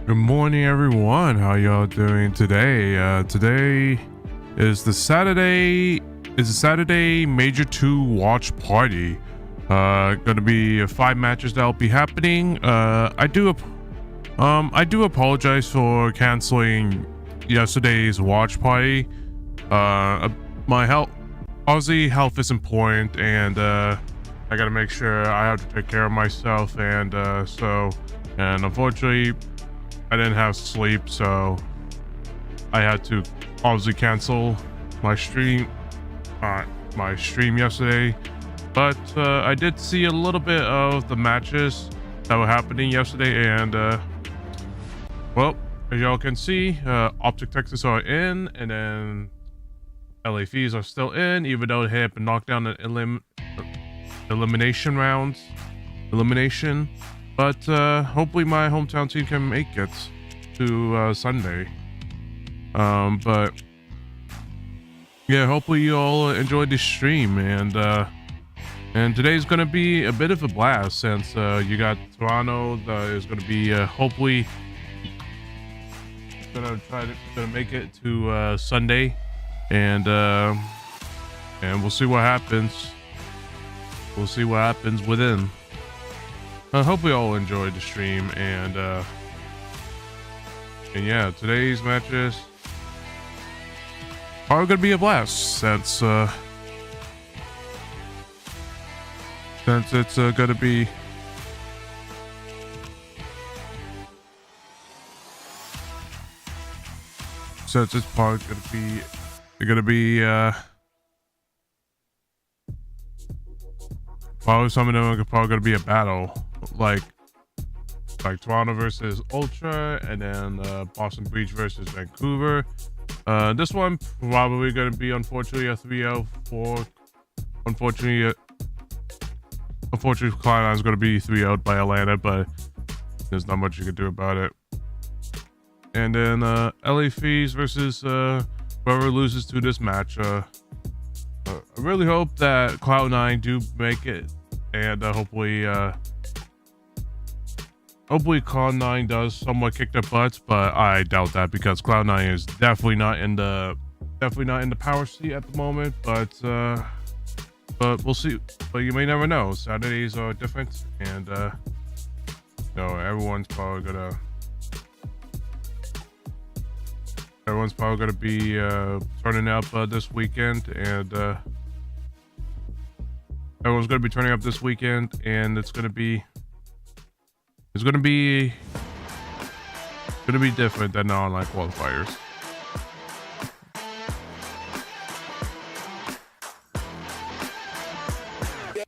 Good morning, everyone. How y'all doing today? Today is the Saturday. It's a Saturday Major 2 watch party. Gonna be 5 matches that'll be happening. I do apologize for canceling yesterday's watch party. My health, Aussie health is important, and I gotta make sure I have to take care of myself, and unfortunately I didn't have sleep, so I had to obviously cancel my stream yesterday. But I did see a little bit of the matches that were happening yesterday, and well, as y'all can see, Optic Texas are in, and then LA Fees are still in, even though they have been knocked down in elimination. But hopefully my hometown team can make it to Sunday. But yeah, hopefully you all enjoyed the stream, and today's gonna be a bit of a blast, since you got Toronto that is gonna be hopefully gonna make it to Sunday, and we'll see what happens. We'll see what happens within. I hope we all enjoyed the stream, and yeah, today's matches are gonna be a blast, since it's gonna be since it's probably gonna be probably some of them are probably gonna be a battle, like Toronto versus Ultra, and then Boston Breach versus Vancouver. This one probably gonna be, unfortunately, a 3-0 unfortunately Cloud9 is gonna be 3-0 by Atlanta, but there's not much you can do about it. And then LA Fees versus whoever loses to this match. I really hope that Cloud9 do make it, and hopefully Cloud9 does somewhat kick their butts, but I doubt that, because Cloud9 is definitely not in the power seat at the moment. But we'll see. But you may never know. Saturdays are different, and everyone's probably gonna be turning up this weekend, and everyone's gonna be turning up this weekend, and it's gonna be Gonna be different than the online qualifiers.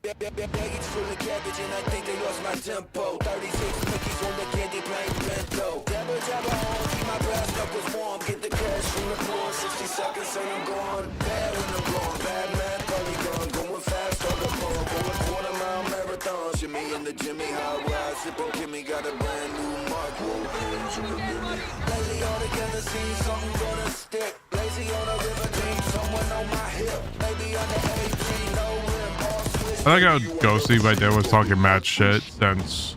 Baggage full of cabbage and I think they lost my tempo. 36 cookies on the candy plain bento. Jabba jabba on, keep my brass knuckles warm. Get the cash from the floor, 60 seconds and I'm gone. Bad when I'm gone, bad man, probably gone. Going fast on the phone, going quarter-mile marathon. Shimmy in the Jimmy, high ride, sipping Kimmy. Got a brand new mark, roll hands in the Billy. Lately all together, see something gonna stick. Lazy on a river, dream someone on my hip. Maybe on the 18, no rim, all switch. I like how Ghosty right there was talking mad shit since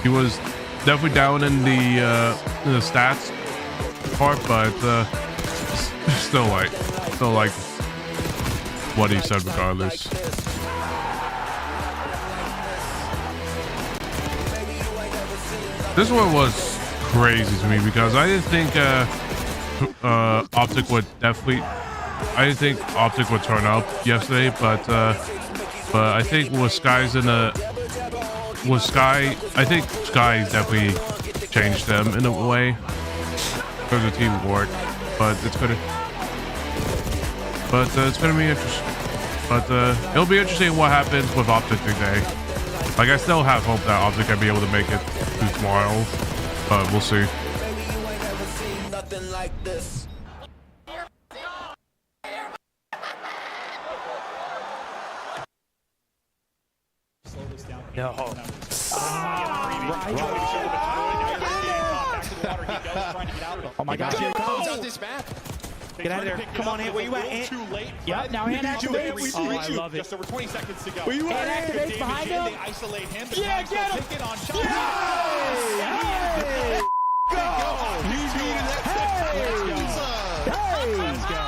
he was definitely down in the stats part, but still like what he said regardless. This one was crazy to me because I didn't think Optic would definitely. I didn't think Optic would turn up yesterday, but I think with Sky's in a with Sky, I think Sky definitely changed them in a way for the teamwork, but it's gonna be interesting. But it'll be interesting what happens with Optic today. Like I still have hope that Optic can be able to make it to tomorrow, but we'll see. No. Oh my gosh, here it comes. Get out of there. Come on, Ant. Where you at, Ant? Too late. Yep, now Ant activates. Oh, I love it. Just over 20 seconds to go. Where you at, Ant? Activates behind him. They isolate him. Yeah, get him. Take it on shot. Hey! Go! He's beating that. Hey! Let's go.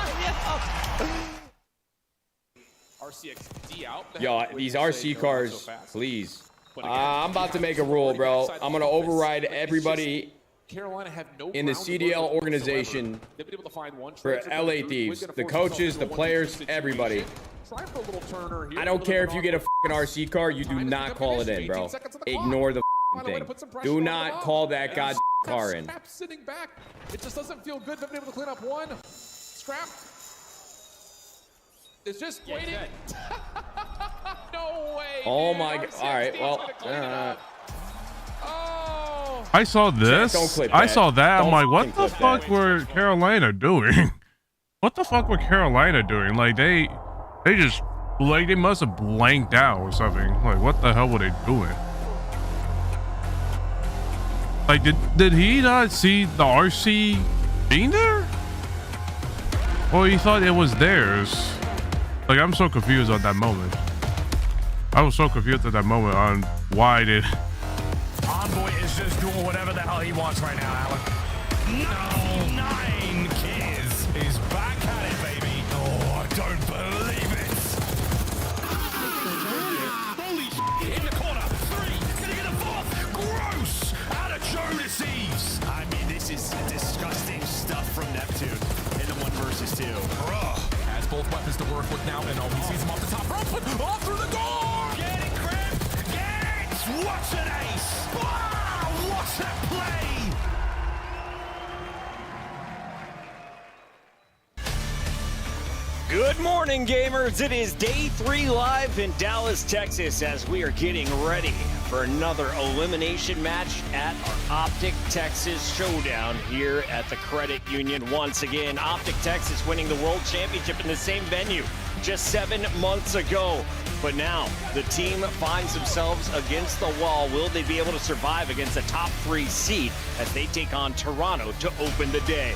RCXD out. Yo, these RC cars, please. I'm about to make a rule, bro. I'm gonna override everybody in the CDL organization for LA Thieves. The coaches, the players, everybody. I don't care if you get a fucking RC car, you do not call it in, bro. Ignore the thing. Do not call that goddamn car in. Sitting back. It just doesn't feel good. They've been able to clean up one. Scrap. It's just waiting. No way. Oh my god. All right. Well. Oh. I saw this. Don't clip I that. saw that. I'm Don't like, what the clip fuck that. were Carolina doing? What the fuck were Carolina doing? Like they just like they must have blanked out or something. Like what the hell were they doing? Like did he not see the RC being there? Or he thought it was theirs? Like I'm so confused at that moment. I was so confused at that moment on why did Envoy is just doing whatever the hell he wants right now, Alec. No, 9 Kids is back at it, baby. Oh, I don't believe it. Holy shit, in the corner. 3, gonna get a 4th. Gross. Out of Joe receives. I mean, this is disgusting stuff from Neptune in the 1 versus 2. Has both weapons to work with now, and he sees him off the top rope, but off through the door. Get it, Grim. Get it. What's an ace? Wow, what's that play? Good morning, gamers. It is day 3 live in Dallas, Texas, as we are getting ready for another elimination match at our Optic Texas Showdown here at the Credit Union. Once again, Optic Texas winning the World Championship in the same venue just 7 months ago. But now the team finds themselves against the wall. Will they be able to survive against a top 3 seed as they take on Toronto to open the day?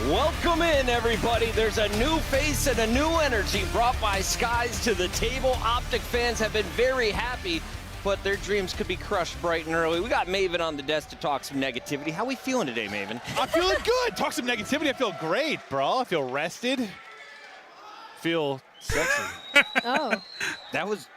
Welcome in, everybody. There's a new face and a new energy brought by Skies to the table. Optic fans have been very happy, but their dreams could be crushed bright and early. We got Maven on the desk to talk some negativity. How we feeling today, Maven? I'm feeling good. Talk some negativity. I feel great, bro. I feel rested. Feel sexy. Oh. That was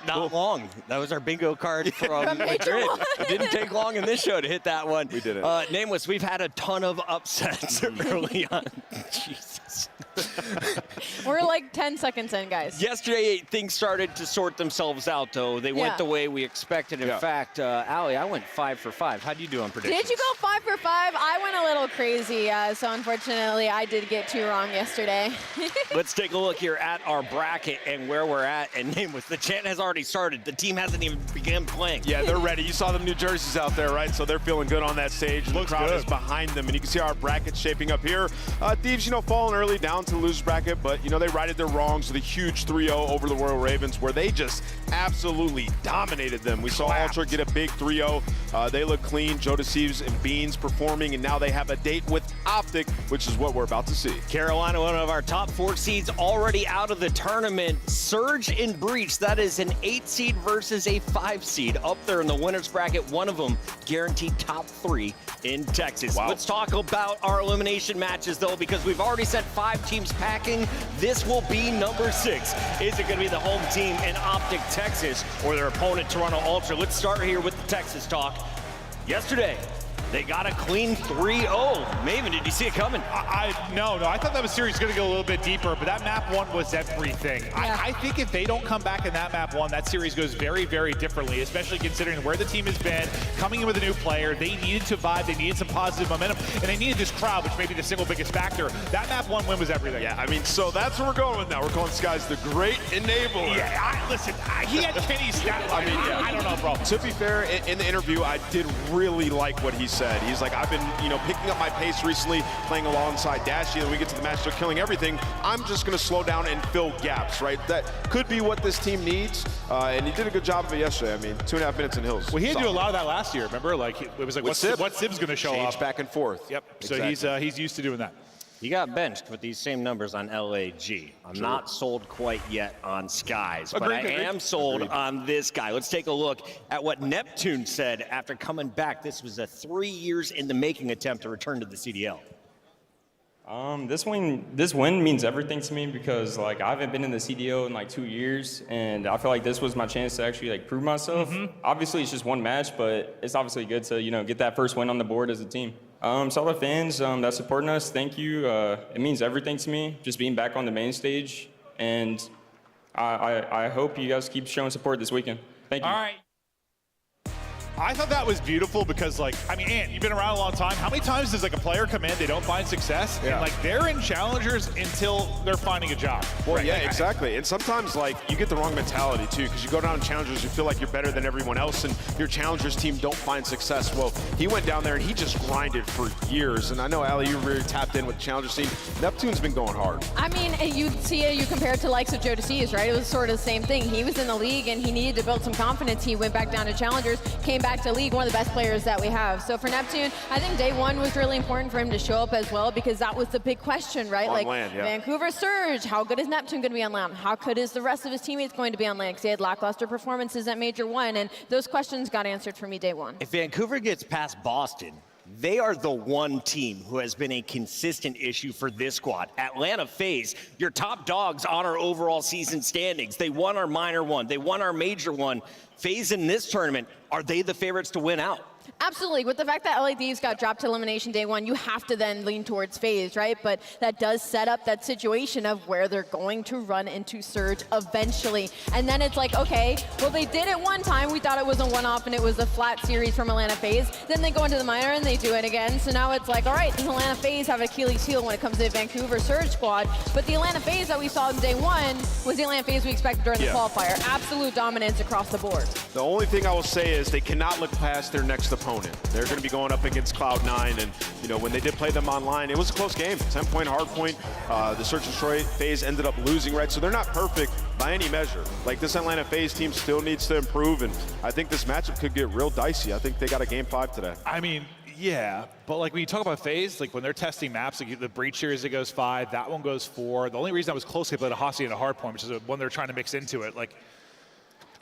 not long. That was our bingo card from Madrid. It didn't take long in this show to hit that one. We did it. Nameless, we've had a ton of upsets early on. Jesus. We're like 10 seconds in, guys. Yesterday, things started to sort themselves out, though. They went the way we expected. In fact, Allie, I went 5 for 5. How'd you do on predictions? Did you go 5 for 5? I went a little crazy, so unfortunately, I did get 2 wrong yesterday. Let's take a look here at our bracket and where we're at. And name was the chant has already started. The team hasn't even begun playing. Yeah, they're ready. You saw them New Jerseys out there, right? So they're feeling good on that stage. The crowd is behind them, and you can see our bracket shaping up here. Thieves, falling early down to the loser's bracket, but, they righted their wrongs with a huge 3-0 over the Royal Ravens, where they just absolutely dominated them. We saw Ultra get a big 3-0. They look clean. Joe Deceives and Beans performing, and now they have a date with Optic, which is what we're about to see. Carolina, one of our top 4 seeds, already out of the tournament. Surge in Breach, that is an 8 seed versus a 5 seed. Up there in the winner's bracket, one of them guaranteed top 3 in Texas. Let's talk about our elimination matches, though, because we've already sent 5 teams packing. This will be number 6. Is it going to be the home team in Optic, Texas, or their opponent, Toronto Ultra? Let's start here with the Texas talk. Yesterday, they got a clean 3-0. Maven, did you see it coming? No. I thought that series was going to go a little bit deeper, but that map 1 was everything. I think if they don't come back in that map 1, that series goes very, very differently, especially considering where the team has been, coming in with a new player. They needed to vibe, they needed some positive momentum, and they needed this crowd, which may be the single biggest factor. That map 1 win was everything. Yeah, so that's where we're going with now. We're calling Skies the great enabler. Yeah, listen, he had Kenny's stat line. I don't know, bro. To be fair, in the interview, I did really like what he said. He's like, I've been, picking up my pace recently, playing alongside Dashy, and we get to the match, they're killing everything. I'm just going to slow down and fill gaps, right? That could be what this team needs, and he did a good job of it yesterday. 2.5 minutes in Hills. Well, he had to do a lot of that last year, remember? Like, it was like, what's Sib's going to show Change up? back and forth. Yep, exactly. So he's used to doing that. He got benched with these same numbers on LAG. I'm not sold quite yet on Skies, but I am sold on this guy. Let's take a look at what Neptune said after coming back. This was a 3 years in the making attempt to return to the CDL. This win means everything to me because I haven't been in the CDL in 2 years, and I feel like this was my chance to actually prove myself. Obviously, it's just one match, but it's obviously good to get that first win on the board as a team. So all the fans that supporting us, thank you. It means everything to me, just being back on the main stage, and I hope you guys keep showing support this weekend. Thank you. All right. I thought that was beautiful because, Ant, you've been around a long time. How many times does a player come in, they don't find success, and they're in challengers until they're finding a job? Well, exactly. And sometimes you get the wrong mentality too, because you go down to challengers, you feel like you're better than everyone else, and your challengers team don't find success. Well, he went down there and he just grinded for years. And I know, Allie, you really tapped in with the challenger scene. Neptune's been going hard. You see it, you compare it to likes of Joe Deceives, right? It was sort of the same thing. He was in the league and he needed to build some confidence. He went back down to challengers, came back to league, one of the best players that we have. So for Neptune, I think day 1 was really important for him to show up as well, because that was the big question, right? On land, Vancouver Surge, how good is Neptune going to be on land? How good is the rest of his teammates going to be on land? Because they had lackluster performances at Major 1, and those questions got answered for me day 1. If Vancouver gets past Boston, they are the one team who has been a consistent issue for this squad. Atlanta FaZe, your top dogs on our overall season standings. They won our minor 1. They won our major 1. FaZe in this tournament, are they the favorites to win out? Absolutely. With the fact that LA Thieves got dropped to elimination day 1, you have to then lean towards FaZe, right? But that does set up that situation of where they're going to run into Surge eventually. And then it's okay, well, they did it one time. We thought it was a one-off and it was a flat series from Atlanta FaZe. Then they go into the minor and they do it again. So now it's all right, does Atlanta FaZe have Achilles heel when it comes to the Vancouver Surge squad? But the Atlanta FaZe that we saw in day 1 was the Atlanta FaZe we expected during the qualifier. Absolute dominance across the board. The only thing I will say is they cannot look past their next opponent. They're going to be going up against Cloud9, and when they did play them online, it was a close game. 10-point hard point. The Search and Destroy FaZe ended up losing, right? So they're not perfect by any measure. This Atlanta FaZe team still needs to improve, and I think this matchup could get real dicey. I think they got a game 5 today. Yeah, but when you talk about FaZe, when they're testing maps, the Breach series, it goes 5, that one goes 4. The only reason I was close, they played a Hossie and a hard point, which is one they're trying to mix into it.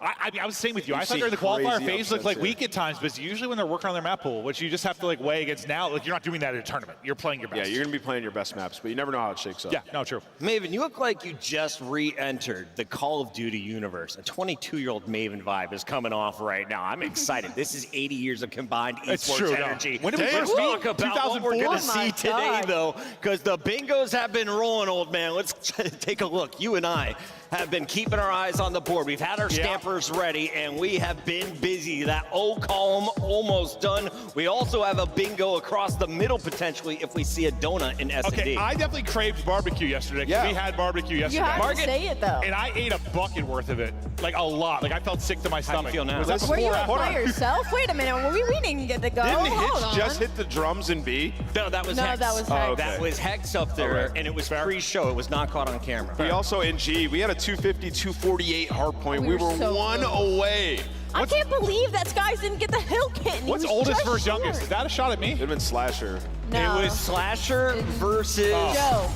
I was saying with you, I You've thought during the seen qualifier crazy phase looked upsets like here. weak at times, but it's usually when they're working on their map pool, which you just have to like weigh against now. Like you're not doing that in a tournament. You're playing your best. Yeah, you're going to be playing your best maps, but you never know how it shakes up. Yeah, no, true. Maven, you look like you just re-entered the Call of Duty universe. A 22-year-old Maven vibe is coming off right now. I'm excited. This is 80 years of combined It's esports true, no. energy. When did we Let's first talk meet? about what we're 2004? going Oh to my see today, God. though, because the bingos have been rolling, old man. Let's take a look. You and I have been keeping our eyes on the board. We've had our stampers ready, and we have been busy. That O column almost done. We also have a bingo across the middle, potentially, if we see a donut in S&D. Okay, I definitely craved barbecue yesterday. Yeah. We had barbecue yesterday. You have to say it, though. And I ate a bucket worth of it, like a lot. Like I felt sick to my How do you stomach. feel now? Was that Were you before or after? by yourself? Wait a minute. We didn't get to go. Didn't Hold Hitch on. just hit the drums in B? No, that was No, Hex. that was Hex. Oh, okay. That was Hex up there, All right. and it was pre-show. It was not caught on camera. We also in G, we had a 250, 248 hard point. We We were were so one close. away. I can't believe that Skies didn't get the hill kit. And he What's was oldest just versus short. youngest? Is that a shot at me? It'd have been Slasher. No. It was Slasher versus Joe.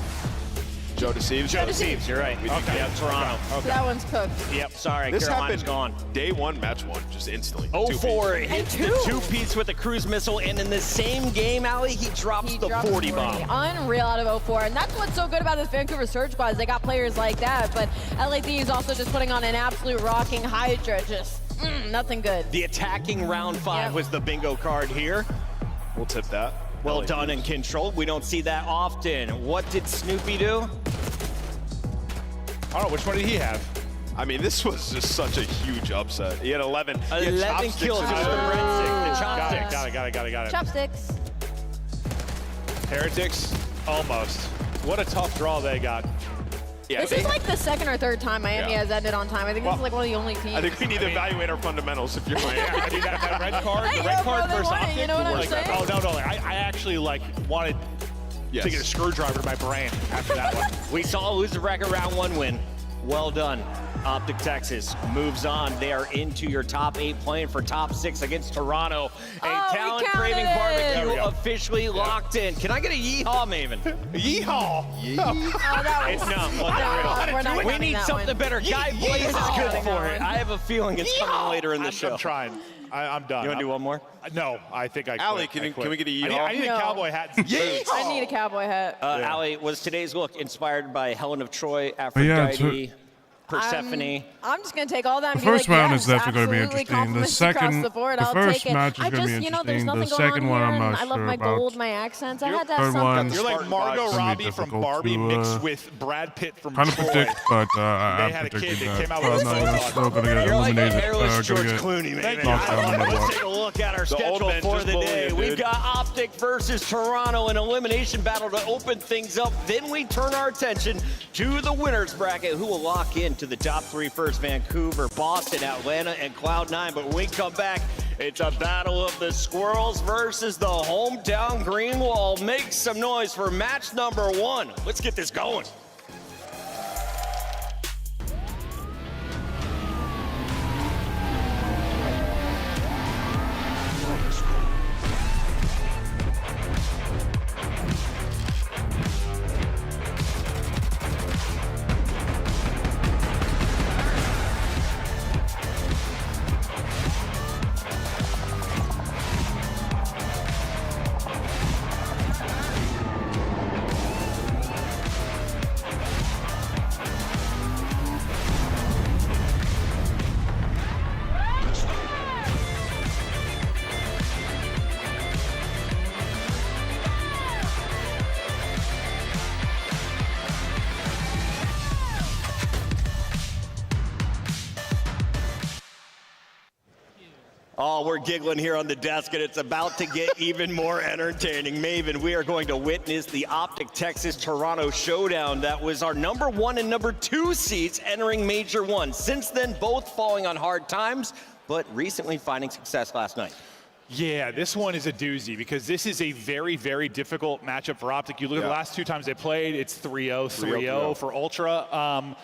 Joe deceives. Joe Deceives. You're right. Okay. Yeah, Toronto. So that one's cooked. Yep. Sorry, This Carolina's happened gone. day one, match one, just instantly. 0-4 2-piece. hits the And two. two-piece with the cruise missile, and in the same game, Ali, he drops He the dropped 40 bomb. Unreal out of 04. And that's what's so good about this Vancouver Surge squad is they got players like that. But LAD is also just putting on an absolute rocking Hydra. Just nothing good. The attacking round 5 Yep. was the bingo card here. We'll tip that. Well LA done and Thieves. controlled. We don't see that often. What did Snoopy do? I don't know, which one did he have? I mean, this was just such a huge upset. He had 11. He had 11 chopsticks kills. in It was his the third. breadstick, the chopsticks. Got it. Chopsticks. Heretics, almost. What a tough draw they got. Yeah, This is like the second or third time Miami Yeah. has ended on time. I think this is like one of the only teams. I think we need to evaluate our fundamentals if you're Yeah, I mean, that red card, Hey, the red yo, card bro, they versus won it, Optic. you know what I'm like, saying? oh, no, I actually like wanted Yes. to get a screwdriver to my brain after that one. We saw a loser bracket round 1 win. Well done. Optic Texas moves on. They are into your top 8, playing for top 6 against Toronto. A Oh, we talent counted craving it. There we barbecue go. officially locked in. Can I get a yeehaw, Maven? Yeehaw! Oh, that was, No, we're not we counting need that something one. better. Guy Blaze is Yeehaw. good for it. I have a feeling it's coming later in the show. I'm trying. I'm done. You want to do one more? No, I think I quit. Allie, I can quit. we get a I yeehaw? need a No. cowboy hat and some boots. I need a cowboy hat. Ali, was today's look inspired by Helen of Troy, yeah, Aphrodite, Persephone? I'm just going to take all that and The be first like, round yes, is definitely going to be absolutely interesting. The compliments across second, the board. the I'll first take it. match is I going to just, be you know, there's interesting. nothing The going second on one, here, I'm and not I love sure my about. gold, my accents. I had to have Third something. one, You're like Spartan Margot vibes. Robbie It's from gonna be Barbie difficult to, mixed with Brad Pitt from kind of Troy. predict, but They I'm had a kid predicting that that. came out But with no, a you're dog. still going to get You're like a eliminated. hairless Gonna George get Clooney, man. knocked down in the Let's block. take a look at our The old schedule man for just the bullied day. it, We've dude. got Optic versus Toronto, an elimination battle to open things up. Then we turn our attention to the winners bracket, who will lock into the top 3 first: Vancouver, Boston, Atlanta, and Cloud9. But when we come back, it's a battle of the Squirrels versus the hometown Green Wall. Make some noise for match number 1. Let's get this going. Oh, we're giggling here on the desk, and it's about to get even more entertaining. Maven, we are going to witness the Optic Texas-Toronto showdown. That was our number 1 and number 2 seeds entering Major 1. Since then, both falling on hard times, but recently finding success last night. Yeah, this one is a doozy because this is a very, very difficult matchup for Optic. You look at the last 2 times they played, it's 3-0, 3-0 for Ultra.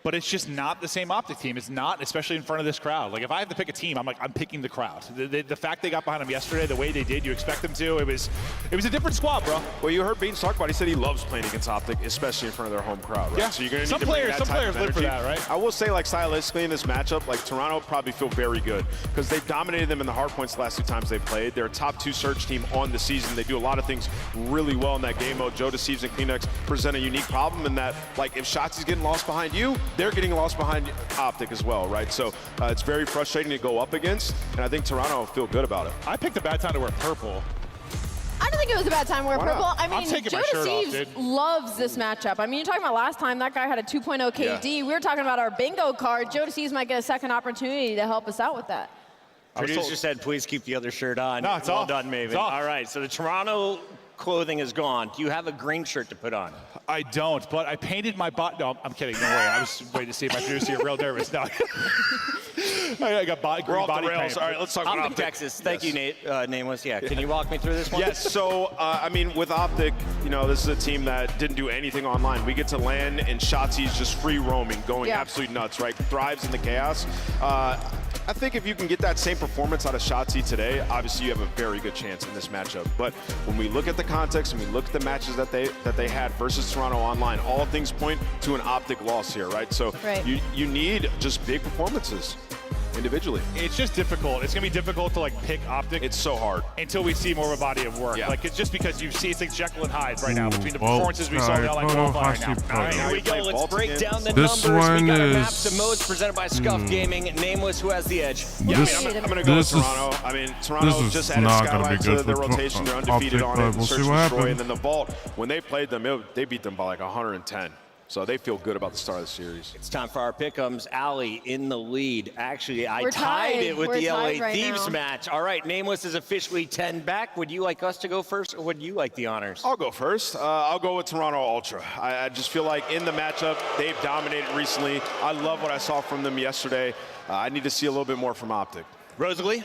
but it's just not the same Optic team. It's not, especially in front of this crowd. Like, if I have to pick a team, I'm picking the crowd. The fact they got behind them yesterday, the way they did, you expect them to. It was a different squad, bro. Well, you heard Beans talk about it. He said he loves playing against Optic, especially in front of their home crowd, right? Yeah. So you're going to Some need to bring players live for that, right? I will say, like, stylistically in this matchup, like, Toronto probably feel very good because they've dominated them in the hard points the last 2 times they've played. They're a top 2 Surge team on the season. They do a lot of things really well in that game mode. Joe Deceives and Kleenex present a unique problem in that, like, if Shotzi's getting lost behind you, they're getting lost behind Optic as well, right? So it's very frustrating to go up against, and I think Toronto feel good about it. I picked a bad time to wear purple. I don't think it was a bad time to wear purple. I mean, Joe Deceives loves this matchup. I mean, you're talking about last time, that guy had a 2.0 KD. We were talking about our bingo card. Joe Deceives might get a second opportunity to help us out with that. Producer said, please keep the other shirt on. No, it's well off. done, Maven. It's off. All right, so the Toronto clothing is gone. Do you have a green shirt to put on? I don't, but I painted my body. No, I'm kidding. No way. I was waiting to see if my producer got real nervous. No. I got green body paint. All right, let's talk about Optic Optic. Texas. Thank you, Nate. Nameless. Yeah, can you walk me through this one? Yes, so, I mean, with Optic, you know, this is a team that didn't do anything online. We get to land, and Shotzi's just free roaming, going absolutely nuts, right? Thrives in the chaos. I think if you can get that same performance out of Shotzi today, obviously you have a very good chance in this matchup. But when we look at the context and we look at the matches that they had versus Toronto online, all things point to an Optic loss here, right? So you need just big performances individually. It's just difficult. It's gonna be difficult to like pick Optic. It's so hard until we see more of a body of work. Like it's just because you see it's like Jekyll and Hyde right now between the performances we saw in the LA qualifier now. All right, here we go. Let's break down the this numbers. One we got our is, maps and modes presented by Scuff Gaming. Nameless, who has the edge? Yeah, I mean, I'm going to go with Toronto. I mean, Toronto just added Skyline to their rotation. They're undefeated on it. We'll Search see what and Destroy. happens. And then the Vault, when they played them, they beat them by like 110. So they feel good about the start of the series. It's time for our pick'ems. Allie in the lead. Actually, I We're tied it with We're the LA right Thieves now. match. All right, Nameless is officially 10 back. Would you like us to go first, or would you like the honors? I'll go first. I'll go with Toronto Ultra. I just feel like in the matchup, they've dominated recently. I love what I saw from them yesterday. I need to see a little bit more from Optic. Rosalie?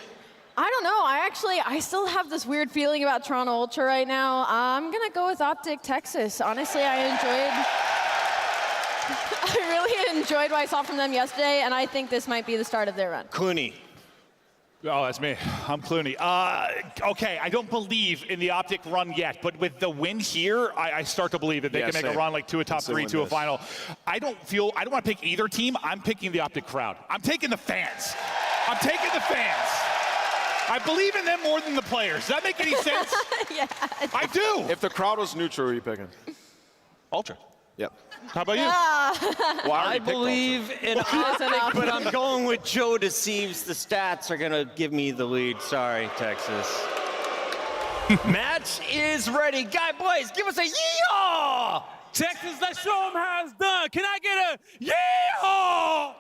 I don't know. I still have this weird feeling about Toronto Ultra right now. I'm going to go with Optic Texas. Honestly, I really enjoyed what I saw from them yesterday, and I think this might be the start of their run. Clooney. Oh, that's me. I'm Clooney. Okay, I don't believe in the Optic run yet, but with the win here, I start to believe that they can make a run like to a top 3, to a final. I don't want to pick either team. I'm picking the Optic crowd. I'm taking the fans. I'm taking the fans. I believe in them more than the players. Does that make any sense? Yeah. I do. If the crowd was neutral, who are you picking? Ultra. Yep. How about you? Well, I believe in Optic, but I'm going with Joe Deceives. The stats are going to give me the lead. Sorry, Texas. Match is ready. Guy Blaze, give us a yeehaw! Texas, let's show them how it's done. Can I get a yeehaw?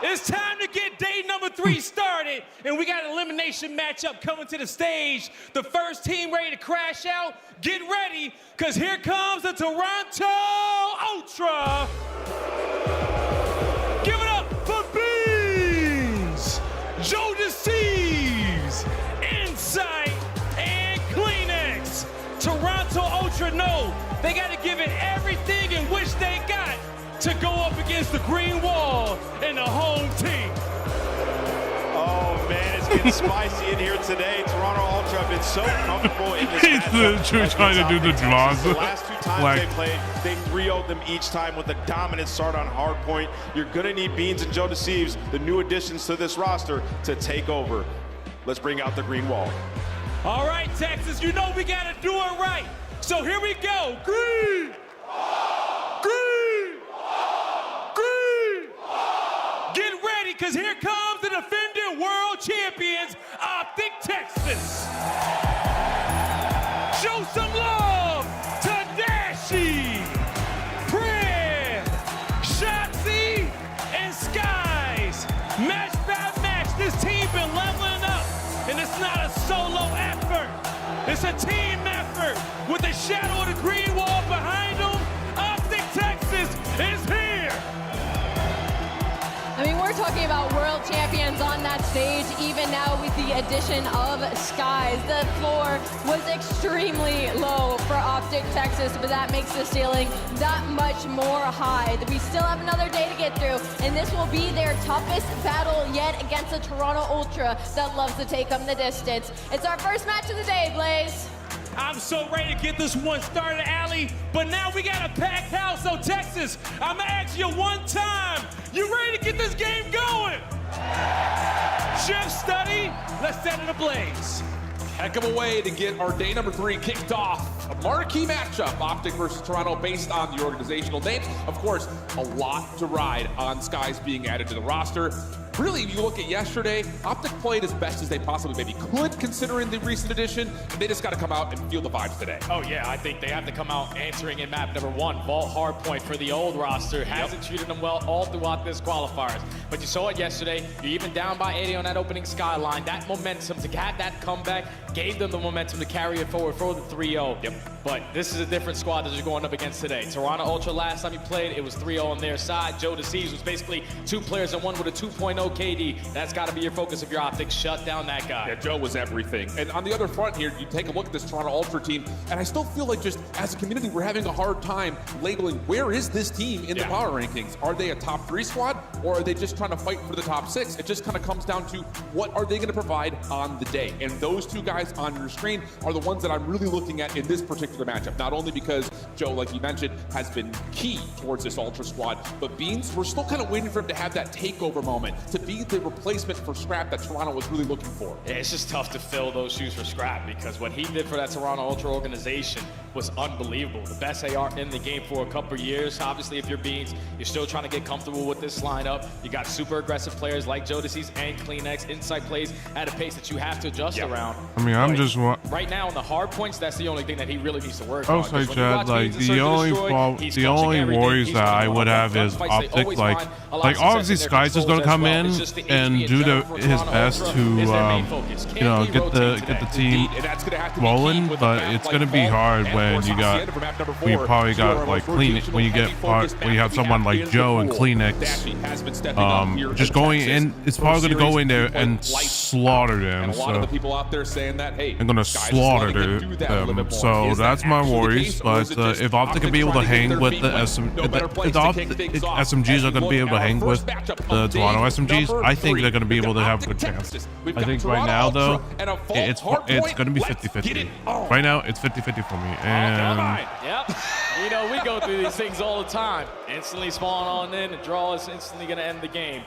It's time to get day number 3 started, and we got an elimination matchup coming to the stage. The first team ready to crash out, get ready, because here comes the Toronto Ultra. Give it up for Beans, Joe Deceives, Insight, and Kleenex. Toronto Ultra know they got to give it everything in which they got to go up against the green wall and the home team. Oh, man, it's getting spicy in here today. Toronto Ultra have been so comfortable in this matchup. He's trying to do the draws. The last 2 times they played, they 3-0'd them each time with a dominant start on hardpoint. You're going to need Beans and Joe Deceives, the new additions to this roster, to take over. Let's bring out the green wall. All right, Texas, you know we got to do it right. So here we go. Green! Green! Green! Get ready, because here comes the defending world champions, Optic Texas. Show some love to Dashi, Prim, Shotzi, and Skies. Match by match, this team been leveling up, and it's not a solo effort. It's a team effort with the shadow of the green wall behind them. Optic Texas is here. I mean, we're we're talking about world champions on that stage, even now with the addition of Skies. The floor was extremely low for Optic Texas, but that makes the ceiling that much more high. We still have another day to get through, and this will be their toughest battle yet against the Toronto Ultra that loves to take them the distance. It's our first match of the day, Blaze. I'm so ready to get this one started, Allie, but now we got a packed house. So Texas, I'm gonna ask you one time, you ready to get this game going? Chef Study, let's set it ablaze. Heck of a way to get our day number 3 kicked off. A marquee matchup, Optic versus Toronto, based on the organizational names. Of course, a lot to ride on Skies being added to the roster. Really, if you look at yesterday, Optic played as best as they possibly maybe could, considering the recent addition, and they just got to come out and feel the vibes today. Oh yeah, I think they have to come out answering in map number 1. Vault Hardpoint for the old roster hasn't treated them well all throughout this qualifiers. But you saw it yesterday. You're even down by 80 on that opening skyline. That momentum to have that comeback gave them the momentum to carry it forward for the 3-0. Yep. But this is a different squad that you're going up against today. Toronto Ultra, last time you played, it was 3-0 on their side. Joe DeCeves was basically 2 players and one with a 2.0 KD. That's got to be your focus if you're Optic. Shut down that guy. Yeah, Joe was everything. And on the other front here, you take a look at this Toronto Ultra team, and I still feel like just as a community, we're having a hard time labeling where is this team in the power rankings. Are they a top 3 squad, or are they just trying to fight for the top 6? It just kind of comes down to what are they going to provide on the day. And those 2 guys on your screen are the ones that I'm really looking at in this particular matchup. Not only because Joe, like you mentioned, has been key towards this Ultra squad, but Beans, we're still kind of waiting for him to have that takeover moment, to be the replacement for Scrap that Toronto was really looking for. Yeah, it's just tough to fill those shoes for Scrap, because what he did for that Toronto Ultra organization was unbelievable. The best AR in the game for a couple years. Obviously, if you're Beans, you're still trying to get comfortable with this lineup. You got super aggressive players like Jodeci's and Kleenex. Insight plays at a pace that you have to adjust around. I mean, I'm just right now on the hard points, that's the only thing that he really needs to work I on. would say, Chad, like the only worries that I would have is Optic. Like obviously Skies is gonna come in and do his best to you know, get the team rolling, but it's gonna be hard when you probably got like Kleenex, when you have someone like Joe and Kleenex just going in. It's probably gonna go in there and slaughter them. So I'm gonna slaughter them. So that's my worries. But if Optic can be able to hang with the SMGs are gonna be able to hang with the Toronto SMGs, I think they're gonna be able to have a good chance. I think right now though, it's gonna be 50-50. Right now it's 50-50 for me. And yep, you know, we go through these things all the time. Instantly spawn on in, a draw is instantly gonna end the game.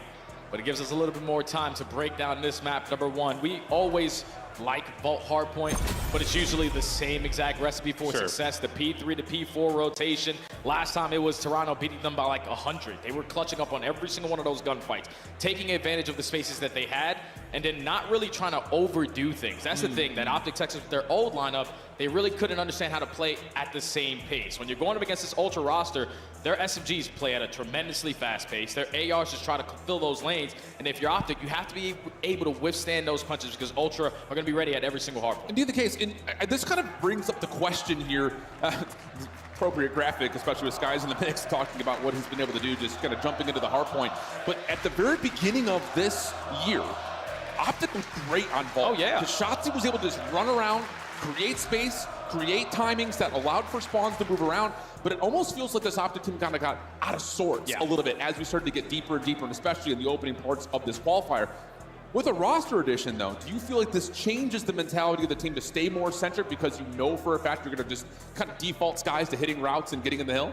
But it gives us a little bit more time to break down this map number 1. We always like Vault Hardpoint, but it's usually the same exact recipe for success. The P3 to P4 rotation. Last time it was Toronto beating them by like 100. They were clutching up on every single one of those gunfights, taking advantage of the spaces that they had, and then not really trying to overdo things. That's the thing, that Optic Texas, with their old lineup, they really couldn't understand how to play at the same pace. When you're going up against this Ultra roster, their SMGs play at a tremendously fast pace. Their ARs just try to fill those lanes. And if you're Optic, you have to be able to withstand those punches, because Ultra are going to be ready at every single hard point. Indeed the case. And this kind of brings up the question here. Appropriate graphic, especially with Skies in the mix, talking about what he's been able to do, just kind of jumping into the hard point. But at the very beginning of this year, Optic was great on Vault. Oh, yeah. Shotzi was able to just run around, create space, create timings that allowed for spawns to move around, but it almost feels like this Optic team kind of got out of sorts a little bit as we started to get deeper and deeper, and especially in the opening parts of this qualifier. With a roster addition, though, do you feel like this changes the mentality of the team to stay more centric, because you know for a fact you're going to just kind of default Skies to hitting routes and getting in the hill?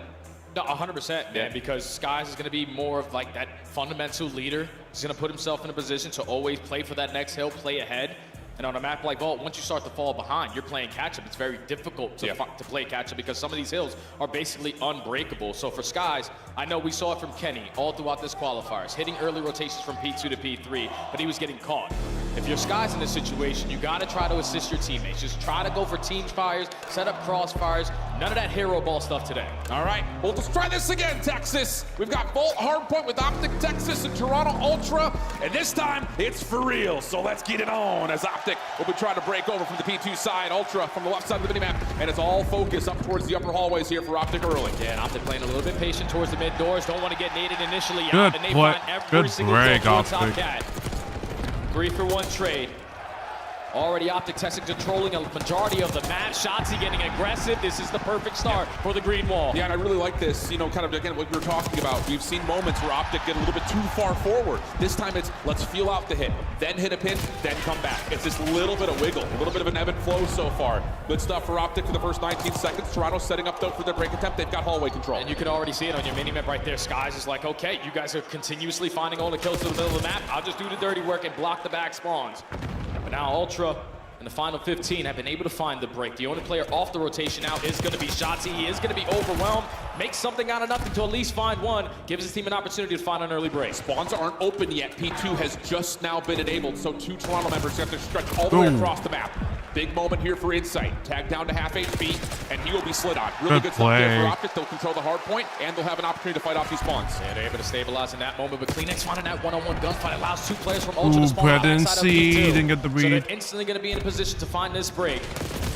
No, 100%, man, because Skies is going to be more of like that fundamental leader. He's going to put himself in a position to always play for that next hill, play ahead. And on a map like Vault, once you start to fall behind, you're playing catch-up. It's very difficult to play catch-up, because some of these hills are basically unbreakable. So for Skies, I know we saw it from Kenny all throughout this qualifiers, hitting early rotations from P2 to P3, but he was getting caught. if you're Skies in this situation, you got to try to assist your teammates. Just try to go for team fires, set up crossfires. None of that hero ball stuff today. All right, well, let's try this again, Texas. We've got Volt Hardpoint with Optic, Texas, and Toronto Ultra, and this time it's for real. So let's get it on as Optic will be trying to break over from the P2 side, Ultra from the left side of the minimap, and it's all focused up towards the upper hallways here for Optic early. Yeah, and Optic playing a little bit patient towards the mid doors. Don't want to get naded initially out, and they play. find every Good single break, kill towards Optic. Top Cat. 3-for-1 trade. Already Optic Texas controlling a majority of the map. Shotzzy getting aggressive. This is the perfect start for the green wall. Yeah, and I really like this, you know, kind of, again, what we were talking about. We've seen moments where Optic get a little bit too far forward. This time it's, let's feel out the hit, then hit a pinch, then come back. It's this little bit of wiggle, a little bit of an ebb and flow so far. Good stuff for Optic for the first 19 seconds. Toronto setting up, though, for their break attempt. They've got hallway control. And you can already see it on your mini-map right there. Skies is like, okay, you guys are continuously finding all the kills to the middle of the map. I'll just do the dirty work and block the back spawns. But now Ultra in the final 15 have been able to find the break. The only player off the rotation now is going to be Shotzzy. He is going to be overwhelmed. Makes something out of nothing to at least find one. Gives his team an opportunity to find an early break. Spawns aren't open yet. P2 has just now been enabled, so 2 Toronto members have to stretch all the way across the map. Big moment here for Insight. Tag down to half HP, and he will be slid on. Really good stuff there for Optic. They'll control the hard point, and they'll have an opportunity to fight off these spawns. Yeah, they're able to stabilize in that moment, but Kleenex finding that one-on-one gunfight allows 2 players from Ultra to spawn Brett on didn't that side see, of P2. didn't get the So read. they're instantly going to be in a position to find this break.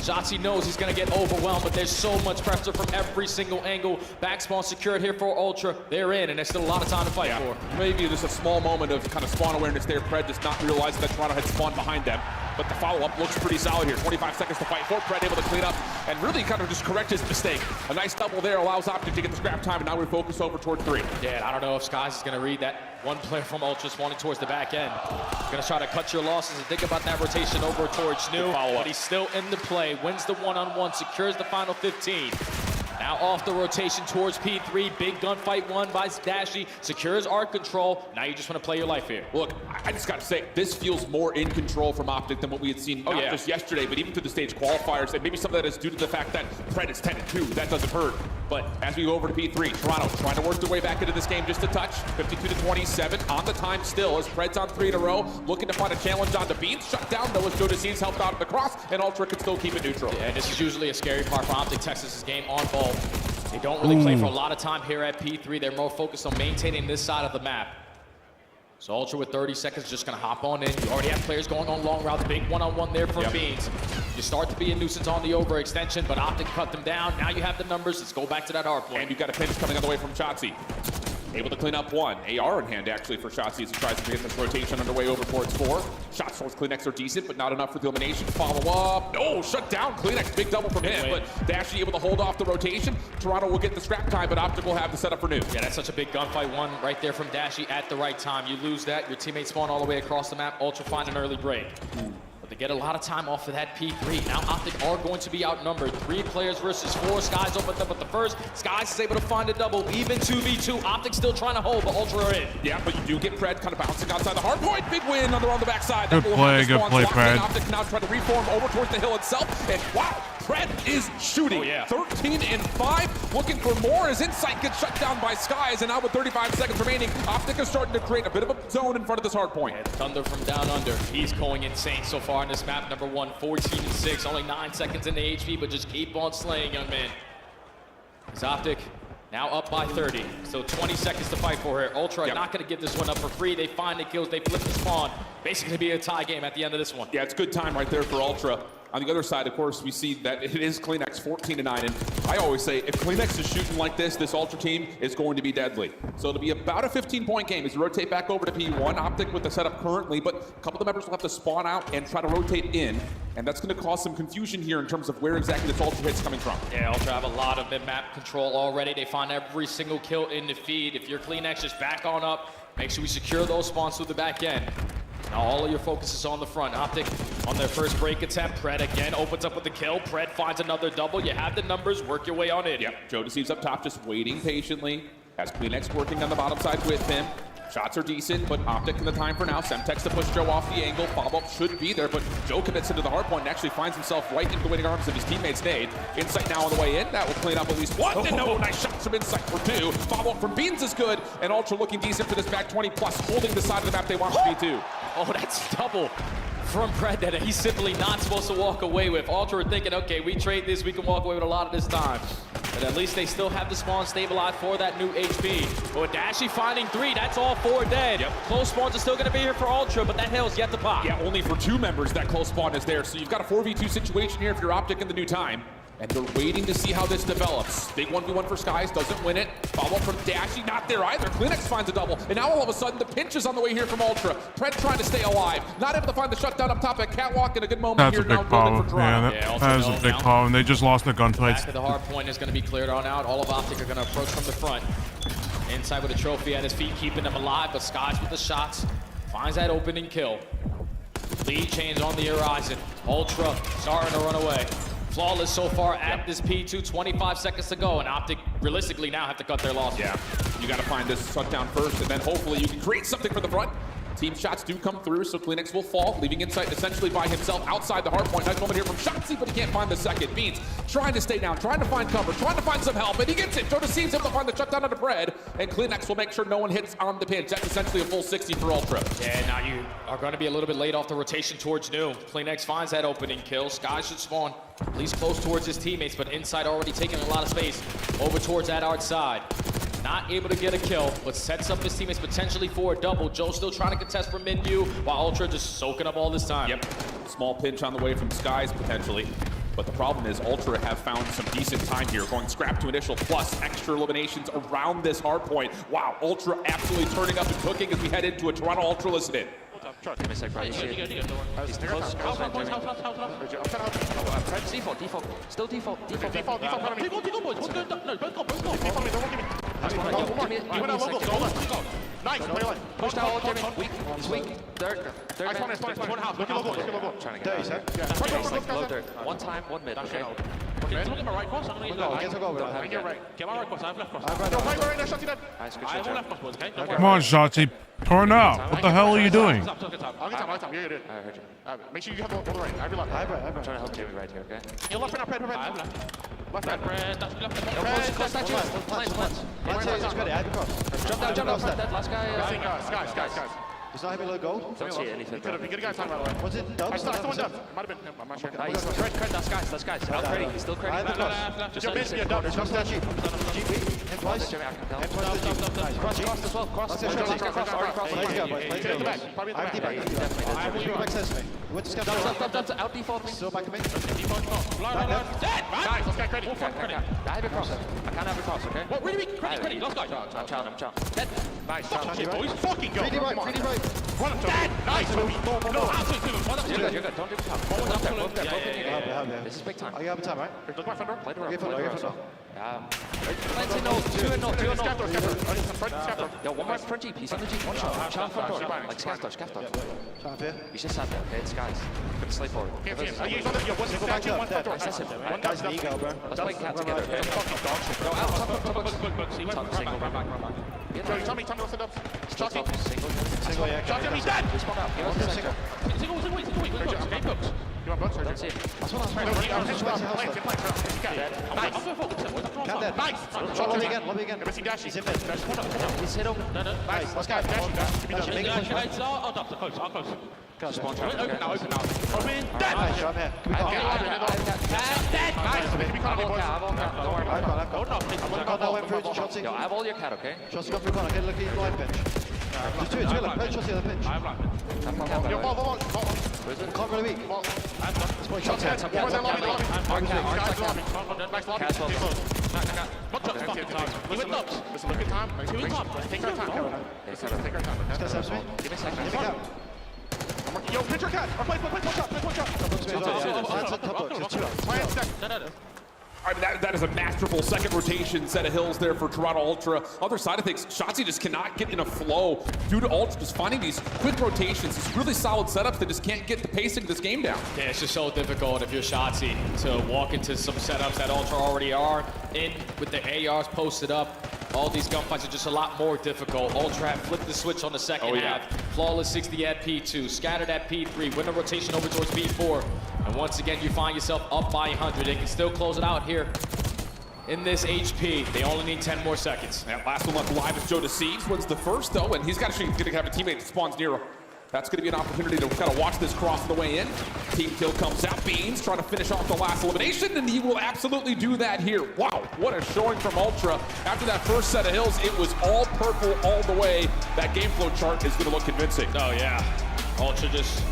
Shotzzy knows he's going to get overwhelmed, but there's so much pressure from every single angle. Back spawn secured here for Ultra. They're in, and there's still a lot of time to fight for. Maybe just a small moment of kind of spawn awareness there. Pred does not realize that Toronto had spawned behind them. But the follow-up looks pretty solid here. 25 seconds to fight for. Pred able to clean up and really kind of just correct his mistake. A nice double there allows Optic to get the scrap time, and now we focus over towards 3. Yeah, I don't know if Skies is going to read that one player from Ultra spawning towards the back end. Going to try to cut your losses and think about that rotation over towards Snoo. But he's still in the play. Wins the one-on-one, secures the final 15. Now off the rotation towards P3. Big gunfight won by Dashy. Secures arc control. Now you just want to play your life here. Look, I just got to say, this feels more in control from Optic than what we had seen not just yesterday, but even through the stage qualifiers. And maybe some of that is due to the fact that Pred is 10-2. That doesn't hurt. But as we go over to P3, Toronto trying to work their way back into this game just a touch. 52-27 on the time still as Pred's on 3 in a row. Looking to find a challenge on the Beans. Shut down though as Joe Decees helped out at the cross, and Ultra can still keep it neutral. Yeah, and this is usually a scary part for Optic Texas' game on ball. They don't really play for a lot of time here at P3. They're more focused on maintaining this side of the map. So Ultra with 30 seconds just gonna hop on in. You already have players going on long routes. Big one-on-one there from Beans. You start to be a nuisance on the overextension, but Optic cut them down. Now you have the numbers. Let's go back to that hard point. And you got a pinch coming on the way from Shotzzy. Able to clean up 1. AR in hand, actually, for Shotzzy as he tries to get this rotation underway over towards 4. Shots towards Kleenex are decent, but not enough for the elimination. Follow up. No, shut down. Kleenex, big double from him, but Dashy able to hold off the rotation. Toronto will get the scrap time, but Optic will have the setup for New. Yeah, that's such a big gunfight one right there from Dashy at the right time. You lose that, your teammates spawn all the way across the map. Ultra find an early break. But they get a lot of time off of that P3. Now Optic are going to be outnumbered. 3 players versus 4. Skies opened up at the first. Skies is able to find a double. Even 2v2. Optic still trying to hold, but Ultra are in. Yeah, but you do get Pred kind of bouncing outside the hard point. Big win on the backside. Good play, Pred. Optic now trying to reform over towards the hill itself. And wow, Pred is shooting. 13-5. Looking for more as Insight gets shut down by Skies. And now with 35 seconds remaining, Optic is starting to create a bit of a zone in front of this hard point. And Thunder from down under. He's going insane so far in this map. Number 1, 14-6. Only 9 seconds in the HP, but just keep on slaying, young man. As Optic now up by 30. So 20 seconds to fight for here. Ultra are not going to give this one up for free. They find the kills. They flip the spawn. Basically be a tie game at the end of this one. Yeah, it's good time right there for Ultra. On the other side, of course, we see that it is Kleenex 14-9, and I always say if Kleenex is shooting like this Ultra team is going to be deadly. So it'll be about a 15-point game as you rotate back over to P1. Optic with the setup currently, but a couple of the members will have to spawn out and try to rotate in, and that's going to cause some confusion here in terms of where exactly this Ultra hit's coming from. Yeah, Ultra have a lot of mid-map control already. They find every single kill in the feed. If you're Kleenex, just back on up. Make sure we secure those spawns through the back end. Now all of your focus is on the front. Optic on their first break attempt. Pred again opens up with the kill. Pred finds another double. You have the numbers. Work your way on in. Yep, Joe Decees up top just waiting patiently. Has Kleenex working on the bottom side with him. Shots are decent, but Optic in the time for now. Semtex to push Joe off the angle. Follow-up should be there, but Joe commits into the hard point and actually finds himself right into the waiting arms of his teammates Nade. Insight now on the way in. That will clean up at least 1. And no, nice shots from Insight for 2. Follow-up from Beans is good, and Ultra looking decent for this back 20+, holding the side of the map they want to be too. Oh, that's double. from Pred that he's simply not supposed to walk away with. Ultra are thinking, okay, we trade this, we can walk away with a lot of this time. But at least they still have the spawn stabilized for that new HP. But Dashy finding 3, that's all 4 dead. Yep. Close spawns are still gonna be here for Ultra, but that hell's yet to pop. Yeah, only for 2 members that close spawn is there. So you've got a 4v2 situation here if you're Optic in the new time. And they're waiting to see how this develops. Big 1v1 for Skies, doesn't win it. Follow up from Dashy, not there either. Clinics finds a double. And now all of a sudden, the pinch is on the way here from Ultra. Pred trying to stay alive. Not able to find the shutdown up top at Catwalk in a good moment. That's here a big now problem. for Yeah, that is a big problem. They just lost the gunfights. Back of the hard point is gonna be cleared on out. All of Optic are gonna approach from the front. Inside with a trophy at his feet, keeping them alive, but Skies with the shots. Finds that opening kill. Lead chains on the horizon. Ultra starting to run away. Flawless so far at this P2, 25 seconds to go, and Optic realistically now have to cut their losses. Yeah, you got to find this shutdown first, and then hopefully you can create something for the front. Team shots do come through, so Kleenex will fall, leaving Insight essentially by himself outside the hard point. Nice moment here from Shotzzy, but he can't find the second. Beans trying to stay down, trying to find cover, trying to find some help, and he gets it. Jonas seems able to find the shutdown onto Pred, and Kleenex will make sure no one hits on the pinch. That's essentially a full 60 for Ultra. Yeah, now you are going to be a little bit late off the rotation towards New. Kleenex finds that opening kill. Sky should spawn at least close towards his teammates, but Inside already taking a lot of space over towards that art side. Not able to get a kill, but sets up his teammates potentially for a double. Joe still trying to contest from mid-U, while Ultra just soaking up all this time. Yep, small pinch on the way from Skies potentially. But the problem is Ultra have found some decent time here, going scrap to initial plus extra eliminations around this hard point. Wow, Ultra absolutely turning up and cooking as we head into a Toronto Ultra listen in. Give me a sec, right? He's close. Press default. Still default. Default, boys. What's going on? No, both got. Nice. Push down, Jimmy. Weak. He's weak. Third. Nice. One half. Look at logo. Trying to get out. One time, 1 mid, okay? Look at my right cross. I'm going to get my right cross. I have left cross. Nice, good shot. I have left cross, boys, okay? Come on, Shotzzy. Turn up. What the hell are you doing? I'll get time. Yeah, you did. I heard you. Make sure you have all the right. I have left. I'm trying to help Jimmy right here, okay? You're left right now, I have left. Left right. That's left. Close that you. Jump down. Last guy. Guys. He's not having a low gold. Don't see anything. You could have got time, by the way. Was it dub? I still went dub. Might have been him. I'm not sure. Nice. Cred, that's guys. Out credit. He's still credit. Just like you dub. Jump that Jeep. Hit twice. Jimmy, I can tell. Cross as well. Cross. Let's go, boys. Let's go. Probably I'm the back. deep back. Access me. Went to scout. Out default me. Still back of me. Dead. Nice. Let's get credit. I have a cross. I can't have a cross, okay? What? Really? Credit. Let's go. I'm challenging. Dead. Nice. Boys. Fucking go. 3D right. Run up to me. Nice. No. You're good. Don't do the top. Both there. This is big time. You have a time, right? Look my front door. Play the Get front. Plenty no. 2 and no. Yo, one more front Jeep. He's on the Jeep. One shot. Challenge front door. Like scaff dodge. Trying to He's just sat there, okay? It's guys. Gonna slide forward. Yo, what's the back up. front door? That's it, man. Guys, an ego, bro. Let's play cat together, okay? Go out, top, single. Joe, tell me what's the dub. Single, yeah. Shot him, he's dead! Respond out. Give us a second. Single. Game books. You want books? Don't see it. That's what I'm Nice! Lobby again. Missing Dashy. He's in mid. He's hit open. Nice. Let's go. Dashy. I'll close. Spawn Open now. Open. Dead! Nice, I'm here. Can we Dead! Nice. Can we call me, boys? Don't worry about it. I've got no went through to Shotzzy. Yo, I have all your cat, okay? Shotzzy got through one. I get a look at your blind pinch. There's two. Look, play Shotzzy on the pinch. Yo, ball. Can't really weak. Let's play Shotzzy. Nice lobby. Listen, look at time. Take our time, Caroline. Take our time. Let's go, Samsung. Give me a second. Give me a cap. Yo, pitch your cat. Or play one shot. All right, that is a masterful second rotation set of hills there for Toronto Ultra. Other side of things, Shotzzy just cannot get in a flow due to Ultra just finding these quick rotations, these really solid setups that just can't get the pacing of this game down. Yeah, it's just so difficult if you're Shotzzy to walk into some setups that Ultra already are in with the ARs posted up. All these gunfights are just a lot more difficult. Ultra have flipped the switch on the second half. Flawless 60 at P2, scattered at P3, win a rotation over towards P4. And once again, you find yourself up by 100. They can still close it out here in this HP. They only need 10 more seconds. That last one left alive is Joe Deceives. Wins the first, though, and he's got to have a teammate that spawns near That's going to be an opportunity to kind of watch this cross on the way in. Team kill comes out. Beans trying to finish off the last elimination, and he will absolutely do that here. Wow, what a showing from Ultra. After that first set of hills, it was all purple all the way. That game flow chart is going to look convincing. Oh, yeah. Ultra just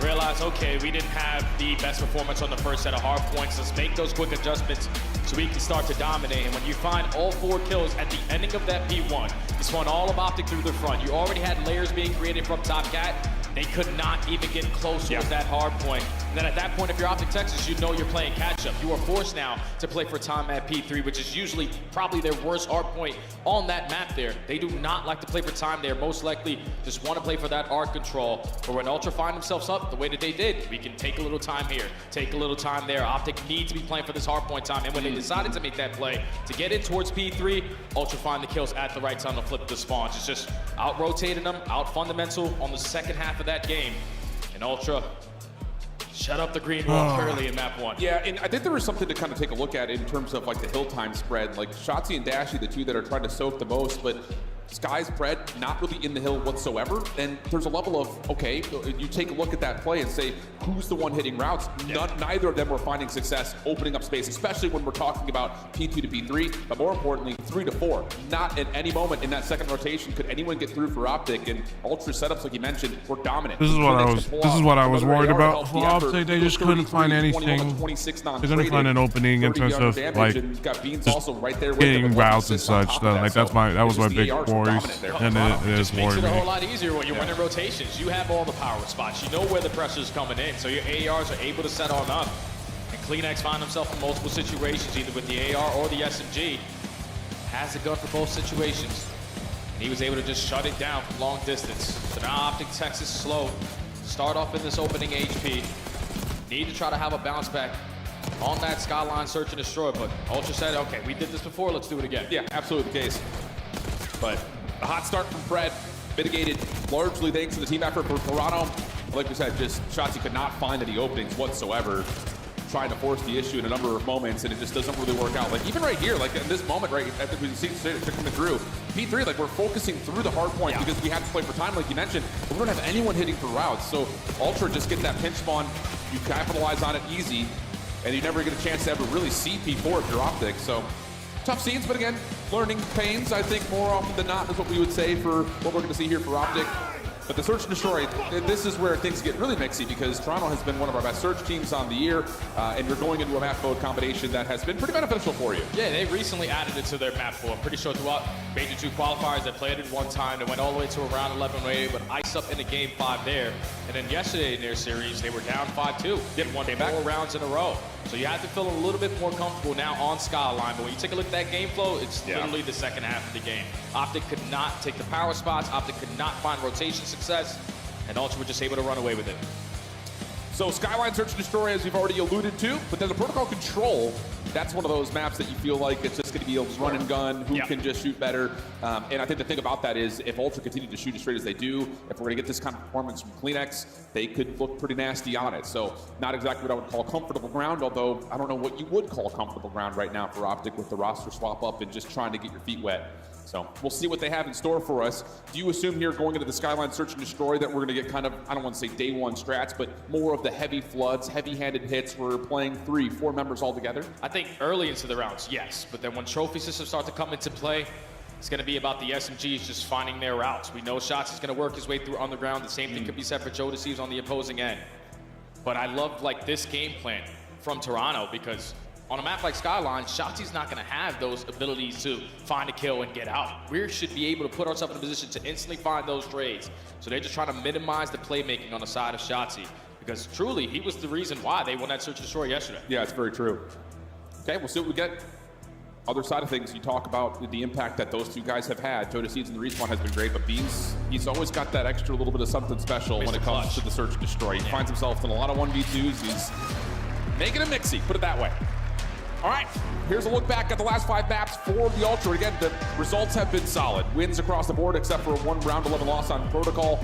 realized, okay, we didn't have the best performance on the first set of hard points. Let's make those quick adjustments so we can start to dominate. And when you find all 4 kills at the ending of that P1, you spawn all of Optic through the front. You already had layers being created from Top Cat. They could not even get close with that hard point. And then at that point, if you're Optic Texas, you know you're playing catch-up. You are forced now to play for time at P3, which is usually probably their worst hard point on that map there. They do not like to play for time. They're most likely just want to play for that arc control. But when Ultra find themselves up the way that they did, we can take a little time here, take a little time there. Optic need to be playing for this hard point time. And when they decided to make that play to get in towards P3, Ultra find the kills at the right time to flip the spawns. It's just out-rotating them, out-fundamental on the second half of that game. And Ultra shut up the green wall early in map 1. Yeah, and I think there was something to kind of take a look at in terms of like the hill time spread. Like Shotzzy and Dashy, the two that are trying to soak the most, but Sky's Bread not really in the hill whatsoever. And there's a level of, okay, you take a look at that play and say, who's the one hitting routes? Neither of them were finding success opening up space, especially when we're talking about P2 to P3, but more importantly, 3 to 4. Not at any moment in that second rotation could anyone get through for Optic, and Ultra setups, like you mentioned, were dominant. This is what I was worried about for Optic. They just couldn't find anything. They couldn't find an opening in terms of like getting routes and such. Like that was my big worries, and it is makes it worrying a me. whole lot easier when you're winning rotations. You have all the power spots. You know where the pressure's coming in, so your ARs are able to set on up. And Kleenex find himself in multiple situations, either with the AR or the SMG. Has a gun for both situations. And he was able to just shut it down from long distance. So now Optic Texas slow. Start off in this opening HP. Need to try to have a bounce back on that Skyline search and destroy, but Ultra said, okay, we did this before, let's do it again. Yeah, absolutely the case. But a hot start from Fred, mitigated largely thanks to the team effort for Toronto. Like we said, just Shotzzy could not find any openings whatsoever. Trying to force the issue in a number of moments, and it just doesn't really work out. Like even right here, like in this moment, right after we see it coming through, P3, like we're focusing through the hard point because we have to play for time, like you mentioned, but we don't have anyone hitting for routes. So Ultra just get that pinch spawn, you capitalize on it easy, and you never get a chance to ever really see P4 if you're Optic. So tough scenes, but again, learning pains, I think more often than not is what we would say for what we're going to see here for Optic. But the search and destroy, this is where things get really mixy because Toronto has been one of our best search teams on the year, and you're going into a map mode combination that has been pretty beneficial for you. Yeah, they recently added it to their map pool. I'm pretty sure throughout Major 2 qualifiers, they played it one time. They went all the way to a round 11 where they would ice up into game 5 there. And then yesterday in their series, they were down 5-2. Didn't won 4 rounds in a row. So you have to feel a little bit more comfortable now on Skyline. But when you take a look at that game flow, it's literally the second half of the game. Optic could not take the power spots. Optic could not find rotation success. And Ultra were just able to run away with it. So Skyline Search and Destroy, as we've already alluded to, but then the Protocol Control, that's one of those maps that you feel like it's just going to be a run and gun, who can just shoot better. And I think the thing about that is if Ultra continue to shoot as straight as they do, if we're going to get this kind of performance from Kleenex, they could look pretty nasty on it. So not exactly what I would call comfortable ground, although I don't know what you would call comfortable ground right now for Optic with the roster swap up and just trying to get your feet wet. So we'll see what they have in store for us. Do you assume here going into the Skyline Search and Destroy that we're going to get kind of, I don't want to say day one strats, but more of the heavy floods, heavy-handed hits? We're playing 3-4 members all together? I think early into the rounds, yes. But then when trophy systems start to come into play, it's going to be about the SMGs just finding their routes. We know Shots is going to work his way through underground. The same thing could be said for Joe Deceives on the opposing end. But I love like this game plan from Toronto because on a map like Skyline, Shotzi's not going to have those abilities to find a kill and get out. We should be able to put ourselves in a position to instantly find those trades. So they're just trying to minimize the playmaking on the side of Shotzi because truly, he was the reason why they won that Search and Destroy yesterday. Yeah, it's very true. Okay, we'll see what we get. Other side of things, you talk about the impact that those two guys have had. Joe Deceives and the Respawn has been great, but Beans, he's always got that extra little bit of something special when it comes to the Search and Destroy. He finds himself in a lot of 1v2s. He's making it mixy, put it that way. All right, here's a look back at the last 5 maps for the Ultra. Again, the results have been solid. Wins across the board except for a 1 round 11 loss on Protocol.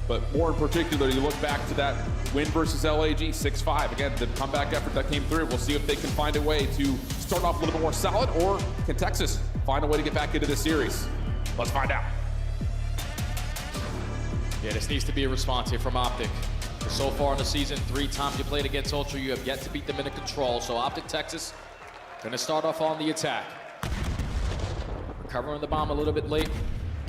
But more in particular, you look back to that win versus LAG, 6-5. Again, the comeback effort that came through. We'll see if they can find a way to start off a little bit more solid, or can Texas find a way to get back into this series? Let's find out. Yeah, this needs to be a response here from Optic. So far in the season, 3 times you played against Ultra, you have yet to beat them in a control. So Optic Texas gonna start off on the attack. Recovering the bomb a little bit late.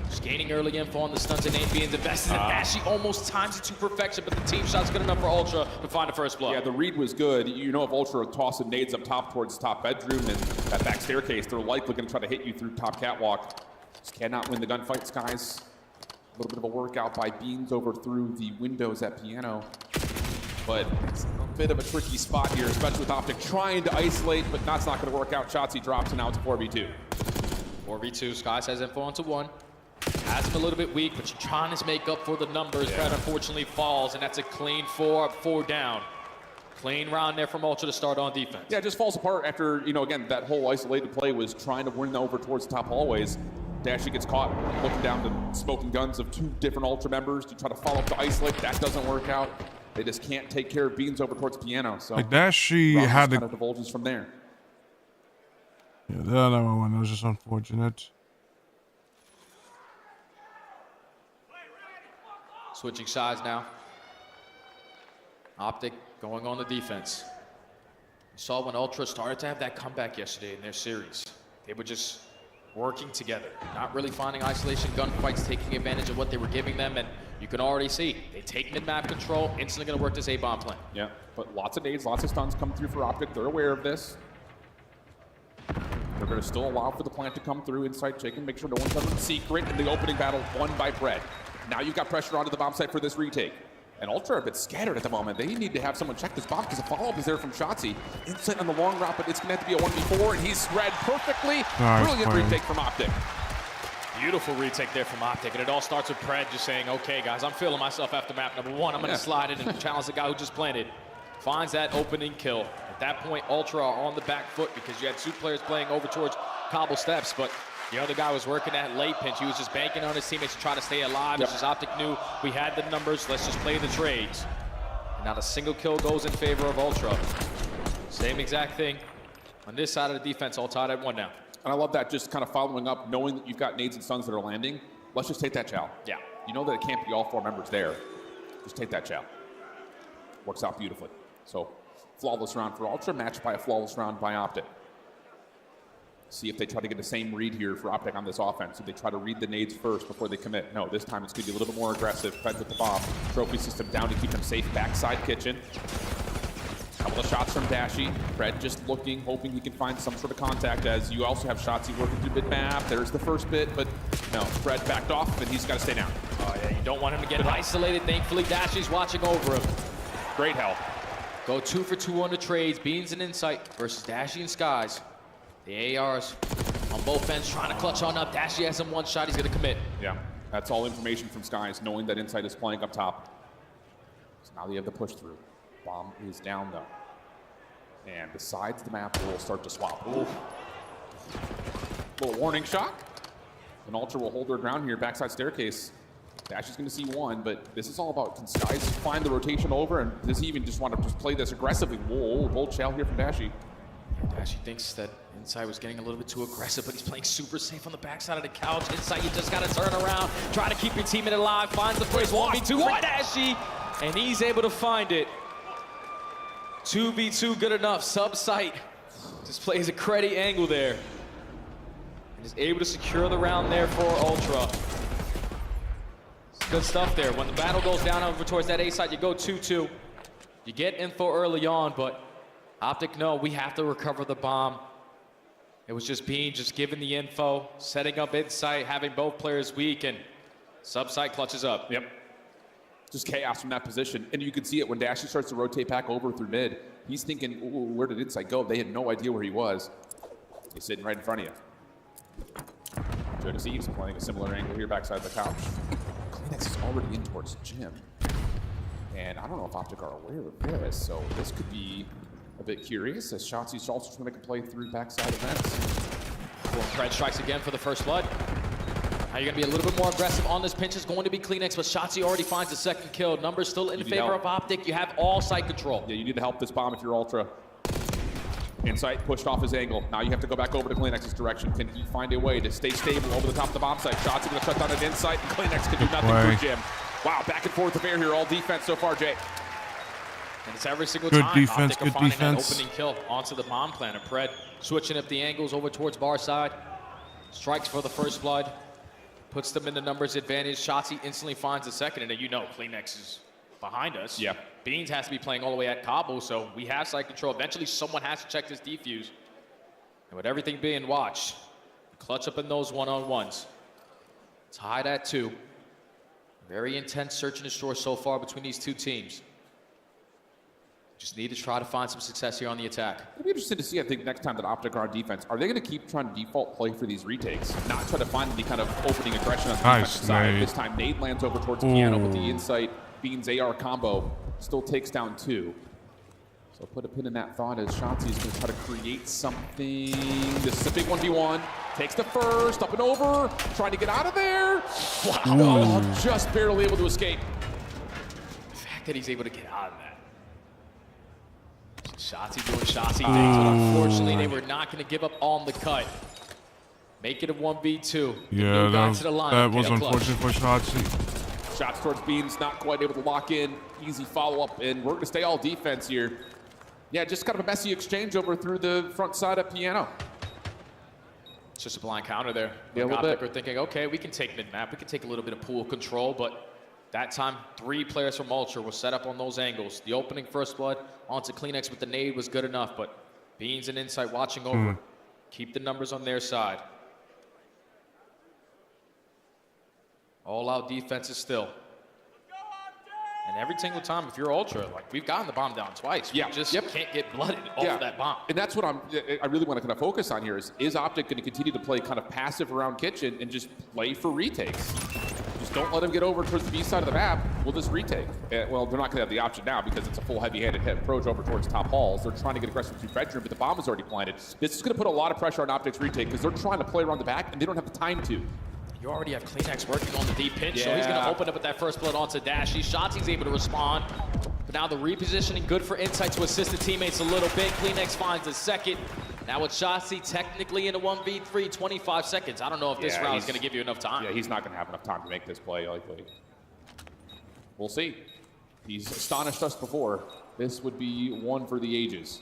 Just gaining early info on the stunts and name being invested in. Dashy almost times it to perfection, but the team shot's good enough for Ultra to find the first blood. Yeah, the read was good. You know, if Ultra are tossing nades up top towards the top bedroom and that back staircase, they're likely going to try to hit you through top catwalk. Just cannot win the gunfight, Skies. A little bit of a workout by Beans over through the windows at Piano. But it's a bit of a tricky spot here, especially with Optic trying to isolate, but that's not going to work out. Shotzzy drops, and now it's 4v2. 4v2, Skies has info onto 1. Has him a little bit weak, but you're trying to make up for the numbers. Fred unfortunately falls, and that's a clean 4 down. Clean round there from Ultra to start on defense. Yeah, it just falls apart after, you know, again, that whole isolated play was trying to win over towards the top hallways. Dashy gets caught looking down the smoking guns of 2 different Ultra members to try to follow up to isolate. That doesn't work out. They just can't take care of Beans over towards Piano. So like Dashy had kind of divulges from there. Yeah, that other one was just unfortunate. Switching sides now. Optic going on the defense. You saw when Ultra started to have that comeback yesterday in their series. They were just working together, not really finding isolation gunfights, taking advantage of what they were giving them, and you can already see they take mid-map control, instantly going to work this A-bomb plan. Yeah, but lots of nades, lots of stuns come through for Optic. They're aware of this. They're going to still allow for the plant to come through inside chicken, make sure no one's ever in secret in the opening battle won by Fred. Now you've got pressure onto the bomb site for this retake. And Ultra are a bit scattered at the moment. They need to have someone check this bomb because the follow-up is there from Shotzzy. Insight on the long route, but it's going to have to be a 1v4, and he's read perfectly. Brilliant retake from Optic. Beautiful retake there from Optic, and it all starts with Pred just saying, okay, guys, I'm feeling myself after map number 1. I'm going to slide in and challenge the guy who just planted. Finds that opening kill. At that point, Ultra are on the back foot because you had 2 players playing over towards Cobble Steps, but the other guy was working that late pinch. He was just banking on his teammates to try to stay alive. It's just Optic knew we had the numbers. Let's just play the trades. And not a single kill goes in favor of Ultra. Same exact thing on this side of the defense, all tied at 1 now. And I love that, just kind of following up, knowing that you've got nades and stuns that are landing. Let's just take that chow. Yeah. You know that it can't be all 4 members there. Just take that chow. Works out beautifully. So, flawless round for Ultra, matched by a flawless round by Optic. See if they try to get the same read here for Optic on this offense. If they try to read the nades first before they commit. No, this time it's going to be a little bit more aggressive. Fred with the bomb. Trophy system down to keep them safe. Backside kitchen. Couple of shots from Dashy. Fred just looking, hoping he can find some sort of contact as you also have Shotzzy working through mid-map. There's the first bit, but no, Fred backed off, and he's got to stay down. Oh, yeah, you don't want him to get isolated. Thankfully, Dashy's watching over him. Great help. Go 2 for 2 on the trades. Beans and Insight versus Dashy and Skies. The ARs on both ends trying to clutch on up. Dashy has him 1 shot. He's going to commit. Yeah, that's all information from Skies, knowing that Insight is playing up top. So now they have the push through. Bomb is down, though. And besides the map, we'll start to swap. Ooh. Little warning shot. And Ultra will hold their ground here, backside staircase. Dashy's going to see 1, but this is all about, can Skies find the rotation over, and does he even just want to just play this aggressively? Whoa, bold shell here from Dashy. Dashy thinks that Insight was getting a little bit too aggressive, but he's playing super safe on the backside of the couch. Insight, you just got to turn around, try to keep your teammate alive, finds the first 1v2 for Dashy, and he's able to find it. 2v2 good enough, sub-sight. Just plays a credit angle there. And is able to secure the round there for Ultra. Good stuff there. When the battle goes down over towards that A side, you go 2-2. You get info early on, but Optic, no, we have to recover the bomb. It was just Bean just giving the info, setting up Insight, having both players weak, and sub-sight clutches up. Yep. Just chaos from that position. And you can see it when Dashy starts to rotate back over through mid. He's thinking, ooh, where did Insight go? They had no idea where he was. He's sitting right in front of you. Jodeci's playing a similar angle here backside the couch. Kleenex is already in towards Jim. And I don't know if Optic are aware of this, so this could be a bit curious as Shotzzy's also trying to make a play through backside events. Fred strikes again for the first blood. Now you're going to be a little bit more aggressive on this pinch. It's going to be Kleenex, but Shotzzy already finds the second kill. Numbers still in favor of Optic. You have all site control. Yeah, you need to help this bomb if you're Ultra. Insight pushed off his angle. Now you have to go back over to Kleenex's direction. Can he find a way to stay stable over the top of the bomb site? Shotzzy going to shut down an Insight, and Kleenex can do nothing for Jim. Wow, back and forth affair here, all defense so far, Jay. And it's every single Good time. defense, Optic are good finding defense. that opening kill onto the bomb planter. Pred switching up the angles over towards bar side. Strikes for the first blood. Puts them in the numbers advantage. Shotzi instantly finds the second, and then you know Kleenex is behind us. Yeah. Beans has to be playing all the way at Cabo, so we have side control. Eventually someone has to check this defuse. And with everything being watched, clutch up in those one-on-ones. Tied at 2. Very intense search and destroy so far between these two teams. Just need to try to find some success here on the attack. It'll be interesting to see, I think, next time that Optic are on defense. Are they going to keep trying to default play for these retakes? Not try to find any kind of opening aggression on the defensive side. This time, Nade lands over towards Piano with the insight. Beans AR combo still takes down 2. So put a pin in that thought as Shotzi is going to try to create something. This is a big 1v1. Takes the first, up and over, trying to get out of there. Wow, just barely able to escape. The fact that he's able to get out of that. Shotzi doing Shotzi things, but unfortunately they were not going to give up on the cut. Make it a 1v2. Yeah, that was unfortunate for Shotzi. Shots towards Beans, not quite able to lock in. Easy follow-up, and we're going to stay all defense here. Yeah, just kind of a messy exchange over through the front side of Piano. It's just a blind counter there. Yeah, a little bit. We're thinking, okay, we can take mid-map. We can take a little bit of pool control, but that time, 3 players from Ultra were set up on those angles. The opening first blood onto Kleenex with the nade was good enough, but Beans and Insight watching over. Keep the numbers on their side. All-out defense is still. And every single time, if you're Ultra, like, we've gotten the bomb down twice. We just can't get blooded off of that bomb. And that's what I really want to kind of focus on here is Optic going to continue to play kind of passive around Kitchen and just play for retakes? Just don't let him get over towards the B side of the map. We'll just retake. Well, they're not going to have the option now because it's a full heavy-handed hit approach over towards top halls. They're trying to get aggressive through bedroom, but the bomb is already planted. This is going to put a lot of pressure on Optic's retake because they're trying to play around the back and they don't have the time to. You already have Kleenex working on the deep pinch, so he's going to open up with that first blood onto Dashy. Shotzi's able to respond, but now the repositioning good for Insight to assist the teammates a little bit. Kleenex finds the second. Now with Shotzi technically in a 1v3, 25 seconds. I don't know if this round is going to give you enough time. Yeah, he's not going to have enough time to make this play likely. We'll see. He's astonished us before. This would be one for the ages.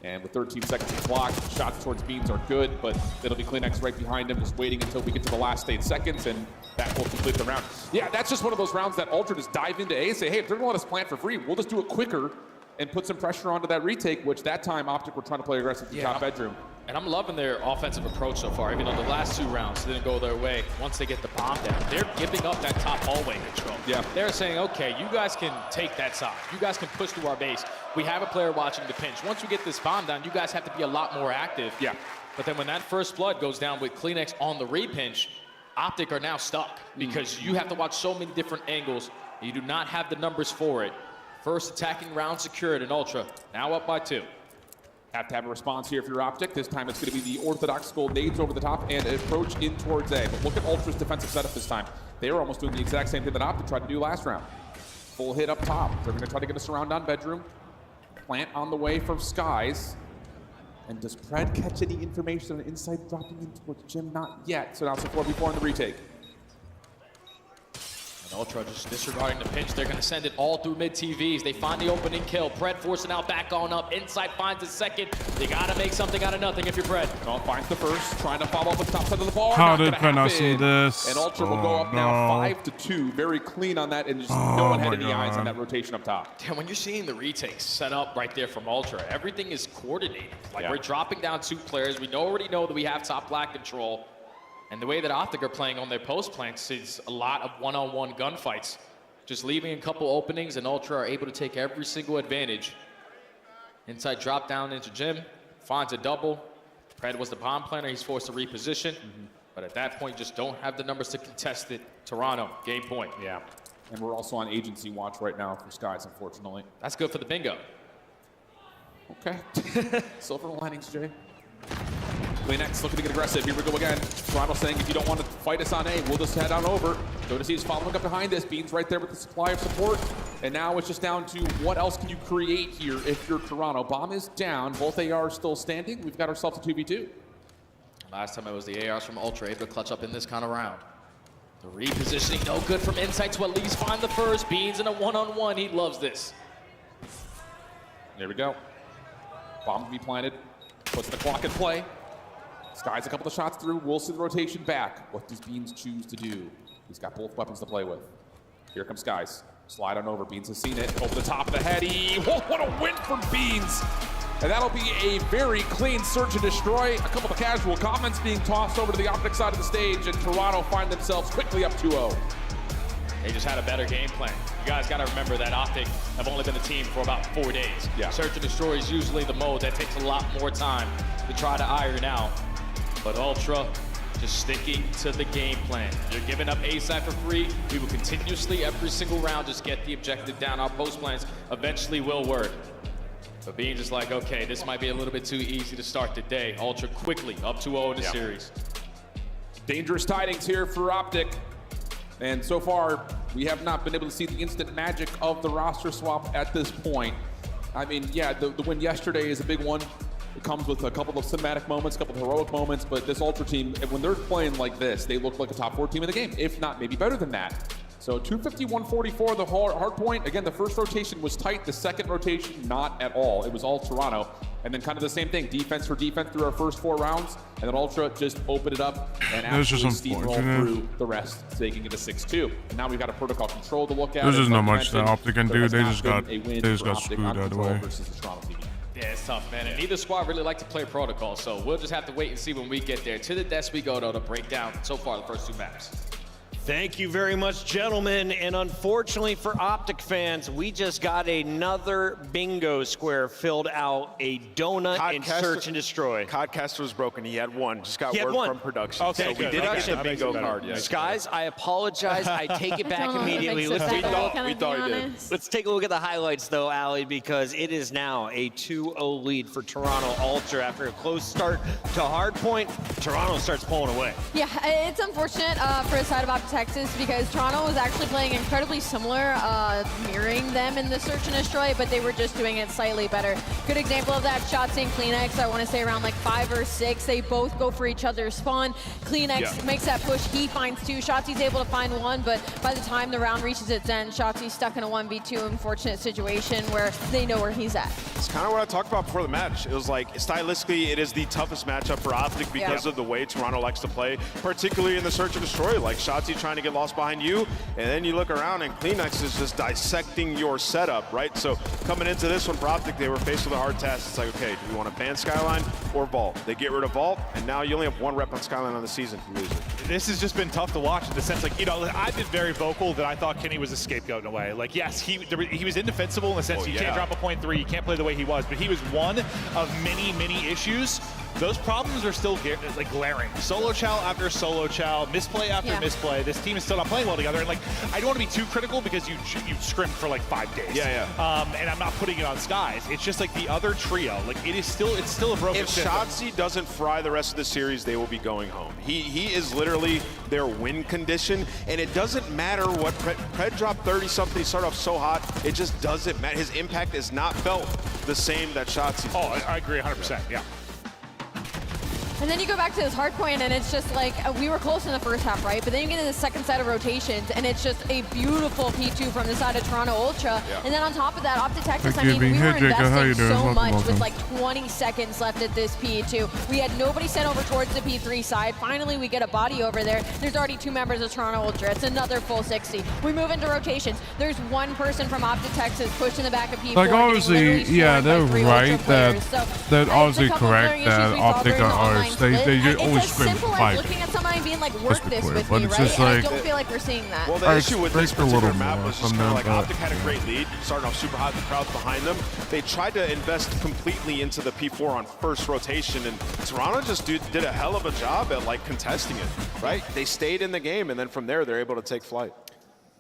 And with 13 seconds to clock, shots towards Beans are good, but it'll be Kleenex right behind him, just waiting until we get to the last 8 seconds, and that will complete the round. Yeah, that's just one of those rounds that Ultra just dive into A and say, hey, if they're gonna let us plant for free, we'll just do it quicker and put some pressure onto that retake, which that time Optic were trying to play aggressive to top bedroom. And I'm loving their offensive approach so far, even though the last 2 rounds didn't go their way. Once they get the bomb down, they're giving up that top hallway control. Yeah. They're saying, okay, you guys can take that side. You guys can push through our base. We have a player watching the pinch. Once we get this bomb down, you guys have to be a lot more active. Yeah. But then when that first blood goes down with Kleenex on the repinch, Optic are now stuck because you have to watch so many different angles. You do not have the numbers for it. First attacking round secured in Ultra, now up by 2. Have to have a response here for your Optic. This time it's going to be the orthodox goal nades over the top and approach in towards A. But look at Ultra's defensive setup this time. They were almost doing the exact same thing that Optic tried to do last round. Full hit up top. They're going to try to get us around on bedroom. Plant on the way from Skies. And does Pred catch any information on Inside dropping in towards Jim? Not yet. So now it's a 4v4 in the retake. Ultra just disregarding the pinch. They're going to send it all through mid-TVs. They find the opening kill. Pred forcing out back on up. Insight finds the second. You got to make something out of nothing if you're Pred. No, finds the first. Trying to follow up with the top side of the bar. How did Pred not see this? And Ultra will go up now 5-2. Very clean on that. And just no one had any eyes on that rotation up top. Yeah, when you're seeing the retakes set up right there from Ultra, everything is coordinated. Like we're dropping down 2 players. We already know that we have top black control. And the way that Optic are playing on their post plants is a lot of one-on-one gunfights. Just leaving a couple openings, and Ultra are able to take every single advantage. Inside drop down into Jim, finds a double. Pred was the bomb planner, he's forced to reposition. But at that point, just don't have the numbers to contest it. Toronto, game point. Yeah. And we're also on agency watch right now for Skies, unfortunately. That's good for the bingo. Okay. Silver linings, Jay. Kleenex looking to get aggressive. Here we go again. Toronto saying, if you don't want to fight us on A, we'll just head on over. Jonas following up behind this. Beans right there with the supply of support. And now it's just down to what else can you create here if you're Toronto. Bomb is down. Both ARs still standing. We've got ourselves a 2v2. Last time it was the ARs from Ultra able to clutch up in this kind of round. The repositioning, no good from inside to at least find the first. Beans in a one-on-one, he loves this. There we go. Bomb to be planted, puts the clock in play. Skies a couple of shots through, we'll see the rotation back. What does Beans choose to do? He's got both weapons to play with. Here comes Skies. Slide on over, Beans has seen it. Over the top of the head, what a win from Beans! And that'll be a very clean search and destroy. A couple of casual comments being tossed over to the Optic side of the stage, and Toronto find themselves quickly up 2-0. They just had a better game plan. You guys got to remember that Optic have only been a team for about 4 days. Yeah. Search and destroy is usually the mode that takes a lot more time to try to iron out. But Ultra just sticking to the game plan. You're giving up A side for free. We will continuously, every single round, just get the objective down. Our post plans eventually will work. But being just like, okay, this might be a little bit too easy to start the day. Ultra quickly up 2-0 in the series. Dangerous tidings here for Optic. And so far, we have not been able to see the instant magic of the roster swap at this point. I mean, yeah, the win yesterday is a big one. It comes with a couple of cinematic moments, a couple of heroic moments, but this Ultra team, when they're playing like this, they look like a top 4 team in the game, if not maybe better than that. So 250-144, the hard point. Again, the first rotation was tight. The second rotation, not at all. It was all Toronto. And then kind of the same thing, defense for defense through our first 4 rounds. And then Ultra just opened it up and absolutely steamrolled through the rest, taking it to 6-2. And now we've got a protocol control to look at. There's just not much that Optic can do. They just got screwed out of the way. Yeah, it's tough, man. And neither squad really like to play protocol, so we'll just have to wait and see when we get there. To the desk we go, though, to break down so far the first 2 maps. Thank you very much, gentlemen. And unfortunately for Optic fans, we just got another bingo square filled out, a donut and search and destroy. Codcaster was broken. He had one. Just got word from production. Okay, so we did actually the bingo card. Yeah. Guys, I apologize. I take it back immediately. We thought you did. Let's take a look at the highlights, though, Allie, because it is now a 2-0 lead for Toronto Ultra after a close start to hardpoint. Toronto starts pulling away. Yeah, it's unfortunate for the side of Optic Texas because Toronto was actually playing incredibly similar, mirroring them in the search and destroy, but they were just doing it slightly better. Good example of that, Shotzi and Kleenex, I want to say around like 5 or 6. They both go for each other's spawn. Kleenex makes that push, he finds 2. Shotzi's able to find 1, but by the time the round reaches its end, Shotzi's stuck in a 1v2 unfortunate situation where they know where he's at. It's kind of what I talked about before the match. It was like, stylistically, it is the toughest matchup for Optic because of the way Toronto likes to play, particularly in the search and destroy. Like Shotzi trying to get lost behind you, and then you look around and Kleenex is just dissecting your setup, right? So coming into this one for Optic, they were faced with a hard task. It's like, okay, do we want to ban Skyline or Vault? They get rid of Vault, and now you only have 1 rep on Skyline on the season if you lose it. This has just been tough to watch in the sense, like, you know, I've been very vocal that I thought Kenny was a scapegoat in a way. Like, yes, he was indefensible in the sense you can't drop a .3, you can't play the way he was, but he was one of many, many issues. Those problems are still like glaring. Solo chow after solo chow, misplay after misplay. This team is still not playing well together. And like, I don't want to be too critical because you scrimped for like 5 days. And I'm not putting it on Skies. It's just like the other trio. Like it's still a broken system. If Shotzi doesn't fry the rest of the series, they will be going home. He is literally their win condition, and it doesn't matter what Pred dropped 30-something. He started off so hot. It just doesn't matter. His impact is not felt the same that Shotzi's. Oh, I agree 100%. Yeah. And then you go back to this hard point, and it's just like, we were close in the first half, right? But then you get into the second set of rotations, and it's just a beautiful P2 from the side of Toronto Ultra. And then on top of that, Optic Texas, I mean, we were investing so much with like 20 seconds left at this P2. We had nobody sent over towards the P3 side. Finally, we get a body over there. There's already 2 members of Toronto Ultra. It's another full 60. We move into rotations. There's 1 person from Optic Texas pushing the back of P4. Like, obviously, yeah, they're right that obviously correct that Optic are they always scream for 5. Looking at somebody and being like, work this with but me, it's right? just And I like, don't feel like we're seeing that. Well, the issue with this particular map more was just kind of like Optic had a great lead, starting off super hot, the crowd's behind them. They tried to invest completely into the P4 on first rotation, and Toronto just did a hell of a job at like contesting it, right? They stayed in the game, and then from there, they're able to take flight.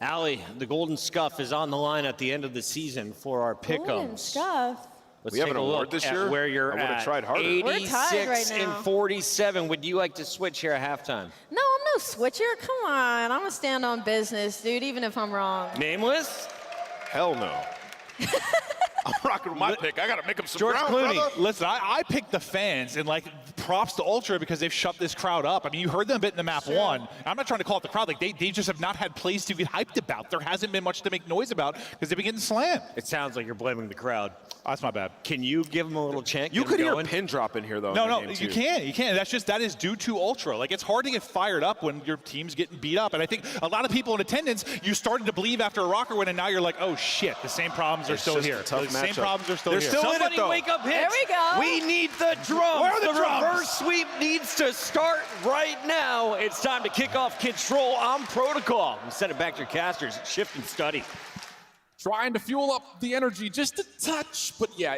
Allie, the Golden Scuff is on the line at the end of the season for our pick'ems. Golden Scuff. Let's we have take an a award look this at year. Where you're I would have tried harder. 86 right and 47. Would you like to switch here at halftime? No, I'm no switcher. Come on. I'm going to stand on business, dude, even if I'm wrong. Nameless? Hell no. rocking with my pick. I got to make him some George ground, Clooney. brother. Listen, I picked the fans, and like props to Ultra because they've shut this crowd up. I mean, you heard them a bit in the map one. I'm not trying to call it the crowd. Like they just have not had plays to get hyped about. There hasn't been much to make noise about because they've been getting slammed. It sounds like you're blaming the crowd. Oh, that's my bad. Can you give them a little chant? You could hear a pin drop in here, though. No, you can't. You can't. That is due to Ultra. Like, it's hard to get fired up when your team's getting beat up. And I think a lot of people in attendance, you started to believe after a Rocker win, and now you're like, oh shit, the same problems are still here. The same problems are still here. Somebody wake up hits. There we go. We need the drums. Where are the drums? Reverse sweep needs to start right now. It's time to kick off Control on Protocol. We send it back to your casters. Shift and study. Trying to fuel up the energy just a touch. But yeah,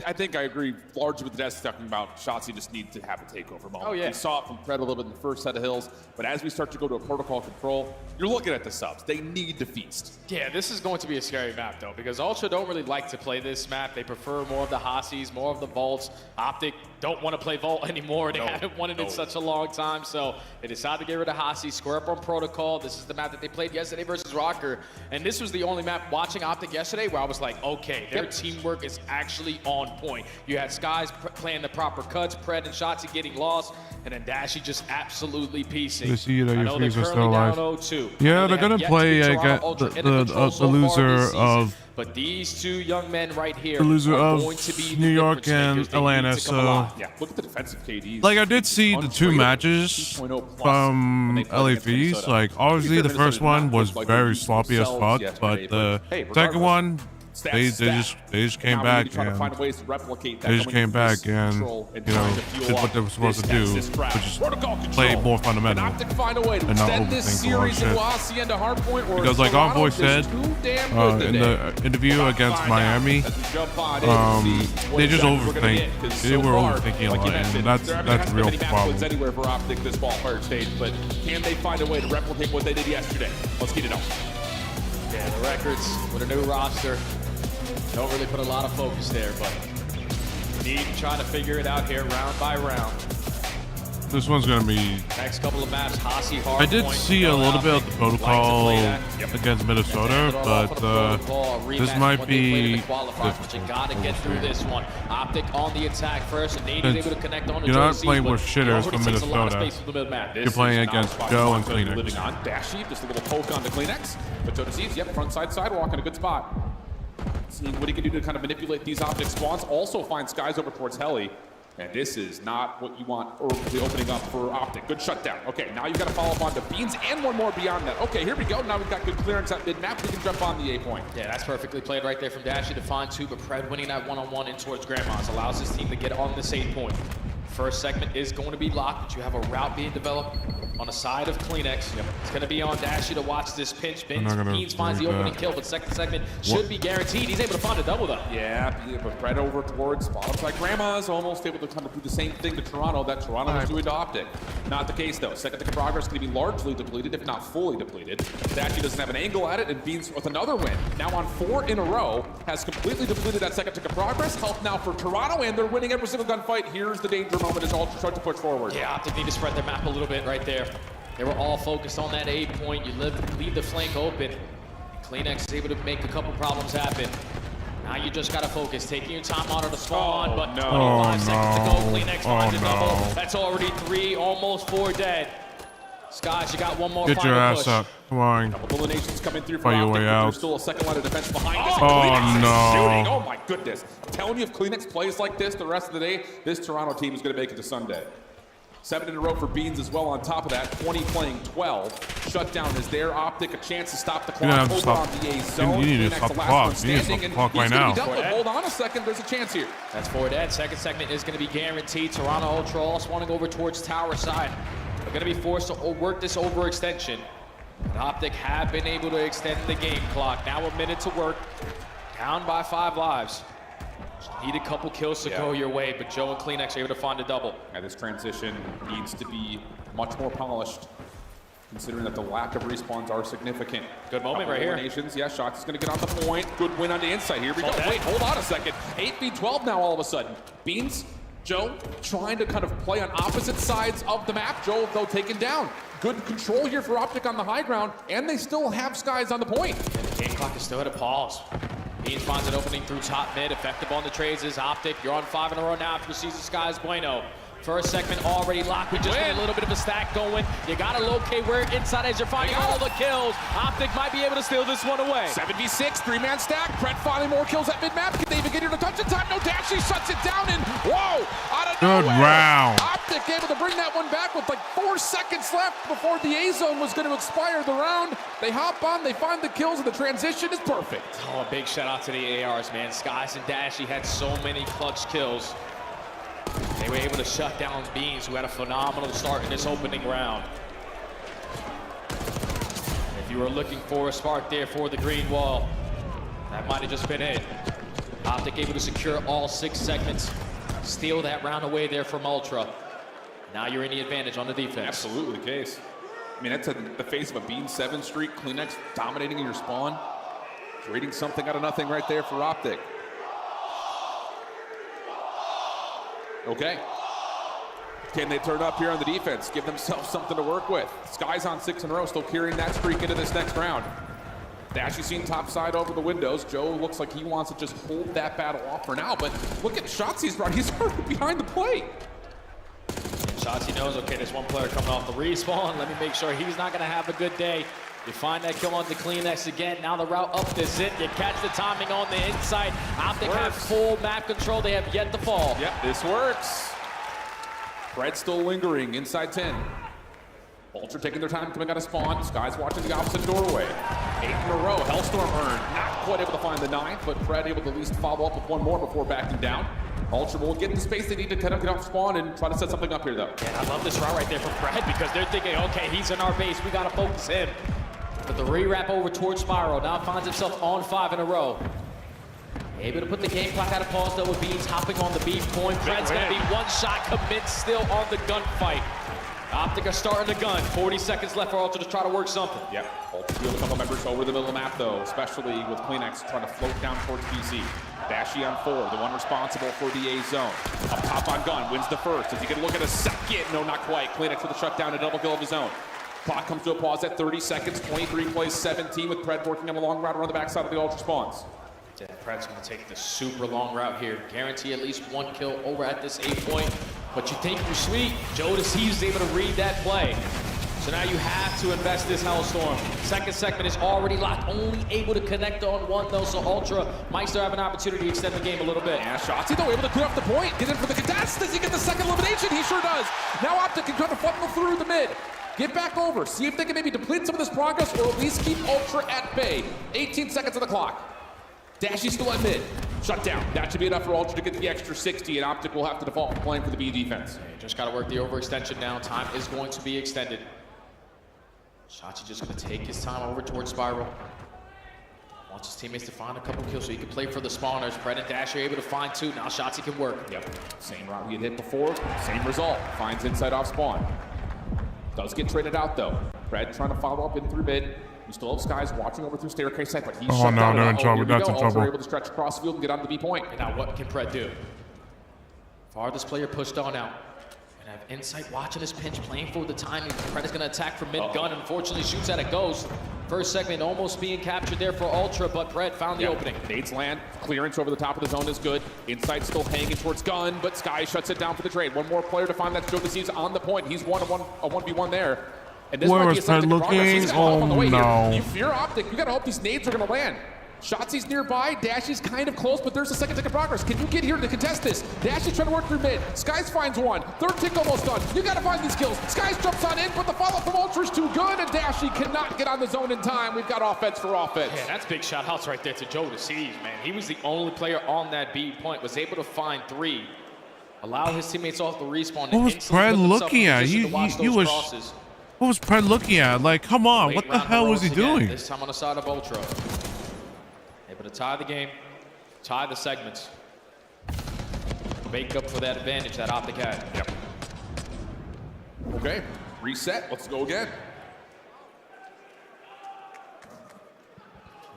I think I agree largely with the desk talking about Shotzi just need to have a takeover moment. Oh, yeah. We saw it from Pred a little bit in the first set of hills, but as we start to go to a protocol control, you're looking at the subs. They need to feast. Yeah, this is going to be a scary map, though, because Ultra don't really like to play this map. They prefer more of the Hasis, more of the Vaults. Optic don't want to play Vault anymore. They haven't won it in such a long time, so they decided to get rid of Hasi, square up on Protocol. This is the map that they played yesterday versus Rocker, and this was the only map watching Optic yesterday where I was like, okay, their teamwork is actually on point. You had Skies playing the proper cuts, Pred and Shotzi getting lost, and then Dashy just absolutely piecing. They see that I your know they're freeze are currently still down alive. 0-2. Yeah, I know they're they gonna have yet play to beat Toronto against Ultra in the control the so far loser this season. of But these two young men right here the loser are of going to be New the York difference makers. and They need Atlanta. to come So alive. Yeah, look at the defensive KDs. like I did see the two matches from LAVs. Like obviously the first one was very sloppy as fuck, but the second one they just came back and they just came back and you know did what they were supposed to do, which is play more fundamental and not overthink a lot of shit. Because like Envoy said in the interview against Miami, they just overthink. They were overthinking a lot, and that's a real problem. Anywhere for Optic this ballpark stage, but can they find a way to replicate what they did yesterday? Let's get it on. Yeah, the records with a new roster don't really put a lot of focus there, but need to try to figure it out here round by round. This one's gonna be. Next couple of maps, Hasi hard. I did see a little bit of the protocol against Minnesota, but this might be difficult. You gotta get through this one. Optic on the attack first, and Nate is able to connect on the You're not playing with shitters from Minnesota. You're playing against Joe and Kleenex. Living on Dashy, just a little poke on the Kleenex. But Joe sees, yep, front side sidewalk in a good spot. Seeing what he can do to kind of manipulate these Optic spawns. Also finds Skies over towards Heli. And this is not what you want the opening up for Optic. Good shutdown. Okay, now you've got to follow up on the Beans and one more beyond that. Okay, here we go. Now we've got good clearance at mid-map. We can jump on the A point. Yeah, that's perfectly played right there from Dashy to find two, but Pred winning that one-on-one in towards Grandma's allows his team to get on this 8 point. First segment is going to be locked, but you have a route being developed on the side of Kleenex. Yep. It's going to be on Dashy to watch this pinch. Beans finds the opening kill, but second segment should be guaranteed. He's able to find a double, though. Yeah, but Pred over towards bottom side. Grandma's almost able to kind of do the same thing to Toronto that Toronto was doing to Optic. Not the case, though. Second tick of progress going to be largely depleted, if not fully depleted. Dashy doesn't have an angle at it, and Beans with another win. Now on 4 in a row, has completely depleted that second tick of progress. Help now for Toronto, and they're winning every single gunfight. Here's the danger moment as Ultra start to push forward. Yeah, Optic need to spread their map a little bit right there. They were all focused on that 8 point. You leave the flank open. Kleenex is able to make a couple problems happen. Now you just gotta focus, taking your time out of the spawn, but 25 seconds to go. Kleenex finds a double. That's already 3, almost 4 dead. Skies, you got one more. Get your ass up. Come on. Couple eliminations coming through Fight your way out. There's still a second line of defense behind us. Oh no. Oh my goodness. I'm telling you, if Kleenex plays like this the rest of the day, this Toronto team is going to make it to Sunday. 7 in a row for Beans as well on top of that. 20 playing 12. Shutdown is there. Optic a chance to stop the clock over on the A zone. You need to stop the clock. You need to stop the clock right now. Hold on a second. There's a chance here. That's 4 dead. Second segment is going to be guaranteed. Toronto Ultra all swanning over towards tower side. They're going to be forced to work this overextension. And Optic have been able to extend the game clock. Now a minute to work. Down by 5 lives. Need a couple kills to go your way, but Joe and Kleenex are able to find a double. Yeah, this transition needs to be much more polished, considering that the lack of respawns are significant. Good moment right here. Yeah, Shots is going to get on the point. Good win on the inside. Here we go. Wait, hold on a second. 8v12 now all of a sudden. Beans, Joe trying to kind of play on opposite sides of the map. Joe, though, taken down. Good control here for Optic on the high ground, and they still have Skies on the point. And the game clock is still at a pause. Beans finds an opening through top mid. Effective on the trades is Optic. You're on 5 in a row now after Caesar Skies Bueno. First segment already locked. We just get a little bit of a stack going. You got to locate where inside as you're finding all the kills. Optic might be able to steal this one away. 76, 3-man stack. Pred finding more kills at mid-map. Can they even get here to touch in time? No dash. He shuts it down and whoa, out of Good nowhere. round. Optic able to bring that one back with like 4 seconds left before the A zone was going to expire the round. They hop on, they find the kills, and the transition is perfect. Oh, a big shout out to the ARs, man. Skies and Dashy had so many clutch kills. They were able to shut down Beans, who had a phenomenal start in this opening round. If you were looking for a spark there for the green wall, that might have just been it. Optic able to secure all 6 segments, steal that round away there from Ultra. Now you're in the advantage on the defense. Absolutely the case. I mean, that's the face of a Bean 7 streak. Kleenex dominating in your spawn. Creating something out of nothing right there for Optic. Okay. Can they turn up here on the defense? Give themselves something to work with. Sky's on 6 in a row, still carrying that streak into this next round. Dashy seen top side over the windows. Joe looks like he wants to just hold that battle off for now, but look at shots he's brought. He's already behind the plate. Shots he knows, okay, there's one player coming off the respawn. Let me make sure he's not gonna have a good day. You find that kill on the Kleenex again. Now the route up is it. You catch the timing on the inside. Optic have full map control. They have yet to fall. Yep, this works. Pred still lingering inside 10. Ultra taking their time coming out of spawn. Sky's watching the opposite doorway. 8 in a row. Hellstorm earned. Not quite able to find the 9th, but Pred able to at least follow up with one more before backing down. Ultra will get the space they need to kind of get off spawn and try to set something up here, though. Yeah, I love this route right there from Pred because they're thinking, okay, he's in our base. We got to focus him. But the re-wrap over towards Spiral now finds himself on 5 in a row. Able to put the game clock out of pause though with Beans hopping on the B point. Pred's gonna be one shot commit still on the gunfight. Optic are starting the gun. 40 seconds left for Ultra to try to work something. Yep, Ultra field a couple members over the middle of the map though, especially with Kleenex trying to float down towards PC. Dashy on 4, the one responsible for the A zone. Up top on gun, wins the first. Does he get a look at a second? No, not quite. Kleenex with a shutdown, a double kill of his own. Clock comes to a pause at 30 seconds. 23 plays 17 with Pred working on a long route around the backside of the Ultra spawns. Yeah, Pred's gonna take the super long route here. Guarantee at least 1 kill over at this A point. But you think you're sweet. Joe is able to read that play. So now you have to invest this Hellstorm. Second segment is already locked. Only able to connect on 1 though, so Ultra might still have an opportunity to extend the game a little bit. Yeah, Shotzi though able to clear up the point. Get in for the contest. Does he get the second elimination? He sure does. Now Optic can try to funnel through the mid. Get back over. See if they can maybe deplete some of this progress or at least keep Ultra at bay. 18 seconds on the clock. Dashy's still at mid. Shut down. That should be enough for Ultra to get the extra 60, and Optic will have to default playing for the B defense. Yeah, just got to work the overextension down. Time is going to be extended. Shachi just going to take his time over towards Spiral. Wants his teammates to find a couple kills so he can play for the spawners. Pred and Dash are able to find 2. Now Shotzi can work. Yep. Same route we had hit before. Same result. Finds inside off spawn. Does get traded out though. Pred trying to follow up in through mid. We still have Skies watching over through staircase side, but he's shut down. They're in trouble. That's in trouble. Able to stretch across the field and get onto the B point. And now what can Pred do? Farthest player pushed on out. And have Insight watching his pinch, playing for the timing. Pred is going to attack from mid-gun. Unfortunately, shoots at a ghost. First segment almost being captured there for Ultra, but Pred found the opening. Nades land. Clearance over the top of the zone is good. Insight still hanging towards gun, but Sky shuts it down for the trade. One more player to find that Joe Deceives on the point. He's a 1v1 there. And this might be a second progress. Oh no. If you're Optic, you gotta hope these nades are gonna land. Shotzi's nearby, Dashy's kind of close, but there's a second progress. Can you get here to contest this? Dashy's trying to work through mid. Skies finds 1. Third tick almost done. You gotta find these kills. Skies jumps on in, but the follow from Ultra is too good, and Dashy cannot get on the zone in time. We've got offense for offense. Yeah, that's big shout outs right there to Joe Deceives, man. He was the only player on that B point, was able to find 3. Allow his teammates off the respawn. What was Pred looking at? What was Pred looking at? Like, come on, what the hell was he doing? This time on the side of Ultra. Able to tie the game, tie the segments. Make up for that advantage that Optic had. Yep. Okay, reset, let's go again.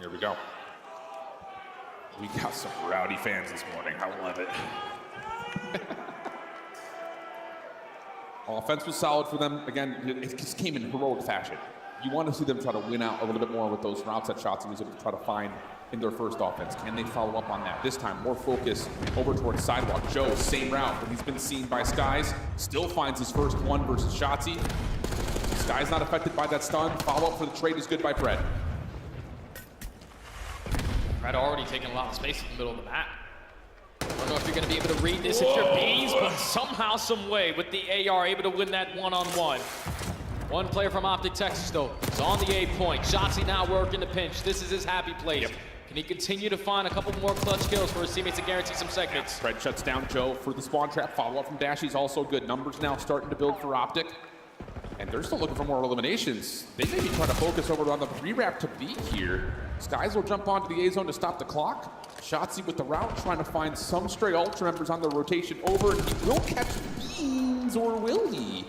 Here we go. We got some rowdy fans this morning, I love it. Offense was solid for them. Again, it just came in heroic fashion. You want to see them try to win out a little bit more with those routes that Shotzi was able to try to find in their first offense. Can they follow up on that? This time, more focus over towards sidewalk. Joe, same route, but he's been seen by Skies. Still finds his first one versus Shotzi. Skies not affected by that stun. Follow up for the trade is good by Fred. Fred already taking a lot of space in the middle of the map. I don't know if you're going to be able to read this if you're Beans, but somehow, some way, with the AR, able to win that one-on-one. One player from Optic Texas, though, is on the A point. Shotzi now working the pinch. This is his happy place. Yep. Can he continue to find a couple more clutch kills for his teammates to guarantee some segments? Fred shuts down Joe for the spawn trap. Follow-up from Dashy's also good. Numbers now starting to build for Optic. And they're still looking for more eliminations. They may be trying to focus over on the re-wrap to B here. Skies will jump onto the A zone to stop the clock. Shotzi with the route, trying to find some stray Ultra members on the rotation over, and he will catch Beans, or will he?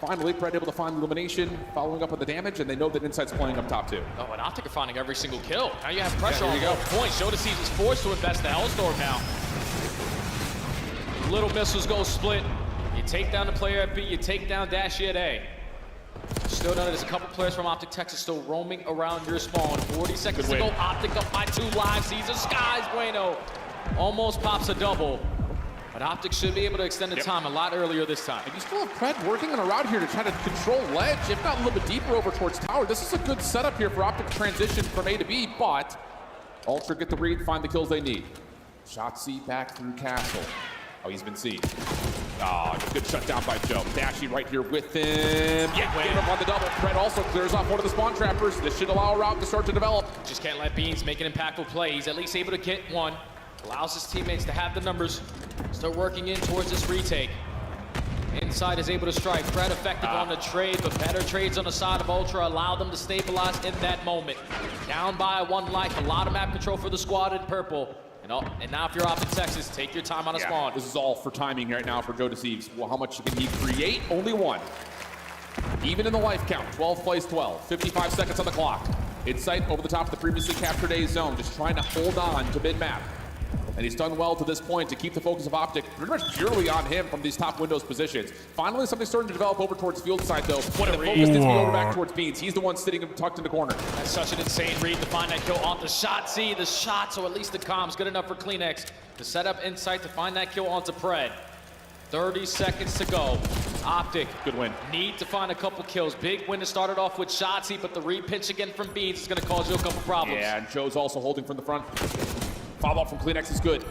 Finally, Fred able to find the elimination, following up on the damage, and they know that Insight's playing up top too. Oh, and Optic are finding every single kill. Now you have pressure on both points. Show the Seas is forced to invest the Hellstorm now. Little missiles go split. You take down the player at B, you take down Dashy at A. Still done it. There's a couple players from Optic Texas still roaming around your spawn. 40 seconds to go. Optic up by 2 live. Sees a Skies Bueno. Almost pops a double. But Optic should be able to extend the time a lot earlier this time. And you still have Fred working on a route here to try to control ledge, if not a little bit deeper over towards tower. This is a good setup here for Optic to transition from A to B, but Ultra get the read, find the kills they need. Shotzi back through Castle. Oh, he's been seen. Oh, good shutdown by Joe. Dashy right here with him. Yeah, get him on the double. Fred also clears off one of the spawn trappers. This should allow a route to start to develop. Just can't let Beans make an impactful play. He's at least able to get one. Allows his teammates to have the numbers. Start working in towards this retake. Inside is able to strike. Fred effective on the trade, but better trades on the side of Ultra allow them to stabilize in that moment. Down by 1 life. A lot of map control for the squad in purple. And now if you're Optic Texas, take your time on a spawn. This is all for timing right now for Joe Deceives. Well, how much can he create? Only 1. Even in the life count, 12 plays 12. 55 seconds on the clock. Insight over the top of the previously captured A zone, just trying to hold on to mid-map. And he's done well to this point to keep the focus of Optic pretty much purely on him from these top Windows positions. Finally, something starting to develop over towards field side, though. What the focus needs to be over back towards Beans. He's the one sitting tucked in the corner. That's such an insane read to find that kill on the Shotzi. The shot, so at least the comms good enough for Kleenex to set up Insight to find that kill onto Pred. 30 seconds to go. Optic. Good win. Need to find a couple kills. Big win to start it off with Shotzi, but the repinch again from Beans is going to cause you a couple problems. Yeah, and Joe's also holding from the front. Follow-up from Kleenex is good.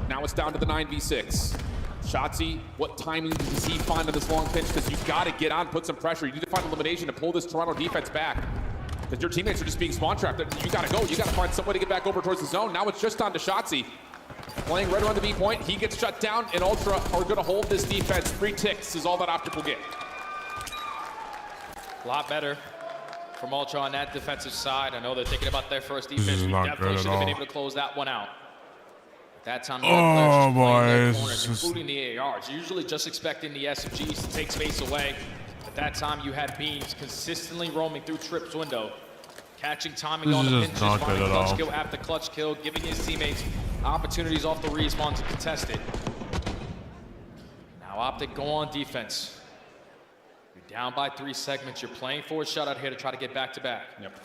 Now it's down to the 9v6. Shotzi, what timing does he find on this long pinch? Because you've got to get on, put some pressure. You need to find elimination to pull this Toronto defense back. Because your teammates are just being spawn trapped. You got to go. You got to find some way to get back over towards the zone. Now it's just on to Shotzi. Playing right around the B point. He gets shut down, and Ultra are going to hold this defense. 3 ticks is all that Optic will get. A lot better from Ultra on that defensive side. I know they're thinking about their first defense. We definitely should have been able to close that one out. That time, corners, including the ARs. Usually just expecting the SMGs to take space away. At that time, you had Beans consistently roaming through Trip's window, catching timing on the pinches, finding clutch kill after clutch kill, giving his teammates opportunities off the respawn to contest it. Now Optic go on defense. You're down by 3 segments. You're playing for a shutout here to try to get back-to-back. Yep.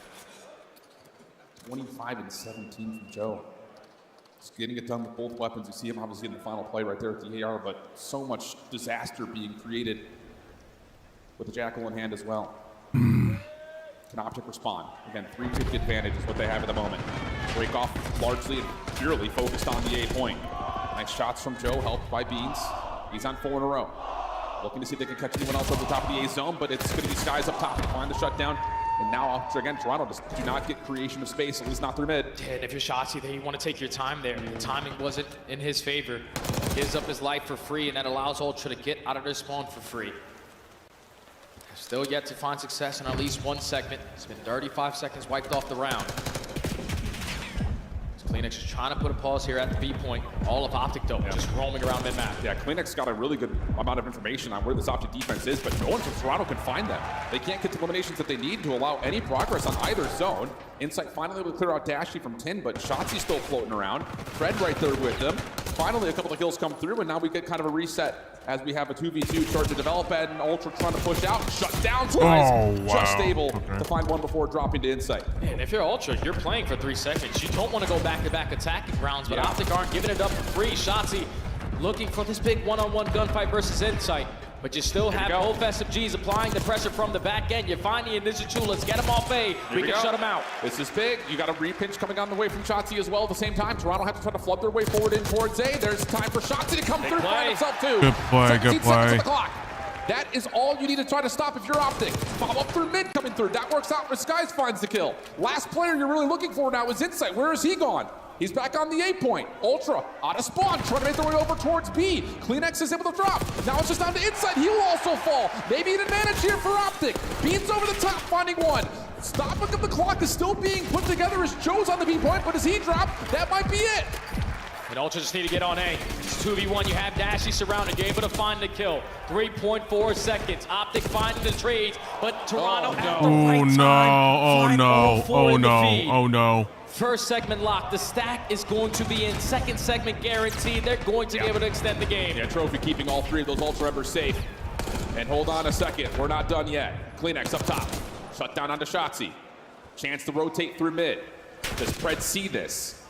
25 and 17 from Joe. Just getting it done with both weapons. You see him obviously in the final play right there at the AR, but so much disaster being created with the Jackal in hand as well. Can Optic respond? Again, 3-tick advantage is what they have at the moment. Break off largely and purely focused on the A point. Nice shots from Joe, helped by Beans. He's on 4 in a row. Looking to see if they can catch anyone else over the top of the A zone, but it's going to be Skies up top to find the shutdown. And now, again, Toronto just do not get creation of space, at least not through mid. Yeah, and if you're Shotzi there, you want to take your time there. The timing wasn't in his favor. Gives up his life for free, and that allows Ultra to get out of their spawn for free. Still yet to find success in at least 1 segment. It's been 35 seconds wiped off the round. Kleenex is trying to put a pause here at the B point. All of Optic, though, just roaming around mid-map. Yeah, Kleenex got a really good amount of information on where this Optic defense is, but no one from Toronto can find them. They can't get the eliminations that they need to allow any progress on either zone. Insight finally able to clear out Dashy from 10, but Shotzi's still floating around. Fred right there with them. finally a couple of kills come through, and now we get kind of a reset as we have a 2v2 start to develop, and Ultra trying to push out, shut down twice, just able to find one before dropping to Insight. And if you're Ultra, you're playing for 3 seconds. You don't want to go back-to-back attacking rounds, but Optic aren't giving it up for free. Shotzzy looking for this big one-on-one gunfight versus Insight. But you still have both SMGs applying the pressure from the back end. You find the initial two. Let's get him off A. We can shut him out. This is big. You got a repinch coming on the way from Shotzzy as well at the same time. Toronto has to try to flood their way forward in towards A. There's time for Shotzzy to come through by himself too. Good play, good 17 seconds on play. the clock. That is all you need to try to stop if you're Optic. Follow up through mid coming through. That works out where Skies finds the kill. Last player you're really looking for now is Insight. Where is he gone? He's back on the A point. Ultra out of spawn, trying to make their way over towards B. Kleenex is able to drop. Now it's just down to Insight. He will also fall. Maybe an advantage here for Optic. Beans over the top, finding one. Stopping of the clock is still being put together as Joe's on the B point, but as he dropped, that might be it. And Ultra just need to get on A. It's 2v1. You have Dashy surrounded. You're able to find the kill. 3.4 seconds. Optic finding the trades, but Toronto at the right time. Oh no. First segment locked. The stack is going to be in. Second segment guaranteed. They're going to be able to extend the game. Yeah, Trophy keeping all 3 of those Ultra members safe. And hold on a second. We're not done yet. Kleenex up top. Shut down onto Shotzzy. Chance to rotate through mid. Does Pred see this?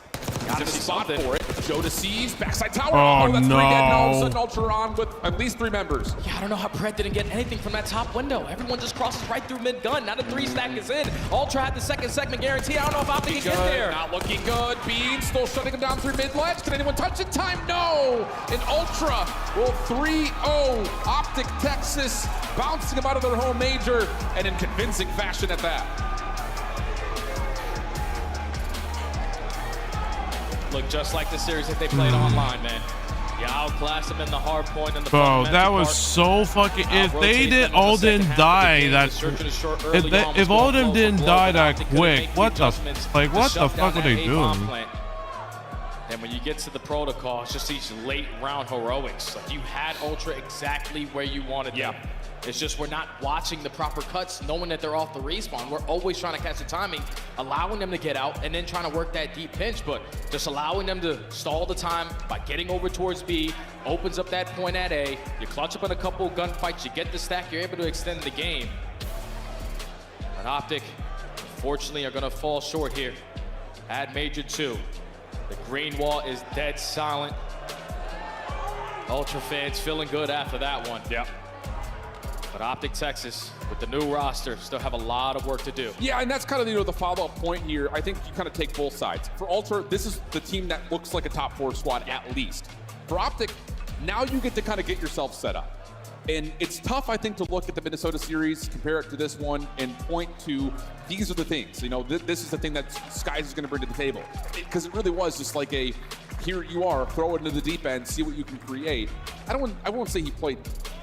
Got a spot for it. Joe to seize. Backside tower. Oh, that's 3 dead. Now all of a no. sudden Ultra on with at least 3 members. Yeah, I don't know how Pred didn't get anything from that top window. Everyone just crosses right through mid-gun. Now the 3 stack is in. Ultra had the second segment guarantee. I don't know if Optic can get there. Not looking good. Bean still shutting him down through mid-ledge. Can anyone touch it? Time? No! And Ultra will 3-0 Optic Texas, bouncing them out of their home major, and in convincing fashion at that. Look just like the series that they played online, man. You outclassed them in the hard point and the Bro, that was so fucking. If they did all didn't die that. If all of them didn't die that quick, what the fuck were they doing? And when you get to the protocol, it's just these late round heroics. Like you had Ultra exactly where you wanted them. It's just we're not watching the proper cuts, knowing that they're off the respawn. We're always trying to catch the timing, allowing them to get out, and then trying to work that deep pinch, but just allowing them to stall the time by getting over towards B, opens up that point at A. You clutch up in a couple gunfights, you get the stack, you're able to extend the game. But Optic, unfortunately, are gonna fall short here at Major 2. The green wall is dead silent. Ultra fans feeling good after that one. But Optic Texas, with the new roster, still have a lot of work to do. Yeah, and that's kind of the follow-up point here. I think you kind of take both sides. For Ultra, this is the team that looks like a top 4 squad at least. For Optic, now you get to kind of get yourself set up. And it's tough, I think, to look at the Minnesota series, compare it to this one, and point to these are the things. You know, this is the thing that Skies is going to bring to the table. Because it really was just like a, here you are, throw it into the deep end, see what you can create. I won't say he played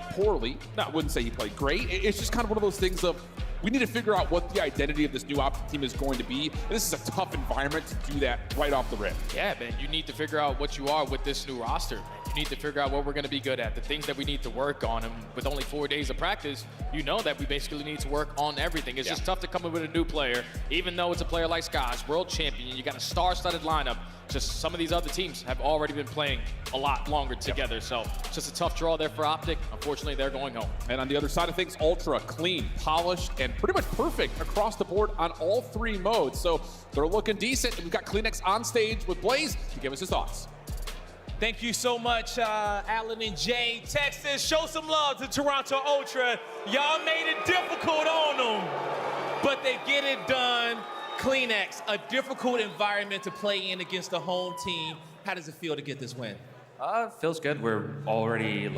poorly. No, I wouldn't say he played great. It's just kind of one of those things of, we need to figure out what the identity of this new Optic team is going to be. And this is a tough environment to do that right off the rip. Yeah, man, you need to figure out what you are with this new roster. You need to figure out what we're going to be good at, the things that we need to work on. And with only 4 days of practice, you know that we basically need to work on everything. It's just tough to come in with a new player, even though it's a player like Skies, world champion. You got a star-studded lineup. Just some of these other teams have already been playing a lot longer together. So it's just a tough draw there for Optic. Unfortunately, they're going home. And on the other side of things, Ultra, clean, polished, and pretty much perfect across the board on all 3 modes. So they're looking decent. And we've got Kleenex on stage with Blaze to give us his thoughts. Thank you so much, Alan and Jay. Texas, show some love to Toronto Ultra. Y'all made it difficult on them, but they get it done. Kleenex, a difficult environment to play in against the home team. How does it feel to get this win? Feels good. We're already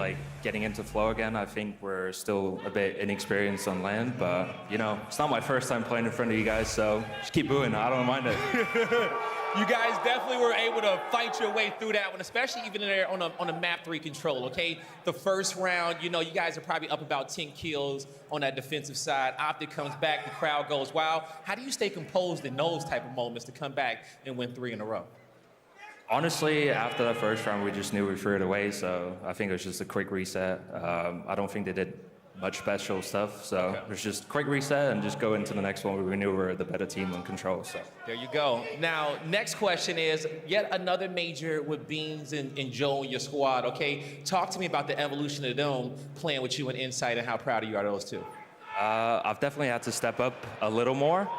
getting into flow again. I think we're still a bit inexperienced on land, but you know, it's not my first time playing in front of you guys, so just keep booing. I don't mind it. You guys definitely were able to fight your way through that one, especially even there on a map 3 control, okay? The first round, you know, you guys are probably up about 10 kills on that defensive side. Optic comes back, the crowd goes wild. How do you stay composed in those type of moments to come back and win 3 in a row? Honestly, after the first round, we just knew we threw it away, so I think it was just a quick reset. I don't think they did much special stuff. So there's just quick reset and just go into the next one. We knew we were the better team in control. So there you go. Now, next question is yet another major with Beans and Joe in your squad. Okay, talk to me about the evolution of them playing with you in Insight and how proud of you are those two. I've definitely had to step up a little more,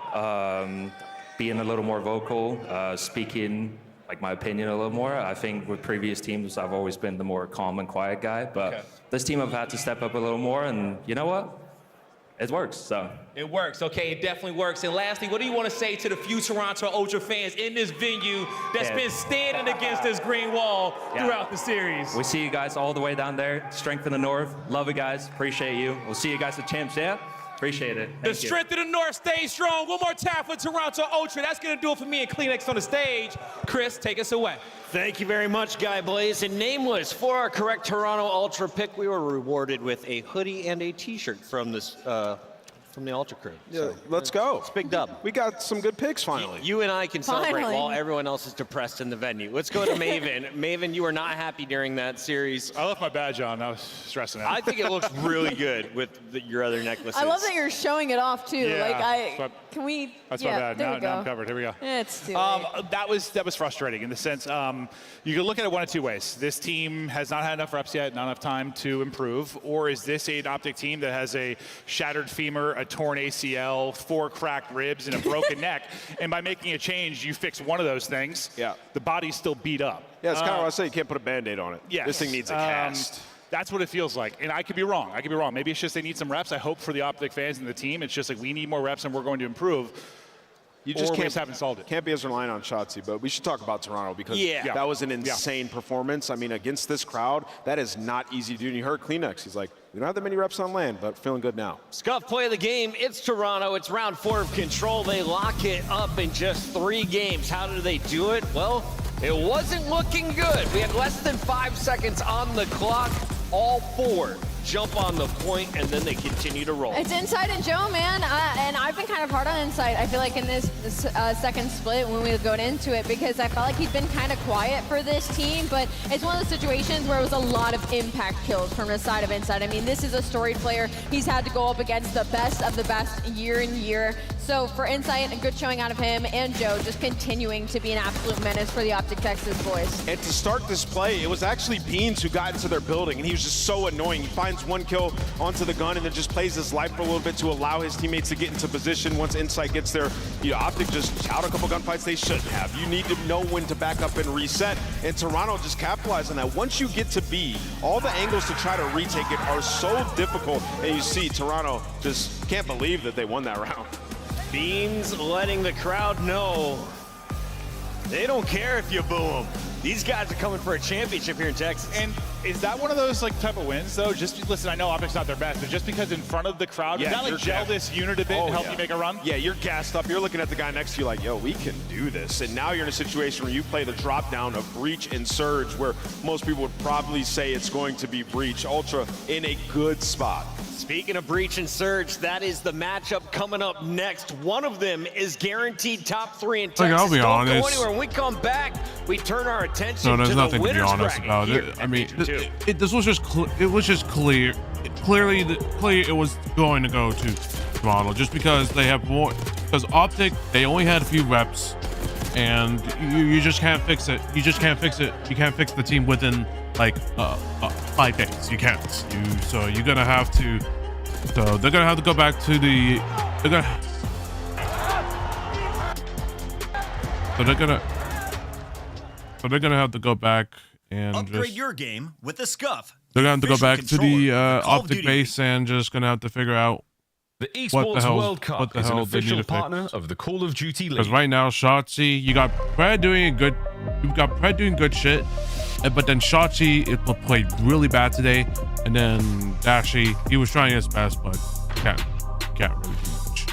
being a little more vocal, speaking like my opinion a little more. I think with previous teams, I've always been the more calm and quiet guy, but this team I've had to step up a little more, and you know what? It works, so. It works, okay, it definitely works. And lastly, what do you want to say to the few Toronto Ultra fans in this venue that's been standing against this green wall throughout the series? We see you guys all the way down there. Strength in the North. Love you guys, appreciate you. We'll see you guys at Champs, yeah? Appreciate it. The strength of the North stays strong. One more time for Toronto Ultra. That's going to do it for me and Kleenex on the stage. Chris, take us away. Thank you very much, Guy Blaze. And Nameless, for our correct Toronto Ultra pick, we were rewarded with a hoodie and a T-shirt from this from the Ultra crew. Yeah, So, let's go. It's big dub. We got some good picks finally. You and I can celebrate Finally. while everyone else is depressed in the venue. Let's go to Maven. Maven, you were not happy during that series. I left my badge on. I was stressing out. I think it looks really good with your other necklaces. I love that you're showing it off too. Yeah, Can we? That's yeah, my bad. There Now, we go. now I'm covered. Here we go. It's too That was frustrating in the sense you can look at it one of two ways. This team has not had enough reps yet, not enough time to improve, or is this an Optic team that has a shattered femur, a torn ACL, 4 cracked ribs, and a broken neck, and by making a change, you fix one of those things. Yeah. The body's still beat up. Yeah, it's kind of what I say. You can't put a Band-Aid on it. Yes. This thing needs a cast. That's what it feels like, and I could be wrong. Maybe it's just they need some reps. I hope for the Optic fans and the team, it's just like we need more reps and we're going to improve. You just we haven't solved it. Can't be as reliant on Shotzi, but we should talk about Toronto because that was an insane performance. I mean, against this crowd, that is not easy to do. And you heard Kleenex. He's like, we don't have that many reps on land, but feeling good now. Scuff play of the game. It's Toronto. It's round 4 of Control. They lock it up in just 3 games. How did they do it? Well, it wasn't looking good. We had less than 5 seconds on the clock. All 4 jump on the point, and then they continue to roll. It's Insight and Joe, man, and I've been kind of hard on Insight. I feel like in this second split when we go into it, because I felt like he's been kind of quiet for this team, but it's one of those situations where it was a lot of impact kills from the side of Insight. I mean, this is a storied player. He's had to go up against the best of the best year in year. So for Insight, a good showing out of him, and Joe just continuing to be an absolute menace for the Optic Texas boys. And to start this play, it was actually Beans who got into their building, and he was just so annoying. He finds 1 kill onto the gun and then just plays his life for a little bit to allow his teammates to get into position. Once Insight gets there, Optic just out a couple gunfights they shouldn't have. You need to know when to back up and reset, and Toronto just capitalized on that. Once you get to B, all the angles to try to retake it are so difficult, and you see Toronto just can't believe that they won that round. Beans letting the crowd know they don't care if you boo them. These guys are coming for a championship here in Texas. And is that one of those type of wins though? Just listen, I know Optic's not their best, but just because in front of the crowd, does that gel this unit a bit and help you make a run? Yeah, you're gassed up. You're looking at the guy next to you like, yo, we can do this. And now you're in a situation where you play the drop down of Breach and Surge, where most people would probably say it's going to be Breach. Ultra in a good spot. Speaking of Breach and Surge, that is the matchup coming up next. One of them is guaranteed top 3 in Texas. I'll be Don't honest. go anywhere. When we come back, we turn our attention No, there's to the nothing to be winners honest bracket about here it. at I mean, Region 2. this was just it was just clear. Clearly it was going to go to Toronto just because they have more. Because Optic, they only had a few reps, and you just can't fix it. You just can't fix it. You can't fix the team within like 5 days. You can't. So you're gonna have to. So they're gonna have to go back to the. So they're gonna have to go back and upgrade your game with the Scuff. They're gonna have to go back to the Optic base and just gonna have to figure out the Esports World Cup is an official partner of the Call of Duty League. Because right now, Shotzi, you got Pred doing good shit, but then Shotzi it played really bad today, and then Dashi, he was trying his best, but can't really do much.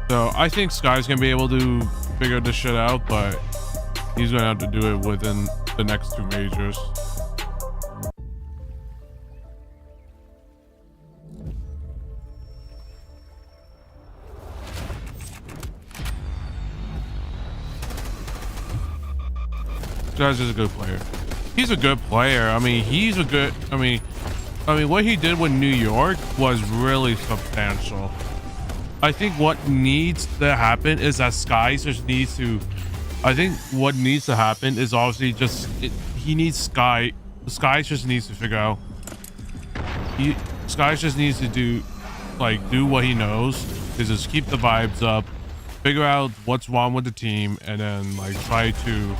So I think Sky's gonna be able to figure this shit out, but he's gonna have to do it within the next 2 majors. Skies is a good player. He's a good player. I mean, he's a good. I mean, what he did with New York was really substantial. I think what needs to happen is that Skies just needs to. I think what needs to happen is obviously just he needs Skies just needs to figure out. Skies just needs to do what he knows, is just keep the vibes up, figure out what's wrong with the team, and then like try to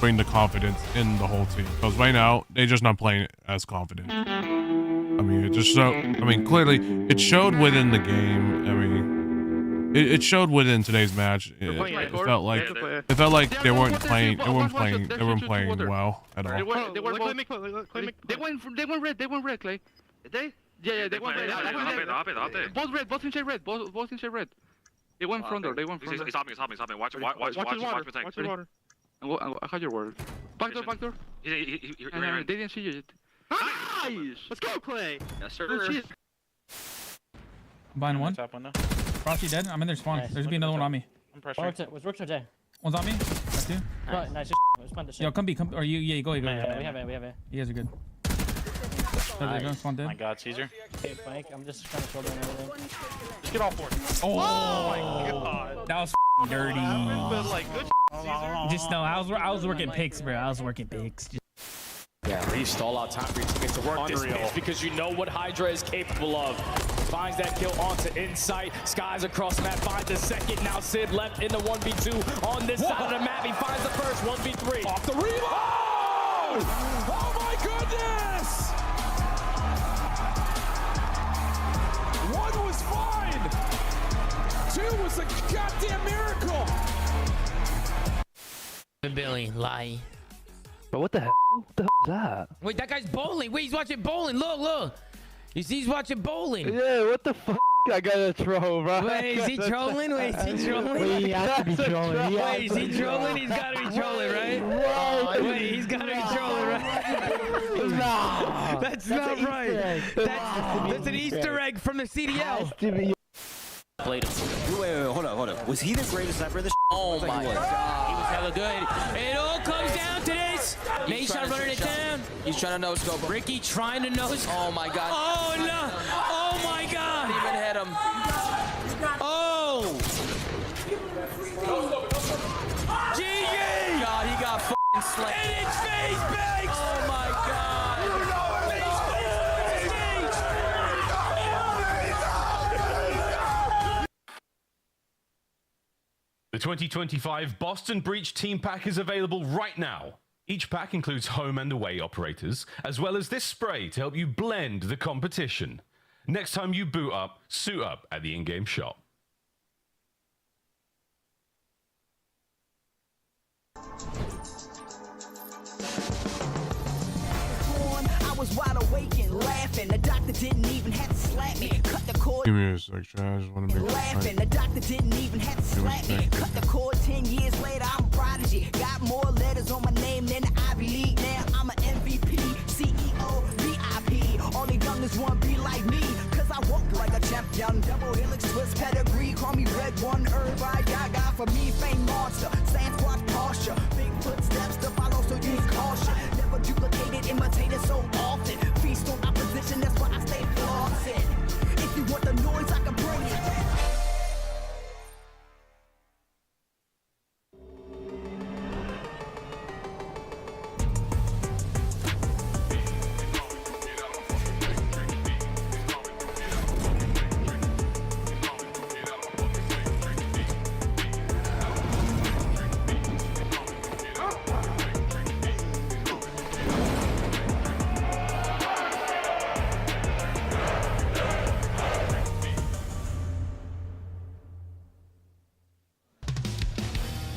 bring the confidence in the whole team. Because right now they're just not playing as confident. I mean, it just showed. I mean, clearly it showed within the game. I mean. It showed within today's match. It felt like they weren't playing. They weren't playing well at all. They went red. They went red, Clay. They? Yeah, they went red. Both inside red. Both inside red. They went front door. They went front door. He's hopping. Watch his water. I had your word. Back door. They didn't see you yet. Nice! Let's go, Clay. Yes, sir. Behind one. Frosty dead. I'm in their spawn. There's gonna be another one on me. I'm pressuring. What's Rook Jay? One's on me. That's two. Nice. Let's find the shit. Yo, come. Or you? Yeah, go. We have it. You guys are good. There they go. Spawn dead. My God, Caesar. Okay, Frank. I'm just trying to shoulder everything. Just get all four. Oh my God. That was dirty. Just no. I was working picks, bro. I was working picks. Yeah, leave stall out time for your teammates to work this pitch because you know what Hydra is capable of. Finds that kill onto Insight. Skies across the map, finds the second. Now Sid left in the 1v2 on this side of the map. He finds the first 1v3. Off the reload! Oh my goodness! One was fine. Two was a goddamn miracle. Billy, lie. But what the hell? What the hell is that? Wait, that guy's bowling. Wait, he's watching bowling. Look. You see, he's watching bowling. Yeah, what the fuck? I gotta troll, bro. Wait, is he trolling? Wait, is he trolling? Wait, he has to be trolling. Wait, is he trolling? He's gotta be trolling, right? Wait, he's gotta be trolling, right? No. That's not right. That's an Easter egg from the CDL. Played him. Wait, hold on. Was he the greatest sniper of this? Oh my God. He was hella good. It all comes down to this. Mason running it down. He's trying to no-scope him. Ricky trying to no-scope. Oh my God. Oh no. Oh my God. Didn't even hit him. Oh. GG. God, he got f***ing slayed. And it's face banks. Oh my God. The 2025 Boston Breach Team Pack is available right now. Each pack includes home and away operators, as well as this spray to help you blend the competition. Next time you boot up, suit up at the in-game shop. I was wide awake and laughing. The doctor didn't even have to slap me. Cut the cord. Give me a sec, I just want to make laughing. The doctor didn't even have to slap me. Cut the cord. 10 years later, I'm a prodigy. Got more letters on my name than the Ivy League. Now I'm an MVP, CEO, VIP. All the youngest want to be like me. Cause I walk like a champion. Double helix twist pedigree. Call me Red One, everybody gaga. For me, fame monster. Sasquatch posture. Big footsteps to follow, so use caution. Never duplicated, imitated so often. Feast on opposition, that's why I stay flossing. If you want the noise, I can bring it.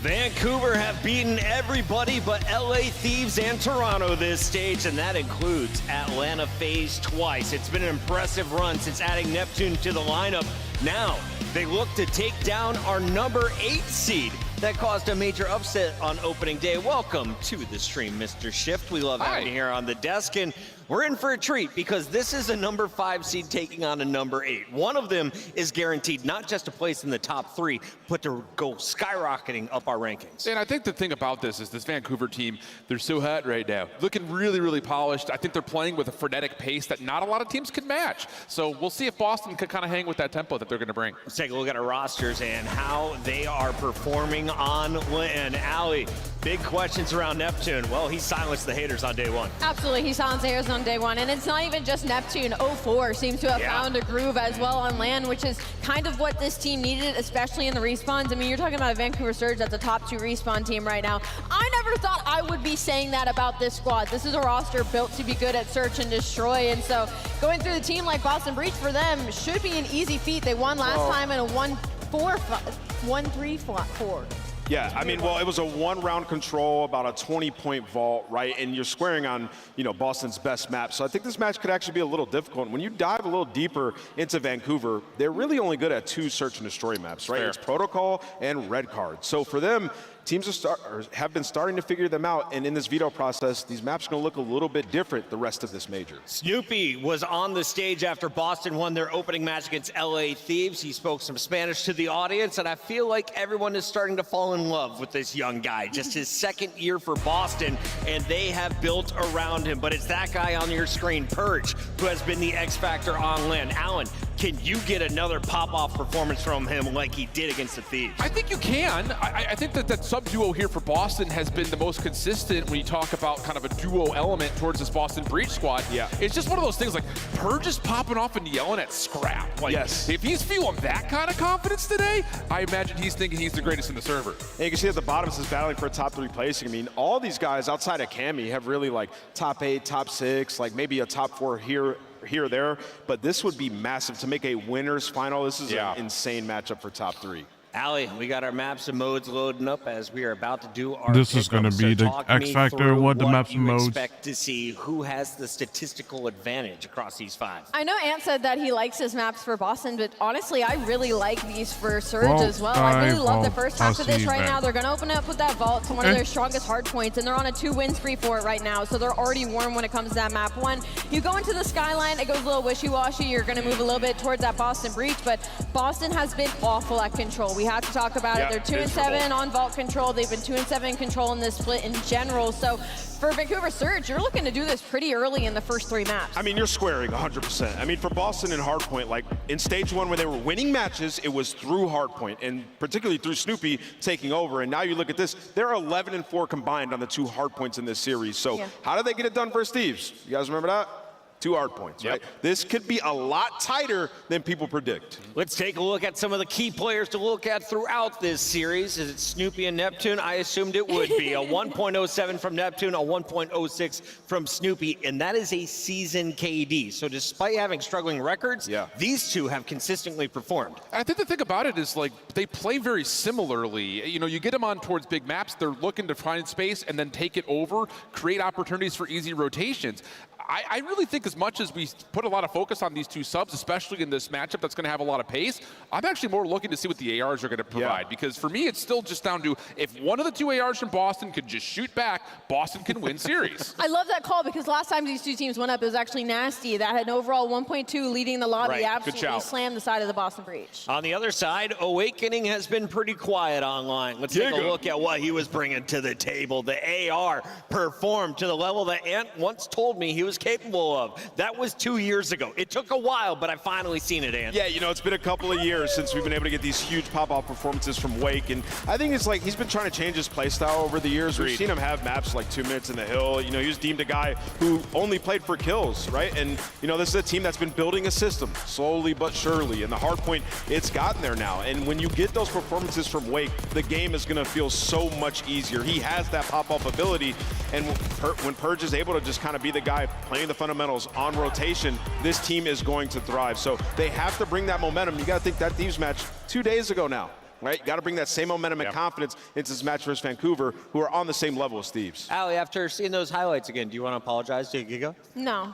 Vancouver have beaten everybody but LA Thieves and Toronto this stage, and that includes Atlanta FaZe twice. It's been an impressive run since adding Neptune to the lineup. Now, they look to take down our number 8 seed. That caused a major upset on opening day. Welcome to the stream, Mr. Shift. We love having you here on the desk. And we're in for a treat because this is a number 5 seed taking on a number 8. One of them is guaranteed not just a place in the top 3, but to go skyrocketing up our rankings. And I think the thing about this is this Vancouver team, they're so hot right now. Looking really, really polished. I think they're playing with a frenetic pace that not a lot of teams can match. So we'll see if Boston can kind of hang with that tempo that they're going to bring. Let's take a look at our rosters and how they are performing on land. Allie, big questions around Neptune. Well, he silenced the haters on day 1. Absolutely, he silenced haters on day 1. And it's not even just Neptune. 04 seems to have found a groove as well on land, which is kind of what this team needed, especially in the respawns. I mean, you're talking about a Vancouver Surge that's a top 2 respawn team right now. I never thought I would be saying that about this squad. This is a roster built to be good at search and destroy. And so going through the team like Boston Breach for them should be an easy feat. They won last time in a 1-3-4. Yeah, I mean, well, it was a 1-round control, about a 20-point vault, right? And you're squaring on, you know, Boston's best map. So I think this match could actually be a little difficult. When you dive a little deeper into Vancouver, they're really only good at 2 search and destroy maps, right? Fair. It's Protocol and Red Card. So for them, teams have been starting to figure them out, and in this veto process, these maps are going to look a little bit different the rest of this major. Snoopy was on the stage after Boston won their opening match against LA Thieves. He spoke some Spanish to the audience, and I feel like everyone is starting to fall in love with this young guy. Just his 2nd year for Boston, and they have built around him. But it's that guy on your screen, Purge, who has been the X factor on land. Alan, can you get another pop-off performance from him like he did against the Thieves? I think you can. I think that sub-duo here for Boston has been the most consistent when you talk about kind of a duo element towards this Boston Breach squad. Yeah. It's just one of those things like Purge is popping off and yelling at scrap. Like, yes. If he's feeling that kind of confidence today, I imagine he's thinking he's the greatest in the server. And you can see at the bottom, this is battling for a top 3 placing. I mean, all these guys outside of Cammy have really like top 8, top 6, like maybe a top 4 here or there, but this would be massive to make a winner's final. This is an insane matchup for top 3. Allie, we got our maps and modes loading up as we are about to do our This is going to be the X Factor, what the maps and modes. Expect to see who has the statistical advantage across these 5. I know Ant said that he likes his maps for Boston, but honestly, I really like these for Surge as well. I really love the first half of this right now. They're going to open up with that vault to one of their strongest hard points, and they're on a 2-win spree for it right now, so they're already warm when it comes to that map 1. You go into the skyline, it goes a little wishy-washy. You're going to move a little bit towards that Boston Breach, but Boston has been awful at control. We have to talk about it. They're 2-7 on vault control. They've been 2-7 in control in this split in general. So for Vancouver Surge, you're looking to do this pretty early in the first 3 maps. I mean, you're squaring 100%. I mean, for Boston and Hardpoint, like in stage 1 when they were winning matches, it was through Hardpoint and particularly through Snoopy taking over. And now you look at this, they're 11-4 combined on the 2 Hardpoints in this series. So how did they get it done versus Thieves? You guys remember that? 2 hard points, right? This could be a lot tighter than people predict. Let's take a look at some of the key players to look at throughout this series. Is it Snoopy and Neptune? I assumed it would be. A 1.07 from Neptune, a 1.06 from Snoopy, and that is a season KD. So despite having struggling records, these 2 have consistently performed. I think the thing about it is like they play very similarly. You know, you get them on towards big maps, they're looking to find space and then take it over, create opportunities for easy rotations. I really think as much as we put a lot of focus on these 2 subs, especially in this matchup that's going to have a lot of pace, I'm actually more looking to see what the ARs are going to provide. Because for me, it's still just down to if one of the 2 ARs from Boston could just shoot back, Boston can win series. I love that call because last time these 2 teams went up, it was actually Nasty that had an overall 1.2 leading the lobby. Absolutely slammed the side of the Boston Breach. On the other side, Awakening has been pretty quiet online. Let's take a look at what he was bringing to the table. The AR performed to the level that Ant once told me he was capable of. That was 2 years ago. It took a while, but I've finally seen it, Ant. Yeah, you know, it's been a couple of years since we've been able to get these huge pop-off performances from Wake, and I think it's like he's been trying to change his play style over the years. We've seen him have maps like 2 minutes in the hill. You know, he was deemed a guy who only played for kills, right? And, you know, this is a team that's been building a system slowly but surely, and the hard point, it's gotten there now. And when you get those performances from Wake, the game is going to feel so much easier. He has that pop-off ability, and when Purge is able to just kind of be the guy playing the fundamentals on rotation, this team is going to thrive. So they have to bring that momentum. You got to think that Thieves match 2 days ago now. right? You got to bring that same momentum and confidence into this match versus Vancouver, who are on the same level as Thieves. Allie, after seeing those highlights again, do you want to apologize to Giga? No.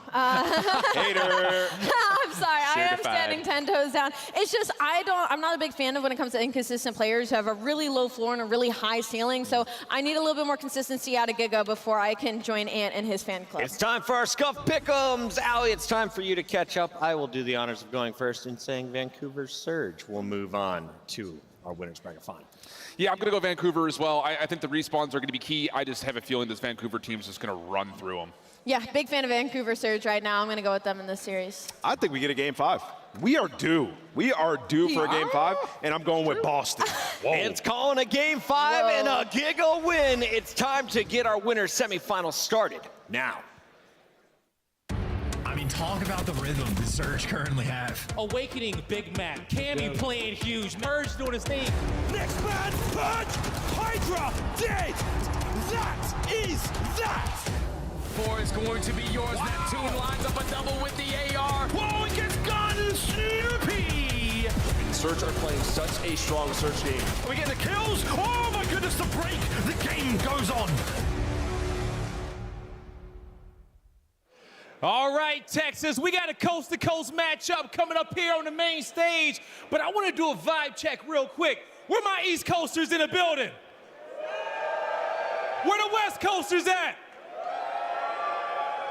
Hater. I'm sorry. I am standing 10 toes down. It's just I'm not a big fan of when it comes to inconsistent players who have a really low floor and a really high ceiling. So I need a little bit more consistency out of Giga before I can join Ant and his fan club. It's time for our Scuff Pick'ems. Allie, it's time for you to catch up. I will do the honors of going first and saying Vancouver Surge will move on to our winners bracket final. Yeah, I'm going to go Vancouver as well. I think the respawns are going to be key. I just have a feeling this Vancouver team's just going to run through them. Yeah, big fan of Vancouver Surge right now. I'm going to go with them in this series. I think we get a Game 5. We are due. We are due for a Game 5, and I'm going with Boston. It's calling a Game 5 and a Giga win. It's time to get our winners semifinals started now. I mean, talk about the rhythm the Surge currently have. Awakening, big Mac. Cammy playing huge. Merge doing his thing. Next man, punch! Hydra, dead! That is that! 4 is going to be yours. Neptune lines up a double with the AR. Whoa, it gets gone to Snoopy! Surge are playing such a strong Surge game. Are we getting the kills? Oh my goodness, the break! The game goes on. All right, Texas, we got a coast-to-coast matchup coming up here on the main stage, but I want to do a vibe check real quick. Where my East Coasters in the building? Where the West Coasters at?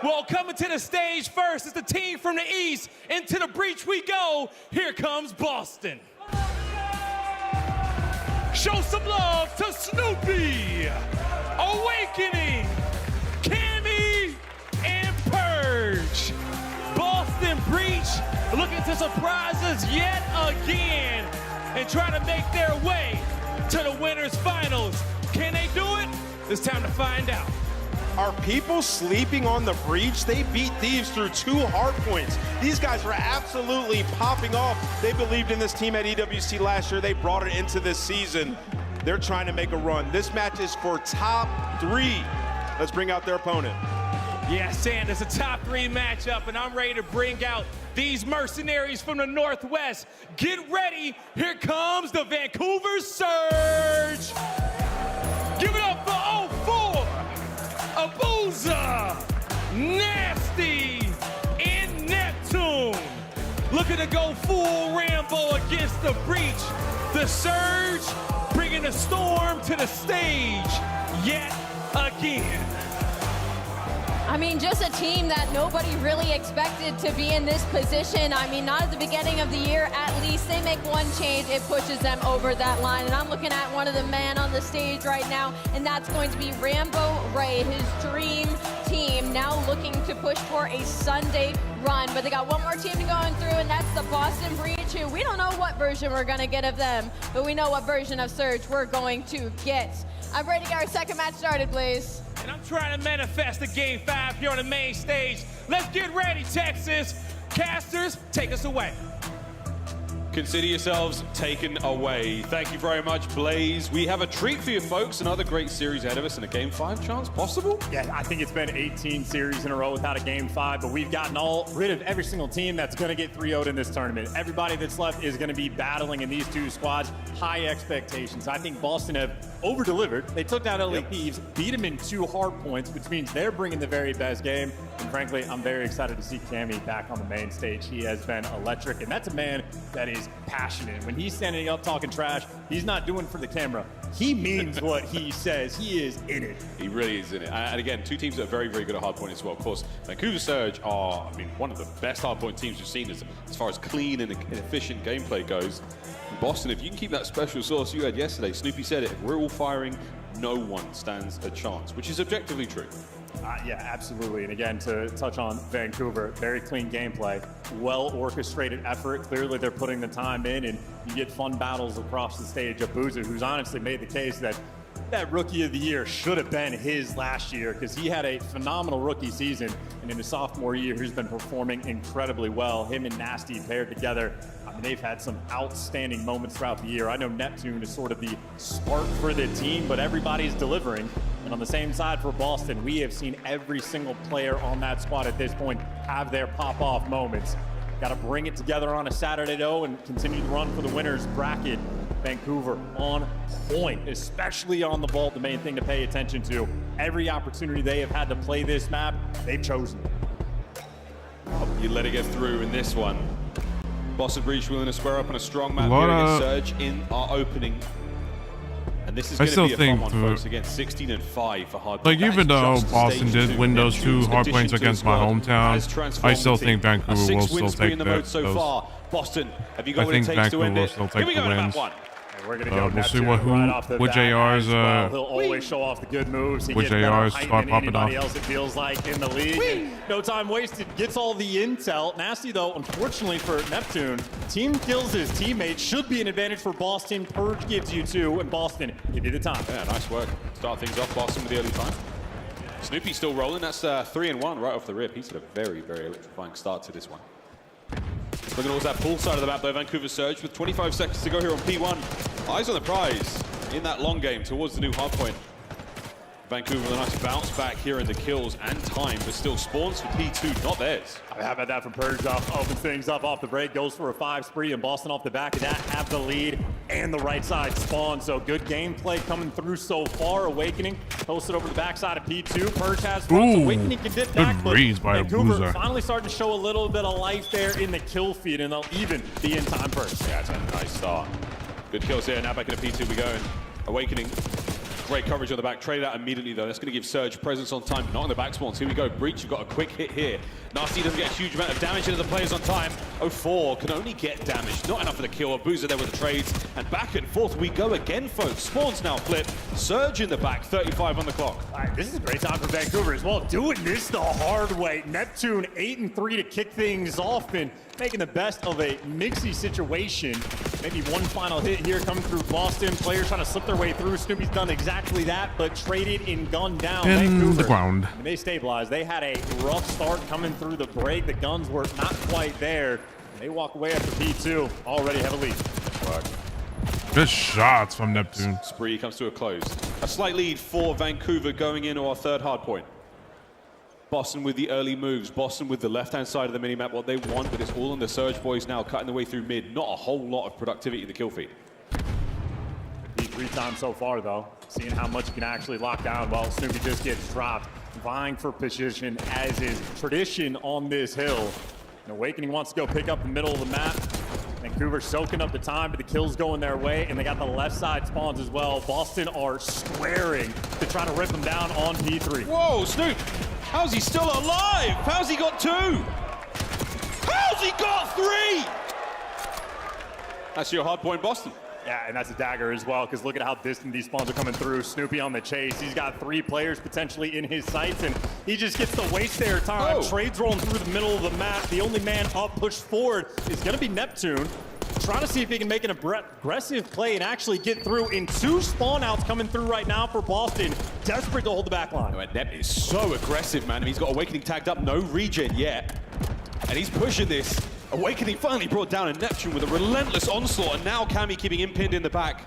Well, coming to the stage first is the team from the East. Into the breach we go. Here comes Boston. Show some love to Snoopy, Awakening, Cammy, and Purge. Boston Breach looking to surprise us yet again and try to make their way to the winners finals. Can they do it? It's time to find out. Are people sleeping on the Breach? They beat Thieves through 2 hard points. These guys were absolutely popping off. They believed in this team at EWC last year. They brought it into this season. They're trying to make a run. This match is for top 3. Let's bring out their opponent. Yeah, Sand, it's a top 3 matchup, and I'm ready to bring out these mercenaries from the Northwest. Get ready. Here comes the Vancouver Surge. Give it up for 04, Abuza, Nasty, and Neptune. Looking to go full Rambo against the Breach. The Surge bringing the storm to the stage yet again. I mean, just a team that nobody really expected to be in this position. I mean, not at the beginning of the year, at least. They make one change, it pushes them over that line. And I'm looking at one of the men on the stage right now, and that's going to be Rambo Ray, his dream team, now looking to push for a Sunday run. But they got one more team to go through, and that's the Boston Breach, who we don't know what version we're going to get of them, but we know what version of Surge we're going to get. I'm ready to get our second match started, please. And I'm trying to manifest a Game 5 here on the main stage. Let's get ready, Texas. Casters, take us away. Consider yourselves taken away. Thank you very much, Blaze. We have a treat for you folks, another great series ahead of us and a Game 5 chance possible. Yeah, I think it's been 18 series in a row without a Game 5, but we've gotten rid of every single team that's going to get 3-0'd in this tournament. Everybody that's left is going to be battling in these 2 squads. High expectations. I think Boston have over-delivered. They took down LA Thieves, beat them in 2 hard points, which means they're bringing the very best game. And frankly, I'm very excited to see Cammy back on the main stage. He has been electric, and that's a man that is passionate. When he's standing up talking trash, he's not doing it for the camera. He means what he says. He is in it. He really is in it. And again, 2 teams that are very, very good at hardpoint as well. Of course, Vancouver Surge are, I mean, one of the best hardpoint teams we've seen as far as clean and efficient gameplay goes. In Boston, if you can keep that special sauce you had yesterday, Snoopy said it, if we're all firing, no one stands a chance, which is objectively true. Yeah, absolutely. And again, to touch on Vancouver, very clean gameplay, well-orchestrated effort. Clearly, they're putting the time in, and you get fun battles across the stage. Abuza, who's honestly made the case that Rookie of the Year should have been his last year because he had a phenomenal rookie season, and in his sophomore year, he's been performing incredibly well. Him and Nasty paired together. I mean, they've had some outstanding moments throughout the year. I know Neptune is sort of the spark for the team, but everybody's delivering. And on the same side for Boston, we have seen every single player on that squad at this point have their pop-off moments. Got to bring it together on a Saturday, though, and continue to run for the winners bracket. Vancouver on point, especially on the vault. The main thing to pay attention to. Every opportunity they have had to play this map, they've chosen. You let it get through in this one. Boston Breach willing to square up on a strong map here against Surge in our opening. And this is going to be a fun one, folks. Again, 16-5 for hard. Like, even though Boston did win those 2 hard points against my hometown, I still think Vancouver will still take those. Boston, have you got what it takes to end it? Here we go in map 1. We're gonna go we'll see what JR's he'll always show off the good moves. He gets better height than anybody else, it feels like, in the league. And no time wasted, gets all the intel. Nasty though, unfortunately for Neptune, team kills his teammates. Should be an advantage for Boston. Purge gives you 2, and Boston give you the time. Yeah, nice work. Start things off, Boston with the early time. Snoopy still rolling. That's 3-1 right off the rip. He's had a very, very electrifying start to this one. Looking towards that pool side of the map though, Vancouver Surge with 25 seconds to go here on P1. Eyes on the prize in that long game towards the new hard point. Vancouver with a nice bounce back here in the kills and time, but still spawns for P2, not theirs. How about that from Purge off? Opens things up off the break, goes for a 5 spree, and Boston off the back of that have the lead and the right side spawn. So good gameplay coming through so far. Awakening posted over the backside of P2. Purge has fun. So Awakening can dip back, but Vancouver finally starting to show a little bit of life there in the kill feed, and they'll even be in time first. Yeah, it's a nice start. Good kills here. Now back into P2 we go. And Awakening. Great coverage on the back. Trade out immediately, though. That's going to give Surge presence on time, not on the back spawns. Here we go. Breach, you've got a quick hit here. Nasty doesn't get a huge amount of damage into the players on time. 04 can only get damage. Not enough for the kill. Boozer there with the trades. And back and forth we go again, folks. Spawns now flip. Surge in the back. 35 on the clock. All right, this is a great time for Vancouver as well. Doing this the hard way. Neptune 8-3 to kick things off and making the best of a mixy situation. Maybe one final hit here coming through Boston. Players trying to slip their way through. Snoopy's done exactly that, but traded and gunned down in Vancouver. The ground. And they stabilized. They had a rough start coming through the break. The guns were not quite there. They walk away after P2. Already have a lead. Good shots from Neptune. Spree comes to a close. A slight lead for Vancouver going into our 3rd hard point. Boston with the early moves. Boston with the left-hand side of the minimap, what they want, but it's all on the Surge boys now, cutting the way through mid. Not a whole lot of productivity in the kill feed. P3 times so far, though. Seeing how much you can actually lock down while Snoopy just gets dropped. Vying for position, as is tradition on this hill. And Awakening wants to go pick up the middle of the map. Vancouver soaking up the time, but the kills going their way, and they got the left side spawns as well. Boston are squaring to try to rip them down on P3. Whoa, Snoop! How's he still alive? How's he got 2? How's he got 3? That's your hard point, Boston. Yeah, and that's a dagger as well, because look at how distant these spawns are coming through. Snoopy on the chase. He's got 3 players potentially in his sights, and he just gets to waste their time. Trades rolling through the middle of the map. The only man up pushed forward is going to be Neptune. Trying to see if he can make an aggressive play and actually get through. In 2 spawn outs coming through right now for Boston. Desperate to hold the back line. Nep is so aggressive, man. He's got Awakening tagged up, no regen yet. And he's pushing this. Awakening finally brought down a Neptune with a relentless onslaught, and now Cammy keeping him pinned in the back.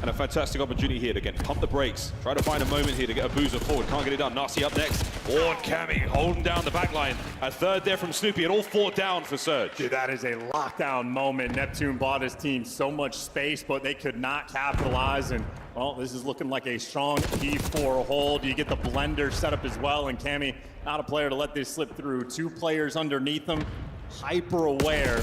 And a fantastic opportunity here to again pump the brakes. Try to find a moment here to get a boozer forward. Can't get it done. Nasty up next. Or Cammy holding down the back line. A 3rd there from Snoopy, and all 4 down for Surge. Dude, that is a lockdown moment. Neptune bought his team so much space, but they could not capitalize. And, well, this is looking like a strong P4 hold. You get the blender set up as well, and Cammy, not a player to let this slip through. 2 players underneath him. Hyper aware.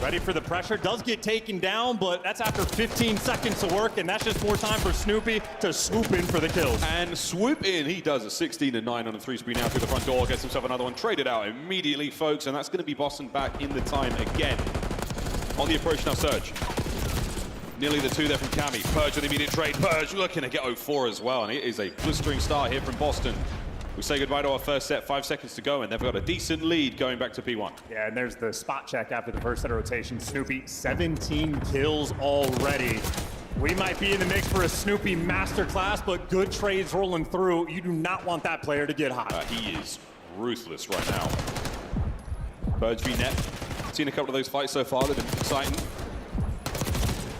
Ready for the pressure, does get taken down, but that's after 15 seconds of work, and that's just more time for Snoopy to swoop in for the kills. And swoop in, he does a 16-9 on a 3 spree now through the front door, gets himself another one, traded out immediately, folks, and that's going to be Boston back in the time again. On the approach now, Surge. Nearly the 2 there from Cammy. Purge with the immediate trade. Purge looking to get 04 as well, and it is a blistering start here from Boston. We say goodbye to our first set, 5 seconds to go, and they've got a decent lead going back to P1. Yeah, and there's the spot check after the first set of rotation. Snoopy, 17 kills already. We might be in the mix for a Snoopy masterclass, but good trades rolling through. You do not want that player to get hot. He is ruthless right now. Purge v Net. Seen a couple of those fights so far. They've been exciting.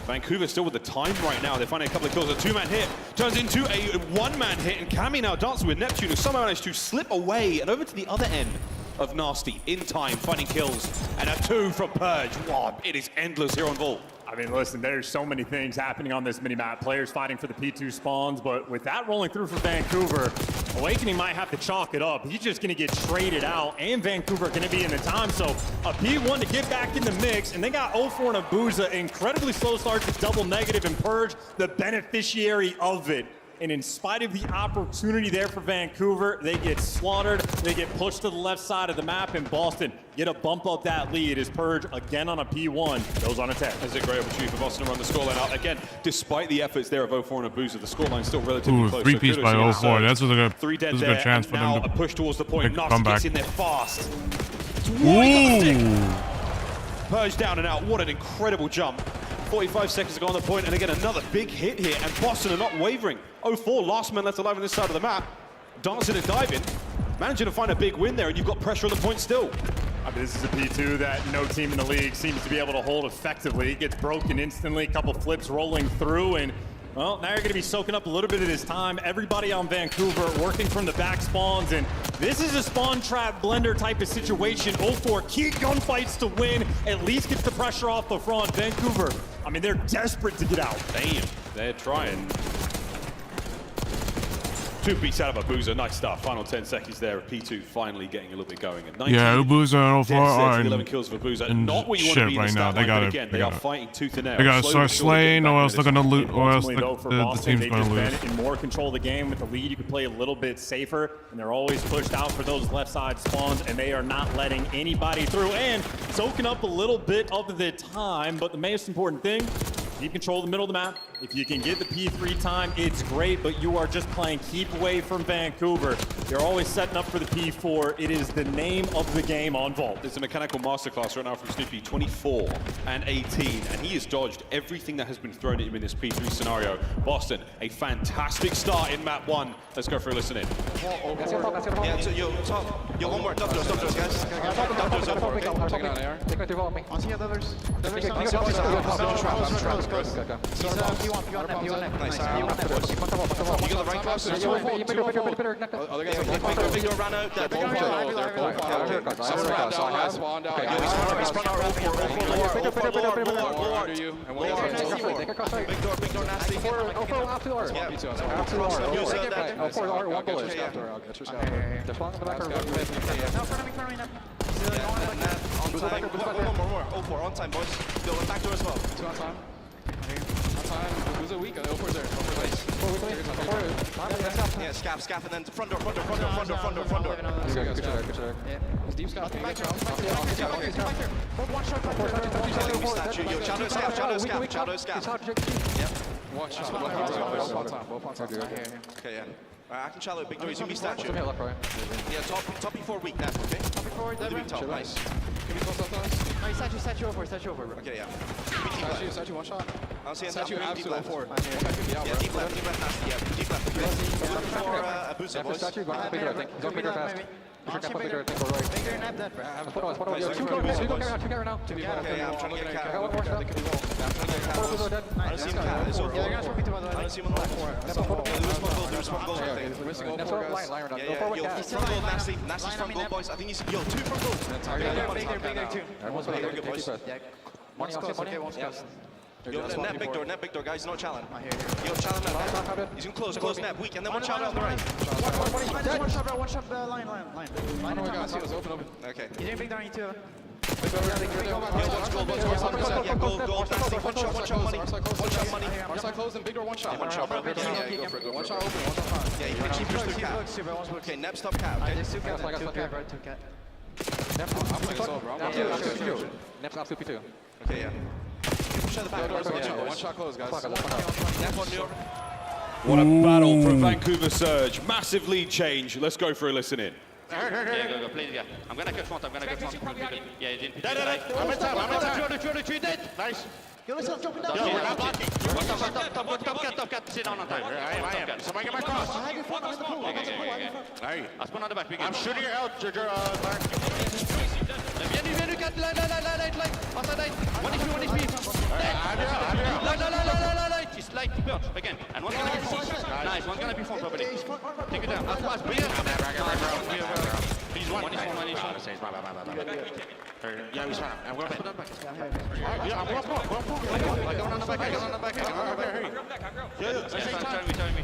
Vancouver still with the time right now. They're finding a couple of kills. A 2-man hit turns into a 1-man hit, and Cammy now dancing with Neptune, who somehow managed to slip away and over to the other end of Nasty in time, finding kills, and a 2 from Purge. Wow, it is endless here on Vault. I mean, listen, there's so many things happening on this mini-map. Players fighting for the P2 spawns, but with that rolling through for Vancouver, Awakening might have to chalk it up. He's just going to get traded out, and Vancouver going to be in the time. So a P1 to get back in the mix, and they got 0-4 and Abuza. Incredibly slow start to double negative, and Purge, the beneficiary of it. And in spite of the opportunity there for Vancouver, they get slaughtered. They get pushed to the left side of the map, and Boston get a bump up that lead as Purge, again on a P1, goes on a 10. That's a great opportunity for Boston to run the scoreline out. Again, despite the efforts there of 0-4 and Abuza, the scoreline's still relatively close. 3-piece by 0-4. That's a good, 3 dead that's a there, good chance and for now them to a push towards the point. Knox gets in there fast. Ooh. Purge down and out. What an incredible jump. 45 seconds to go on the point, and again, another big hit here, and Boston are not wavering. 0-4, last man left alive on this side of the map. Dancing and diving, managing to find a big win there, and you've got pressure on the point still. I mean, this is a P2 that no team in the league seems to be able to hold effectively. It gets broken instantly, a couple flips rolling through, and well, now you're going to be soaking up a little bit of this time. Everybody on Vancouver working from the back spawns, and this is a spawn trap blender type of situation. 0-4, key gunfights to win, at least gets the pressure off the front. Vancouver, I mean, they're desperate to get out. Damn, they're trying. 2 beats out of Abuza, nice stuff. Final 10 seconds there. P2 finally getting a little bit going. And 19 Yeah, Abuza and 0-4 are 11 kills for Abuza. in Not what you want shit to be in right the now. stat They line, gotta, but again, they are fighting tooth and nail. They gotta start slaying, or else they're gonna lose. Or else Ultimately, though, for the Boston, team's they've gonna just lose. been in more control of the game. With the lead, you can play a little bit safer, and they're always pushed out for those left side spawns, and they are not letting anybody through, and soaking up a little bit of the time. But the most important thing, keep control of the middle of the map. If you can get the P3 time, it's great, but you are just playing keep away from Vancouver. They're always setting up for the P4. It is the name of the game on Vault. There's a mechanical masterclass right now from Snoopy, 24 and 18, and he has dodged everything that has been thrown at him in this P3 scenario. Boston, a fantastic start in map 1. Let's go for a listen in. Yeah, so yo, top. Yo, one more. Double doors, guys. Double doors, over. I'm taking out AR. Take my development. On the others. You want nice. You got the right cross. Other guys are big door ran out. They're both out. Someone ran down. I spawned out. He's spun out. Lower. Under you. And Big door, nasty. One more. On time, boys. Go back door as well. 2 on time. On time. Who's a weak? 0-4's there. 0-4's nice. Yeah, scap, and then front door. Good check. Deep scap. Shadow scap. Yep. One shot. Both on time. Okay, yeah. I can shallow big door. He's gonna be statue. Look right. Yeah, top before weak left, okay? Top before The weak top, nice. Can we close up those? Statue over. Okay, yeah. Statue, one shot. I'll see Statue deep left. absolute 4. Yeah, deep left, nasty, yeah. Deep left. Looking for Abuza, boys. Statue, go bigger, I think. Go bigger fast. Bigger, I think, or right. Bigger, nap that. Two go now. Okay, yeah, I'm trying to get a cat. One more shot. I don't see him cat. I don't see him on the left. There's one goal. Yeah, front goal, nasty. Nasty's front goal, boys. I think he's, 2 front goals. Bigger, too. Very good, boys. One's close. Yo, net big door, guys, no challenge. Yo, challenge net. He's gonna close net, weak, and then one challenge on the right. One shot, line. Okay. He's in big down, you too. Goal, nasty, one shot money. Our side closed and big door, one shot. One shot, bro. Yeah, go for it. One shot open, one shot fine. Yeah, you can keep pushing through cat. Okay, Nep, stop cat, okay? Two cat. I'm playing solo, bro. Nep's absolute P2. Okay, yeah. Push the back. One shot closed, guys. Nep on New York. What a battle from Vancouver Surge. Massive lead change. Let's go for a listen in. Yeah, go, please, yeah. I'm gonna cut front. Yeah, you didn't. I'm in time. Dead. Nice. Yo, let's jump down. Yo, we're not blocking. Top cat. Sit down on time. I am. Somebody get my cross. Hey. I spawn on the back. I'm shooting you out, Mark. Viens, cat. Light. Passe light. 1 HP. Light. Just light. Burn. Again. And one's gonna be front. Nice. One's gonna be front, probably. Take it down. Please, one is front. my bad. Yeah, he's fine. I'm going back. Yeah, I'm going back. Going on the back. Yeah. Tell me.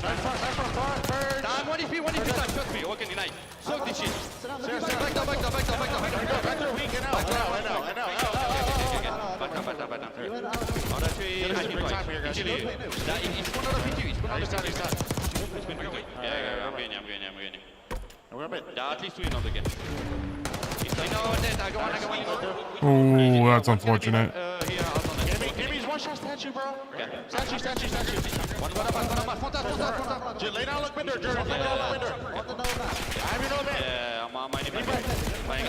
Time, 1 HP time. Trust me. What can you night? Soak this shit. Back down. I know. Back down. Order 3. Bring time here, guys. It's one other PT. He's done. Yeah, I'm getting. Yeah, at least 2 in on the game. Oh, that's unfortunate. Give me his one shot statue, bro. Statue. Just lay down, look window, Jordan. Lay down, look window. I have you know that. Yeah, I'm mining.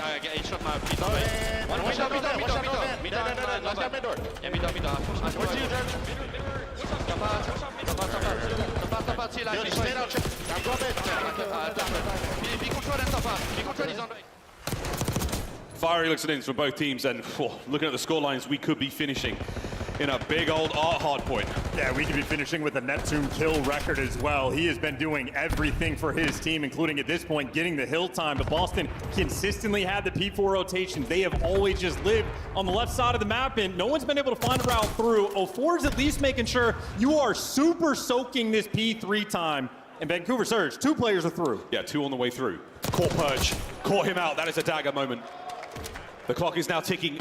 I get shot my feet. One shot, mid. Yeah, mid. What's you, Jordan? Tapat, see like. Stay down, check. I'm going be control is on the. Fiery looks at ins for both teams, and looking at the score lines, we could be finishing in a big old art hard point. Yeah, we could be finishing with a Neptune kill record as well. He has been doing everything for his team, including at this point getting the hill time. But Boston consistently had the P4 rotations. They have always just lived on the left side of the map, and no one's been able to find a route through. 04 is at least making sure you are super soaking this P3 time. And Vancouver Surge, 2 players are through. Yeah, 2 on the way through. Caught Purge, caught him out. That is a dagger moment. The clock is now ticking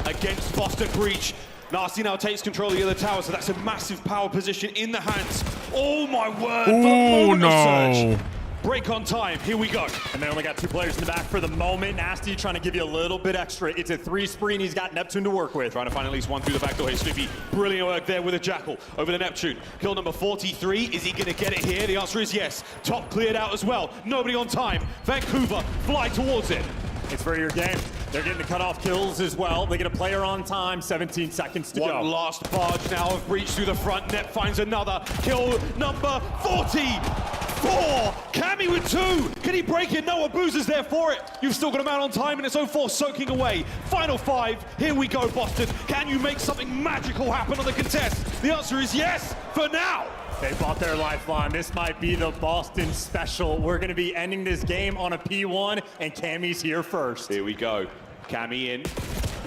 against Boston Breach. Nasty now takes control of the other tower, so that's a massive power position in the hands. Oh my word! Oh no! Break on time, here we go. And they only got 2 players in the back for the moment. Nasty trying to give you a little bit extra. It's a 3 spree and he's got Neptune to work with. Trying to find at least one through the back door here. Snoopy, brilliant work there with a Jackal over the Neptune. Kill number 43, is he gonna get it here? The answer is yes. Top cleared out as well. Nobody on time. Vancouver fly towards it. It's for your game. They're getting the cutoff kills as well. They get a player on time, 17 seconds to go. One last barge now of Breach through the front. Nep finds another. Kill number 44. Cammy with 2. Can he break it? No, Abuza's there for it. You've still got him out on time, and it's 04 soaking away. Final 5. Here we go, Boston. Can you make something magical happen on the contest? The answer is yes, for now. They bought their lifeline. This might be the Boston special. We're going to be ending this game on a P1, and Cammy's here first. Here we go. Cammy in.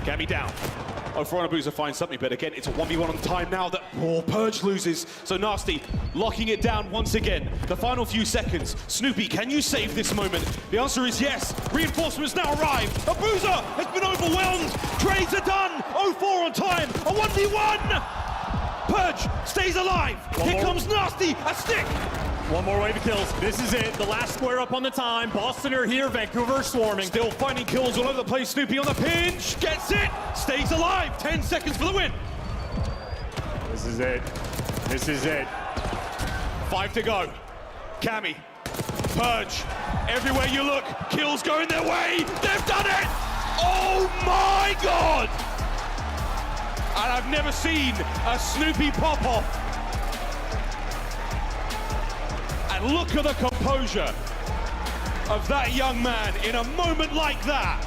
Cammy down. 04 and Abuza finds something, but again, it's a 1v1 on time now that Purge loses. So Nasty locking it down once again. The final few seconds. Snoopy, can you save this moment? The answer is yes. Reinforcements now arrive. Abuza has been overwhelmed. Trades are done. 04 on time. A 1v1. Purge stays alive. Here comes Nasty, a stick. One more wave of kills. This is it. The last square up on the time. Boston are here. Vancouver swarming. Still finding kills all over the place. Snoopy on the pinch. Gets it. Stays alive. 10 seconds for the win. This is it. 5 to go. Cammy. Purge. Everywhere you look, kills going their way. They've done it. Oh my God. And I've never seen a Snoopy pop-off. And look at the composure of that young man in a moment like that.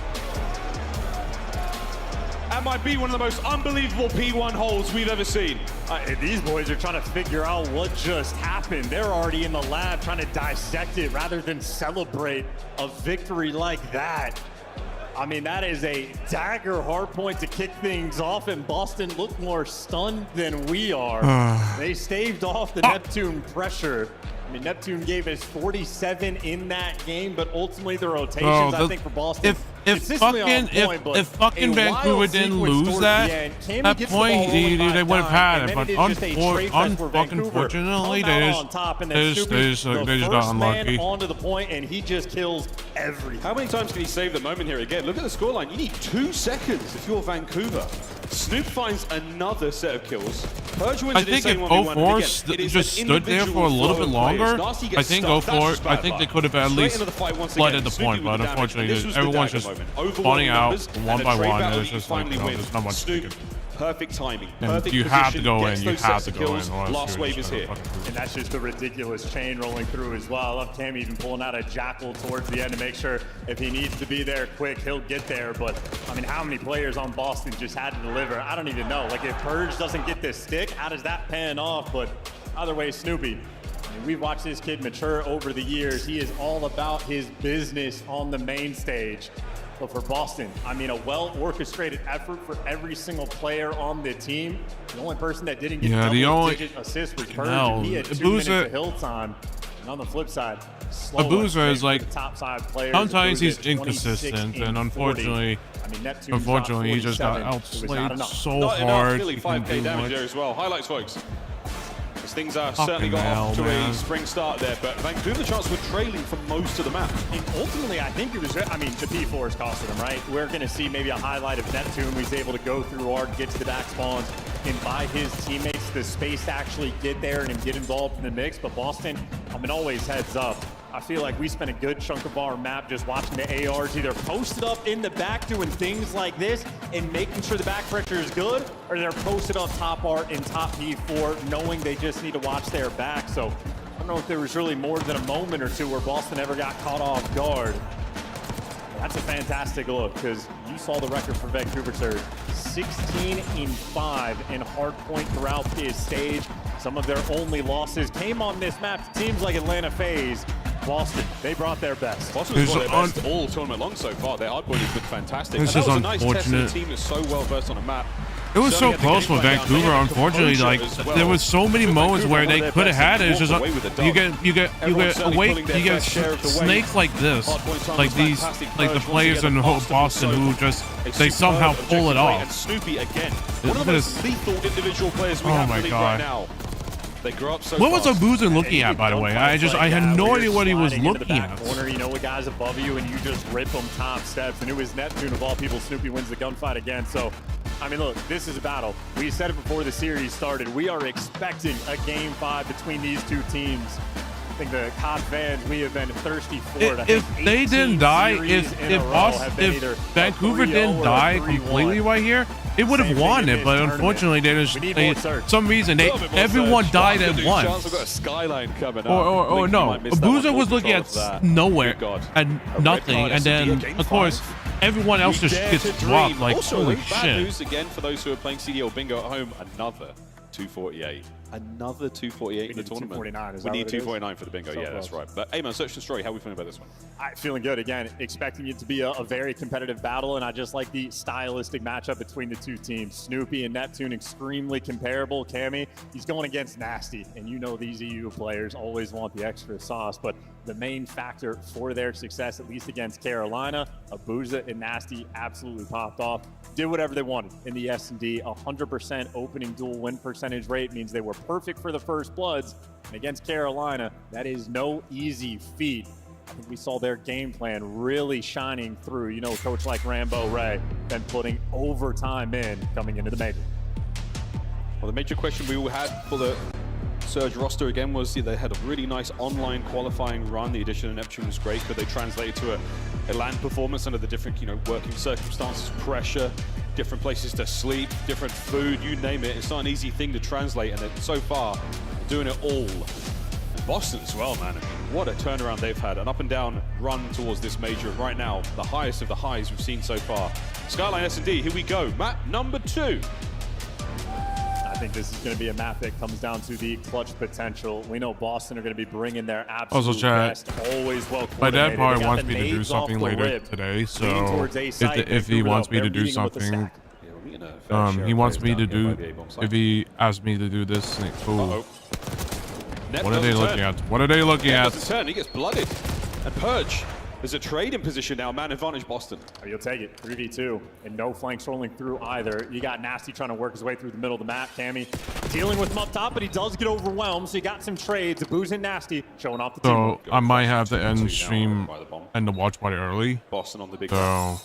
That might be one of the most unbelievable P1 holds we've ever seen. These boys are trying to figure out what just happened. They're already in the lab trying to dissect it rather than celebrate a victory like that. I mean, that is a dagger hard point to kick things off, and Boston looked more stunned than we are. They staved off the Neptune pressure. I mean, Neptune gave us 47 in that game, but ultimately the rotations, I think, for Boston, if fucking Vancouver didn't lose that point, they would have had it. But unfortunately, they just got unlucky. Onto the point, and he just kills everything. How many times can he save the moment here again? Look at the scoreline. You need 2 seconds if you're Vancouver. Snoop finds another set of kills. Purge wins I think if 04 just stood there for a little bit longer, I think 04, I think they could have at least flooded the point, but unfortunately, everyone's just spawning out one by one, and it's just like, there's not much to do. Perfect timing. And you have to go in. You have to go in. Last wave is here. And that's just a ridiculous chain rolling through as well. I love Cam even pulling out a Jackal towards the end to make sure if he needs to be there quick, he'll get there. But, I mean, how many players on Boston just had to deliver? I don't even know. Like, if Purge doesn't get this stick, how does that pan off? But either way, Snoopy, And we've watched this kid mature over the years. He is all about his business on the main stage. But for Boston, I mean, a well-orchestrated effort for every single player on the team. The only person that didn't get double-digit assists was Purge. He had 2 minutes of hill time. And on the flip side, Abuza is like, top side players. sometimes he's inconsistent, and unfortunately, he just got outslayed so hard. Nearly 5k damage there as well. Highlights, folks. As things are certainly got off to a spring start there, but Vancouver chance were trailing for most of the map. And ultimately, I think it was, I mean, the P4 is costing him, right? We're going to see maybe a highlight of Neptune. He's able to go through hard, get to the back spawns, and buy his teammates the space to actually get there and get involved in the mix. But Boston, I mean, always heads up. I feel like we spent a good chunk of our map just watching the ARs either posted up in the back doing things like this and making sure the back pressure is good, or they're posted up top art in top P4 knowing they just need to watch their back. So I don't know if there was really more than a moment or two where Boston ever got caught off guard. That's a fantastic look, because you saw the record for Vancouver Surge. 16-5 in hardpoint throughout this stage. Some of their only losses came on this map to teams like Atlanta FaZe. Boston, they brought their best. Boston has brought their best all tournament long so far. Their hardpoint has been fantastic. This and that is was a nice test of a unfortunate. team that's so well versed on a map. It was so close for Vancouver. Unfortunately, like there was so many moments where they could have had it. It's just you get snakes like this, like these, like the players in Boston who just they somehow pull it off. And Snoopy again, one of the most lethal individual players we have in the league right now. They grow up so What was fast. Abuza looking at, by the way? I had no idea what he was looking at. Corner, you know, a guy's above you and you just rip them top steps. And it was Neptune of all people. Snoopy wins the gunfight again. So, I mean, look, this is a battle. We said it before the series started. We are expecting a game 5 between these two teams. I think the COD fans, we have been thirsty for it. If they didn't die, if Vancouver didn't die completely right here, it would have won it, but unfortunately, some reason everyone died at once. We've got a skyline coming up. Or no, Abuza was looking at nowhere and nothing, and then of course everyone else just gets dropped. Like holy bad shit! news again for those who are playing CDL Bingo at home. Another 248. Another 248 in the tournament. 249, We need 249 for the bingo. So yeah, that's right. But hey, man, search and story. How are we feeling about this one? Feeling good. Again, expecting it to be a very competitive battle, and I just like the stylistic matchup between the two teams. Snoopy and Neptune, extremely comparable. Cammy, he's going against Nasty, and you know these EU players always want the extra sauce, but the main factor for their success, at least against Carolina, Abuza and Nasty absolutely popped off. Did whatever they wanted in the S&D. 100% opening duel win percentage rate means they were perfect for the first bloods. And against Carolina, that is no easy feat. I think we saw their game plan really shining through. You know, a coach like Rambo Ray, then putting overtime in coming into the major. Well, the major question we all had for the Surge roster again was they had a really nice online qualifying run. The addition of Neptune was great, but they translated to a LAN performance under the different, working circumstances, pressure, different places to sleep, different food, you name it. It's not an easy thing to translate, and so far, doing it all. And Boston as well, man. I mean, what a turnaround they've had. An up and down run towards this major right now. The highest of the highs we've seen so far. Skyline S&D, here we go. Map number 2. I think this is going to be a map that comes down to the clutch potential. We know Boston are going to be bringing their absolute best. Always well coordinated. My dad probably wants me to do something later today, so if he wants me to do something, he wants me to do. If he asks me to do this thing, what are they looking at? What are they looking at? He gets blooded, and Purge. There's a trade in position now. Man advantage Boston. Oh, you'll take it. 3v2 and no flanks rolling through either. You got Nasty trying to work his way through the middle of the map. Cammy dealing with him up top, but he does get overwhelmed. So you got some trades. Booze and Nasty showing off the team. So I might have to end stream and the watch party early. Boston on the big. So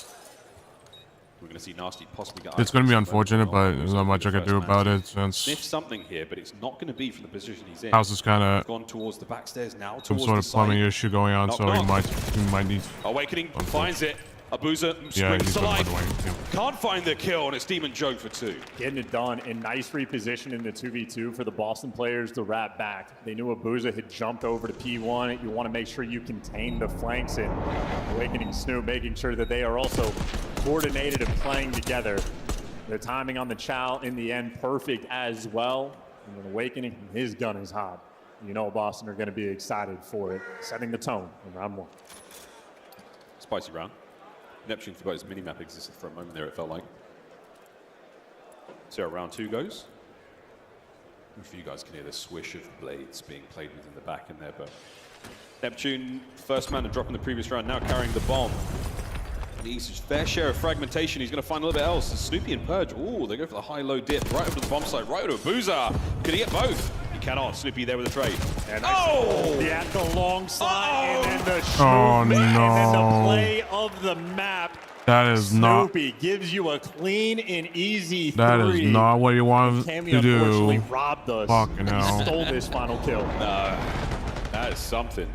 we're going to see Nasty possibly get. It's going to be unfortunate, but there's not much I can do about it since sniff something here, but it's not going to be from the position he's in. House is kind of gone towards the backstairs now. Some sort of plumbing issue going on, so he might need. Awakening finds it. Abuza springs to life. Can't find the kill, and it's Demon Joke for 2. Getting it done in nice reposition in the 2v2 for the Boston players to wrap back. They knew Abuza had jumped over to P1. You want to make sure you contain the flanks, and Awakening Snoop making sure that they are also coordinated and playing together. The timing on the Chow in the end perfect as well. And then Awakening, his gun is hot. You know Boston are going to be excited for it, setting the tone in round 1. Spicy round. Neptune forgot his mini-map existed for a moment there, it felt like. See how round 2 goes. If you guys can hear the swish of blades being played within the back in there, but Neptune, first man to drop in the previous round, now carrying the bomb. Needs his fair share of fragmentation. He's going to find a little bit else. Snoopy and Purge, ooh, they go for the high-low dip, right over to the bomb site, right over to Boozer. Can he get both? He cannot. Snoopy there with a trade. Oh! Yeah, the long slide, and then the shoot, Oh, no. and then the play of the map. That is not. Snoopy gives you a clean and easy 3. That is not what you want Cammy to do. unfortunately robbed us. Fucking hell. He stole this final kill. No, that is something.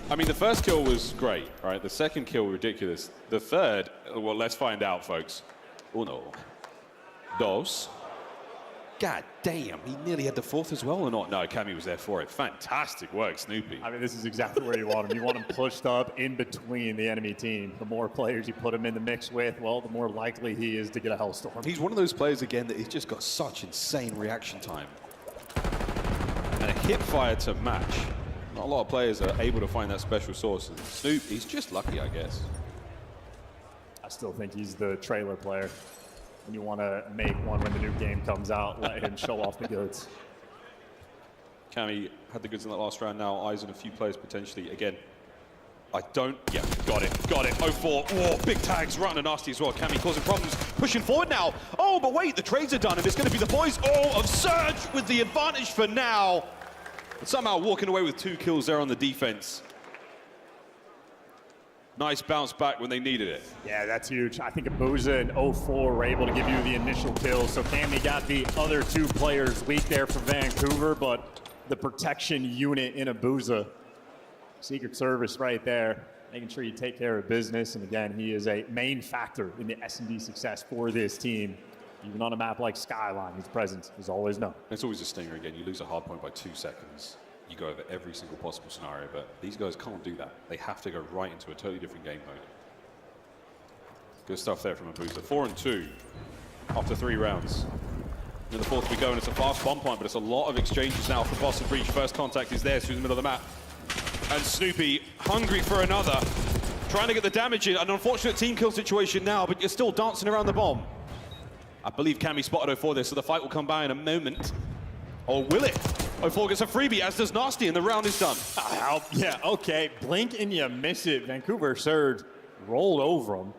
I mean, the first kill was great, right? The second kill, ridiculous. The third, well, let's find out, folks. Uno. Dos. God damn, he nearly had the fourth as well or not? No, Cammy was there for it. Fantastic work, Snoopy. I mean, this is exactly where you want him. You want him pushed up in between the enemy team. The more players you put him in the mix with, well, the more likely he is to get a Hellstorm. He's one of those players, again, that he's just got such insane reaction time. And a hip fire to match. Not a lot of players are able to find that special source. And Snoop, he's just lucky, I guess. I still think he's the trailer player. When you want to make one when the new game comes out, let him show off the goods. Cammy had the goods in that last round now. Eyes on a few players potentially. Again, I don't... Yeah, got it. 0-4. Oh, big tags right on nasty as well. Cammy causing problems. Pushing forward now. Oh, but wait, the trades are done, and it's going to be the boys. Oh, of Surge with the advantage for now. But somehow walking away with 2 kills there on the defense. Nice bounce back when they needed it. Yeah, that's huge. I think Abuza and 0-4 were able to give you the initial kills. So Cammy got the other 2 players weak there for Vancouver, but the protection unit in Abuza, Secret Service right there, making sure you take care of business. And again, he is a main factor in the S&D success for this team. Even on a map like Skyline, his presence is always known. It's always a stinger again. You lose a hard point by 2 seconds. You go over every single possible scenario, but these guys can't do that. They have to go right into a totally different game mode. Good stuff there from Abuza. 4-2 after 3 rounds. In the fourth we go, and it's a fast bomb point, but it's a lot of exchanges now for Boston Breach. First contact is there through the middle of the map. And Snoopy, hungry for another, trying to get the damage in. An unfortunate team kill situation now, but you're still dancing around the bomb. I believe Cammy spotted 0-4 there, so the fight will come by in a moment. Or will it? 0-4 gets a freebie, as does Nasty, and the round is done. Yeah, okay. Blink and you miss it. Vancouver Surge rolled over them.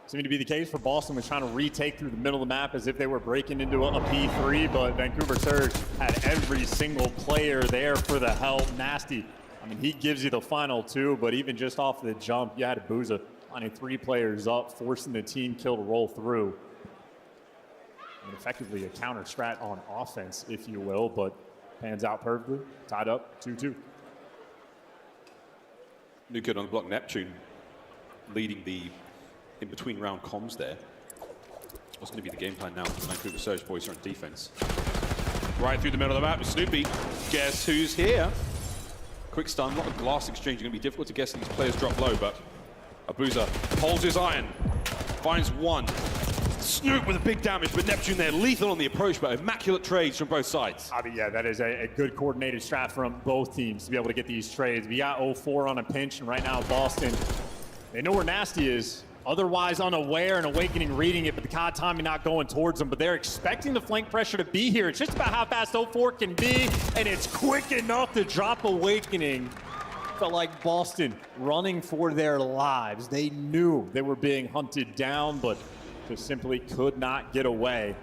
Seemed to be the case for Boston, was trying to retake through the middle of the map as if they were breaking into a P3, but Vancouver Surge had every single player there for the help. Nasty, I mean, he gives you the final 2, but even just off the jump, you had Abuza lining 3 players up, forcing the team kill to roll through. I mean, effectively a counter strat on offense, if you will, but pans out perfectly, tied up 2-2. New kid on the block, Neptune, leading the in-between round comms there. What's going to be the game plan now for the Vancouver Surge boys are on defense? Right through the middle of the map with Snoopy. Guess who's here? Quick stun, a lot of glass exchange. Going to be difficult to guess these players drop low, but Abuza holds his iron, finds one. Snoop with a big damage, but Neptune there, lethal on the approach, but immaculate trades from both sides. I mean, yeah, that is a good coordinated strat from both teams to be able to get these trades. We got 0-4 on a pinch, and right now Boston, they know where Nasty is. Otherwise unaware and Awakening reading it, but the COD timing not going towards them, but they're expecting the flank pressure to be here. It's just about how fast 0-4 can be, and it's quick enough to drop Awakening. Felt like Boston running for their lives. They knew they were being hunted down, but just simply could not get away.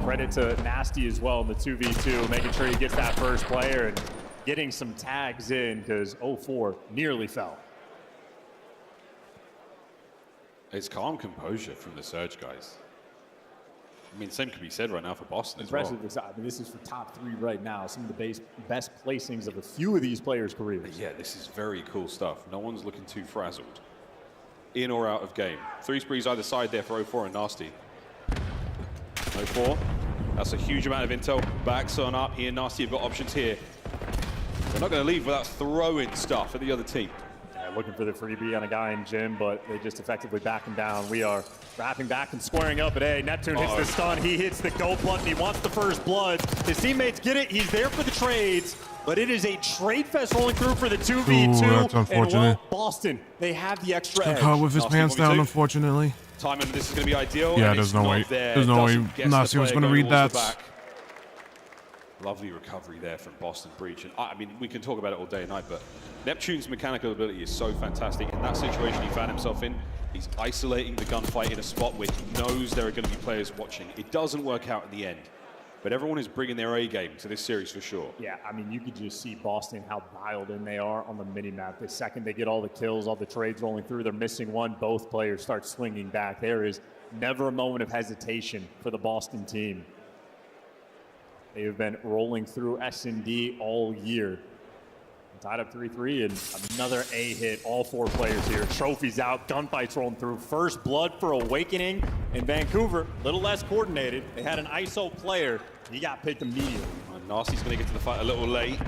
Credit to Nasty as well in the 2v2, making sure he gets that first player and getting some tags in, because 0-4 nearly fell. It's calm composure from the Surge guys. I mean, same could be said right now for Boston Impressive. as well. I mean, this is for top 3 right now. Some of the best placings of a few of these players' careers. But yeah, this is very cool stuff. No one's looking too frazzled. In or out of game. 3 sprees either side there for 0-4 and Nasty. 0-4. That's a huge amount of intel. Backs on up. He and Nasty have got options here. They're not going to leave without throwing stuff at the other team. Yeah, looking for the freebie on a guy in gym, but they just effectively back him down. We are wrapping back and squaring up at A. Neptune hits the stun. He hits the go button. He wants the first blood. His teammates get it. He's there for the trades, but it is a trade fest rolling through for the 2v2. Ooh, that's unfortunate. And Boston, they have the extra edge. Caught with his pants down, unfortunately. Timing, this is going to be ideal. Yeah, there's no way. There's no way Nasi was going to read that. Lovely recovery there from Boston Breach. And I mean, we can talk about it all day and night, but Neptune's mechanical ability is so fantastic. In that situation he found himself in, he's isolating the gunfight in a spot where he knows there are going to be players watching. It doesn't work out in the end, but everyone is bringing their A game to this series for sure. Yeah, I mean, you could just see Boston, how dialed in they are on the mini-map. The second they get all the kills, all the trades rolling through, they're missing one, both players start swinging back. There is never a moment of hesitation for the Boston team. They have been rolling through S&D all year. Tied up 3-3 and another A hit. All 4 players here. Trophies out, gunfights rolling through. First blood for Awakening in Vancouver. A little less coordinated. They had an ISO player. He got picked immediately. Nasty's going to get to the fight a little late.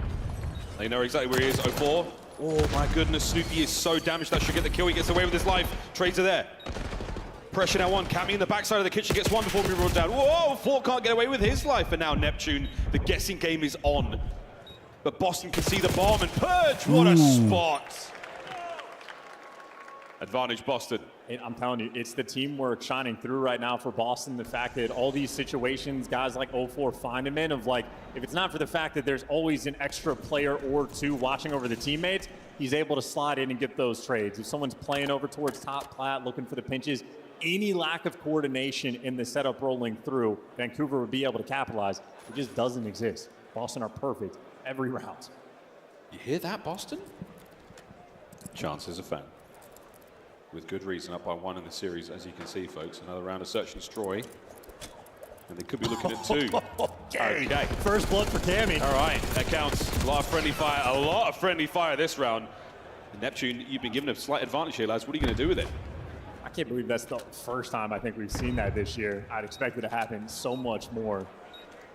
They know exactly where he is. 04. Oh my goodness, Snoopy is so damaged. That should get the kill. He gets away with his life. Trades are there. Pressure now on. Cammy in the backside of the kitchen gets one before we run down. Whoa, 4 can't get away with his life. And now Neptune, the guessing game is on. But Boston can see the bomb and Purge. What a spot. Advantage Boston. I'm telling you, it's the teamwork shining through right now for Boston. The fact that all these situations, guys like 04 find him in, of like, if it's not for the fact that there's always an extra player or 2 watching over the teammates, he's able to slide in and get those trades. If someone's playing over towards top plat, looking for the pinches, any lack of coordination in the setup rolling through, Vancouver would be able to capitalize. It just doesn't exist. Boston are perfect every round. You hear that, Boston? Chances are fan. With good reason, up by 1 in the series, as you can see, folks. Another round of search and destroy. And they could be looking at 2. Okay. First blood for Cammy. All right, that counts. A lot of friendly fire. A lot of friendly fire this round. Neptune, you've been given a slight advantage here, lads. What are you going to do with it? I can't believe that's the first time I think we've seen that this year. I'd expect it to happen so much more.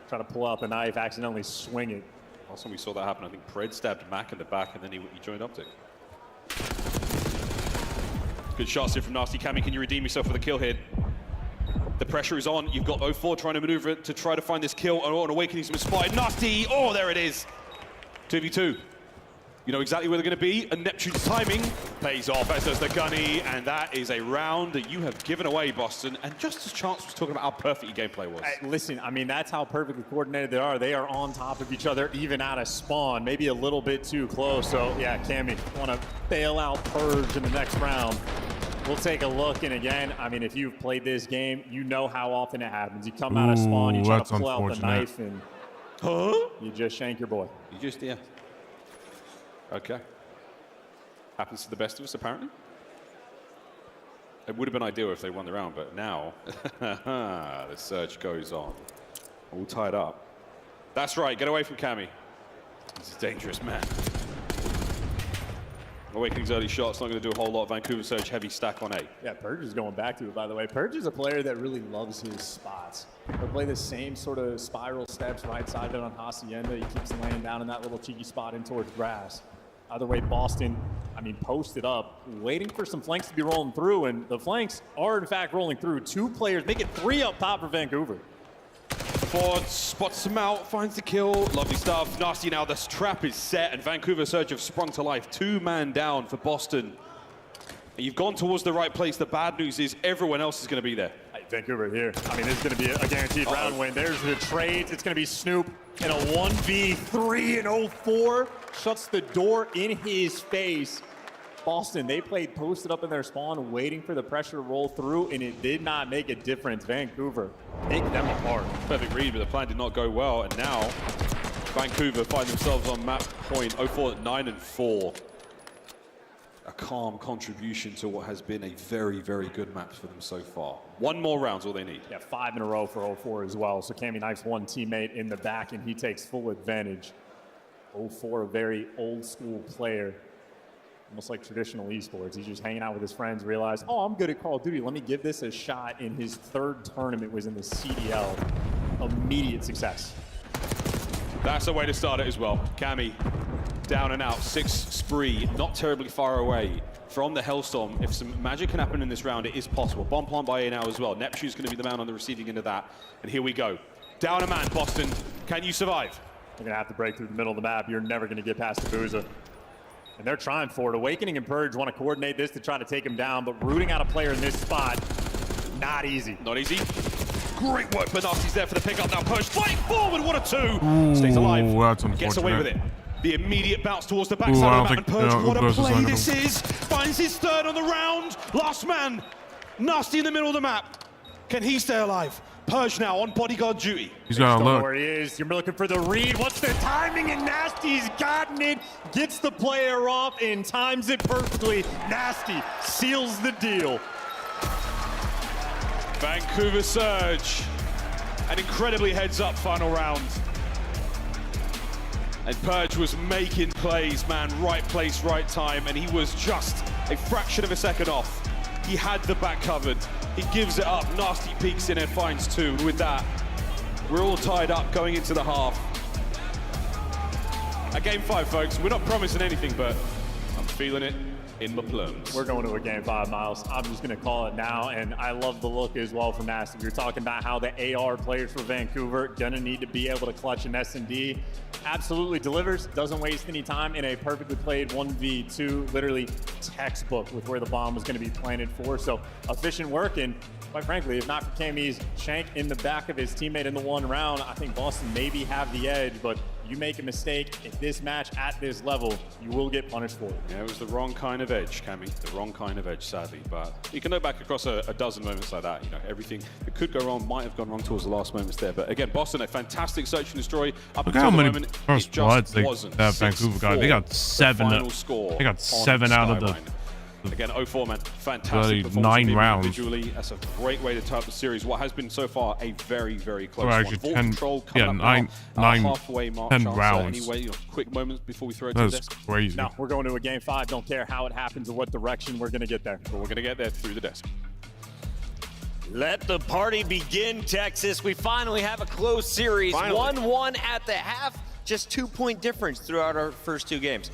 Try to pull out the knife, accidentally swing it. Last time we saw that happen, I think Pred stabbed Mac in the back and then he joined Optic. Good shots here from Nasty. Cammy, can you redeem yourself with a kill hit? The pressure is on. You've got 04 trying to maneuver it to try to find this kill. Oh, an Awakening's been spotted. Nasty! Oh, there it is. 2v2. You know exactly where they're going to be, and Neptune's timing pays off, as does the Gunny, and that is a round that you have given away, Boston. And just as Chance was talking about how perfect your gameplay was. Listen, I mean, that's how perfectly coordinated they are. They are on top of each other, even out of spawn, maybe a little bit too close. So, yeah, Cammy, want to bail out Purge in the next round. We'll take a look, and again, I mean, if you've played this game, you know how often it happens. You come out of spawn, you try to pull out the knife, and you just shank your boy. You just, yeah. Okay. Happens to the best of us, apparently. It would have been ideal if they won the round, but now the search goes on. All tied up. That's right, get away from Cammy. He's a dangerous man. Awakening's early shot's not going to do a whole lot. Vancouver Surge heavy stack on A. Yeah, Purge is going back to it, by the way. Purge is a player that really loves his spots. He'll play the same sort of spiral steps right side on Hacienda. He keeps laying down in that little cheeky spot in towards grass. Either way, Boston, I mean, posted up, waiting for some flanks to be rolling through, and the flanks are, in fact, rolling through. 2 players, make it 3 up top for Vancouver. Ford spots him out, finds the kill. Lovely stuff. Nasty now, this trap is set, and Vancouver Surge have sprung to life. 2-man down for Boston. And you've gone towards the right place. The bad news is everyone else is going to be there. Vancouver here. I mean, this is going to be a guaranteed round win. There's the trades. It's going to be Snoop in a 1v3 and 04. Shuts the door in his face. Boston, they played posted up in their spawn, waiting for the pressure to roll through, and it did not make a difference. Vancouver picked them apart. Perfect read, but the plan did not go well, and now Vancouver find themselves on map point 04 at 9-4. A calm contribution to what has been a very, very good map for them so far. 1 more round's all they need. Yeah, 5 in a row for 04 as well. So Cammy knifes one teammate in the back, and he takes full advantage. 04, a very old school player, almost like traditional esports. He's just hanging out with his friends, realized, oh, I'm good at Call of Duty. Let me give this a shot. In his 3rd tournament was in the CDL. Immediate success. That's the way to start it as well. Cammy Down and out, 6 spree, not terribly far away from the Hellstorm. If some magic can happen in this round, it is possible. Bomb plant by now as well. Neptune's going to be the man on the receiving end of that. And here we go. Down a man, Boston. Can you survive? You're going to have to break through the middle of the map. You're never going to get past the Booza. And they're trying for it. Awakening and Purge want to coordinate this to try to take him down, but rooting out a player in this spot, not easy. Not easy. Great work, but Nasty's there for the pickup now. Purge fighting forward, what a 2. Stays alive, that's unfortunate. Gets away with it. The immediate bounce towards the backside of the map, and Purge, what a play this is. Finds his 3rd on the round. Last man, Nasty in the middle of the map. Can he stay alive? Purge now on bodyguard duty. He's got to look. Where he is. You're looking for the read. What's the timing? And Nasty's gotten it. Gets the player off and times it perfectly. Nasty seals the deal. Vancouver Surge. An incredibly heads-up final round. And Purge was making plays, man. Right place, right time. And he was just a fraction of a second off. He had the back covered. He gives it up. Nasty peeks in and finds 2. With that, we're all tied up going into the half. At game 5, folks, we're not promising anything, but I'm feeling it in my plums. We're going to a game 5, Miles. I'm just going to call it now, and I love the look as well from Nasty. You're talking about how the AR players for Vancouver gonna need to be able to clutch an S&D. Absolutely delivers, doesn't waste any time in a perfectly played 1v2, literally textbook with where the bomb was going to be planted for. So efficient work, and quite frankly, if not for Cammy's shank in the back of his teammate in the 1 round, I think Boston maybe have the edge, but you make a mistake in this match at this level, you will get punished for it. Yeah, it was the wrong kind of edge, Cammy. The wrong kind of edge, sadly. But you can look back across a dozen moments like that. You know, everything that could go wrong might have gone wrong towards the last moments there. But again, Boston, a fantastic search and destroy. Up Look until how the many moment, first it just bloods wasn't. that Vancouver got. They got 7. They got 7 out of the. Again, 0-4, man. Fantastic Bloody performance 9 rounds. Individually. That's a great way to tie up the series. What has been so far a very, very close Or one. actually Full 10, control coming yeah, up now, halfway mark. 10 Charles, rounds. Anyway, you know, quick moments before we throw it to the That's desk. crazy. No, we're going to a game 5. Don't care how it happens or what direction we're going to get there. But we're going to get there through the desk. Let the party begin, Texas. We finally have a close series. 1-1 at the half. Just 2-point difference throughout our first 2 games.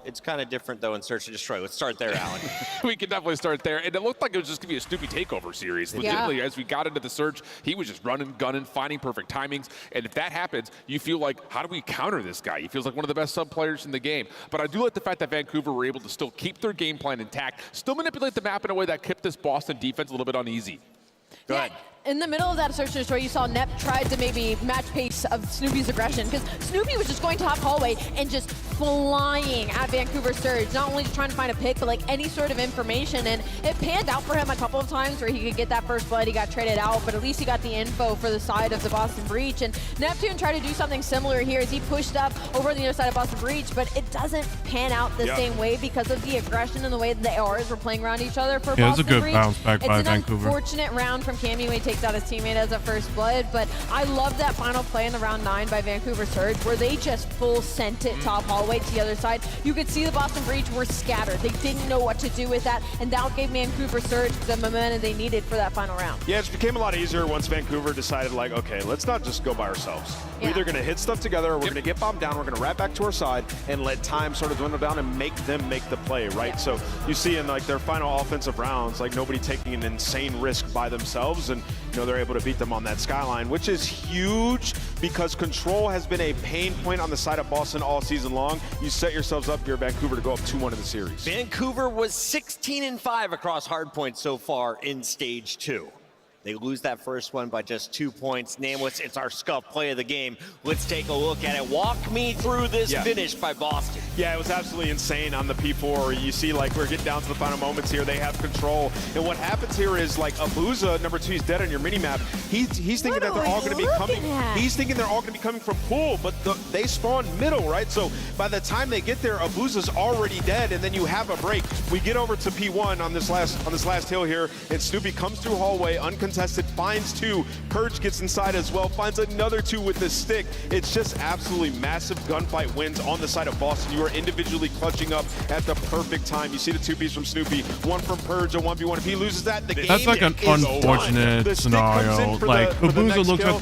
It's kind of different, though, in Search and Destroy. Let's start there, Alan. We can definitely start there. And it looked like it was just going to be a Snoopy takeover series. Legitimately, as we got into the Search, he was just running, gunning, finding perfect timings. And if that happens, you feel like, how do we counter this guy? He feels like one of the best sub players in the game. But I do like the fact that Vancouver were able to still keep their game plan intact, still manipulate the map in a way that kept this Boston defense a little bit uneasy. Go ahead. In the middle of that Search and Destroy, you saw Nep tried to maybe match pace of Snoopy's aggression, because Snoopy was just going top hallway and just flying at Vancouver Surge, not only just trying to find a pick, but like any sort of information. And it panned out for him a couple of times where he could get that first blood, he got traded out, but at least he got the info for the side of the Boston Breach. And Neptune tried to do something similar here as he pushed up over the other side of Boston Breach, but it doesn't pan out the same way because of the aggression and the way that the ARs were playing around each other for Boston Breach. It was a good bounce back by Vancouver. It's an unfortunate round from Cammy when he takes out his teammate as a first blood, but I love that final play in the round 9 by Vancouver Surge where they just full sent it top hallway to the other side. You could see the Boston Breach were scattered. They didn't know what to do with that, and that gave Vancouver Surge the momentum they needed for that final round. Yeah, it just became a lot easier once Vancouver decided, like, okay, let's not just go by ourselves. We're either going to hit stuff together, or we're going to get bombed down, we're going to wrap back to our side, and let time sort of dwindle down and make them make the play, right? So you see in like their final offensive rounds, like nobody taking an insane risk by themselves, and you know they're able to beat them on that skyline, which is huge because control has been a pain point on the side of Boston all season long. You set yourselves up here, Vancouver, to go up 2-1 in the series. Vancouver was 16-5 across hardpoint so far in stage 2. They lose that first one by just 2 points. Nameless, it's our scuff play of the game. Let's take a look at it. Walk me through this finish by Boston. Yeah, it was absolutely insane on the P4. You see, like, we're getting down to the final moments here. They have control. And what happens here is, like, Abuza, number 2, is dead on your mini-map. He's thinking that they're all going to be coming. He's thinking they're all going to be coming from pool, but they spawn middle, right? So by the time they get there, Abuza's already dead, and then you have a break. We get over to P1 on this last hill here, and Snoopy comes through hallway, uncontested. contested, finds 2. Purge gets inside as well, finds another 2 with the stick. It's just absolutely massive gunfight wins on the side of Boston. You are individually clutching up at the perfect time. You see the 2-piece from Snoopy, 1 from Purge, a 1v1. If he loses that, the game That's like an unfortunate scenario. Like Abuza looks at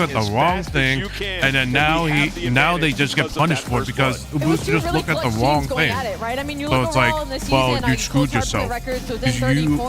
the wrong thing, and then now they just get punished for it because Abuza just looked at the wrong thing. Right? I mean, you So look it's like, overall in this well, season, you screwed yourself.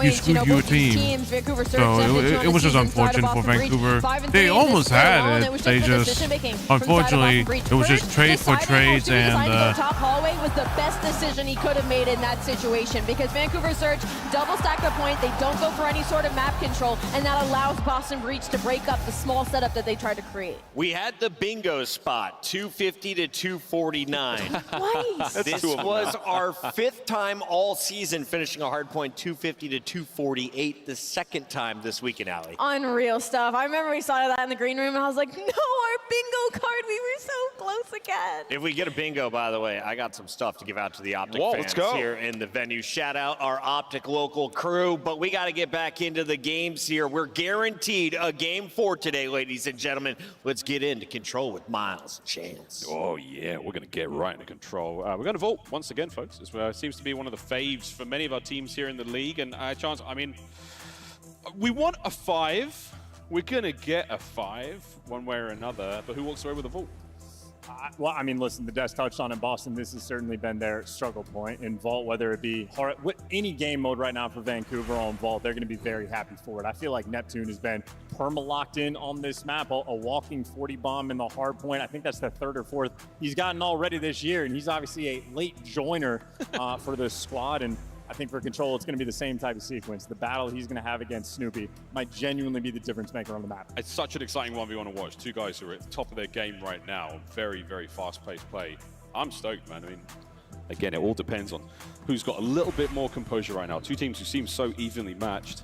You screwed your team. So it was just unfortunate for Vancouver. They almost had it. They just, unfortunately, it was just trade for trades, and top hallway was the best decision he could have made in that situation because Vancouver Surge double stack the point. They don't go for any sort of map control, and that allows Boston Breach to break up the small setup that they tried to create. We had the bingo spot, 250 to 249. Twice. This was our 5th time all season finishing a hard point, 250 to 248, the 2nd time this weekend, Allie. Unreal stuff. I remember we saw that in the green room, and I was like, no, our bingo card. We were so close again. If we get a bingo, by the way, I got some stuff to give out to the Optic fans let's go. here in the venue. Shout out our Optic local crew, but we got to get back into the games here. We're guaranteed a game 4 today, ladies and gentlemen. Let's get into Control with Miles and Chance. Oh, yeah, we're going to get right into Control. We're going to vote once again, folks. It seems to be one of the faves for many of our teams here in the league. And Chance, I mean, we want a 5. We're going to get a 5 one way or another. But who walks away with a vote? Well, I mean, listen, the Des touched on in Boston, this has certainly been their struggle point. In Vault, whether it be hard, any game mode right now for Vancouver on Vault, they're going to be very happy for it. I feel like Neptune has been perma-locked in on this map, a walking 40 bomb in the hard point. I think that's the 3rd or 4th he's gotten already this year, and he's obviously a late joiner for this squad. And I think for Control, it's going to be the same type of sequence. The battle he's going to have against Snoopy might genuinely be the difference maker on the map. It's such an exciting 1v1 to watch. 2 guys who are at the top of their game right now. Very, very fast-paced play. I'm stoked, man. I mean, again, it all depends on who's got a little bit more composure right now. 2 teams who seem so evenly matched.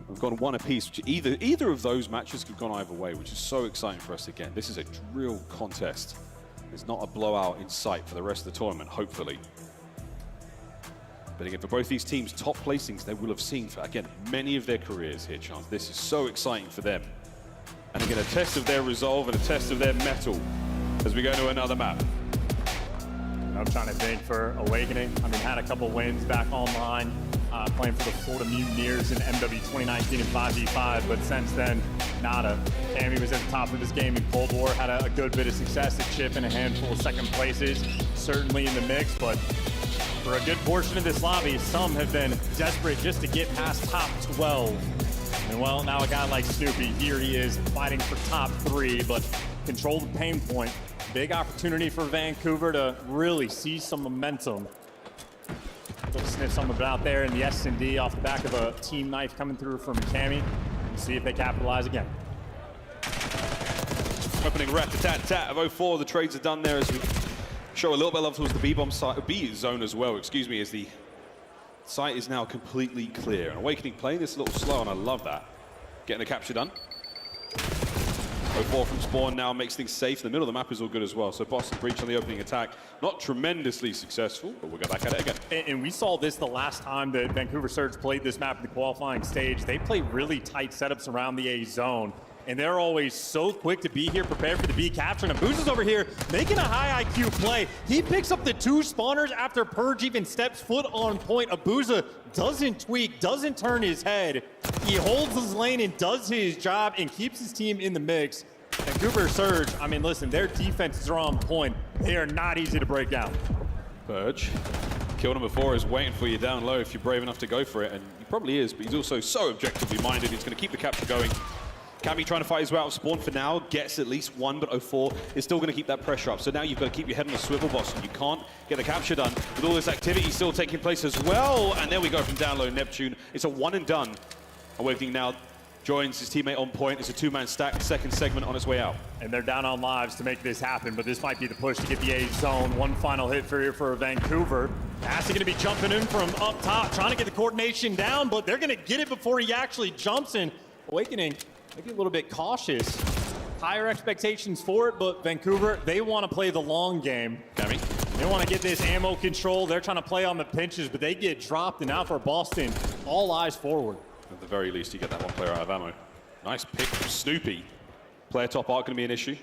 We've got 1 apiece, which either of those matches could have gone either way, which is so exciting for us again. This is a real contest. There's not a blowout in sight for the rest of the tournament, hopefully. But again, for both these teams, top placings they will have seen for, again, many of their careers here, Chance. This is so exciting for them. And again, a test of their resolve and a test of their mettle as we go to another map. I'm trying to think for Awakening. I mean, had a couple wins back online, playing for the Florida Mutineers in MW 2019 and 5v5, but since then, nada. Cammy was at the top of his game in Cold War, had a good bit of success at Chip and a handful of 2nd places, certainly in the mix, but for a good portion of this lobby, some have been desperate just to get past top 12. And well, now a guy like Snoopy, here he is fighting for top 3, but control the pain point. Big opportunity for Vancouver to really see some momentum. Go sniff some of it out there in the S&D off the back of a team knife coming through from Cammy. See if they capitalize again. Opening rat-a-tat-tat of 04. The trades are done there as we show a little bit of love towards the B-bomb side, B zone as well, excuse me, as the site is now completely clear. And Awakening playing this a little slow, and I love that. Getting the capture done. 04 from spawn now makes things safe. The middle of the map is all good as well. So Boston Breach on the opening attack, not tremendously successful, but we'll go back at it again. And we saw this the last time that Vancouver Surge played this map in the qualifying stage. They play really tight setups around the A zone. And they're always so quick to be here, prepared for the B capture. And Abuza's over here making a high IQ play. He picks up the 2 spawners after Purge even steps foot on point. Abuza doesn't tweak, doesn't turn his head. He holds his lane and does his job and keeps his team in the mix. Vancouver Surge, I mean, listen, their defenses are on point. They are not easy to break down. Purge, kill number 4 is waiting for you down low if you're brave enough to go for it. And he probably is, but he's also so objectively minded. He's going to keep the capture going. Cammy trying to fight his way out of spawn for now, gets at least 1, but 04 is still going to keep that pressure up. So now you've got to keep your head on a swivel, Boston. You can't get the capture done with all this activity still taking place as well. And there we go from down low, Neptune. It's a 1 and done. Awakening now joins his teammate on point. It's a 2-man stack, 2nd segment on its way out. And they're down on lives to make this happen, but this might be the push to get the A zone. 1 final hit for Vancouver. Asty going to be jumping in from up top, trying to get the coordination down, but they're going to get it before he actually jumps in. Awakening maybe a little bit cautious. Higher expectations for it, but Vancouver, they want to play the long game. Cammy. They want to get this ammo control. They're trying to play on the pinches, but they get dropped, and now for Boston, all eyes forward. At the very least, you get that one player out of ammo. Nice pick from Snoopy. Player top arc going to be an issue.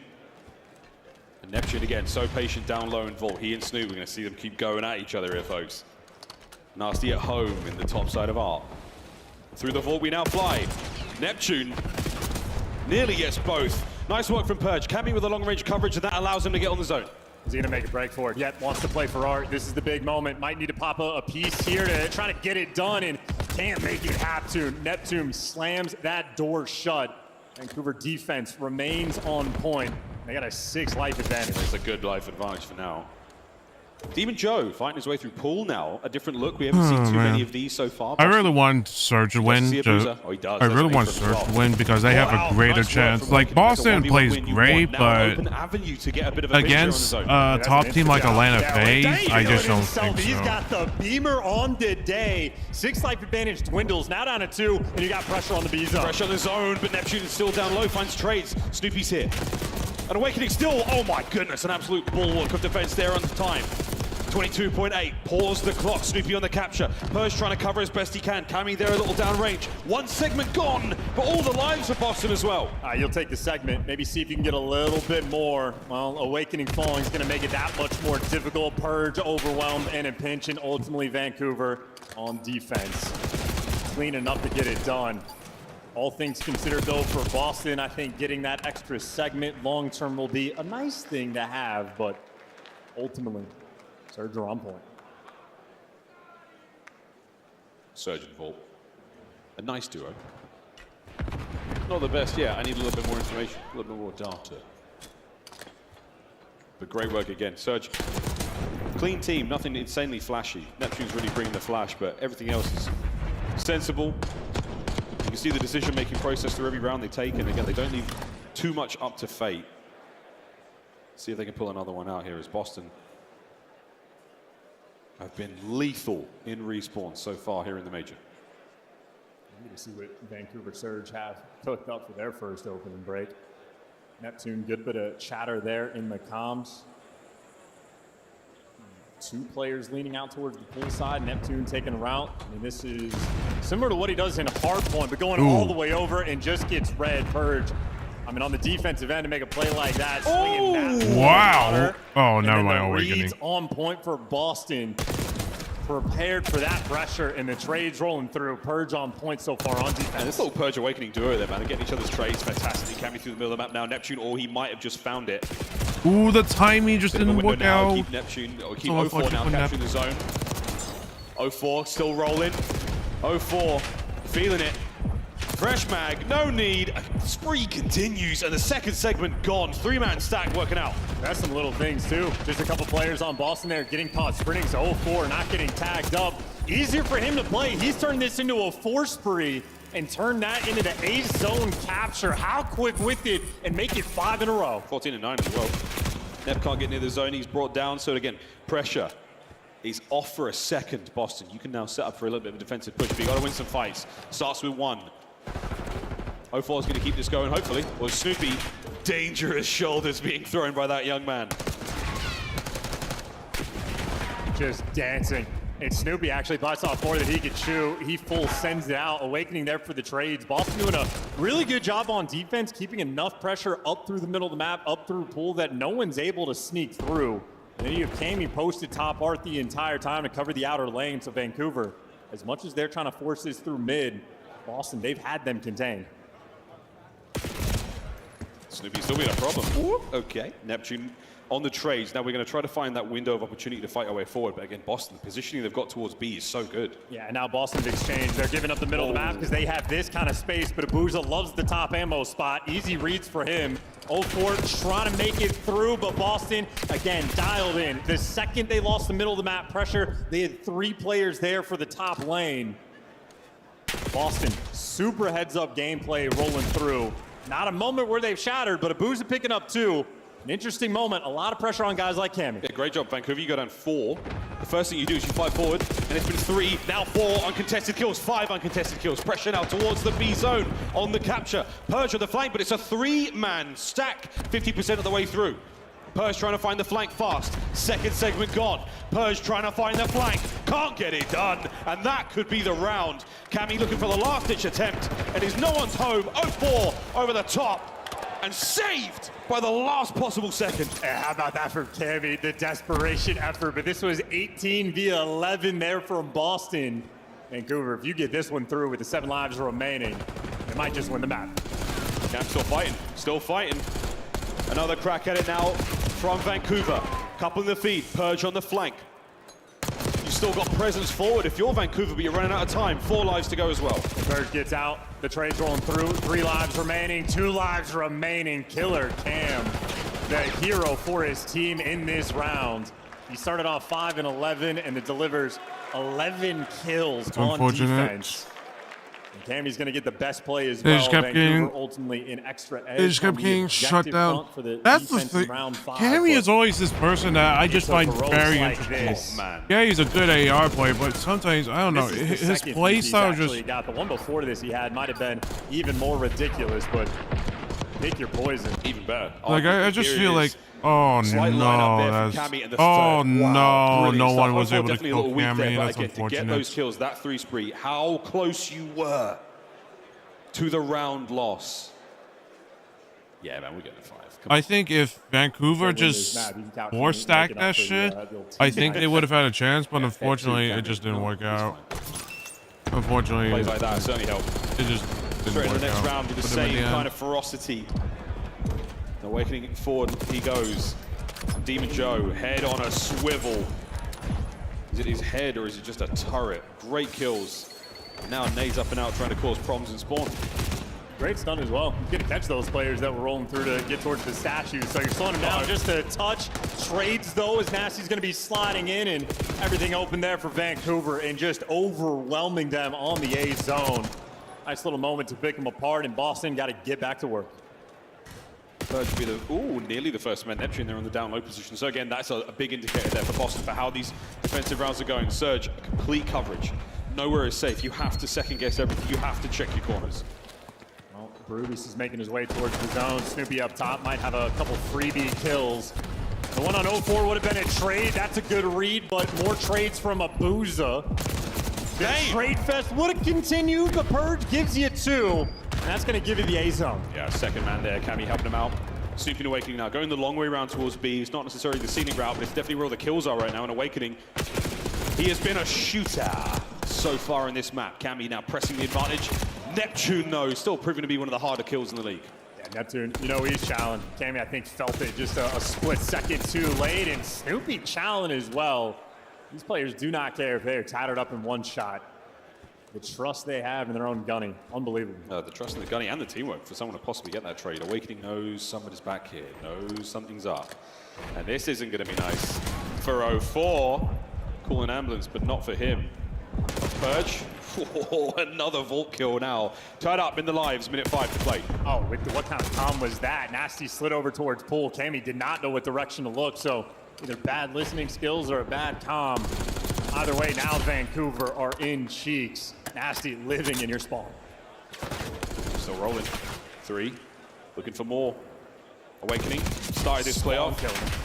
And Neptune again, so patient down low in Vault. He and Snoop, we're going to see them keep going at each other here, folks. Nasty at home in the top side of Art. Through the Vault we now fly. Neptune nearly gets both. Nice work from Purge. Camming with a long-range coverage, and that allows him to get on the zone. Is he going to make a break for it? Yet wants to play for Art. This is the big moment. Might need to pop a piece here to try to get it done, and can't make it happen. Neptune slams that door shut. Vancouver defense remains on point. They got a 6 life advantage. It's a good life advantage for now. Demon Joe fighting his way through pool now. A different look. We haven't seen too many of these so far. I really want Surge to win. I really want Surge to win because they have a greater chance. Like, Boston plays great, but against a top team like Atlanta FaZe, I just don't think so. He's got the beamer on the day. 6 life advantage dwindles, now down to 2, and you got pressure on the B zone. Pressure on the zone, but Neptune is still down low, finds trades. Snoopy's here. An Awakening still, oh my goodness, an absolute bulwark of defense there on the time. 22.8, pause the clock, Snoopy on the capture. Purge trying to cover as best he can. Cammy there a little downrange. 1 segment gone, but all the lives of Boston as well. You'll take the segment, maybe see if you can get a little bit more. Well, Awakening falling is going to make it that much more difficult. Purge overwhelmed and a pinch, and ultimately Vancouver on defense. Clean enough to get it done. All things considered, though, for Boston, I think getting that extra segment long-term will be a nice thing to have, but ultimately, Surge are on point. Surge and Vault. A nice duo. Not the best yet. I need a little bit more information, a little bit more data. But great work again. Surge, clean team, nothing insanely flashy. Neptune's really bringing the flash, but everything else is sensible. You can see the decision-making process through every round they take, and again, they don't leave too much up to fate. See if they can pull another one out here as Boston have been lethal in respawn so far here in the major. We need to see what Vancouver Surge have cooked up for their first opening break. Neptune, good bit of chatter there in the comms. 2 players leaning out towards the pool side. Neptune taking a route. I mean, this is similar to what he does in Hardpoint, but going all the way over and just gets red. Purge. I mean, on the defensive end to make a play like that. Wow. Oh, never mind. Awakening. On point for Boston. Prepared for that pressure, and the trades rolling through. Purge on point so far on defense. And this little Purge Awakening duo there, man. They're getting each other's trades fantastically. Camming through the middle of the map now. Neptune, or he might have just found it. Ooh, the timing just didn't work out. Keep Neptune, or keep 04 now capturing the zone. 04 still rolling. 04 feeling it. Fresh mag, no need. Spree continues, and the second segment gone. 3-man stack working out. That's some little things too. Just a couple players on Boston there getting caught sprinting. So 04 not getting tagged up. Easier for him to play. He's turned this into a 4 spree and turn that into the A zone capture. How quick with it and make it 5 in a row. 14 and 9 as well. Nep can't get near the zone. He's brought down. So again, pressure is off for a second. Boston, you can now set up for a little bit of a defensive push, but you got to win some fights. Starts with 1. 04 is going to keep this going, hopefully. Well, Snoopy, dangerous shoulders being thrown by that young man. Just dancing. And Snoopy actually bites off more than he could chew. He full sends it out. Awakening there for the trades. Boston doing a really good job on defense, keeping enough pressure up through the middle of the map, up through pool that no one's able to sneak through. And then you have Cammy posted top art the entire time to cover the outer lane. So Vancouver, as much as they're trying to force this through mid, Boston, they've had them contained. Snoopy still being a problem. Ooh, okay, Neptune on the trades. Now we're going to try to find that window of opportunity to fight our way forward. But again, Boston, the positioning they've got towards B is so good. Yeah, and now Boston's exchange. They're giving up the middle of the map because they have this kind of space. But Abuja loves the top ammo spot. Easy reads for him. 04 trying to make it through, but Boston, again, dialed in. The second they lost the middle of the map pressure, they had 3 players there for the top lane. Boston, super heads-up gameplay rolling through. Not a moment where they've shattered, but Abuja picking up 2. An interesting moment. A lot of pressure on guys like Cammy. Yeah, great job, Vancouver. You go down 4. The first thing you do is you fight forward, and it's been 3, now 4 uncontested kills, 5 uncontested kills. Pressure now towards the B zone on the capture. Purge on the flank, but it's a 3-man stack, 50% of the way through. Purge trying to find the flank fast. Second segment gone. Purge trying to find the flank. can't get it done, and that could be the round. Cammy looking for the last-ditch attempt, and is no one's home. 0-4 over the top, and saved by the last possible second. Yeah, how about that from Cammy, the desperation effort, but this was 18 via 11 there from Boston. Vancouver, if you get this one through with the 7 lives remaining, it might just win the map. Cam still fighting. Another crack at it now from Vancouver. Coupling the feed, Purge on the flank. You've still got presence forward if you're Vancouver, but you're running out of time. 4 lives to go as well. Purge gets out, the trade's rolling through, 3 lives remaining, 2 lives remaining. Killer Cam, the hero for his team in this round. He started off 5 and 11, and it delivers 11 kills on defense. And Cammy's going to get the best play as well. Vancouver ultimately in extra edge. They just kept getting shut down. That's the thing. Cammy is always this person that I just find very interesting. Yeah, he's a good AR player, but sometimes, I don't know, his play style just... got the one before this he had might have been even more ridiculous, but pick your poison. Even better. Like, I just feel like, oh no, no one was able to kill Cammy. That's unfortunate. To get those kills, that 3 spree, how close you were to the round loss. Yeah, man, we're getting a 5. I think if Vancouver just 4-stacked that shit, I think they would have had a chance, but unfortunately, it just didn't work out. Unfortunately, plays like that certainly helped. It just didn't straight work in the next out. round with the same kind of ferocity. Awakening forward, he goes. Demon Joe, head on a swivel. Is it his head or is it just a turret? Great kills. Now nades up and out trying to cause problems in spawn. Great stun as well. You can catch those players that were rolling through to get towards the statue. So you're slowing them down just a touch. Trades though, as Nasty's going to be sliding in, and everything open there for Vancouver and just overwhelming them on the A zone. Nice little moment to pick them apart, and Boston got to get back to work. Third should be the, nearly the first man. Neptune there on the down low position. So again, that's a big indicator there for Boston for how these defensive rounds are going. Surge, complete coverage. Nowhere is safe. You have to second guess everything. You have to check your corners. Well, Brutus is making his way towards the zone. Snoopy up top might have a couple freebie kills. The one on 0-4 would have been a trade. That's a good read, but more trades from Abuza. The trade fest would have continued, but Purge gives you 2. And that's going to give you the A zone. Yeah, second man there. Cammy helping him out. Snoopy and Awakening now going the long way around towards B. It's not necessarily the scenic route, but it's definitely where all the kills are right now. And Awakening, he has been a shooter so far in this map. Cammy now pressing the advantage. Neptune, though, still proving to be one of the harder kills in the league. Yeah, Neptune, you know he's challenged. Cammy, I think, felt it just a split second too late, and Snoopy challenged as well. These players do not care if they're tattered up in one shot. The trust they have in their own gunning, unbelievable. The trust in the gunning and the teamwork for someone to possibly get that trade. Awakening knows somebody's back here, knows something's up. And this isn't going to be nice for 0-4. Call an ambulance, but not for him. Purge. Another vault kill now. Tied up in the lives, minute 5 to play. Oh, what kind of calm was that? Nasty slid over towards Pool. Cammy did not know what direction to look, so either bad listening skills or a bad calm. Either way, now Vancouver are in cheeks. Nasty living in your spawn. Still rolling. 3. Looking for more. Awakening. Started this play off.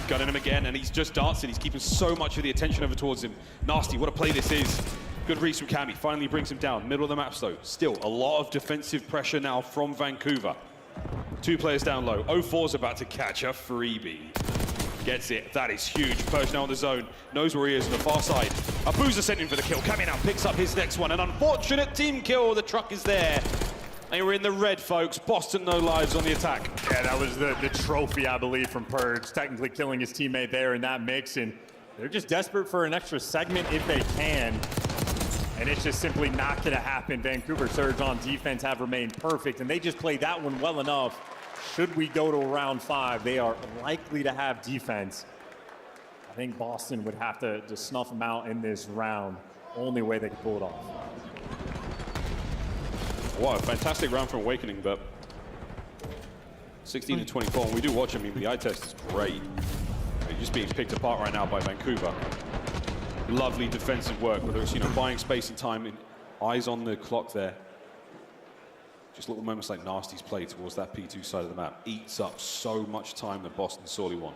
Gunning him again, and he's just dancing. He's keeping so much of the attention over towards him. Nasty, what a play this is. Good reach from Cammy. Finally brings him down. Middle of the map, though. Still a lot of defensive pressure now from Vancouver. 2 players down low. 0-4's about to catch a freebie. Gets it. That is huge. Purge now on the zone. Knows where he is on the far side. Abuza sent in for the kill. Cammy now picks up his next one. An unfortunate team kill. The truck is there. They were in the red, folks. Boston, no lives on the attack. Yeah, that was the trophy, I believe, from Purge. Technically killing his teammate there in that mix. And they're just desperate for an extra segment if they can. And it's just simply not going to happen. Vancouver Surge on defense have remained perfect. And they just played that one well enough. Should we go to round 5, they are likely to have defense. I think Boston would have to snuff them out in this round. Only way they can pull it off. Wow, fantastic round from Awakening, but 16 and 24. And we do watch him. I mean, the eye test is great. He's just being picked apart right now by Vancouver. Lovely defensive work, whether it's, buying space and time, and eyes on the clock there. Just little moments like Nasty's play towards that P2 side of the map eats up so much time that Boston sorely won.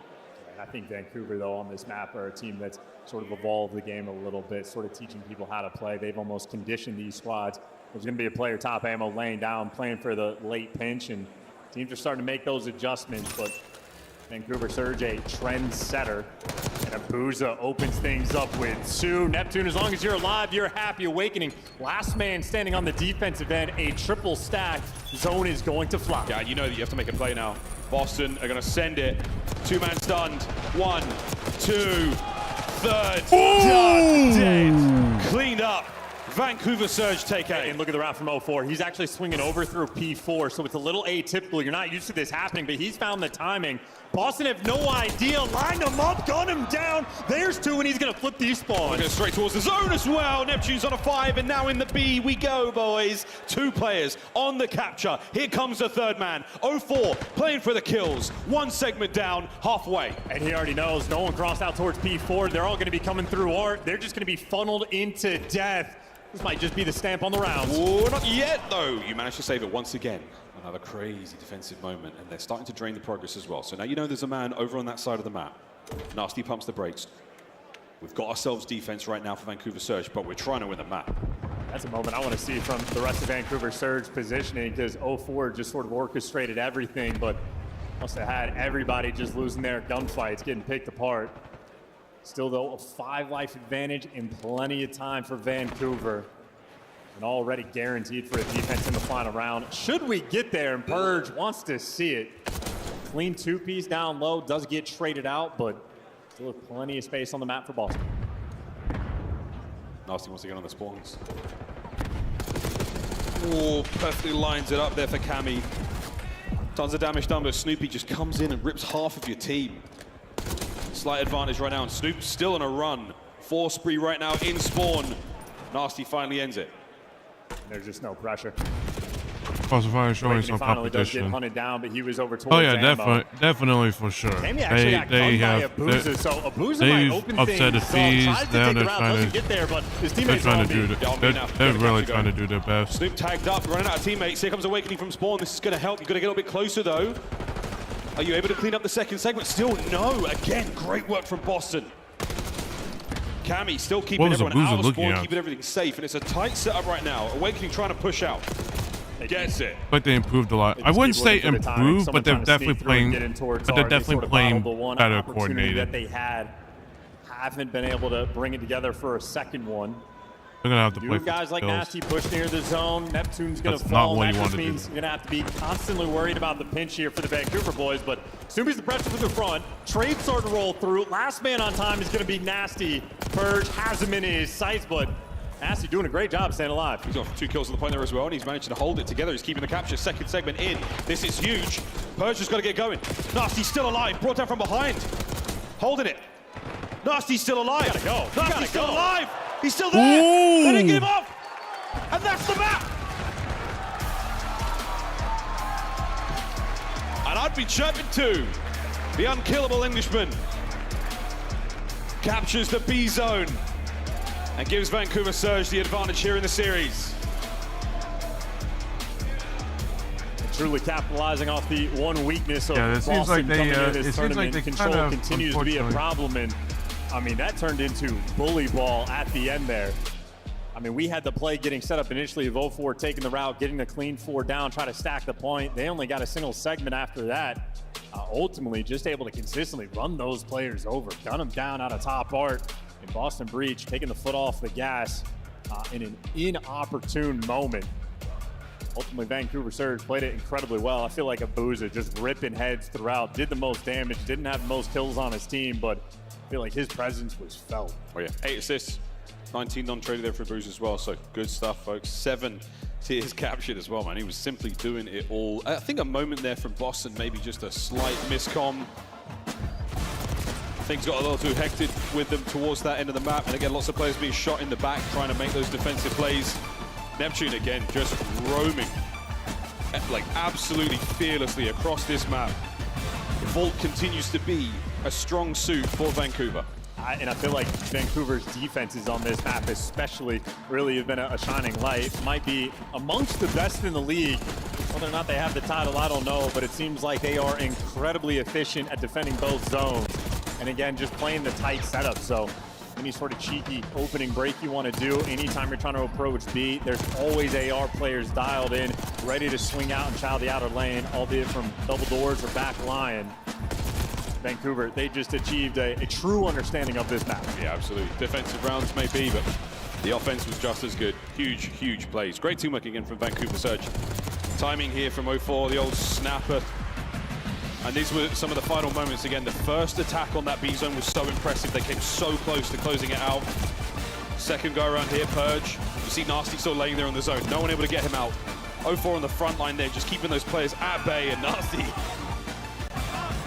I think Vancouver, though, on this map are a team that's sort of evolved the game a little bit, sort of teaching people how to play. They've almost conditioned these squads. There's going to be a player top ammo laying down, playing for the late pinch, and teams are starting to make those adjustments, but Vancouver Surge, a trendsetter, and Abuza opens things up with Sue. Neptune, as long as you're alive, you're happy. Awakening, last man standing on the defensive end, a triple stack. Zone is going to fly. Yeah, you know that you have to make a play now. Boston are going to send it. 2-man stunned. 1, 2, third. Done. Dead. Cleaned up. Vancouver Surge take A. And look at the route from 04. He's actually swinging over through P4, so it's a little atypical. You're not used to this happening, but he's found the timing. Boston have no idea. Line him up, gun him down. There's 2, and he's going to flip these spawns. Going straight towards the zone as well. Neptune's on a 5, and now in the B we go, boys. 2 players on the capture. Here comes the third man. 04 playing for the kills. 1 segment down, halfway. And he already knows no one crossed out towards P4. They're all going to be coming through Art. They're just going to be funneled into death. This might just be the stamp on the round. Oh, not yet, though. You managed to save it once again. Another crazy defensive moment, and they're starting to drain the progress as well. So now you know there's a man over on that side of the map. Nasty pumps the brakes. We've got ourselves defense right now for Vancouver Surge, but we're trying to win the map. That's a moment I want to see from the rest of Vancouver Surge positioning, because 04 just sort of orchestrated everything, but must have had everybody just losing their gunfights, getting picked apart. Still, though, a 5 life advantage and plenty of time for Vancouver. And already guaranteed for a defense in the final round. Should we get there, and Purge wants to see it. Clean 2-piece down low, does get traded out, but still plenty of space on the map for Boston. Nasty wants to get on the spawns. Oh, perfectly lines it up there for Cammy. Tons of damage done, but Snoopy just comes in and rips half of your team. Slight advantage right now, and Snoop's still on a run. 4 spree right now in spawn. Nasty finally ends it. There's just no pressure. Falsifying showing some finally does get competition. hunted down, but he was over towards Oh yeah, Ammo. definitely for sure. Cammy actually got gunned by Abuza, so Abuza might open upset the things. fees. Tries to Now take the they're route, trying doesn't to get there, but his they're teammates trying to on do me. they're really trying to do their best. Snoop tagged up, running out of teammates. Here comes Awakening from spawn. This is going to help. You've got to get a little bit closer, though. Are you able to clean up the second segment? Still no. Again, great work from Boston. Cammy still keeping everyone out of spawn, keeping everything safe, and it's a tight setup right now. Awakening trying to push out. Gets it. But they improved a lot. I wouldn't say improved, but they're definitely playing. But they're definitely playing better coordinated. That they haven't been able to bring it together for a second one. They're gonna have to play. Guys like Nasty push near the zone. Neptune's gonna That's fall. not what you That want just to do. means you're gonna have to be constantly worried about the pinch here for the Vancouver boys. But Snoopy's the pressure from the front. Trade starting to roll through. Last man on time is gonna be Nasty. Purge has him in his sights, but Nasty doing a great job staying alive. He's got 2 kills on the point there as well, and he's managing to hold it together. He's keeping the capture. Second segment in. This is huge. Purge has got to get going. Nasty's still alive. Brought down from behind. Holding it. Nasty's still alive. Gotta go. Nasty's still alive. He's still there. They didn't get him off. And that's the map. And I'd be chirping too. The unkillable Englishman captures the B zone and gives Vancouver Surge the advantage here in the series. Truly capitalizing off the one weakness of Yeah, it seems Boston like they, coming into this it seems tournament. like they Control kind of, continues to be a unfortunately- problem, and I mean that turned into bully ball at the end there. I mean, we had the play getting set up initially of 04 taking the route, getting the clean 4 down, try to stack the point. They only got a single segment after that. Ultimately, just able to consistently run those players over, gun them down out of top art. And Boston Breach taking the foot off the gas in an inopportune moment. Ultimately, Vancouver Surge played it incredibly well. I feel like Abuza just ripping heads throughout, did the most damage, didn't have the most kills on his team, but I feel like his presence was felt. Oh yeah, 8 assists, 19 non-traded there for Bruce as well, so good stuff, folks. 7 tiers captured as well, man. He was simply doing it all. I think a moment there from Boston, maybe just a slight miscomm. Things got a little too hectic with them towards that end of the map, and again, lots of players being shot in the back, trying to make those defensive plays. Neptune again, just roaming, like absolutely fearlessly across this map. Vault continues to be a strong suit for Vancouver. And I feel like Vancouver's defenses on this map especially really have been a shining light. Might be amongst the best in the league. Whether or not they have the title, I don't know, but it seems like they are incredibly efficient at defending both zones. And again, just playing the tight setup. So any sort of cheeky opening break you want to do, anytime you're trying to approach B, there's always AR players dialed in, ready to swing out and chow the outer lane, albeit from double doors or back line. Vancouver, they just achieved a true understanding of this map. Yeah, absolutely. Defensive rounds maybe, but the offense was just as good. Huge, huge plays. Great teamwork again from Vancouver Surge. Timing here from 04, the old snapper. And these were some of the final moments. Again, the first attack on that B zone was so impressive. They came so close to closing it out. Second go around here, Purge. You see Nasty still laying there on the zone. No one able to get him out. 04 on the front line there, just keeping those players at bay, and Nasty.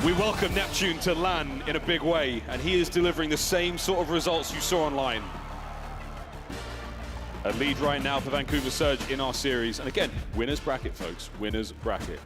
We welcome Neptune to LAN in a big way, and he is delivering the same sort of results you saw online. A lead right now for Vancouver Surge in our series. And again, winner's bracket, folks. Winner's bracket.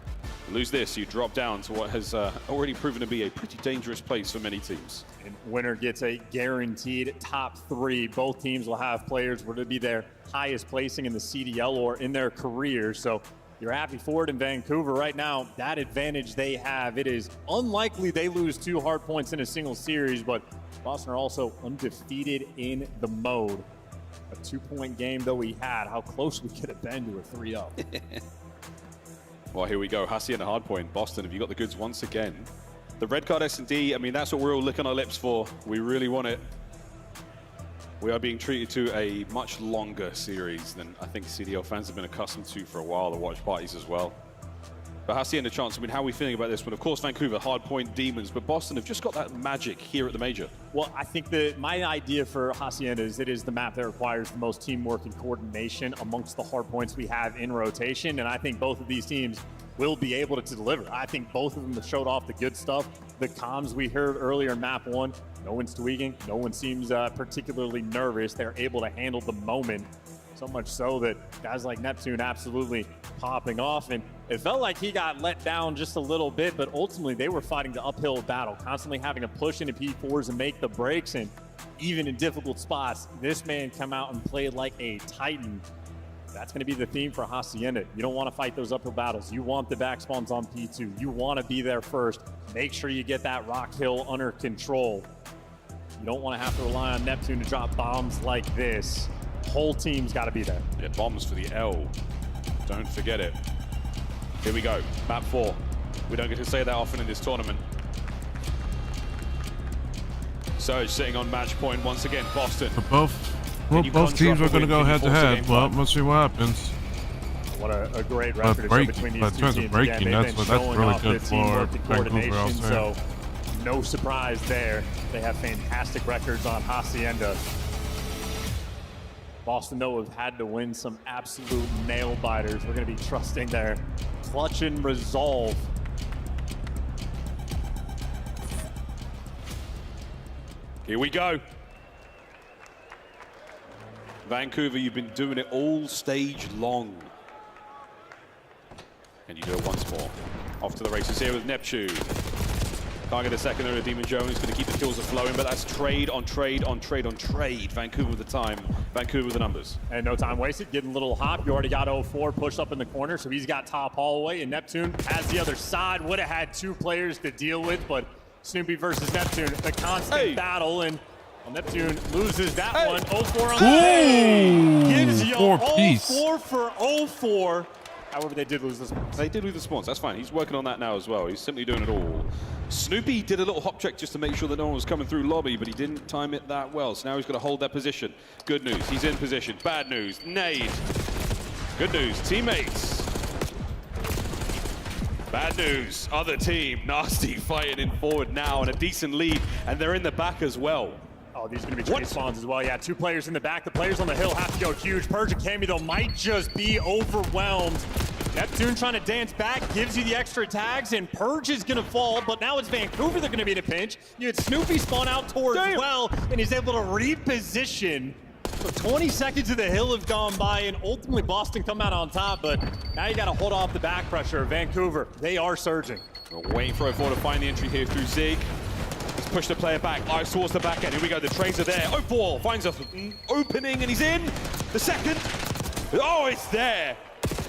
Lose this, you drop down to what has already proven to be a pretty dangerous place for many teams. And winner gets a guaranteed top 3. Both teams will have players where to be their highest placing in the CDL or in their career. So you're happy for it in Vancouver right now. That advantage they have, it is unlikely they lose 2 hard points in a single series, but Boston are also undefeated in the mode. A 2-point game though we had, how close we could have been to a 3-0. Well, here we go. Hacienda hardpoint. Boston, have you got the goods once again? The red card S&D, I mean, that's what we're all licking our lips for. We really want it. We are being treated to a much longer series than I think CDL fans have been accustomed to for a while, the watch parties as well. But Hacienda chance, I mean, how are we feeling about this one? Of course, Vancouver, hardpoint demons, but Boston have just got that magic here at the major. Well, I think that my idea for Hacienda is it is the map that requires the most teamwork and coordination amongst the hardpoints we have in rotation, and I think both of these teams will be able to deliver. I think both of them have showed off the good stuff. The comms we heard earlier in map 1, no one's tweaking, no one seems particularly nervous. They're able to handle the moment, so much so that guys like Neptune absolutely popping off, and it felt like he got let down just a little bit, but ultimately they were fighting the uphill battle, constantly having to push into P4s and make the breaks, and even in difficult spots, this man come out and played like a titan. That's going to be the theme for Hacienda. You don't want to fight those uphill battles. You want the back spawns on P2. You want to be there first. Make sure you get that rock hill under control. You don't want to have to rely on Neptune to drop bombs like this. Whole team's got to be there. Yeah, bombs for the L. Don't forget it. Here we go, map 4. We don't get to say that often in this tournament. Surge sitting on match point once again, Boston. Both teams are going to go head to head. Well, let's see what happens. What a great record between these two teams. Breaking, that's really good for Vancouver, I'll say. So no surprise there. They have fantastic records on Hacienda. Boston, though, have had to win some absolute nail biters. We're going to be trusting their clutch and resolve. Here we go. Vancouver, you've been doing it all stage long. Can you do it once more? Off to the races here with Neptune. Can't get a second there. Demon Jones is going to keep the kills flowing, but that's trade on trade on trade on trade. Vancouver with the time, Vancouver with the numbers. And no time wasted, getting a little hop. You already got 04 pushed up in the corner, so he's got top hallway, and Neptune has the other side. Would have had 2 players to deal with, but Snoopy versus Neptune, the constant battle, and Neptune loses that one. 04 on the day. Gives you 04 for 04. However, they did lose the spawns. They did lose the spawns. That's fine. He's working on that now as well. He's simply doing it all. Snoopy did a little hop check just to make sure that no one was coming through lobby, but he didn't time it that well. So now he's got to hold that position. Good news. He's in position. Bad news. Nade. Good news. Teammates. Bad news. Other team. Nasty fighting in forward now and a decent lead. And they're in the back as well. Oh, these are going to be trade spawns as well. Yeah, 2 players in the back. The players on the hill have to go huge. Purge and Cammy, though, might just be overwhelmed. Neptune trying to dance back, gives you the extra tags, and Purge is going to fall, but now it's Vancouver they're going to be in a pinch. You had Snoopy spawn out towards well, and he's able to reposition. So 20 seconds of the hill have gone by, and ultimately Boston come out on top, but now you got to hold off the back pressure. Vancouver, they are surging. We're waiting for 04 to find the entry here through Zig. He's pushed the player back, eyes towards the back end. Here we go, the trades are there. 04 finds an opening, and he's in. The second. Oh, it's there.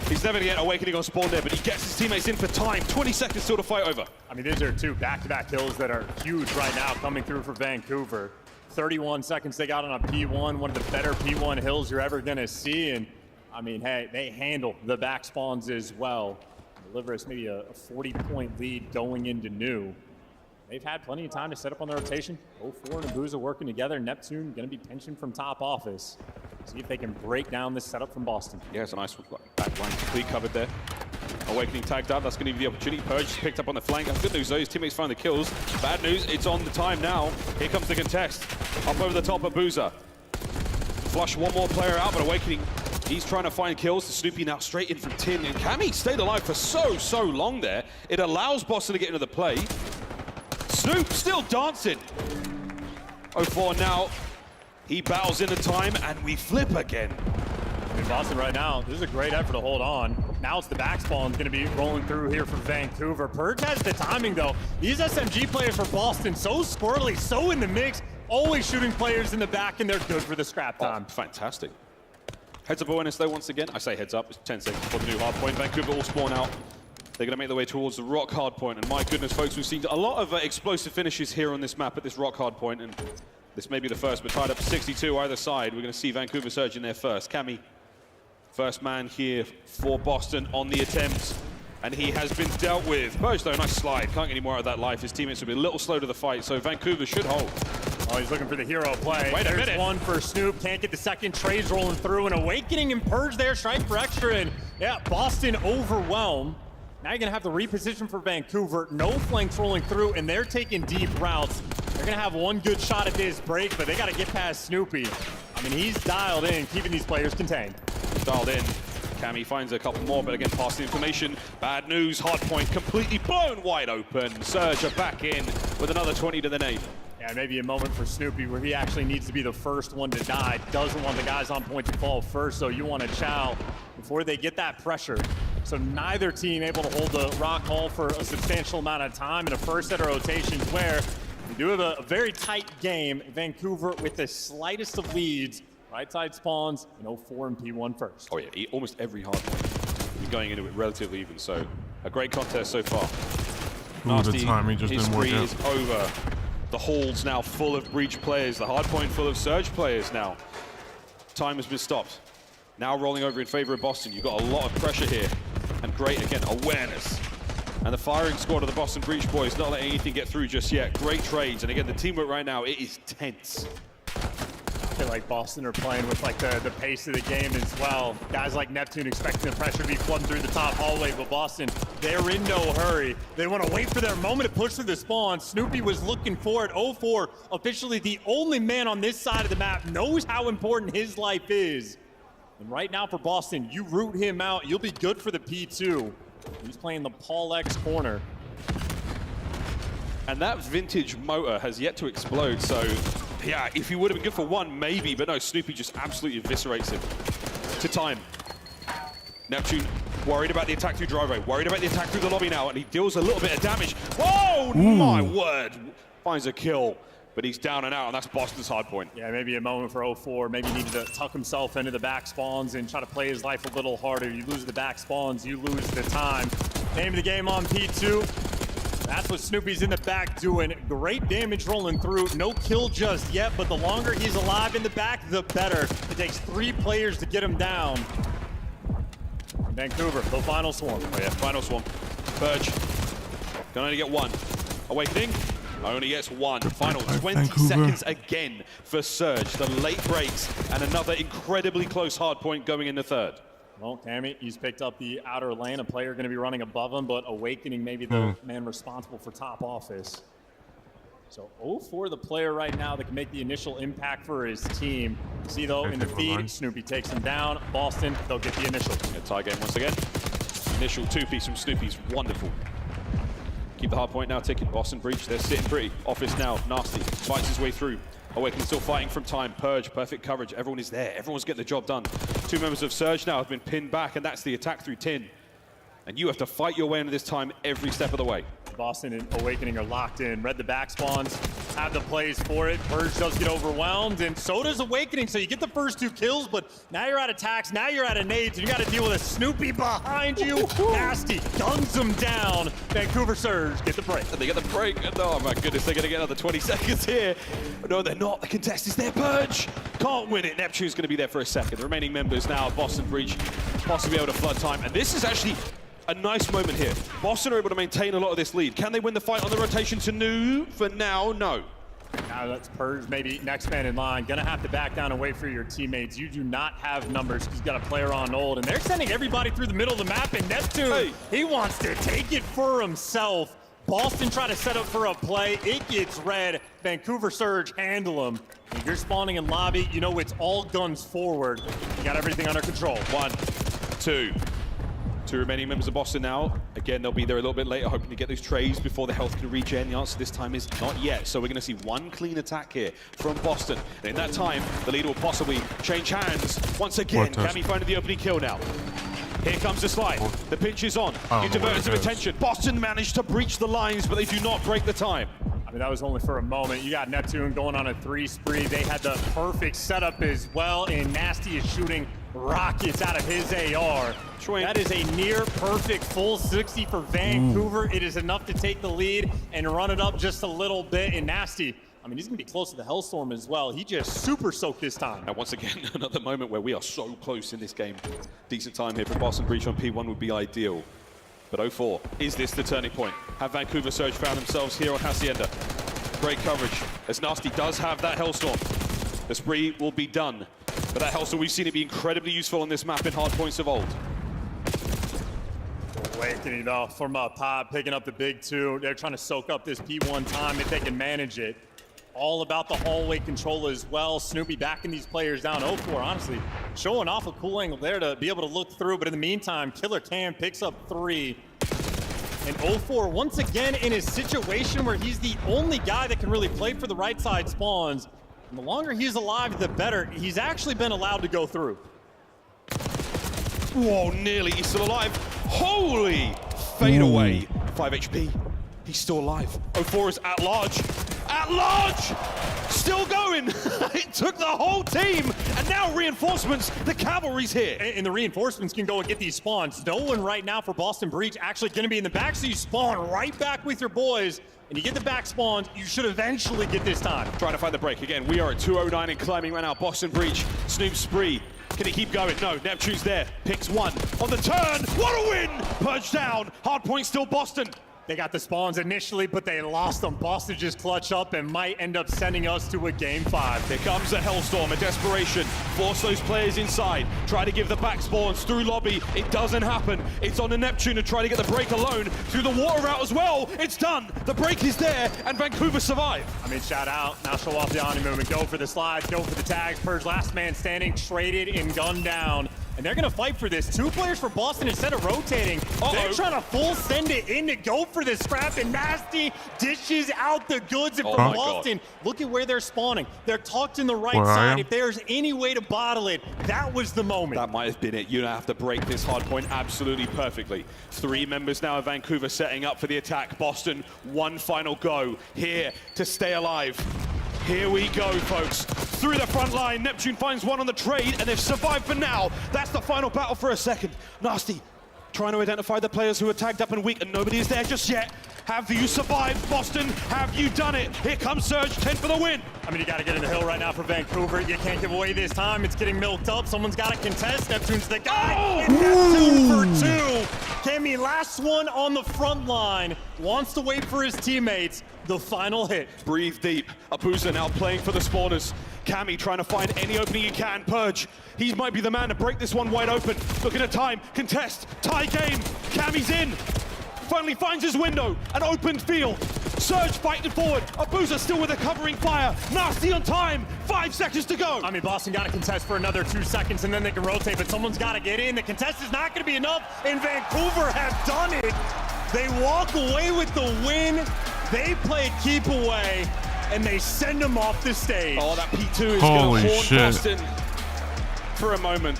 He's never going to get Awakening on spawn there, but he gets his teammates in for time. 20 seconds still to fight over. I mean, these are two back-to-back kills that are huge right now coming through for Vancouver. 31 seconds they got on a P1, one of the better P1 hills you're ever going to see. And, I mean, hey, they handle the back spawns as well. Deliver us maybe a 40-point lead going into new. They've had plenty of time to set up on the rotation. 04 and Abuza working together. Neptune going to be pensioned from top office. See if they can break down this setup from Boston. Yeah, it's a nice back line complete covered there. Awakening tagged out. That's going to give the opportunity. Purge is picked up on the flank. Good news though, his teammates found the kills. Bad news, it's on the time now. Here comes the contest. Up over the top of Abuza. Flush one more player out, but Awakening, he's trying to find kills. The Snoopy now straight in from Tin. And Cammy stayed alive for so long there. It allows Boston to get into the play. Snoop still dancing. 04 now. He battles in the time, and we flip again. In Boston right now, this is a great effort to hold on. Now it's the back spawn going to be rolling through here for Vancouver. Purge has the timing, though. These SMG players for Boston, so squirrely, so in the mix, always shooting players in the back, and they're good for the scrap time. Oh, fantastic. Heads up awareness, though, once again. I say heads up. It's 10 seconds for the new hard point. Vancouver all spawn out. They're going to make their way towards the rock hard point. And my goodness, folks, we've seen a lot of explosive finishes here on this map at this rock hard point. And this may be the first, but tied up 62 either side. We're going to see Vancouver surge in there first. Cammy, first man here for Boston on the attempt. And he has been dealt with. Purge, though, nice slide. Can't get any more out of that life. His teammates will be a little slow to the fight, so Vancouver should hold. Oh, he's looking for the hero play. Wait a minute. There's one for Snoop. Can't get the second. Trey's rolling through. And Awakening and Purge there. Strike for extra. And yeah, Boston overwhelmed. Now you're going to have the reposition for Vancouver. No flanks rolling through, and they're taking deep routes. They're going to have one good shot at this break, but they got to get past Snoopy. I mean, he's dialed in, keeping these players contained. Dialed in. Cammy finds a couple more, but again, past the information. Bad news. Hard point completely blown wide open. Surge are back in with another 20 to the nade. Yeah, maybe a moment for Snoopy where he actually needs to be the first one to die. Doesn't want the guys on point to fall first, so you want to chow before they get that pressure. So neither team able to hold the rock hall for a substantial amount of time in a first set of rotations where we do have a very tight game. Vancouver with the slightest of leads. Right side spawns, 04 and P1 first. Oh yeah, almost every hard point. We're going into it relatively even, so a great contest so far. Ooh, the timing just didn't work out. His spree is over. The hold's now full of breach players. The hard point full of surge players now. Time has been stopped. Now rolling over in favor of Boston. You've got a lot of pressure here. And great, again, awareness. And the firing squad of the Boston Breach boys not letting anything get through just yet. Great trades. And again, the teamwork right now, it is tense. I feel like Boston are playing with like the pace of the game as well. Guys like Neptune expecting the pressure to be flooding through the top hallway, but Boston, they're in no hurry. They want to wait for their moment to push through the spawn. Snoopy was looking for it. 04, officially the only man on this side of the map, knows how important his life is. And right now for Boston, you root him out, you'll be good for the P2. He's playing the Paul X corner. And that vintage motor has yet to explode, so yeah, if he would have been good for one, maybe, but no, Snoopy just absolutely eviscerates him. To time. Neptune worried about the attack through driveway, worried about the attack through the lobby now, and he deals a little bit of damage. Whoa, my word. Finds a kill, but he's down and out, and that's Boston's hard point. Yeah, maybe a moment for 04. Maybe he needed to tuck himself into the back spawns and try to play his life a little harder. You lose the back spawns, you lose the time. Name of the game on P2. That's what Snoopy's in the back doing. Great damage rolling through. No kill just yet, but the longer he's alive in the back, the better. It takes 3 players to get him down. Vancouver, the final swarm. Oh yeah, final swarm. Purge. Can only get one. Awakening. Only gets one. Final 20 seconds again for Surge. The late breaks and another incredibly close hard point going in the third. Well, Cammy, he's picked up the outer lane. A player going to be running above him, but Awakening maybe the man responsible for top office. So 04 the player right now that can make the initial impact for his team. See though, in the feed, Snoopy takes him down. Boston, they'll get the initial. Yeah, tie game once again. Initial two-piece from Snoopy's wonderful. Keep the hard point now ticking. Boston Breach, they're sitting pretty. Office now, nasty. Fights his way through. Awakening still fighting from time. Purge, perfect coverage. Everyone is there. Everyone's getting the job done. 2 members of Surge now have been pinned back, and that's the attack through Tin. And you have to fight your way into this time every step of the way. approach. Boston and Awakening are locked in. Read the back spawns, have the plays for it. Purge does get overwhelmed, and so does Awakening. So you get the first 2 kills, but now you're out of attacks, now you're out of nades, and you got to deal with a Snoopy behind you. Nasty guns them down. Vancouver Surge get the break. And they get the break, and oh my goodness, they're going to get another 20 seconds here. No, they're not. The contest is there. Purge can't win it. Neptune's going to be there for a second. The remaining members now, Boston Breach, possibly able to flood time, and this is actually a nice moment here. Boston are able to maintain a lot of this lead. Can they win the fight on the rotation to Nu? For now, no. Now let's Purge, maybe next man in line. Gonna have to back down and wait for your teammates. You do not have numbers because you got a player on hold, and they're sending everybody through the middle of the map, and Neptune, he wants to take it for himself. Boston try to set up for a play. It gets red. Vancouver Surge handle him. If you're spawning in lobby, you know it's all guns forward. You got everything under control. 1, 2. 2 remaining members of Boston now. Again, they'll be there a little bit later, hoping to get those trays before the health can regen. The answer this time is not yet. So we're going to see one clean attack here from Boston. And in that time, the lead will possibly change hands. Once again, Cammy finding the opening kill now. Here comes the slide. The pinch is on. You divert some attention. Boston managed to breach the lines, but they do not break the time. I mean, that was only for a moment. You got Neptune going on a 3 spree. They had the perfect setup as well, and Nasty is shooting rockets out of his AR. That is a near perfect full 60 for Vancouver. It is enough to take the lead and run it up just a little bit. And Nasty, I mean, he's going to be close to the Hellstorm as well. He just super soaked this time. And once again, another moment where we are so close in this game. Decent time here for Boston Breach on P1 would be ideal. But 04, is this the turning point? Have Vancouver Surge found themselves here on Hacienda? Great coverage, as Nasty does have that Hellstorm. The spree will be done. But that Hellstorm, we've seen it be incredibly useful on this map in hard points of old. Awakening though from Pod, picking up the big 2. They're trying to soak up this P1 time if they can manage it. All about the hallway control as well. Snoopy backing these players down. 04, honestly, showing off a cool angle there to be able to look through. But in the meantime, Killer Cam picks up 3. And 04, once again, in a situation where he's the only guy that can really play for the right side spawns. And the longer he's alive, the better. He's actually been allowed to go through. Whoa, nearly. He's still alive. Holy fade away. 5 HP. He's still alive. 04 is at large. At large! Still going! It took the whole team! And now reinforcements, the cavalry's here. And the reinforcements can go and get these spawns. No one right now for Boston Breach actually going to be in the back, so you spawn right back with your boys. And you get the back spawns, you should eventually get this time. Trying to find the break again. We are at 209 and climbing right now. Boston Breach, Snoop Spree. Can he keep going? No, Neptune's there. Picks 1 on the turn. What a win! Purge down. Hard point still Boston. They got the spawns initially, but they lost them. Boston just clutch up and might end up sending us to a game 5. Here comes a Hellstorm, a desperation. Force those players inside. Try to give the back spawns through lobby. It doesn't happen. It's on the Neptune to try to get the break alone. Through the water route as well. It's done. The break is there, and Vancouver survive. I mean, shout out. Now show off the Ani movement. Go for the slides. Go for the tags. Purge last man standing, traded and gunned down. And they're going to fight for this. 2 players for Boston instead of rotating. They're trying to full send it in to go for this scrap, and Nasty dishes out the goods. And from Boston, look at where they're spawning. They're tucked in the right side. If there's any way to bottle it, that was the moment. That might have been it. You don't have to break this hard point absolutely perfectly. 3 members now of Vancouver setting up for the attack. Boston, 1 final go here to stay alive. Here we go, folks. Through the front line, Neptune finds 1 on the trade, and they've survived for now. That's the final battle for a second. Nasty trying to identify the players who are tagged up and weak, and nobody is there just yet. Have you survived, Boston? Have you done it? Here comes Surge, 10 for the win. I mean, you got to get in the hill right now for Vancouver. You can't give away this time. It's getting milked up. Someone's got to contest. Neptune's the guy. And Neptune for 2. Cammy, last one on the front line. Wants to wait for his teammates. The final hit. Breathe deep. Abuza now playing for the spawners. Cammy trying to find any opening he can. Purge, he might be the man to break this one wide open. Looking at time, contest, tie game. Cammy's in. Finally finds his window, an open field. Surge fighting forward. Abuza still with a covering fire. Nasty on time. 5 seconds to go. I mean, Boston got to contest for another 2 seconds and then they can rotate, but someone's got to get in. The contest is not going to be enough, and Vancouver have done it. They walk away with the win. They play keep away, and they send them off the stage. Oh, that P2 is going to haunt Boston for a moment.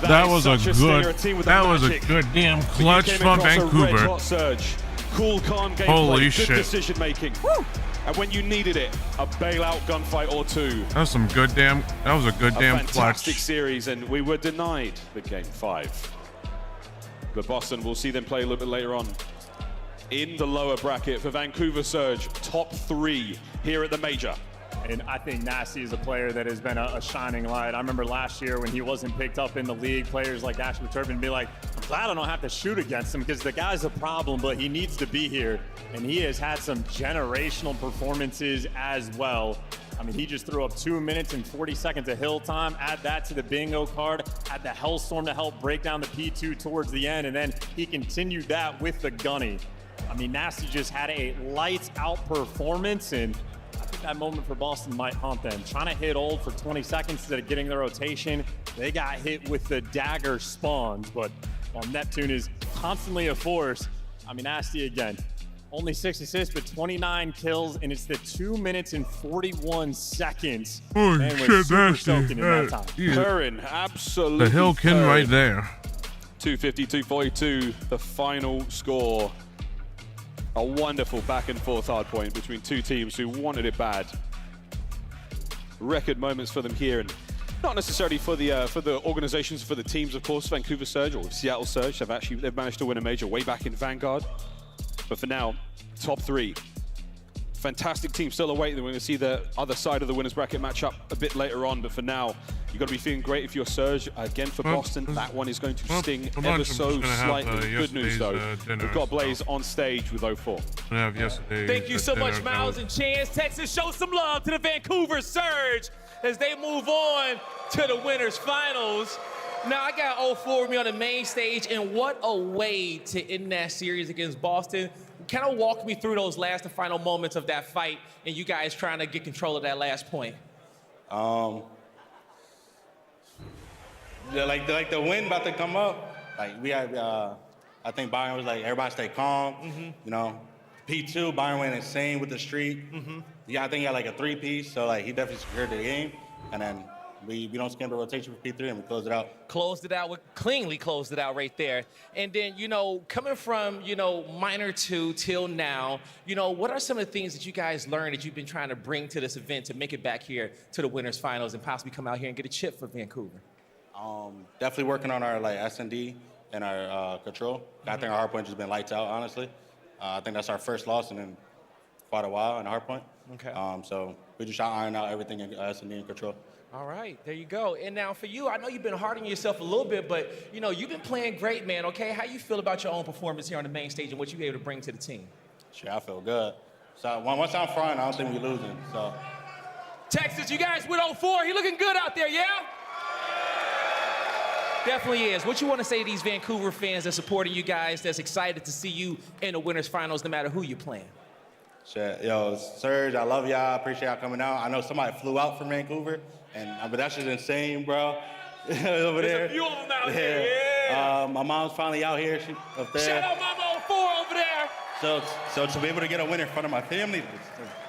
That was a good damn clutch from Vancouver. Surge. Cool, calm gameplay. Holy good shit. decision making. And when you needed it, a bailout gunfight or two. That was some good damn. That was a good damn Fantastic clutch. series, and we were denied the game 5. But Boston, we'll see them play a little bit later on. In the lower bracket for Vancouver Surge, top 3 here at the Major. And I think Nasty is a player that has been a shining light. I remember last year when he wasn't picked up in the league, players like Ashby Turpin be like, I'm glad I don't have to shoot against him because the guy's a problem, but he needs to be here. And he has had some generational performances as well. I mean, he just threw up 2 minutes and 40 seconds of hill time. Add that to the bingo card. Had the Hellstorm to help break down the P2 towards the end. And then he continued that with the Gunny. I mean, Nasty just had a lights out performance, and I think that moment for Boston might haunt them. Trying to hit old for 20 seconds instead of getting the rotation. They got hit with the dagger spawns, but while Neptune is constantly a force, I mean, Nasty again. Only 6 assists, but 29 kills, and it's the 2 minutes and 41 seconds. Oh Man, shit, we're super Nasty. soaking in that time. Curran, absolutely. The Hillkin right there. 250-242, the final score. A wonderful back and forth hard point between two teams who wanted it bad. Record moments for them here, and not necessarily for the organizations, for the teams, of course. Vancouver Surge or Seattle Surge they've managed to win a major way back in Vanguard. But for now, top 3. Fantastic team still awaiting. We're going to see the other side of the winners bracket match up a bit later on. But for now, you've got to be feeling great if you're Surge. Again, for Boston, that one is going to sting ever so slightly. Good news, though. We've got Blaze on stage with 04. Thank you so much, Miles and Chance. Texas, show some love to the Vancouver Surge as they move on to the winners finals. Now, I got 04 with me on the main stage, and what a way to end that series against Boston. Kind of walk me through those last and final moments of that fight and you guys trying to get control of that last point. Yeah, like the wind about to come up. Like we had, I think Byron was like, everybody stay calm. You know, P2, Byron went insane with the streak. Yeah, I think he had like a 3-piece, so like he definitely secured the game. And then we don't skim the rotation for P3 and we closed it out. Cleanly closed it out right there. And then, you know, coming from, you know, minor 2 till now, you know, what are some of the things that you guys learned that you've been trying to bring to this event to make it back here to the winners finals and possibly come out here and get a chip for Vancouver? Definitely working on our like S&D and our control. I think our hard point has been lights out, honestly. I think that's our first loss in quite a while in the hard point. Okay. So we just try to iron out everything in S&D and control. All right, there you go. And now for you, I know you've been hard on yourself a little bit, but you know, you've been playing great, man, okay? How you feel about your own performance here on the main stage and what you were able to bring to the team? Sure, I feel good. So once I'm frying, I don't think we're losing, so. Texas, you guys with 04, he looking good out there, yeah? Definitely is. What you want to say to these Vancouver fans that's supporting you guys, that's excited to see you in the winners finals no matter who you're playing? Shit, yo, Serge, I love y'all. I appreciate y'all coming out. I know somebody flew out from Vancouver, but that's just insane, bro. Over there. There's a few of them out there, yeah. My mom's finally out here. She up there. Shout out Mama 04 over there. So to be able to get a win in front of my family.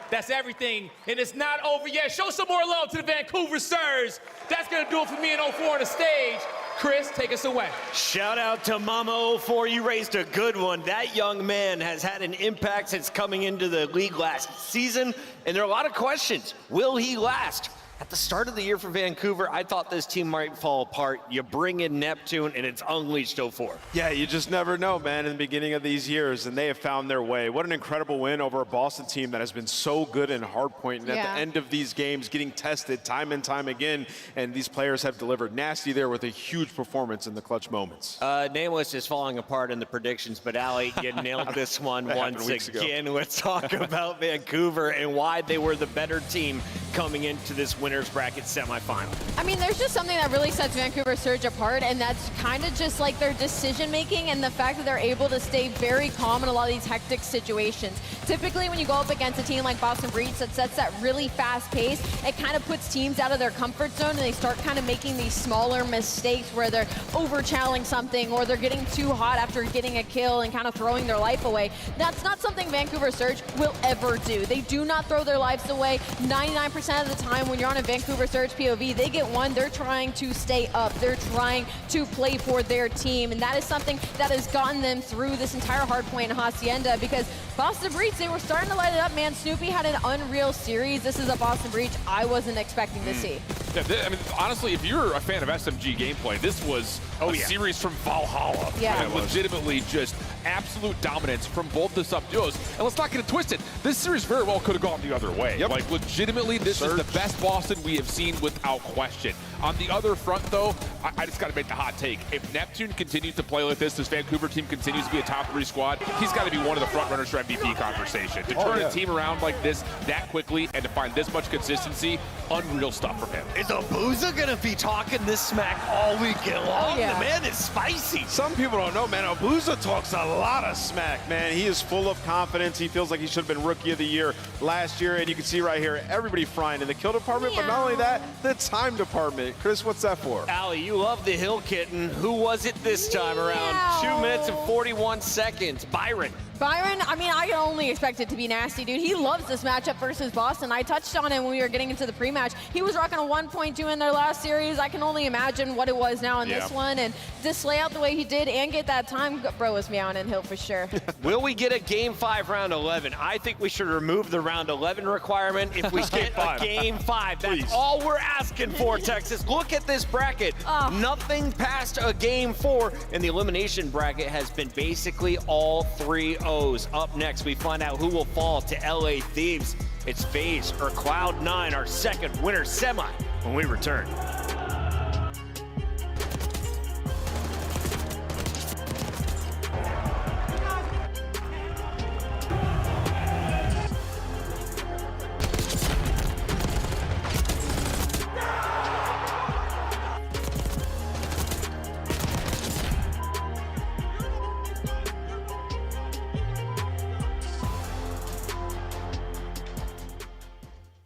That's everything, and it's not over yet. Show some more love to the Vancouver Surge. That's gonna do it for me and 04 on the stage. Chris, take us away. Shout out to Mama 04, you raised a good one. That young man has had an impact since coming into the league last season, and there are a lot of questions. Will he last? At the start of the year for Vancouver, I thought this team might fall apart. You bring in Neptune, and it's unleashed 04. Yeah, you just never know, man, in the beginning of these years, and they have found their way. What an incredible win over a Boston team that has been so good in hardpoint, and at the end of these games, getting tested time and time again, and these players have delivered. Nasty there with a huge performance in the clutch moments. Nameless is falling apart in the predictions, but Ali, you nailed this one once again. Let's talk about Vancouver and why they were the better team coming into this winners bracket semifinal. I mean, there's just something that really sets Vancouver Surge apart, and that's kind of just like their decision making and the fact that they're able to stay very calm in a lot of these hectic situations. Typically, when you go up against a team like Boston Breach that sets that really fast pace, it kind of puts teams out of their comfort zone and they start kind of making these smaller mistakes where they're over-challenging something or they're getting too hot after getting a kill and kind of throwing their life away. That's not something Vancouver Surge will ever do. They do not throw their lives away. 99% of the time when you're on down in Vancouver Surge POV. They get one. They're trying to stay up. They're trying to play for their team. And that is something that has gotten them through this entire hardpoint in Hacienda, because Boston Breach, they were starting to light it up, man. Snoopy had an unreal series. This is a Boston Breach I wasn't expecting to see. Yeah, I mean, honestly, if you're a fan of SMG gameplay, this was a series from Valhalla. Yeah. And legitimately just absolute dominance from both the sub-duos. And let's not get it twisted. This series very well could have gone the other way. Like, legitimately, this is the best Boston we have seen without question. On the other front, though, I just got to make the hot take. If Neptune continues to play like this Vancouver team continues to be a top 3 squad, he's got to be one of the front runners for MVP conversation. To turn a team around like this that quickly and to find this much consistency, unreal stuff from him. Is Abuza gonna be talking this smack all weekend long? Oh, yeah. The man is spicy. Some people don't know, man. Abuza talks a lot of smack, man. He is full of confidence. He feels like he should have been Rookie of the Year last year. And you can see right here, everybody frying in the kill department, but not only that, the time department. Chris, what's that for? Allie, you love the Hill Kitten. Who was it this time around? 2 minutes and 41 seconds. Byron. Byron, I mean, I can only expect it to be nasty, dude. He loves this matchup versus Boston. I touched on it when we were getting into the pre-match. He was rocking a 1.2 in their last series. I can only imagine what it was now in this one. And this layout the way he did and get that time, bro was meowing in Hill for sure. Will we get a Game 5 round 11? I think we should remove the round 11 requirement if we get a Game 5. That's all we're asking for, Texas. Look at this bracket. Nothing past a Game 4, and the elimination bracket has been basically all 3 O's. Up next, we find out who will fall to LA Thieves. It's FaZe or Cloud9, our second winner semi, when we return.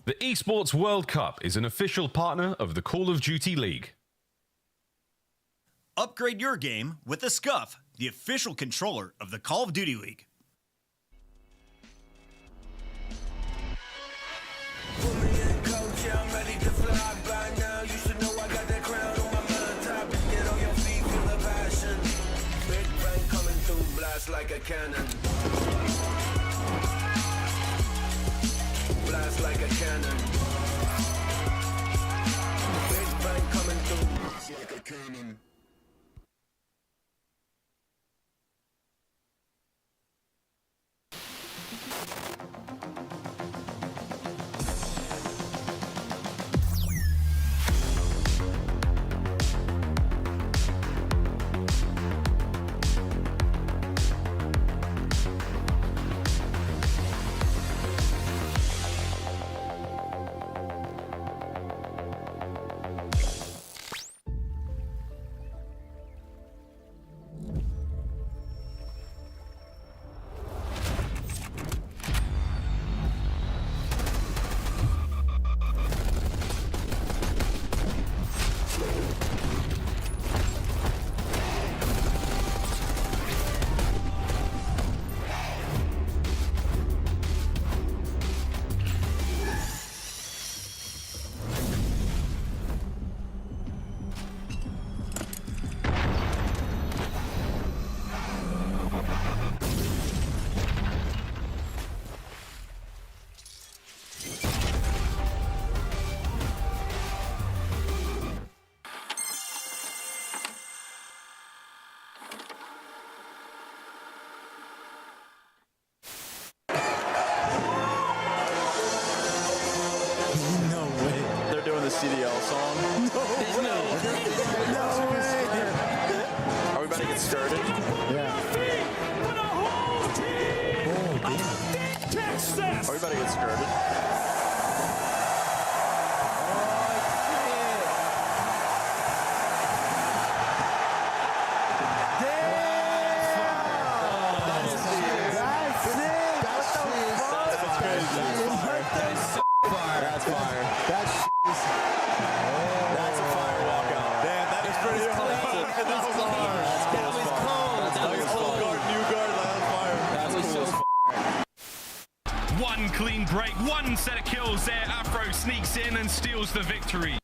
The Esports World Cup is an official partner of the Call of Duty League. Upgrade your game with the Scuff, the official controller of the Call of Duty League. Like a cannon. Blast like a cannon. Big bang coming through like a cannon. CDL song. No way. Are we about to get started? Yeah. Are we about to get started? One clean break, one set of kills there. Afro sneaks in and steals the victory.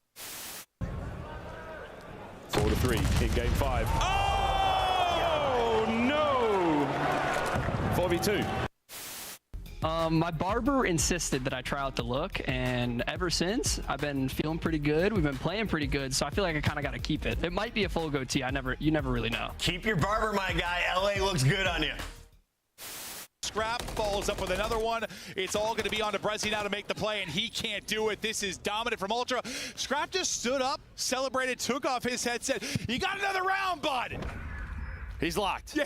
4-3 in game 5. Oh no! 4v2. My barber insisted that I try out the look, and ever since, I've been feeling pretty good. We've been playing pretty good, so I feel like I kind of got to keep it. It might be a full goatee. You never really know. Keep your barber, my guy. LA looks good on you. Scrap follows up with another one. It's all going to be on to Brezzy now to make the play, and he can't do it. This is dominant from Ultra. Scrap just stood up, celebrated, took off his headset. You got another round, bud. He's locked. Yeah.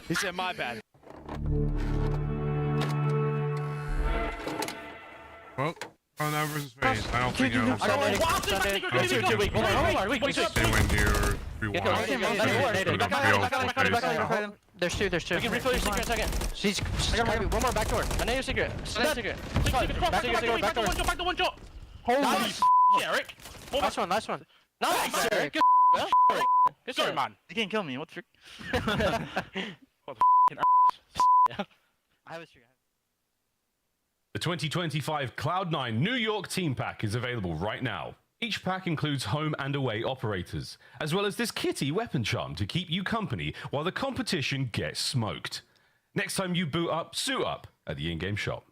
He said, my bad. Well, on that versus face, I don't think I'll they went here or 3-1. There's two. You can refill your secret in a second. She's one more back door. I know your secret. Secret. Back door. Holy Eric. Last one. Nice, Eric. Good shit, man. You can't kill me. What the frick? What the I have a secret. The 2025 Cloud9 New York Team Pack is available right now. Each pack includes home and away operators, as well as this kitty weapon charm to keep you company while the competition gets smoked. Next time you boot up, suit up at the in-game shop.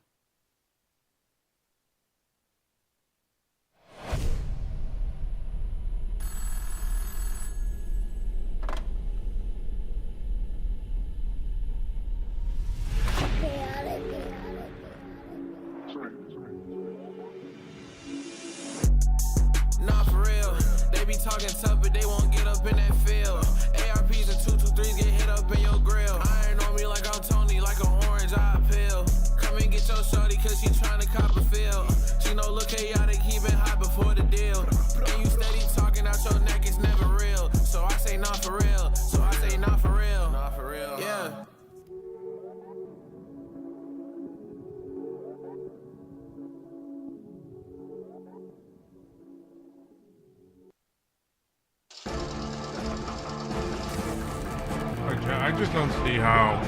Nah, for real. They be talking tough, but they won't get up in that field. ARPs and 223s get hit up in your grill. Iron on me like I'm Tony, like an orange eye pill. Come and get your shorty, cause she tryna cop a feel. She know look chaotic, keep it hot before the deal. And you steady talking out your neck, it's never real. So I say nah for real. Nah for real. Yeah. I just don't see how.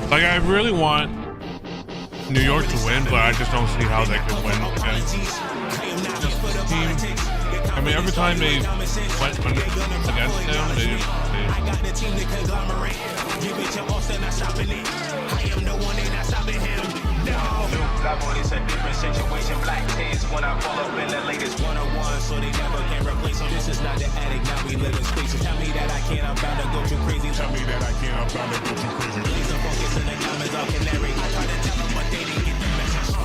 Like, I really want New York to win, but I just don't see how they could win against this team. I mean, every time they went against them, they just. It's a different situation. Black taste when I pull up in the latest 101, so they never can replace them. This is not the attic, now we live in spaces. Tell me that I can't, I'm bound to go too crazy. Tell me that I can't, I'm bound to go too crazy. Release the focus in the comments, all canary. I try to tell them, but they didn't get the message.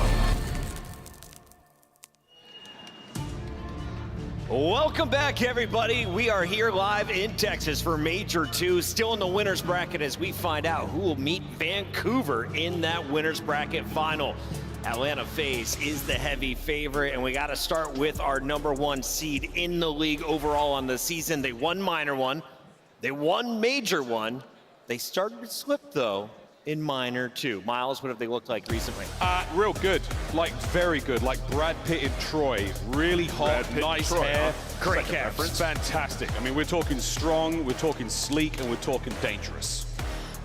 Welcome back, everybody. We are here live in Texas for Major 2, still in the winner's bracket as we find out who will meet Vancouver in that winner's bracket final. Atlanta FaZe is the heavy favorite, and we got to start with our #1 seed in the league overall on the season. They won Minor 1, they won Major 1. They started to slip, though, in Minor 2. Miles, what have they looked like recently? Real good, like very good, like Brad Pitt in Troy. Really hot, nice hair. Great reference. Fantastic. I mean, we're talking strong, we're talking sleek, and we're talking dangerous.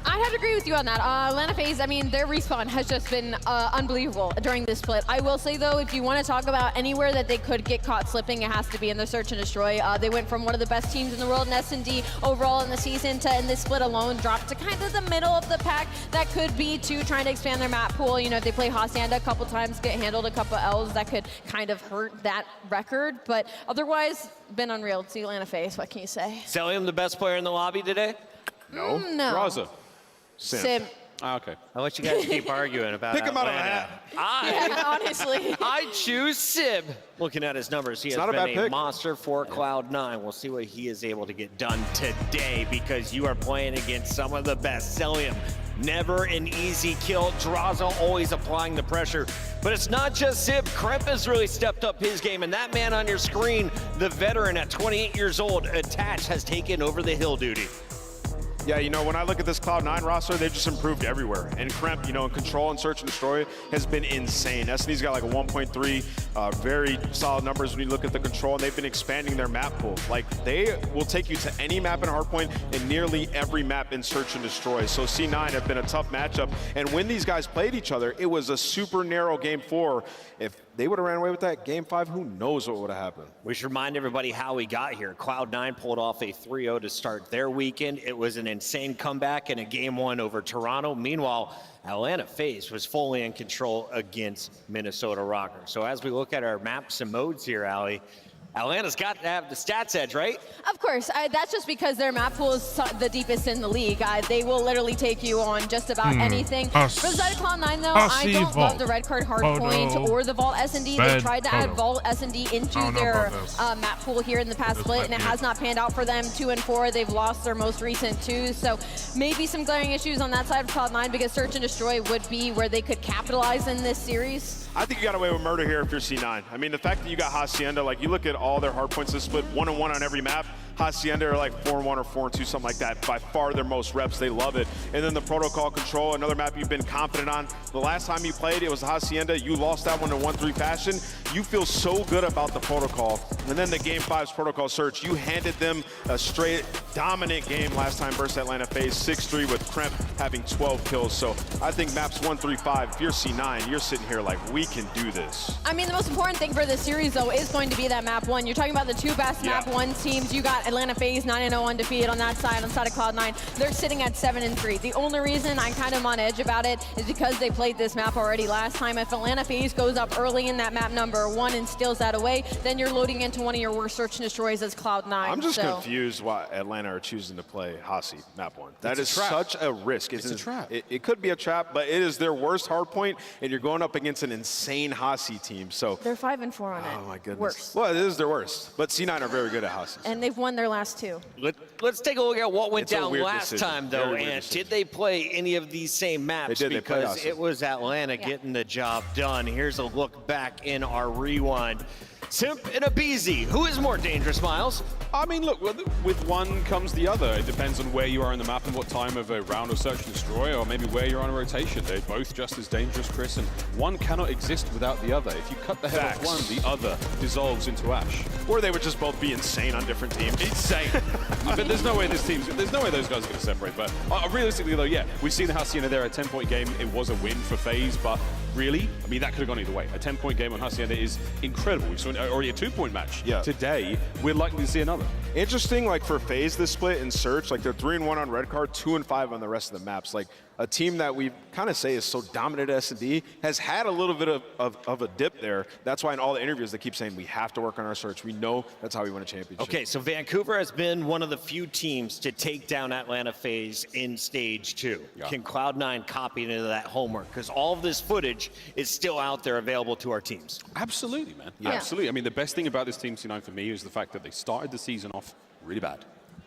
I'd have to agree with you on that. Atlanta FaZe, I mean, their respawn has just been unbelievable during this split. I will say, though, if you want to talk about anywhere that they could get caught slipping, it has to be in the search and destroy. They went from one of the best teams in the world in S&D overall in the season to, in this split alone, dropped to kind of the middle of the pack. That could be, too, trying to expand their map pool. You know, if they play Hacienda a couple times, get handled a couple L's, that could kind of hurt that record. But otherwise, been unreal. It's the Atlanta FaZe. What can you say? Sellium, the best player in the lobby today? No. No. Raza. Sim. Okay. I'll let you guys keep arguing about Pick him out of the Atlanta. hat. Yeah, honestly. I choose Sib. Looking at his numbers, he has not a been bad pick. monster for Cloud9. We'll see what he is able to get done today because you are playing against some of the best. Sellium, never an easy kill. Draza always applying the pressure. But it's not just Sib. Kremp has really stepped up his game, and that man on your screen, the veteran at 28 years old, Attach, has taken over the hill duty. Yeah, you know, when I look at this Cloud9 roster, they've just improved everywhere. And Kremp, you know, in control and search and destroy has been insane. S&D's got like a 1.3, very solid numbers when you look at the control, and they've been expanding their map pool. Like, they will take you to any map in Hardpoint and nearly every map in search and destroy. So C9 have been a tough matchup. And when these guys played each other, it was a super narrow game 4. If they would have ran away with that game 5, who knows what would have happened. We should remind everybody how we got here. Cloud9 pulled off a 3-0 to start their weekend. It was an insane comeback in a game 1 over Toronto. Meanwhile, Atlanta FaZe was fully in control against Minnesota Rocker. So as we look at our maps and modes here, Allie, Atlanta's got to have the stats edge, right? Of course. That's just because their map pool is the deepest in the league. They will literally take you on just about anything. For the side of Cloud9, though, I don't love the red card hardpoint or the Vault S&D. They tried to add Vault S&D into their map pool here in the past split, and it has not panned out for them. 2 and 4, they've lost their most recent 2. So maybe some glaring issues on that side of Cloud9, because Search and Destroy would be where they could capitalize in this series. I think you got away with murder here if you're C9. I mean, the fact that you got Hacienda, like, you look at all their hard points this split, 1-1 on every map. Hacienda are like 4-1 or 4-2, something like that. By far their most reps, they love it. And then the protocol control, another map you've been confident on. The last time you played, it was Hacienda. You lost that one in 1-3 fashion. You feel so good about the protocol. And then the game 5's protocol search, you handed them a straight dominant game last time versus Atlanta FaZe, 6-3 with Kremp having 12 kills. So I think maps 1, 3, 5, if you're C9, you're sitting here like, we can do this. I mean, the most important thing for this series, though, is going to be that map 1. You're talking about the 2 best map 1 teams. You got Atlanta FaZe 9-0 undefeated on that side, on the side of Cloud9. They're sitting at 7-3. The only reason I'm kind of on edge about it is because they played this map already last time. If Atlanta FaZe goes up early in that map number 1 and steals that away, then you're loading into one of your worst search and destroys as Cloud9. I'm just confused why Atlanta are choosing to play Hasi map 1. That is such a risk. It's a trap. It could be a trap, but it is their worst hard point, and you're going up against an insane Hasi team. So they're 5-4 on it. Oh my goodness. Worst. Well, it is their worst, but C9 are very good at Hasi. And they've won their last 2. Let's take a look at what went It's a down weird last decision. time, though. Very weird And decision. did they play any of these same maps? They did. They played because us. it was Atlanta getting the job done. Here's a look back in our rewind. Simp and Abizi, who is more dangerous, Miles? I mean, look, with one comes the other. It depends on where you are in the map and what time of a round of search and destroy, or maybe where you're on a rotation. They're both just as dangerous, Chris, and one cannot exist without the other. If you cut the head off one, the other dissolves into ash. Or they would just both be insane on different teams. Insane. But there's no way there's no way those guys are going to separate. But realistically, though, yeah, we've seen the Hacienda there, a 10-point game. It was a win for FaZe, but really, I mean, that could have gone either way. A 10-point game on Hacienda is incredible. We saw already a 2-point match. Yeah. Today, we're likely to see another. Interesting, like for FaZe, this split in search, like they're 3-1 on red card, 2-5 on the rest of the maps. Like a team that we kind of say is so dominant at S&D has had a little bit of a dip there. That's why in all the interviews they keep saying we have to work on our search. We know that's how we win a championship. Okay, so Vancouver has been one of the few teams to take down Atlanta FaZe in stage 2. Yeah. Can Cloud9 copy into that homework? Because all of this footage is still out there available to our teams. Absolutely, man. Yeah. Absolutely. I mean, the best thing about this Team C9 for me is the fact that they started the season off really bad.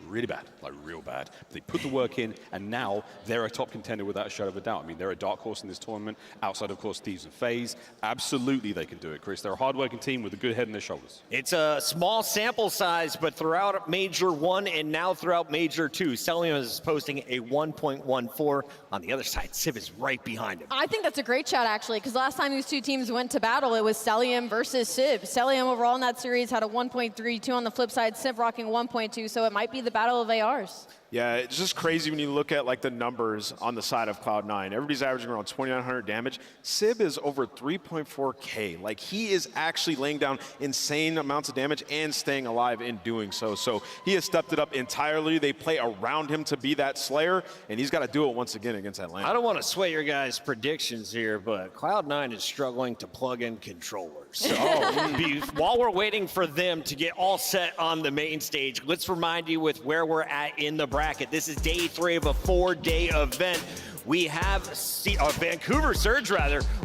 Really bad, like real bad. They put the work in, and now they're a top contender without a shadow of a doubt. I mean, they're a dark horse in this tournament, outside, of course, Thieves and FaZe. Absolutely, they can do it, Chris. They're a hard-working team with a good head on their shoulders. It's a small sample size, but throughout Major 1 and now throughout Major 2, Celium is posting a 1.14. On the other side, Civ is right behind him. I think that's a great shot, actually, because last time these two teams went to battle, it was Celium versus Civ. Celium overall in that series had a 1.32. On the flip side, Civ rocking 1.2, so it might be the battle of ARs. Yeah, it's just crazy when you look at like the numbers on the side of Cloud9. Everybody's averaging around 2,900 damage. Sib is over 3.4K. Like he is actually laying down insane amounts of damage and staying alive in doing so. So he has stepped it up entirely. They play around him to be that Slayer, and he's got to do it once again against Atlanta. I don't want to sway your guys' predictions here, but Cloud9 is struggling to plug in controllers. So while we're waiting for them to get all set on the main stage, let's remind you with where we're at in the bracket. This is day 3 of a 4-day event. We have Vancouver Surge,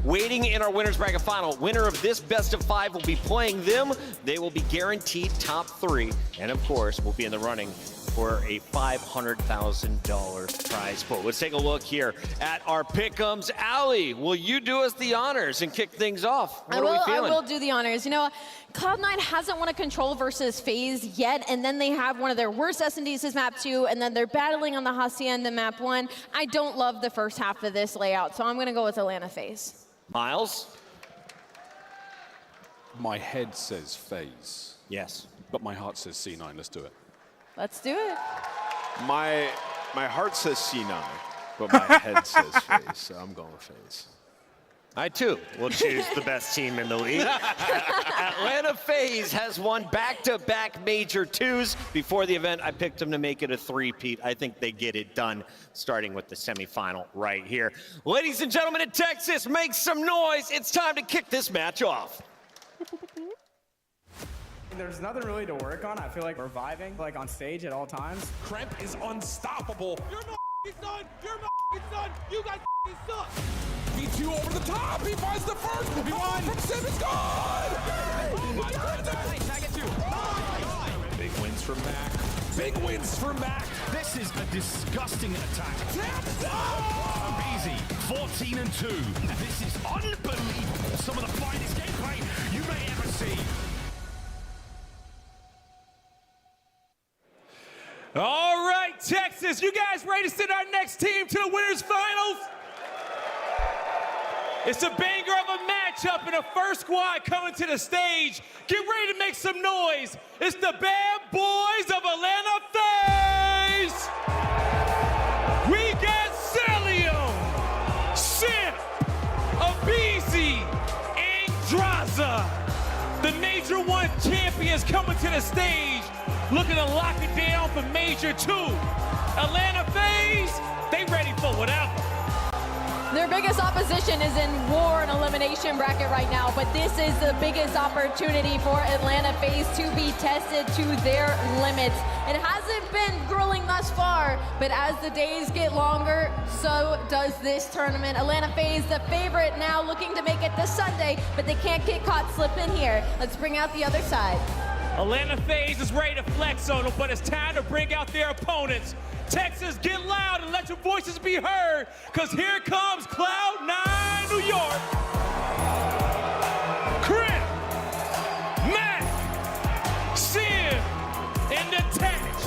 waiting in our winners bracket final. Winner of this best of 5 will be playing them. They will be guaranteed top 3, and of course, will be in the running for a $500,000 prize pool. Let's take a look here at our pick'ems. Allie, will you do us the honors and kick things off? What are we feeling? I will do the honors. You know, Cloud9 hasn't won a control versus FaZe yet, and then they have one of their worst S&Ds is map 2, and then they're battling on the Hacienda map 1. I don't love the first half of this layout, so I'm going to go with Atlanta FaZe. Miles? My head says FaZe. Yes. But my heart says C9. Let's do it. Let's do it. My heart says C9, but my head says FaZe, so I'm going with FaZe. I, too, will choose the best team in the league. Atlanta FaZe has won back-to-back Major 2s. Before the event, I picked them to make it a three-peat. I think they get it done, starting with the semifinal right here. Ladies and gentlemen in Texas, make some noise. It's time to kick this match off. There's nothing really to work on. I feel like we're vibing, like on stage at all times. Kremp is unstoppable. You're my son. You're my son. You guys suck. V2 over the top. He finds the first. He won. From Sim is gone. Oh my goodness. Tag it too. Big wins from Mac. Big wins for Mac. This is a disgusting attack. Easy, 14-2. This is unbelievable. Some of the finest gameplay you may ever see. All right, Texas, you guys ready to send our next team to the winners finals? It's a banger of a matchup and a first squad coming to the stage. Get ready to make some noise. It's the bad boys of Atlanta FaZe. We got Celium, Sip, Abizi, and Draza. The Major 1 champions coming to the stage, looking to lock it down for Major 2. Atlanta FaZe, they ready for whatever. Their biggest opposition is in war and elimination bracket right now, but this is the biggest opportunity for Atlanta FaZe to be tested to their limits. It hasn't been grueling thus far, but as the days get longer, so does this tournament. Atlanta FaZe, the favorite now, looking to make it this Sunday, but they can't get caught slipping here. Let's bring out the other side. Atlanta FaZe is ready to flex on them, but it's time to bring out their opponents. Texas, get loud and let your voices be heard, because here comes Cloud9 New York. Kremp, Mac, Sim, and Detach.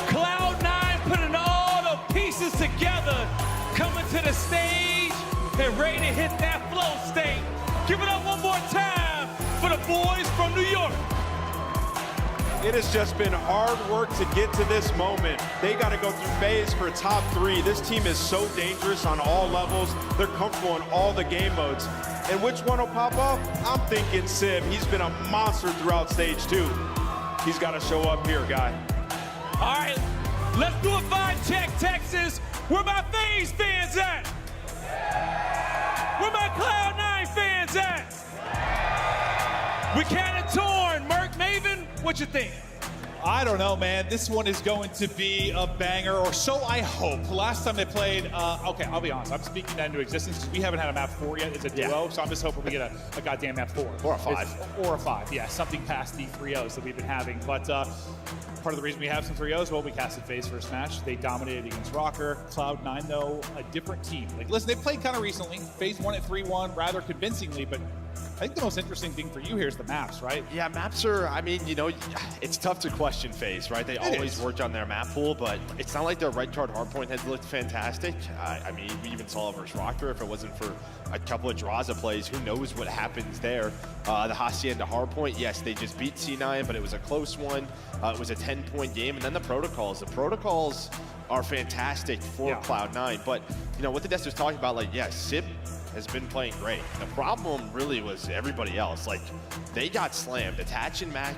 Cloud9 putting all the pieces together, coming to the stage and ready to hit that flow state. Give it up one more time for the boys from New York. It has just been hard work to get to this moment. They got to go through FaZe for top 3. This team is so dangerous on all levels. They're comfortable in all the game modes. And which one will pop up? I'm thinking Sim. He's been a monster throughout stage 2. He's got to show up here, guy. All right, let's do a vibe check, Texas. Where my FaZe fans at? Where my Cloud9 fans at? We kind of torn. Merc, Maven, what you think? I don't know, man. This one is going to be a banger, or so I hope. Last time they played, okay, I'll be honest. I'm speaking that into existence because we haven't had a map 4 yet as a duo, so I'm just hoping we get a goddamn map 4. Or a 5. Or a 5, yeah. Something past the 3-0s that we've been having. But part of the reason we have some 3-0s, well, we casted FaZe first match. They dominated against Rocker. Cloud9, though, a different team. Like, listen, they played kind of recently. FaZe won at 3-1 rather convincingly, but I think the most interesting thing for you here is the maps, right? Yeah, maps are, I mean, you know, it's tough to question FaZe, right? They always worked on their map pool, but it's not like their right guard hardpoint has looked fantastic. I mean, we even saw it versus Rocker. If it wasn't for a couple of Draza plays, who knows what happens there. The Hacienda hardpoint, yes, they just beat C9, but it was a close one. It was a 10-point game. And then the protocols are fantastic for Cloud9. But, you know, what the Nest was talking about, like, yeah, Sip has been playing great. The problem really was everybody else. Like, they got slammed. Attach and Mac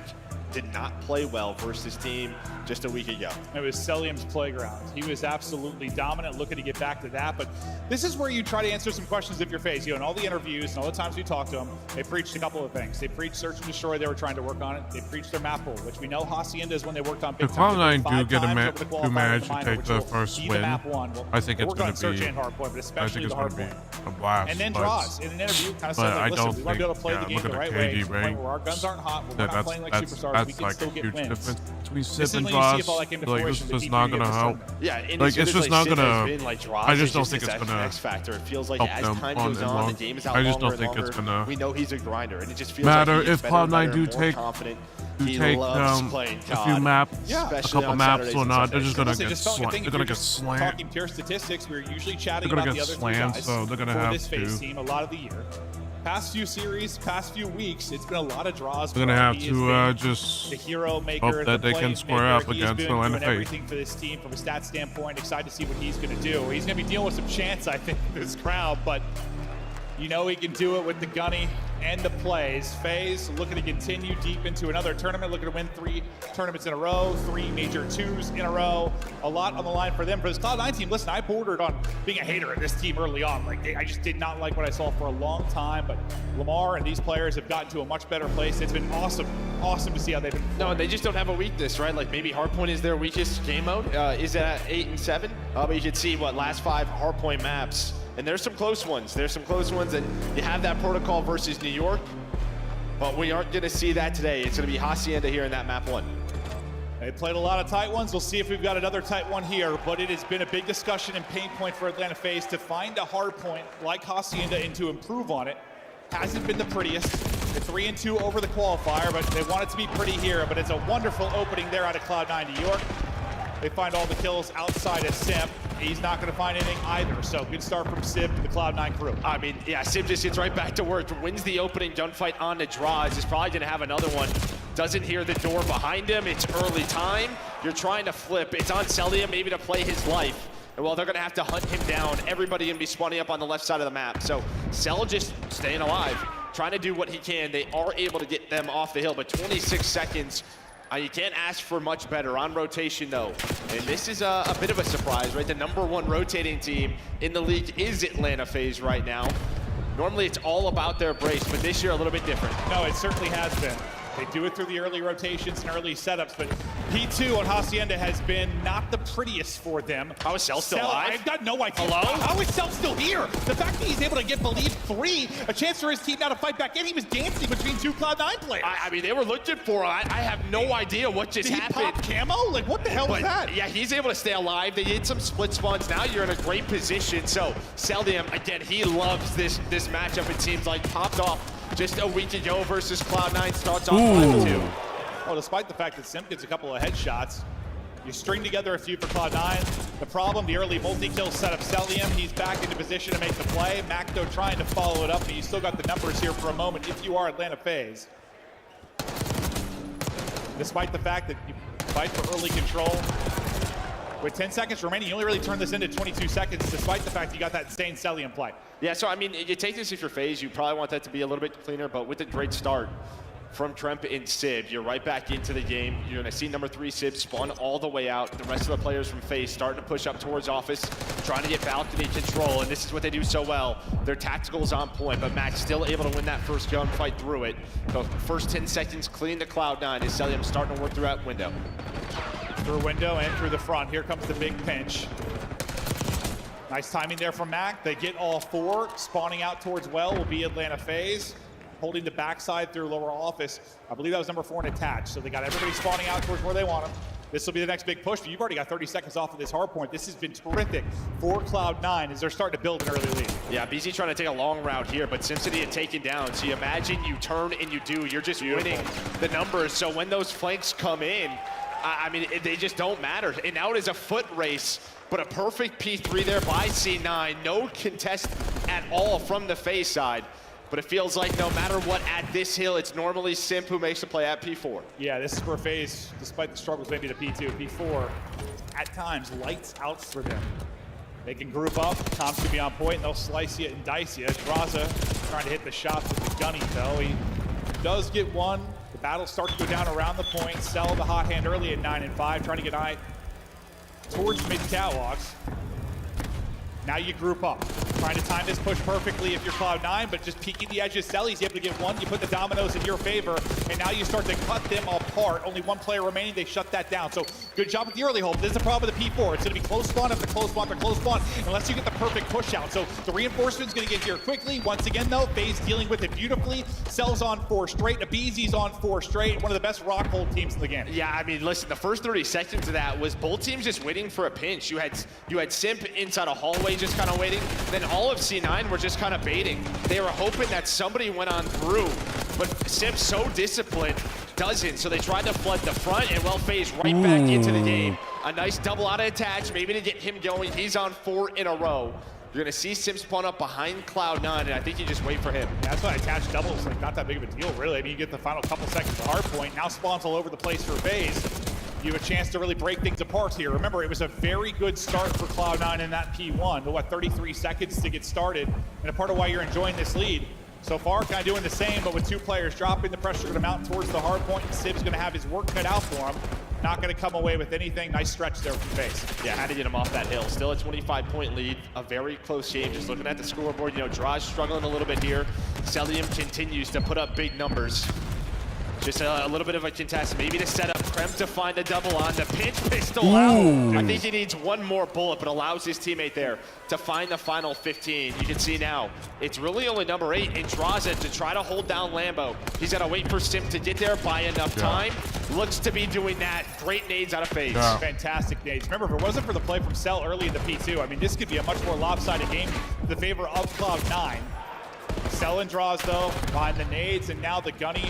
did not play well versus this team just a week ago. It was Celium's playground. He was absolutely dominant, looking to get back to that. But this is where you try to answer some questions if you're FaZe. You know, in all the interviews and all the times we talked to them, they preached a couple of things. They preached search and destroy. They were trying to work on it. They preached their map pool, which we know Hacienda is when they worked on big If Cloud9 do get a map 2 match to take the first win, I think it's going to be. Search and hardpoint, but especially the hardpoint. a blast. And then but, draws in an interview, kind of said, but I like, listen, don't we want to be able to think- play yeah, the game look the at right the way, KD to the point rank. where our guns aren't hot, we're not that's playing like superstars, we can like still a get huge wins. difference between This sip is and when you see draws. it all, like, into Like fruition, it's the just P3 not of gonna this help. tournament. Yeah, and like as it's soon just as, not Sip gonna. has been, like, draws I just is don't just think this it's gonna X factor. It feels like help as them time on goes and on, long. the game is out I just longer don't think and it's longer. gonna We know he's a grinder, and it just feels matter like he if gets better and Cloud9 better do and more take confident. do He take loves playing a few COD, maps, a especially couple on maps Saturdays or and not. They're Sundays. just gonna Listen, get just don't slammed. think They're if gonna you're get just slammed. talking pure statistics, we're usually chatting They're gonna about the get other three slammed, guys so they're gonna for have this phase to. team a lot of the year. Past few series, past few weeks, it's been a lot of draws. They're gonna for have him. He to has been just the hero maker, hope that the they can playmaker. square up He has against been the line doing of faith. everything for this team from a stat standpoint. Excited to see what he's going to do. He's going to be dealing with some chance, I think, this crowd, but you know he can do it with the gunny and the plays. FaZe looking to continue deep into another tournament, looking to win 3 tournaments in a row, 3 major 2s in a row. A lot on the line for them. For this Cloud9 team, listen, I bordered on being a hater of this team early on. Like, I just did not like what I saw for a long time, but Lamar and these players have gotten to a much better place. It's been awesome to see how they've been performing. No, they just don't have a weakness, right? Like maybe Hardpoint is their weakest game mode. Is at 8 and 7. But you can see what last 5 Hardpoint maps. And there's some close ones. There's some close ones, and you have that protocol versus New York. But we aren't going to see that today. It's going to be Hacienda here in that map 1. They played a lot of tight ones. We'll see if we've got another tight one here, but it has been a big discussion and pain point for Atlanta FaZe to find a hard point like Hacienda and to improve on it. Hasn't been the prettiest. They're 3 and 2 over the qualifier, but they want it to be pretty here. But it's a wonderful opening there out of Cloud9 New York. They find all the kills outside of Simp. He's not going to find anything either. So good start from Sib to the Cloud9 crew. I mean, yeah, Sib just gets right back to work. Wins the opening gunfight on the draws. Is probably going to have another one. Doesn't hear the door behind him. It's early time. You're trying to flip. It's on Celia maybe to play his life. And well, they're going to have to hunt him down. Everybody going to be spawning up on the left side of the map. So Cell just staying alive, trying to do what he can. They are able to get them off the hill, but 26 seconds. You can't ask for much better on rotation, though. And this is a bit of a surprise, right? The #1 rotating team in the league is Atlanta FaZe right now. Normally, it's all about their brace, but this year a little bit different. No, it certainly has been. They do it through the early rotations and early setups, but P2 on Hacienda has been not the prettiest for them. How is Cell still alive? I've got no idea. Hello? How is Cell still here? The fact that he's able to get believe 3, a chance for his team now to fight back in. He was dancing between 2 Cloud9 players. I mean, they were looking for him. I have no idea what just Did happened. he pop camo? Like, what the hell was that? Yeah, he's able to stay alive. They did some split spawns. Now you're in a great position. So, Celdium, again, he loves this matchup, it seems like. Popped off just a week ago versus Cloud9. Starts off 5-2. Well, despite the fact that Simp gets a couple of headshots, you string together a few for Cloud9. The problem, the early multi-kill setup, Celium, he's back into position to make the play. Macdo trying to follow it up, but you still got the numbers here for a moment if you are Atlanta FaZe. Despite the fact that you fight for early control, with 10 seconds remaining, you only really turn this into 22 seconds, despite the fact you got that insane Celium play. Yeah, so I mean, you take this if you're FaZe, you probably want that to be a little bit cleaner, but with a great start from Tremp and Sib, you're right back into the game. You're gonna see #3 Sib spawn all the way out. The rest of the players from FaZe starting to push up towards Office, trying to get balcony control, and this is what they do so well. Their tactical's on point, but Max still able to win that first gunfight through it. So first 10 seconds clean to Cloud9 as Celium starting to work through that window. Through window and through the front. Here comes the big pinch. Nice timing there from Mac. They get all 4. Spawning out towards well will be Atlanta FaZe. Holding the backside through lower Office. I believe that was #4 and attached. So they got everybody spawning out towards where they want them. This will be the next big push, but you've already got 30 seconds off of this hard point. This has been terrific for Cloud9 as they're starting to build an early lead. Yeah, BZ trying to take a long route here, but Simpsony had taken down. So you imagine you turn and you do. You're just winning the numbers. So when those flanks come in, I mean, they just don't matter. And now it is a foot race, but a perfect P3 there by C9. No contest at all from the FaZe side. But it feels like no matter what at this hill, it's normally Simp who makes the play at P4. Yeah, this is where FaZe, despite the struggles maybe to P2, P4, at times, lights out for them. They can group up, comms can be on point, and they'll slice you and dice you. Draza trying to hit the shots with the gunny, though. He does get one. The battles start to go down around the point. Sell the hot hand early at 9 and 5, trying to get eye towards mid catwalks. Now you group up. Trying to time this push perfectly if you're Cloud9, but just peeking the edges. Selly's able to get one. You put the dominoes in your favor, and now you start to cut them apart. Only one player remaining. They shut that down. So good job with the early hold. This is the problem with the P4. It's going to be close spawn after close spawn after close spawn, unless you get the perfect push out. So the reinforcement's going to get here quickly. Once again, though, FaZe dealing with it beautifully. Cell's on 4 straight. Abeezy's on 4 straight. One of the best rock hold teams in the game. Yeah, I mean, listen, the first 30 seconds of that was both teams just waiting for a pinch. You had Simp inside a hallway just kind of waiting. Then all of C9 were just kind of baiting. They were hoping that somebody went on through, but Simp's so disciplined, doesn't. So they tried to flood the front, and well, FaZe right back into the game. A nice double out of attach, maybe to get him going. He's on 4 in a row. You're going to see Sim spawn up behind Cloud9, and I think you just wait for him. Yeah, that's why attached doubles like not that big of a deal, really. I mean, you get the final couple seconds of hardpoint. Now spawns all over the place for FaZe. You have a chance to really break things apart here. Remember, it was a very good start for Cloud9 in that P1. But what, 33 seconds to get started, and a part of why you're enjoying this lead. So far, kind of doing the same, but with 2 players dropping, the pressure going to mount towards the hard point, and Sib's going to have his work cut out for him. Not going to come away with anything. Nice stretch there from FaZe. Yeah, had to get him off that hill. Still a 25-point lead, a very close game. Just looking at the scoreboard, you know, Draj struggling a little bit here. Celium continues to put up big numbers. Just a little bit of a contest, maybe to set up Krem to find the double on the pinch pistol out. I think he needs one more bullet, but allows his teammate there to find the final 15. You can see now, it's really only number 8 in Draza to try to hold down Lambo. He's got to wait for Sim to get there, buy enough time. Looks to be doing that. Great nades out of FaZe. Fantastic nades. Remember, if it wasn't for the play from Cell early in the P2, I mean, this could be a much more lopsided game in the favor of Cloud9. Cell and Draws, though, behind the nades, and now the gunny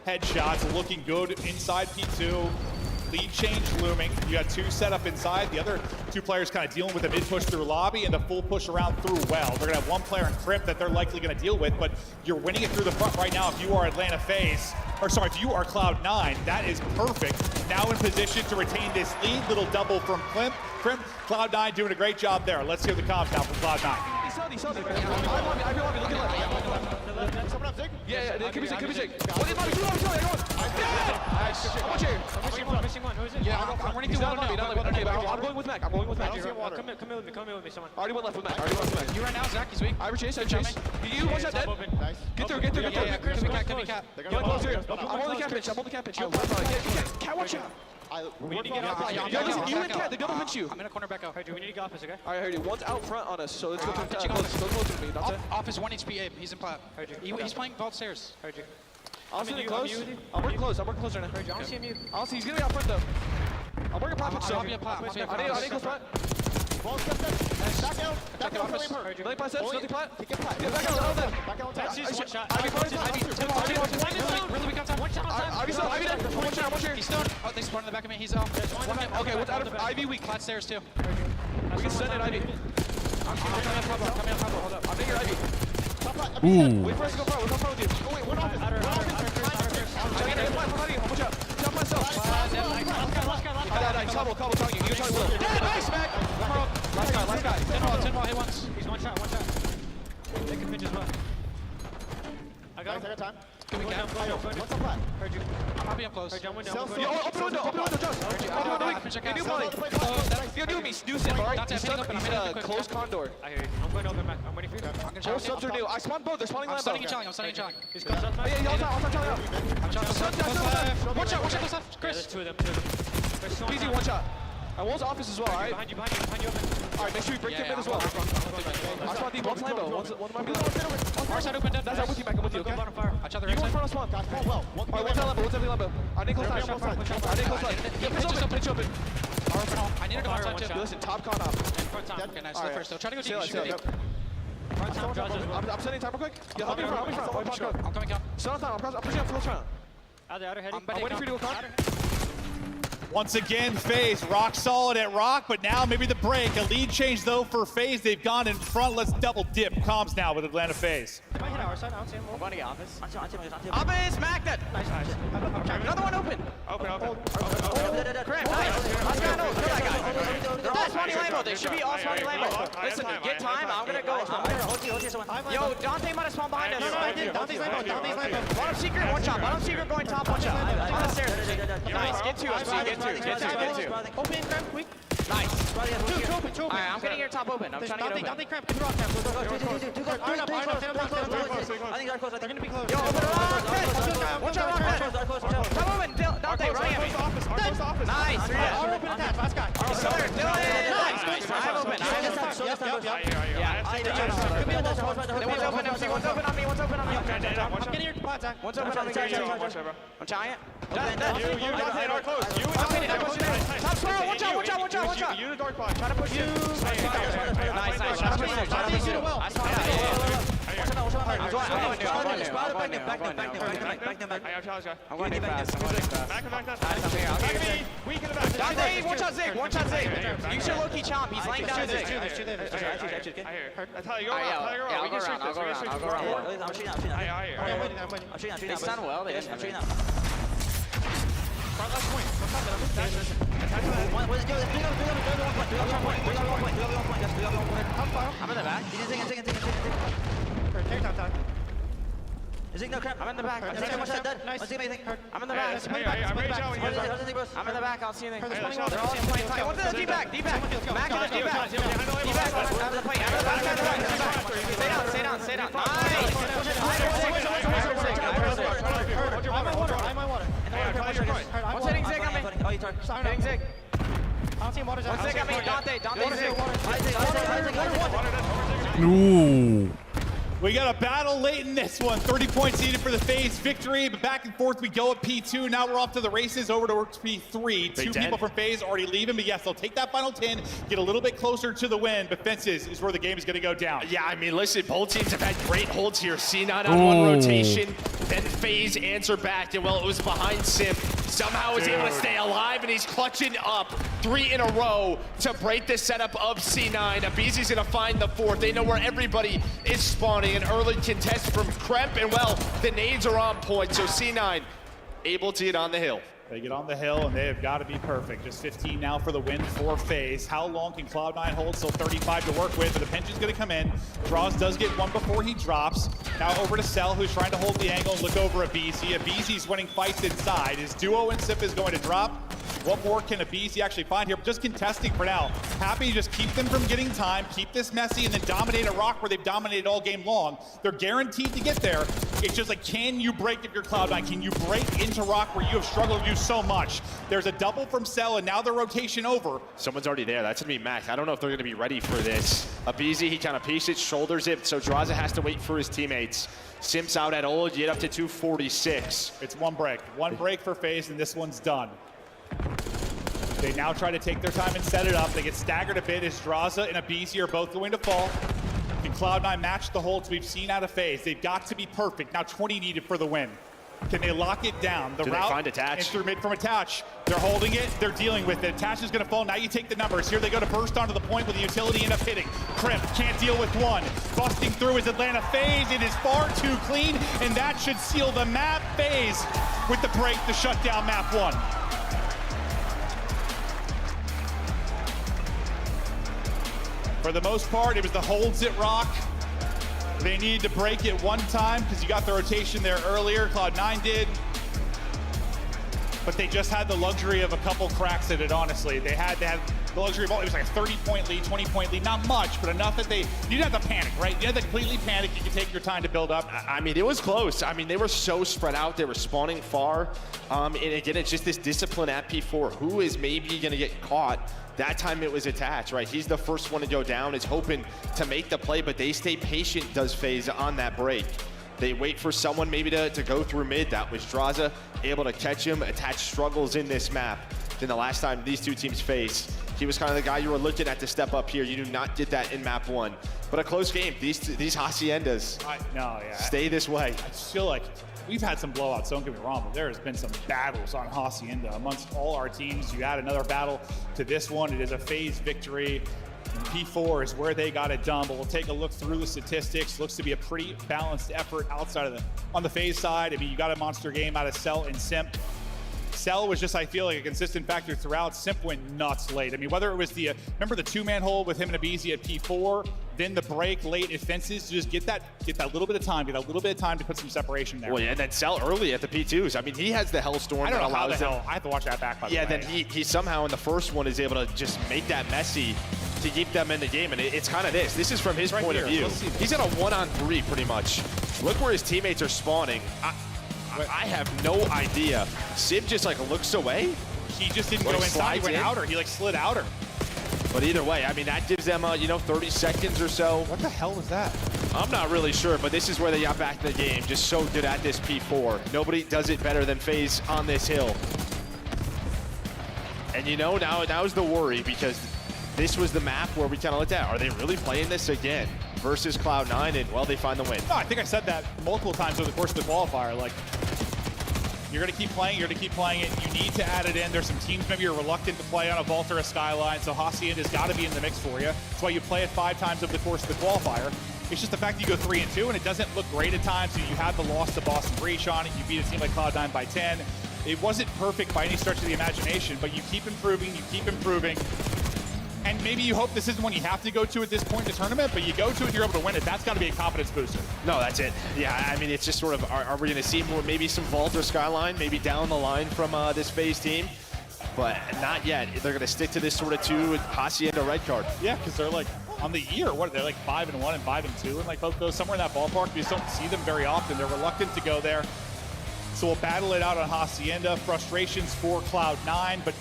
headshots looking good inside P2. Lead change looming. You got 2 set up inside. The other 2 players kind of dealing with a mid push through lobby and the full push around through well. They're going to have 1 player in Crypt that they're likely going to deal with, but you're winning it through the front right now if you are Atlanta FaZe. Or sorry, if you are Cloud9, that is perfect. Now in position to retain this lead. Little double from Crimp. Cloud9 doing a great job there. Let's hear the comms now from Cloud9. Yeah, it could be Zig. Yeah, I'm running through one now. I'm going with Mac. Come here with me, someone. Already went left with Mac. You right now, Zach, he's weak. I chase. You, watch that dead. Get through. Can we cap? Get close here. I'm on the cap pitch. Cat, watch out. We need to get off. You and Cat, they're gonna pinch you. I'm in a corner back out. We need to get office, okay? Alright, heard you. One's out front on us, so let's go close to me. Office 1 HP aim. He's in plat. He's playing vault stairs. Heard you. I'm sitting close. I'm working close right now. I don't see him. I'll see. He's gonna be out front though. I'm working plat. I'll be a plat. I need close plat. Ball step. Back out. Back out. Nothing plat steps. Nothing plat. Get back out. Back out. That's one shot. Really weak on time. One shot on time. Ivy dead. One shot. He's stunned. Oh, they spawned in the back of me. He's off. Okay, what's out of Ivy weak? Plat stairs too. We can send it, Ivy. I'm coming on Pablo. Hold up. I'm taking Ivy. Wait for us to go front. We'll come front with you. Oh, wait, one off. Watch out. Jump myself. Cobble telling you. Nice, Mac. Last guy. 10 ball, hit once. He's one shot. They can pinch as well. I got him. I got time. What's up, flat? Heard you. I'm happy I'm close. Open window, Josh. You're new me, new Sim, alright? He's close condor. I hear you. I'm going over, Mac. I'm waiting for you. Both subs are new. I spawned both. They're spawning Lambo. I'm stunning Chong. He's close up, Mac. Yeah, I'll Chong out. One shot, close left. Chris. There's 2 of them. Easy, one shot. One's office as well, alright? Behind you. Alright, make sure you break your mid as well. I spawned deep. One's Lambo. One might be Our side open, dead. That's with you, Mac. I'm with you, okay? I shot the right side. You front of spawn. Guys, spawn well. Alright, one's on Lambo. I need close line. I need close line. Pitch open. I need to go outside too. Listen, top con up. Front top. Okay, nice. First, though. Try to go deep. I'm sending time real quick. Yeah, help me front. I'm coming down. Start on time. I'm pushing up close round. I'm waiting for you to go con. Once again, FaZe rock solid at rock, but now maybe the break. A lead change though for FaZe. They've gone in front. Let's double dip. Comms now with Atlanta FaZe. If I hit our side, I don't see him. I'm running office. Office, Mac that. Nice. Another one open. Grant, nice. Let's go. Kill that guy. They're all spawning Lambo. They should be all spawning Lambo. Listen, get time. I'm gonna go. Yo, Dante might have spawned behind us. No, I did. Dante's Lambo. Bottom secret, one shot. Bottom secret going top, one shot. On the stairs. Nice. Get 2. Get 2. Open, Graham, quick. Nice. Two. Alright, I'm getting your top open. I'm trying to get open. Dante cramp. They're gonna be close. Yo, open rock. Watch out, rock. Top open. Dante, running at me. Nice. Open attack. Last guy. Nice. I'm open. One's open. MC. One's open on me. I'm getting your pot attack. One's open on me. I'm trying it. You, Dante, are close. You, Dante, top spiral. Watch out. You, the dark box. Try to push you. Nice. Dante, shoot it well. I saw that. I'm going fast. Back. Dante, one shot Zig. You should low-key chomp. He's laying down Zig. That's how you go around. I'll go around. I'm shooting. They stun well. I'm shooting out. Front left point. I'm in the back. Is it no crap? I'm in the back. I'm in the back. I'm in the back. I'll see anything. They're all playing tight. One's in the D-back. Mac in the D-back. Out of the plate. Stay down. I'm on water. One's hitting Zig on me. Hitting Zig. One's Zig on me. Dante Zig. Ooh. We got a battle late in this one. 30 points needed for the FaZe victory, but back and forth we go at P2. Now we're off to the races over to P3. Two people from FaZe already leaving, but yes, they'll take that final 10, get a little bit closer to the win, but Fences is where the game is going to go down. Yeah, I mean, listen, both teams have had great holds here. C9 on one rotation, then FaZe answer back, and well, it was behind Simp. Somehow is able to stay alive, and he's clutching up 3 in a row to break the setup of C9. Abizi's going to find the 4th. They know where everybody is spawning. An early contest from Kremp, and well, the nades are on point, so C9 able to get on the hill. They get on the hill, and they have got to be perfect. Just 15 now for the win for FaZe. How long can Cloud9 hold? Still 35 to work with, but the pinch is going to come in. Draws does get one before he drops. Now over to Cell, who's trying to hold the angle and look over Abizi. Abizi's winning fights inside. His duo and Sip is going to drop. What more can Abizi actually find here? Just contesting for now. Happy to just keep them from getting time, keep this messy, and then dominate a rock where they've dominated all game long. They're guaranteed to get there. It's just like, can you break if you're Cloud9? Can you break into rock where you have struggled to do so much? There's a double from Cell, and now the rotation over. Someone's already there. That's going to be Mac. I don't know if they're going to be ready for this. Abizi, he kind of pieces it, shoulders it, so Draza has to wait for his teammates. Simps out at old, get up to 246. It's one break. One break for FaZe, and this one's done. They now try to take their time and set it up. They get staggered a bit as Draza and Abizi are both going to fall. Can Cloud9 match the holds we've seen out of FaZe? They've got to be perfect. Now 20 needed for the win. Can they lock it down? The Do route they find Attach? and through mid from Attach. They're holding it. They're dealing with it. Attach is going to fall. Now you take the numbers. Here they go to burst onto the point with the utility end up hitting. Kremp can't deal with one. Busting through is Atlanta FaZe. It is far too clean, and that should seal the map. FaZe with the break to shut down map 1. For the most part, it was the holds at rock. They needed to break it one time because you got the rotation there earlier. Cloud9 did. But they just had the luxury of a couple cracks at it, honestly. They had the luxury of, it was like a 30-point lead, 20-point lead. Not much, but enough that you didn't have to panic, right? You didn't have to completely panic. You could take your time to build up. I mean, it was close. I mean, they were so spread out. They were spawning far. And again, it's just this discipline at P4. Who is maybe going to get caught? That time it was Attach, right? He's the first one to go down. Is hoping to make the play, but they stay patient, does FaZe, on that break. They wait for someone maybe to go through mid. That was Draza, able to catch him. Attach struggles in this map. Then the last time these two teams faced, he was kind of the guy you were looking at to step up here. You do not get that in map 1. But a close game. These Haciendas stay this way. I feel like we've had some blowouts, don't get me wrong, but there has been some battles on Hacienda amongst all our teams. You add another battle to this one. It is a FaZe victory. And P4 is where they got it done, but we'll take a look through the statistics. Looks to be a pretty balanced effort outside of on the FaZe side. I mean, you got a monster game out of Cell and Simp. Cell was just, I feel like, a consistent factor throughout. Simp went nuts late. I mean, whether it was the, remember the two-man hold with him and Abizi at P4, then the break late at fences to just get that little bit of time, to put some separation there. Well, yeah, and then Cell early at the P2s. I mean, he has the Hellstorm. I don't that know how allows the them. hell, I have to watch that back, by the way. Yeah, then he somehow in the first one is able to just make that messy to keep them in the game, and it's kind of this. This is from his point of view. He's in a 1-on-3 pretty much. Look where his teammates are spawning. I have no idea. Sib just like looks away. He just didn't go inside. He went outer. He like slid outer. But either way, I mean, that gives them, 30 seconds or so. What the hell was that? I'm not really sure, but this is where they got back in the game. Just so good at this P4. Nobody does it better than FaZe on this hill. And now's the worry, because this was the map where we kind of looked at, are they really playing this again versus Cloud9? And, well, they find the win. No, I think I said that multiple times over the course of the qualifier. Like, you're going to keep playing, you're going to keep playing it. You need to add it in. There's some teams maybe you're reluctant to play on a Vault or a Skyline, so Hacienda's got to be in the mix for you. That's why you play it 5 times over the course of the qualifier. It's just the fact that you go 3-2, and it doesn't look great at times. So you had the loss to Boston Breach on it. You beat a team like Cloud9 by 10. It wasn't perfect by any stretch of the imagination, but you keep improving, And maybe you hope this isn't one you have to go to at this point in the tournament, but you go to it and you're able to win it. That's got to be a confidence booster. No, that's it. Yeah, I mean, it's just sort of, are we going to see more, maybe some Vault or Skyline, maybe down the line from this FaZe team? But not yet. They're going to stick to this sort of 2 with Hacienda red card. Yeah, because they're like, on the year, what are they, like 5-1 and 5-2, and like both those somewhere in that ballpark. We just don't see them very often. They're reluctant to go there. So we'll battle it out on Hacienda. Frustrations for Cloud9, but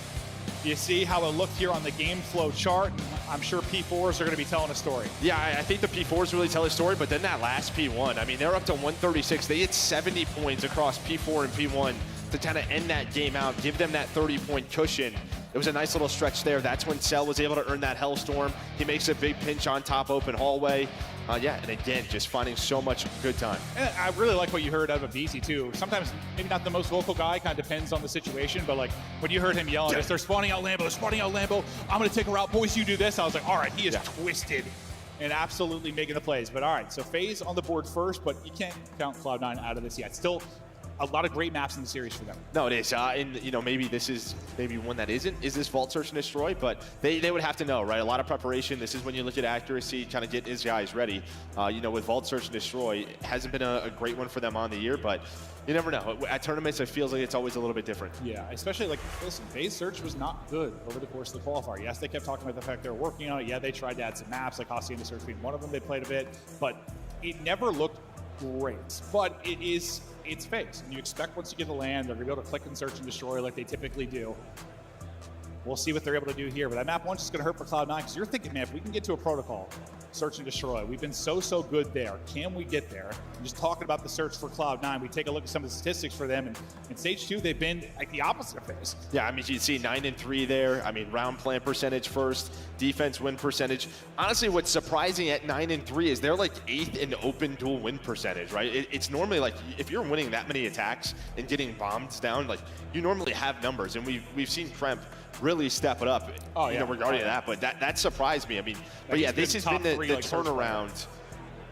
you see how it looked here on the game flow chart. I'm sure P4s are going to be telling a story. Yeah, I think the P4s really tell a story, but then that last P1, I mean, they're up to 136. They hit 70 points across P4 and P1 to kind of end that game out, give them that 30-point cushion. It was a nice little stretch there. That's when Cell was able to earn that Hellstorm. He makes a big pinch on top open hallway. Yeah, and again, just finding so much good time. And I really like what you heard out of Abizi too. Sometimes maybe not the most vocal guy, kind of depends on the situation, but like when you heard him yelling, they're spawning out Lambo, I'm going to take her out, boys, you do this. I was like, all right, he is twisted and absolutely making the plays. But all right, so FaZe on the board first, but you can't count Cloud9 out of this yet. Still a lot of great maps in the series for them. No, it is. And, maybe this is one that isn't. Is this Vault Search and Destroy? But they would have to know, right? A lot of preparation. This is when you look at accuracy, kind of get his guys ready. With Vault Search and Destroy, it hasn't been a great one for them on the year, but you never know. At tournaments, it feels like it's always a little bit different. Yeah, especially like, listen, FaZe Search was not good over the course of the qualifier. Yes, they kept talking about the fact they were working on it. Yeah, they tried to add some maps, like Hacienda Search being one of them. They played a bit, but it never looked great. But it's FaZe. And you expect once you get to land, they're going to be able to click and search and destroy like they typically do. We'll see what they're able to do here. But that map 1's just going to hurt for Cloud9 because you're thinking, man, if we can get to a protocol, search and destroy, we've been so good there. Can we get there? And just talking about the search for Cloud9, we take a look at some of the statistics for them. And in stage 2, they've been like the opposite of FaZe. Yeah, I mean, you see 9-3 there. I mean, round plant percentage first, defense win percentage. Honestly, what's surprising at 9-3 is they're like 8th in open duel win percentage, right? It's normally like, if you're winning that many attacks and getting bombs down, like you normally have numbers. And we've seen Kremp really step it up, regarding that. But that surprised me. I mean, but yeah, this has been the turnaround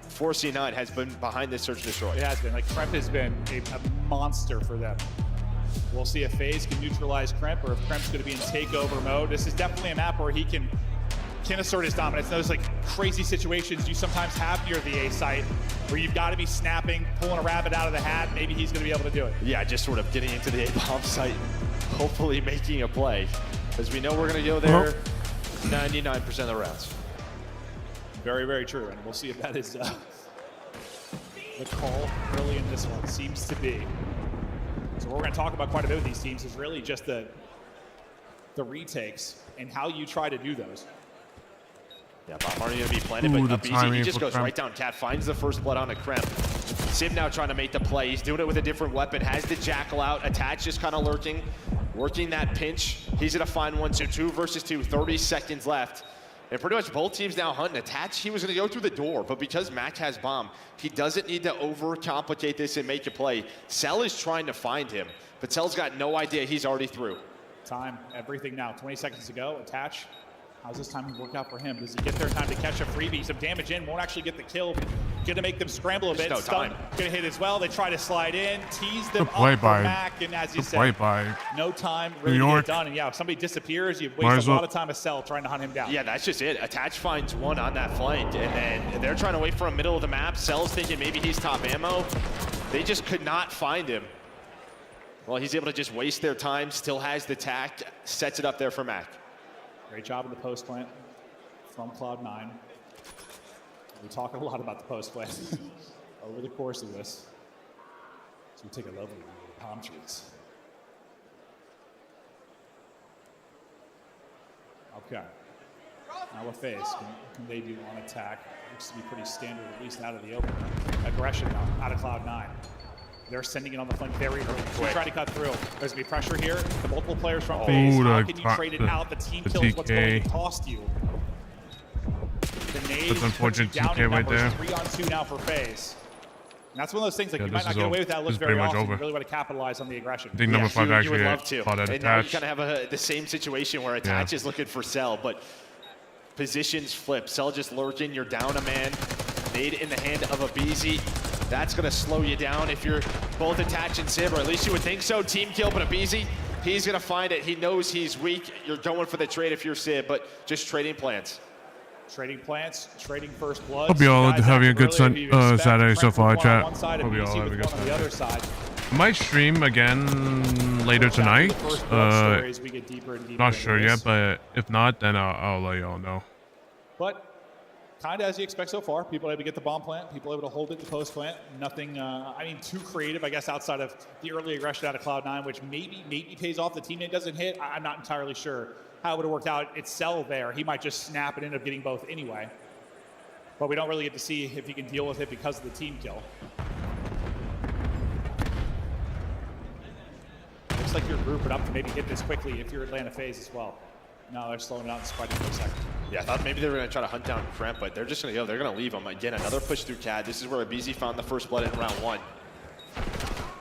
for C9 has been behind this search and destroy. It has been. Like, Kremp has been a monster for them. We'll see if FaZe can neutralize Kremp or if Kremp's going to be in takeover mode. This is definitely a map where he can assert his dominance. Those like crazy situations you sometimes have near the A site where you've got to be snapping, pulling a rabbit out of the hat. Maybe he's going to be able to do it. Yeah, just sort of getting into the A-bomb site, hopefully making a play. Because we know we're going to go there 99% of the rounds. Very, very true. And we'll see if that is the call early in this one. Seems to be. So what we're going to talk about quite a bit with these teams is really just the retakes and how you try to do those. Yeah, Bomb already going to be planted, but Abizi, he just goes right down. Cat finds the first blood on a Kremp. Sim now trying to make the play. He's doing it with a different weapon. Has the Jackal out. Attach just kind of lurking. Working that pinch. He's going to find one. So 2 versus 2. 30 seconds left. And pretty much both teams now hunting. Attach, he was going to go through the door. But because Mac has Bomb, he doesn't need to overcomplicate this and make a play. Cell is trying to find him. But Cell's got no idea he's already through. Time. Everything now. 20 seconds to go. Attach. How's this time work out for him? Does he get there in time to catch a freebie? Some damage in. Won't actually get the kill. Gonna make them scramble a bit. no Stun time. gonna hit as well. They try to slide in, tease them Good play up for by- Mac, and as you good said, play by no time really New to York. get done. And yeah, if somebody disappears, you Might waste as a well- lot of time as Cell trying to hunt him down. Yeah, that's just it. Attach finds one on that flank, and then they're trying to wait for a middle of the map. Cell's thinking maybe he's top ammo. They just could not find him. Well, he's able to just waste their time, still has the tack, sets it up there for Mac. Great job in the post plant from Cloud9. We talk a lot about the post plant over the course of this. So we take a lovely palm trees. Okay. Now what phase can they do on attack? Looks to be pretty standard, at least out of the open. Aggression now, out of Cloud9. They're sending it on the flank very early. She's trying to cut through. There's gonna be pressure here. The multiple players from phase. How can you trade it out? The team kill is what's going to cost you. The nade That's unfortunate. down TK in right numbers, there. 3-on-2 now for phase. And that's one of those things like Yeah, you might this not is get all- away with that look this is very pretty much often. You over. really want to capitalize on the aggression. I think number 5 you actually would love to. caught that And now you attach. kind of have the same situation where attach is looking for Cell, but positions flip. Cell just lurking, you're down a man. Nade in the hand of a BZ. That's gonna slow you down if you're both attach and Sib, or at least you would think so. Team kill, but a BZ, he's gonna find it. He knows he's weak. You're going for the trade if you're Sib, but just trading plans. Trading plants, trading first blood. Hope you all Guys having a acting good early, if you expect Saturday so Frank far, Buffon chat. on one side and Hope you all BZ having a with good one on the other side. Might stream again later tonight. First blood stories, we get deeper and deeper Not into sure this. yet, but if not, then I'll let y'all know. But kind of as you expect so far. People able to get the bomb plant. People able to hold it, the post plant. Nothing, too creative, I guess, outside of the early aggression out of Cloud9, which maybe pays off. The teammate doesn't hit. I'm not entirely sure how it would have worked out. It's Cell there. He might just snap and end up getting both anyway. But we don't really get to see if he can deal with it because of the team kill. Looks like you're grouping up to maybe hit this quickly if you're Atlanta FaZe as well. No, they're slowing down Spidey for a second. Yeah, I thought maybe they were going to try to hunt down Kremp, but they're just going to go. They're going to leave him. Again, another push through CAD. This is where BZ found the first blood in round 1.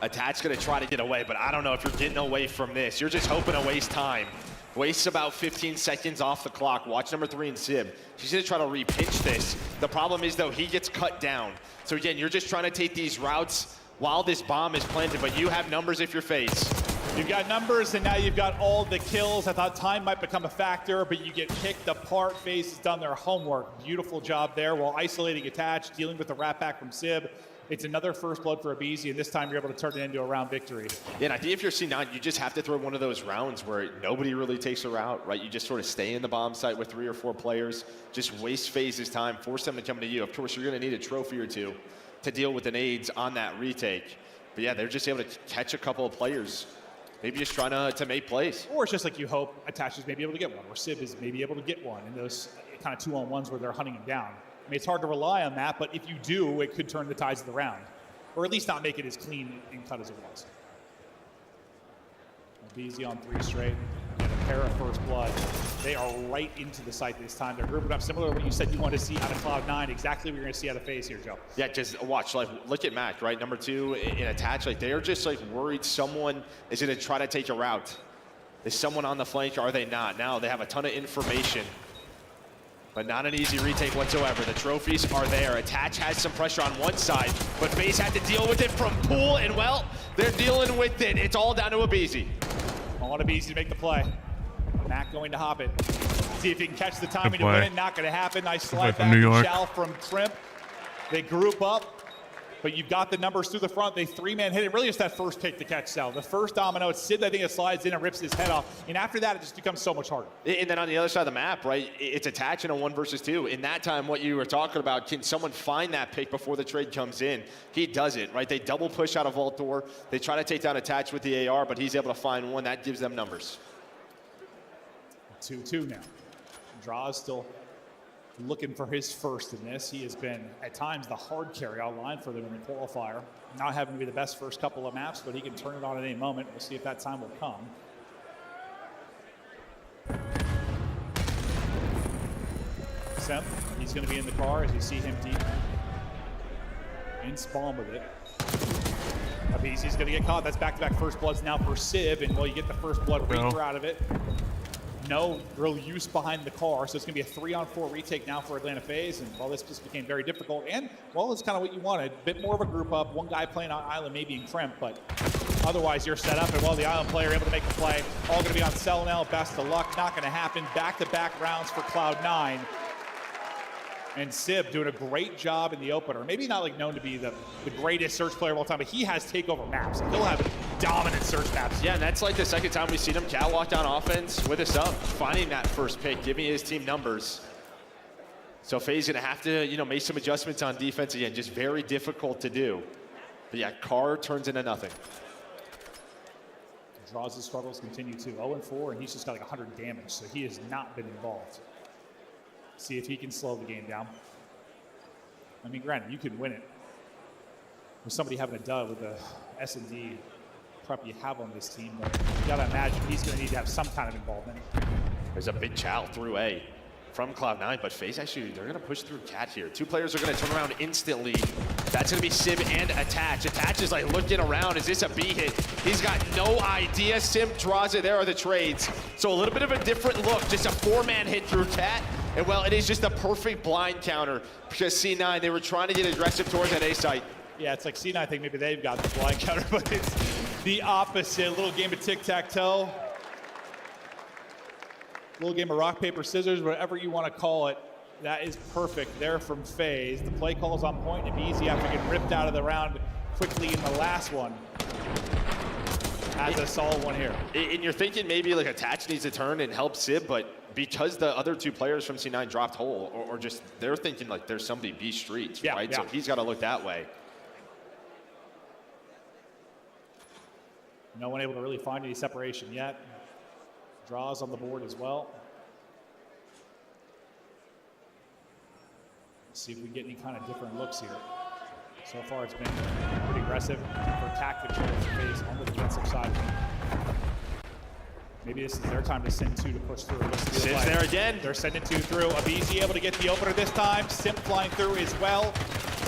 Attach going to try to get away, but I don't know if you're getting away from this. You're just hoping to waste time. Wastes about 15 seconds off the clock. Watch number 3 in Sib. She's going to try to re-pinch this. The problem is, though, he gets cut down. So, again, you're just trying to take these routes while this bomb is planted, but you have numbers if you're FaZe. You've got numbers, and now you've got all the kills. I thought time might become a factor, but you get picked apart. FaZe has done their homework. Beautiful job there while isolating attach, dealing with the rat back from Sib. It's another first blood for Abizi, and this time you're able to turn it into a round victory. Yeah, and I think if you're C9, you just have to throw one of those rounds where nobody really takes a route, right? You just sort of stay in the bomb site with 3 or 4 players, just waste FaZe's time, force them to come to you. Of course, you're going to need a trophy or 2 to deal with the nades on that retake. But yeah, they're just able to catch a couple of players. Maybe just trying to make plays. Or it's just like you hope Attach is maybe able to get one, or Sib is maybe able to get one in those kind of 2-on-1s where they're hunting him down. I mean, it's hard to rely on that, but if you do, it could turn the tides of the round. Or at least not make it as clean and cut as it was. Beezy on 3 straight, and a pair of first blood. They are right into the site this time. They're grouping up similar to what you said you wanted to see out of Cloud9. Exactly what you're going to see out of FaZe here, Joe. Yeah, just watch. Like, look at Mac, right? Number 2 in attach. Like, they're just like worried someone is going to try to take a route. Is someone on the flank? Or are they not? Now they have a ton of information, but not an easy retake whatsoever. The trophies are there. Attach has some pressure on one side, but FaZe had to deal with it from Pool, and well, they're dealing with it. It's all down to Abizi. I want Abizi to make the play. Mac going to hop it. See if he can catch the timing to play. win it. Not going to happen. Nice play slide from back New from York. Shao from Trimp. They group up, but you've got the numbers through the front. They 3-man hit it. Really just that first pick to catch Sal. The first domino, it's Sid, I think it slides in and rips his head off. And after that, it just becomes so much harder. And then on the other side of the map, right, it's attach in a 1 versus 2. In that time, what you were talking about, can someone find that pick before the trade comes in? He does it, right? They double push out of Vault Door. They try to take down attach with the AR, but he's able to find one. That gives them numbers. 2-2 now. Draw is still looking for his first in this. He has been, at times, the hard carry online for them in the qualifier. Not having to be the best first couple of maps, but he can turn it on at any moment. We'll see if that time will come. Sim, he's going to be in the car as you see him deep in spawn with it. Abizi's going to get caught. That's back-to-back first bloods now for Civ, and well, you get the first blood Reaper out of it. no real use behind the car, so it's going to be a 3-on-4 retake now for Atlanta FaZe, and well, this just became very difficult, and well, it's kind of what you wanted. A bit more of a group up, one guy playing on island, maybe in Crimp, but otherwise you're set up, and well, the island player able to make the play. All going to be on Selnel, best of luck, not going to happen. Back-to-back rounds for Cloud9. And Sib doing a great job in the opener. Maybe not like known to be the greatest search player of all time, but he has takeover maps. He'll have dominant search maps. Yeah, and that's like the second time we've seen him catwalk down offense with us up, finding that first pick, giving his team numbers. So FaZe gonna have to, you know, make some adjustments on defense again. Just very difficult to do. But yeah, Carr turns into nothing. Draws' struggles continue too. 0-4, and he's just got like 100 damage, so he has not been involved. See if he can slow the game down. I mean, granted, you can win it with somebody having a dud with the S&D prep you have on this team, but you gotta imagine he's gonna need to have some kind of involvement. There's a big chow through A from Cloud9, but FaZe actually, they're gonna push through Cat here. Two players are gonna turn around instantly. That's gonna be Sim and Attach. Attach is like looking around, is this a B hit? He's got no idea. Sim draws it, there are the trades. So a little bit of a different look, just a 4-man hit through Cat. And well, it is just a perfect blind counter because C9, they were trying to get aggressive towards that A site. Yeah, it's like C9, I think maybe they've got the blind counter, but it's the opposite. A little game of tic-tac-toe. A little game of rock, paper, scissors, whatever you want to call it. That is perfect there from FaZe. The play call's on point and easy after getting ripped out of the round quickly in the last one. Has a solid one here. And you're thinking maybe like Attach needs to turn and help Sib, but because the other two players from C9 dropped hole, or just they're thinking like there's somebody B streets, right? So he's got to look that way. No one able to really find any separation yet. Draws on the board as well. Let's see if we get any kind of different looks here. So far it's been pretty aggressive for attack control for FaZe on the defensive side. Maybe this is their time to send 2 to push through. Sim's there again. They're sending 2 through. Abizi able to get the opener this time. Sim flying through as well.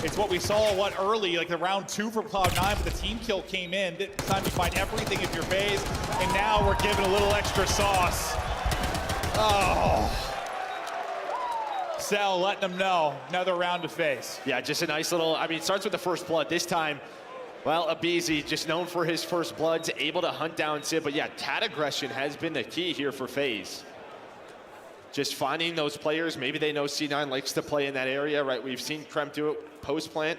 It's what we saw early, like the round 2 from Cloud9, but the team kill came in. This time you find everything if you're FaZe, and now we're giving a little extra sauce. Oh. Sal letting them know, another round to FaZe. Yeah, just a nice little, I mean, it starts with the first blood. This time, well, Abizi, just known for his first bloods, able to hunt down Sib. But yeah, cat aggression has been the key here for FaZe. Just finding those players, maybe they know C9 likes to play in that area, right? We've seen Kremp do it post-plant,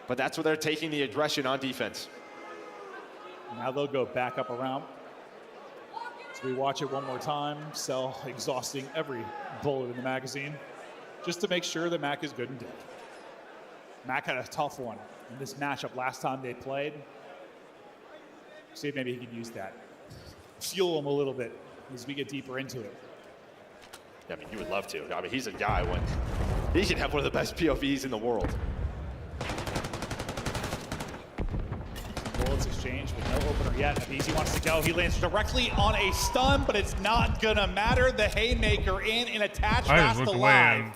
but that's where they're taking the aggression on defense. Now they'll go back up around. So we watch it one more time, Cell exhausting every bullet in the magazine, just to make sure that Mac is good and dead. Mac had a tough one in this matchup last time they played. See if maybe he can use that. Fuel him a little bit as we get deeper into it. I mean, you would love to. I mean, he's a guy when he can have one of the best POVs in the world. Bullets exchange with no opener yet. Abizi wants to go. He lands directly on a stun, but it's not gonna matter. The haymaker in Attach last alive.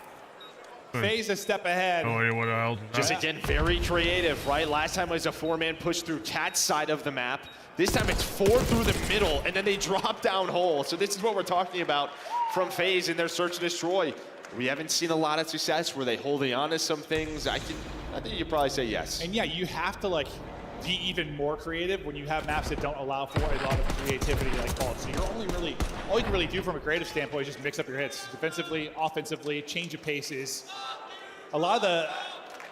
FaZe a step ahead. Oh, yeah, what else? Just again, very creative, right? Last time it was a 4-man push through Cat's side of the map. This time it's 4 through the middle, and then they drop down hole. So this is what we're talking about from FaZe in their search and destroy. We haven't seen a lot of success. Were they holding on to some things? I think you could probably say yes. And yeah, you have to like be even more creative when you have maps that don't allow for a lot of creativity like Vault. So you're only really, all you can really do from a creative standpoint is just mix up your hits. Defensively, offensively, change of paces. A lot of the,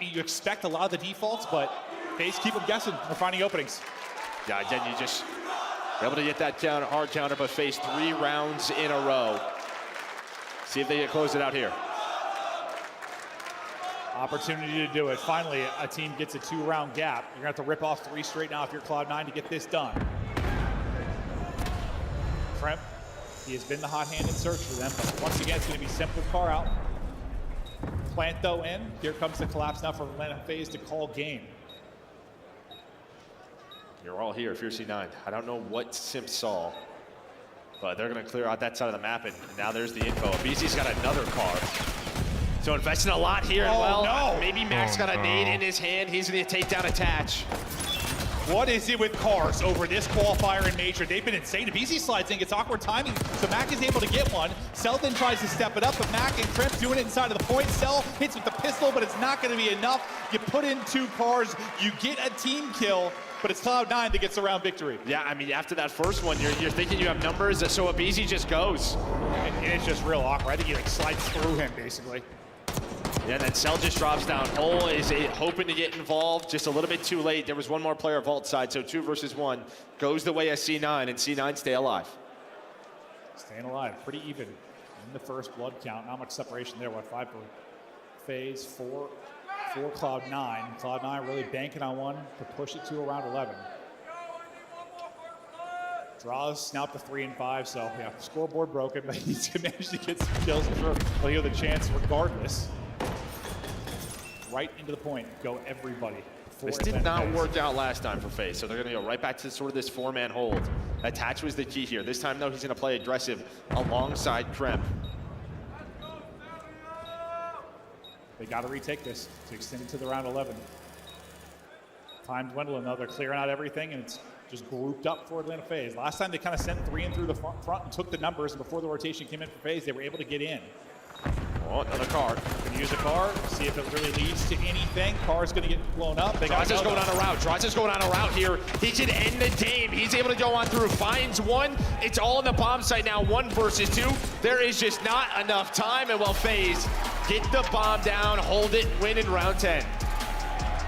you expect a lot of the defaults, but FaZe keep them guessing. They're finding openings. Yeah, again, you just able to get that counter, hard counter, but FaZe 3 rounds in a row. See if they can close it out here. Opportunity to do it. Finally, a team gets a 2-round gap. You're gonna have to rip off 3 straight now if you're Cloud9 to get this done. Kremp, he has been the hot-handed search for them, but once again, it's gonna be simple car out. Plant though in. Here comes the collapse now for Atlanta FaZe to call game. You're all here if you're C9. I don't know what Simp saw, but they're gonna clear out that side of the map, and now there's the info. Abizi's got another car. So investing a lot here, and well, maybe Mac's got a nade in his hand. He's gonna take down Attach. What is it with cars over this qualifier in Major? They've been insane. Easy slides in, gets awkward timing, so Mac is able to get one. Cell then tries to step it up, but Mac and Crimp doing it inside of the point. Cell hits with the pistol, but it's not going to be enough. You put in 2 cars, you get a team kill, but it's Cloud9 that gets the round victory. Yeah, I mean, after that first one, you're thinking you have numbers, so Abizi just goes. And it's just real awkward. I think he like slides through him, basically. Yeah, and then Cell just drops down. Hole is hoping to get involved, just a little bit too late. There was one more player vault side, so 2 versus 1 goes the way of C9, and C9 stay alive. Staying alive, pretty even in the first blood count. Not much separation there. What, 5 for FaZe, 4 for Cloud9. Cloud9 really banking on one to push it to around 11. Draws now up to 3 and 5, so yeah, scoreboard broken, but he's managed to get some kills. I'm sure he'll have the chance regardless. Right into the point, go everybody. This did not work out last time for FaZe, so they're going to go right back to sort of this 4-man hold. Attach was the key here. This time, though, he's going to play aggressive alongside Kremp. They got to retake this to extend it to the round 11. Time dwindling, though. They're clearing out everything, and it's just grouped up for Atlanta FaZe. Last time they kind of sent 3 in through the front and took the numbers, and before the rotation came in for FaZe, they were able to get in. Oh, another car. Gonna use a car, see if it really leads to anything. Car's gonna get blown up. Draza's going on a route. Draza's going on a route here. He can end the game. He's able to go on through. Finds one. It's all in the bomb site now. 1 versus 2. There is just not enough time. And while FaZe get the bomb down, hold it, win in round 10.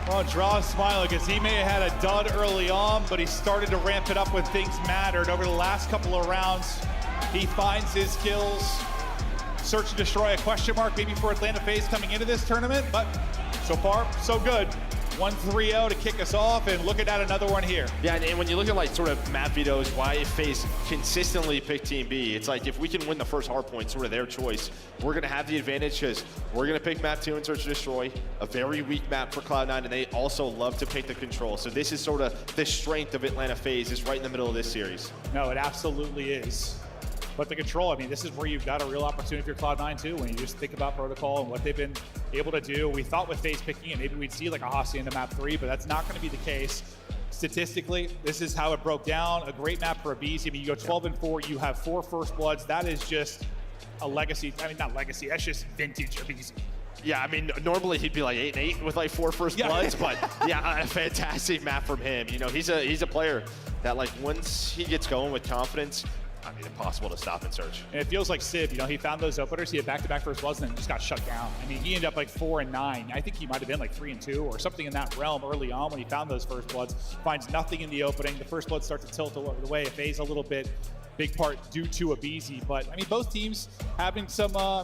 Well, Draw smiling because he may have had a dud early on, but he started to ramp it up when things mattered. Over the last couple of rounds, he finds his kills. Search and destroy, a question mark maybe for Atlanta FaZe coming into this tournament, but so far, so good. 1-3-0 to kick us off, and looking at another one here. Yeah, and when you look at like sort of map vetoes, why FaZe consistently pick Team B, it's like if we can win the first hard point, sort of their choice, we're going to have the advantage because we're going to pick map 2 and Search and Destroy, a very weak map for Cloud9, and they also love to pick the control. So this is sort of the strength of Atlanta FaZe, is right in the middle of this series. No, it absolutely is. But the control, I mean, this is where you've got a real opportunity for Cloud9 too, when you just think about protocol and what they've been able to do. We thought with FaZe picking it, maybe we'd see like a Hossie into map 3, but that's not going to be the case. Statistically, this is how it broke down. A great map for Abizi. I mean, you go 12 and 4, you have 4 first bloods. That is just a legacy. I mean, not legacy, that's just vintage Abizi. Yeah, I mean, normally he'd be like 8 and 8 with like 4 first bloods, but yeah, a fantastic map from him. You know, he's a player that like once he gets going with confidence, I mean, impossible to stop and Search. And it feels like Civ, you know, he found those openers, he had back-to-back first bloods, and then just got shut down. I mean, he ended up like 4 and 9. I think he might have been like 3 and 2 or something in that realm early on when he found those first bloods. Finds nothing in the opening. The first bloods start to tilt the way. FaZe a little bit, big part due to Abizi. But I mean, both teams having some, I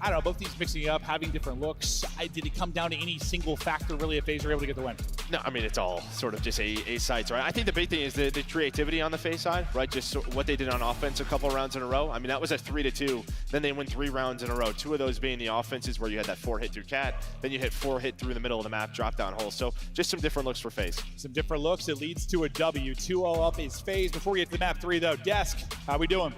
don't know, both teams mixing up, having different looks. Did it come down to any single factor really if FaZe were able to get the win? No, I mean, it's all sort of just a sites, right? I think the big thing is the creativity on the FaZe side, right? Just what they did on offense a couple rounds in a row. I mean, that was a 3-2. Then they win 3 rounds in a row. 2 of those being the offenses where you had that 4 hit through Cat. Then you hit 4 hit through the middle of the map, drop down hole. So just some different looks for FaZe. Some different looks. It leads to a W. 2-0 up is FaZe. Before we get to the map 3, though, Desk, how we doing?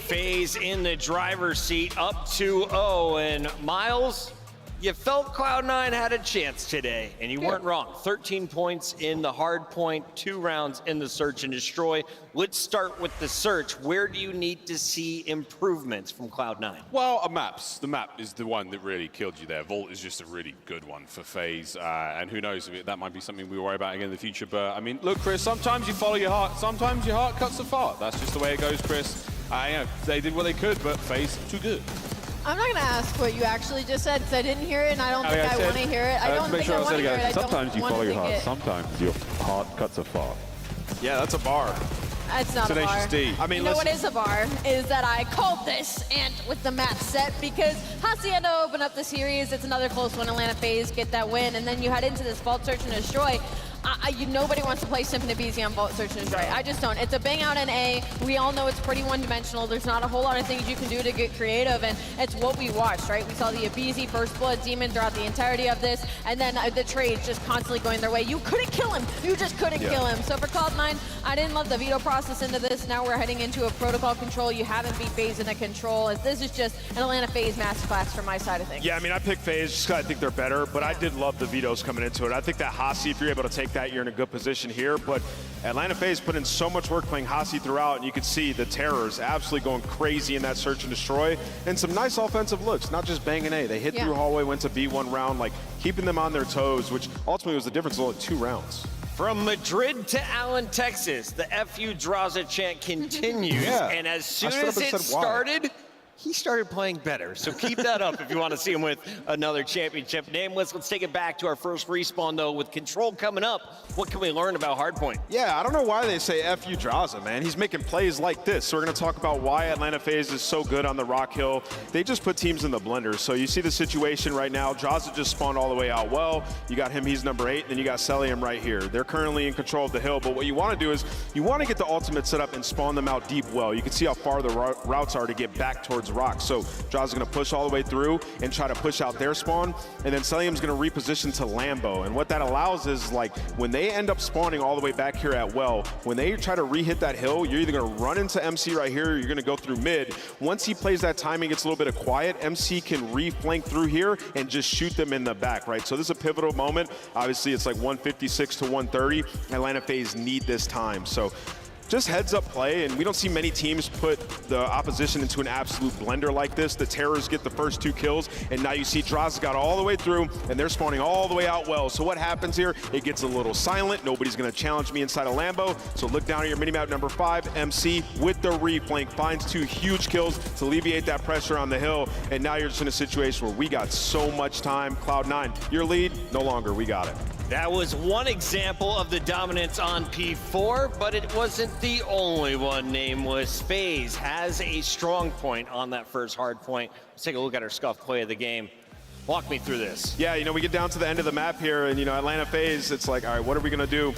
FaZe in the driver's seat, up 2-0, and Miles, you felt Cloud9 had a chance today, and you weren't wrong. 13 points in the hard point, 2 rounds in the Search and Destroy. Let's start with the Search. Where do you need to see improvements from Cloud9? Well, maps. The map is the one that really killed you there. Vault is just a really good one for FaZe, and who knows, that might be something we worry about again in the future. But I mean, look, Chris, sometimes you follow your heart, sometimes your heart cuts the fart. That's just the way it goes, Chris. You know, they did what they could, but FaZe too good. I'm not going to ask what you actually just said because I didn't hear it and I don't think I want to hear it. I don't think I want to hear it. Sometimes you follow your heart, sometimes your heart cuts a fart. Yeah, that's a bar. It's not a bar. D. I mean, you know what is a bar is that I called this and with the map set because Hacienda opened up the series. It's another close one. Atlanta FaZe get that win, and then you head into this Vault Search and Destroy. nobody wants to play Symphony BZ on Vault Search and Destroy. I just don't. It's a bang out in A. We all know it's pretty one-dimensional. There's not a whole lot of things you can do to get creative, and it's what we watched, right? We saw the Abizi First Blood Demon throughout the entirety of this, and then the trades just constantly going their way. You couldn't kill him. You just couldn't kill him. So for Cloud9, I didn't love the veto process into this. Now we're heading into a protocol control. You haven't beat FaZe in a control. This is just an Atlanta FaZe masterclass from my side of things. Yeah, I mean, I picked FaZe just because I think they're better, but I did love the vetoes coming into it. I think that Hasi, if you're able to take that, you're in a good position here, but Atlanta FaZe put in so much work playing Hasi throughout, and you could see the Terrors absolutely going crazy in that search and destroy, and some nice offensive looks, not just banging A. They hit through hallway, went to B1 round, like keeping them on their toes, which ultimately was the difference of only 2 rounds. From Madrid to Allen, Texas, the FU Draza chant continues, and as soon as it started, he started playing better. So keep that up if you want to see him with another championship. Nameless, let's take it back to our first respawn, though. With Control coming up, what can we learn about Hardpoint? Yeah, I don't know why they say FU Draza, man. He's making plays like this. So we're going to talk about why Atlanta FaZe is so good on the Rock Hill. They just put teams in the blender. So you see the situation right now. Draza just spawned all the way out well. You got him, he's number 8, and then you got Celium right here. They're currently in control of the hill, but what you want to do is you want to get the ultimate set up and spawn them out deep well. You can see how far the routes are to get back towards Rock. So Draza's going to push all the way through and try to push out their spawn, and then Celium's going to reposition to Lambo. And what that allows is, like, when they end up spawning all the way back here at well, when they try to re-hit that hill, you're either going to run into MC right here, or you're going to go through mid. Once he plays that timing, gets a little bit of quiet, MC can re-flank through here and just shoot them in the back, right? So this is a pivotal moment. Obviously, it's like 156 to 130. Atlanta FaZe need this time. So just heads up play, and we don't see many teams put the opposition into an absolute blender like this. The Terrors get the first 2 kills, and now you see Draza got all the way through, and they're spawning all the way out well. So what happens here? It gets a little silent. Nobody's going to challenge me inside of Lambo. So look down at your minimap number 5. MC with the reflank finds 2 huge kills to alleviate that pressure on the hill, and now you're just in a situation where we got so much time. Cloud9, your lead, no longer. We got it. That was one example of the dominance on P4, but it wasn't the only one. Nameless FaZe has a strong point on that first hard point. Let's take a look at our scuff play of the game. Walk me through this. Yeah, you know, we get down to the end of the map here, and, you know, Atlanta FaZe, it's like, all right, what are we going to do?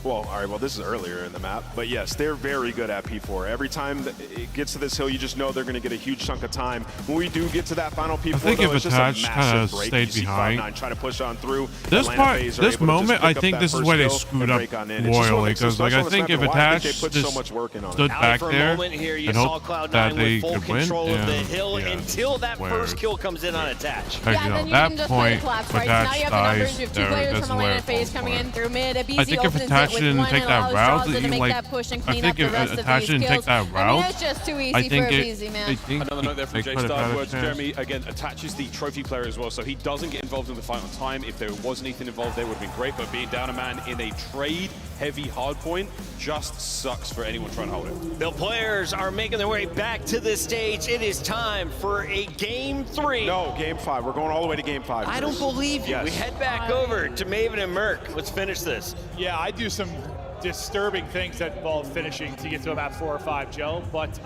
Well, all right, well, this is earlier in the map, but yes, they're very good at P4. Every time it gets to this hill, you just know they're going to get a huge chunk of time. When we do get to that final P4, I think though, if it's just Attached a kind of massive break. stayed You see behind. Cloud9 try to push on through. This Atlanta part, FaZe are this able to just moment, pick I up think that this is first where they kill screwed and up break on in. It's just royally, it's a because like I special think if snap, and why? I think Attached they put so just much work in on it. stood Now back for a there moment here, you and saw hoped Cloud9 that they with full could win, control of the and, hill until that where- first kill comes in on Attach. Like, Yeah, you know, then you that can just play point, collapse, when right? So now Attached you have the numbers. dies, You have 2 players that's from where Atlanta it FaZe falls coming apart. in through mid. I Abizi think if opens Attached it with didn't 1 take and that allows route, Draza that to you make like, that push and I clean up think the if rest of Attached these didn't kills. take that I mean, route, it's just too I easy think for it- Abizi, I man. think Another note there from they Jay could have Star had a words. chance. Jeremy, again, attaches the trophy player as well, so he doesn't get involved in the fight on time. If there was anything involved, there would have been great, but being down a man in a trade-heavy hardpoint just sucks for anyone trying to hold it. The players are making their way back to the stage. It is time for a Game 3. No, Game 5. We're going all the way to Game 5. I don't believe you. Yes. We head back over to Maven and Merc. Let's finish this. Yeah, I do some disturbing things that involve finishing to get to a map 4 or 5, Joe, but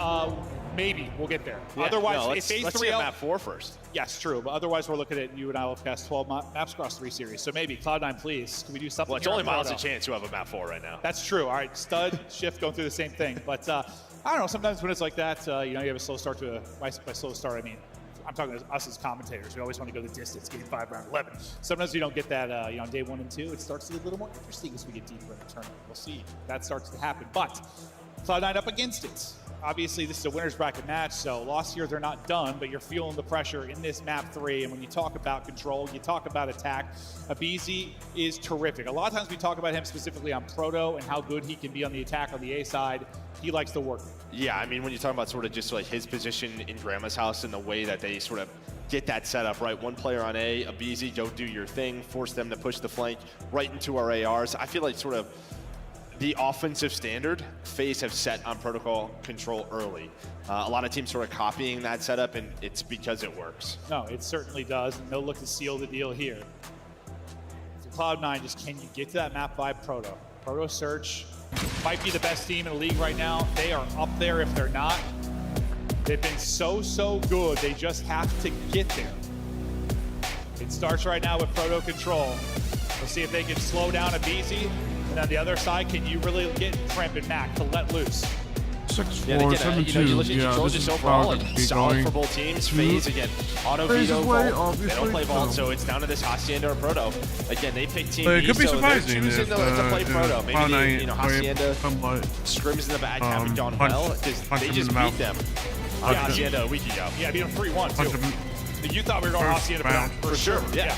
maybe we'll get there. Yeah, Otherwise, no, if phase let's 3 see map 4 first. Yes, true, but otherwise we're looking at you and I will cast 12 maps across 3 series. So maybe Cloud9, please, can we do something? Well, it's here only on Miles Proto? a chance you have a map 4 right now. That's true. All right, Stud, Shift going through the same thing, but I don't know. Sometimes when it's like that, you know, you have a slow start to a. By slow start, I mean I'm talking to us as commentators. We always want to go the distance, Game 5, round 11. Sometimes you don't get that, you know, day 1 and 2. It starts to get a little more interesting as we get deeper in the tournament. We'll see. That starts to happen. But Cloud9 up against it. Obviously, this is a winner's bracket match, so lost here, they're not done, but you're feeling the pressure in this map 3. And when you talk about control, you talk about attack, Abizi is terrific. A lot of times we talk about him specifically on Proto and how good he can be on the attack on the A side. He likes to work. Yeah, I mean, when you talk about sort of just like his position in Grandma's house and the way that they sort of get that set up, right? One player on A, Abizi, go do your thing, force them to push the flank right into our ARs. I feel like sort of the offensive standard FaZe have set on protocol control early. A lot of teams sort of copying that setup, and it's because it works. No, it certainly does, and they'll look to seal the deal here. So Cloud9, just can you get to that map by Proto? Proto Search might be the best team in the league right now. They are up there if they're not. They've been so good. They just have to get there. It starts right now with Proto Control. We'll see if they can slow down a BZ. And on the other side, can you really get Kremp and Mac to let loose? 6-4, 7-2. You look at controls just overall, like, solid going. for both teams. FaZe, again, auto FaZe veto is way, vault. They don't obviously, play vault, so. so it's down to this Hacienda or Proto. Again, they pick Team But it B, could be so surprising they're choosing if, to play Proto. if Maybe Cloud9 you know, play Hacienda somewhat, scrims in the back haven't gone well because they just beat them on Hacienda a week ago. Yeah, beat them 3-1 too. You thought we were going Hacienda for sure. Yeah.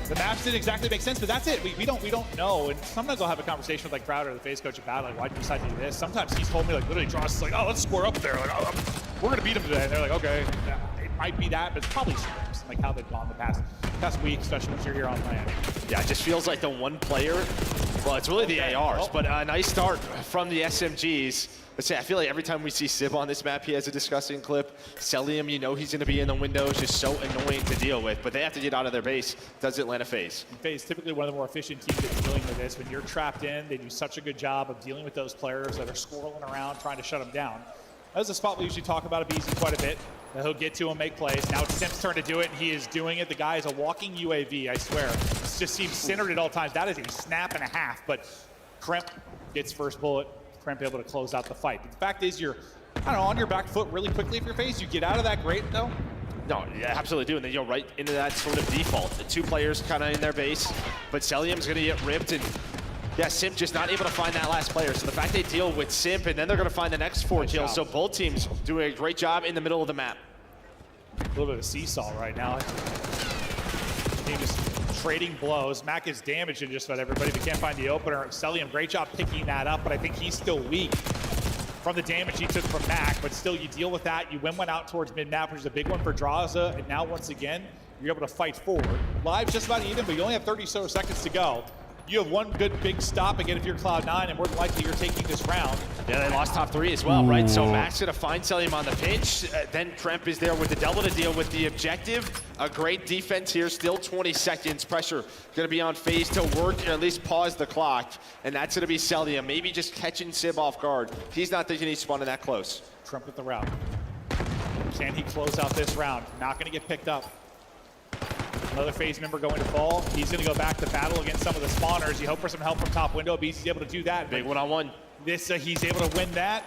The maps didn't exactly make sense, but that's it. We don't know. And sometimes I'll have a conversation with like Crowder, the FaZe coach, about like, why did you decide to do this? Sometimes he's told me like literally draws like, oh, let's square up there. Like, oh, we're gonna beat them today. And they're like, okay, yeah, it might be that, but it's probably scrims, like how they've gone the past week, especially once you're here on land. Yeah, it just feels like the one player. Well, it's really the ARs, but a nice start from the SMGs. Let's say I feel like every time we see Sib on this map, he has a disgusting clip. Celium, you know he's going to be in the windows, just so annoying to deal with. But they have to get out of their base. Does Atlanta FaZe? FaZe typically one of the more efficient teams at dealing with this. When you're trapped in, they do such a good job of dealing with those players that are squirreling around, trying to shut them down. That's a spot we usually talk about a BZ quite a bit. He'll get to him, make plays. Now it's Simp's turn to do it, and he is doing it. The guy is a walking UAV, I swear. It just seems centered at all times. That is a snap and a half, but Kremp gets first bullet. Kremp able to close out the fight. But the fact is you're, I don't know, on your back foot really quickly if you're FaZe. You get out of that great, though. No, yeah, absolutely do. And then you go right into that sort of default. The two players kind of in their base, but Celium's going to get ripped. And yeah, Simp just not able to find that last player. So the fact they deal with Simp, and then they're going to find the next 4 kills. So both teams doing a great job in the middle of the map. A little bit of a seesaw right now. Team just trading blows. Mac is damaged in just about everybody. They can't find the opener. Celium, great job picking that up, but I think he's still weak from the damage he took from Mac. But still, you deal with that. You win one out towards mid-map, which is a big one for Draza. And now, once again, you're able to fight forward. Live's just about even, but you only have 30 so seconds to go. You have one good big stop again if you're Cloud9, and more than likely you're taking this round. Yeah, they lost top 3 as well, right? So Mac's gonna find Celium on the pinch. Then Kremp is there with the double to deal with the objective. A great defense here, still 20 seconds. Pressure gonna be on FaZe to work, or at least pause the clock. And that's gonna be Celium, maybe just catching Sib off guard. He's not thinking he's spawning that close. Kremp with the route. Can he close out this round? Not gonna get picked up. Another FaZe member going to fall. He's going to go back to battle against some of the spawners. You hope for some help from top window. BZ's able to do that. Big one-on-one. This, he's able to win that.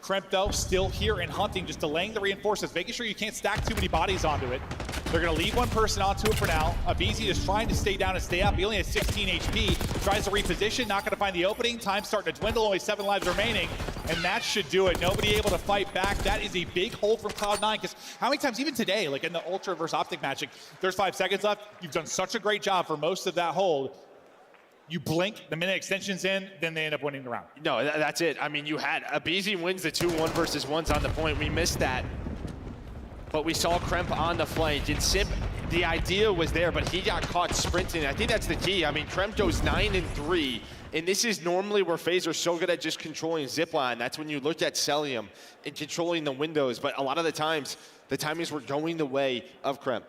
Kremp, though, still here and hunting, just delaying the reinforcements, making sure you can't stack too many bodies onto it. They're going to leave one person onto it for now. BZ is trying to stay down and stay up. He only has 16 HP. Tries to reposition, not going to find the opening. Time starting to dwindle, only 7 lives remaining. And that should do it. Nobody able to fight back. That is a big hold from Cloud9, because how many times, even today, like in the Ultra versus Optic matching, there's 5 seconds left. You've done such a great job for most of that hold. You blink, the minute extension's in, then they end up winning the round. No, that's it. I mean, you had BZ wins the 2-1 versus 1s on the point. We missed that. But we saw Kremp on the flank. And Simp, the idea was there, but he got caught sprinting. I think that's the key. I mean, Kremp goes 9-3. And this is normally where FaZe are so good at just controlling zipline. That's when you look at Celium and controlling the windows. But a lot of the times, the timings were going the way of Kremp.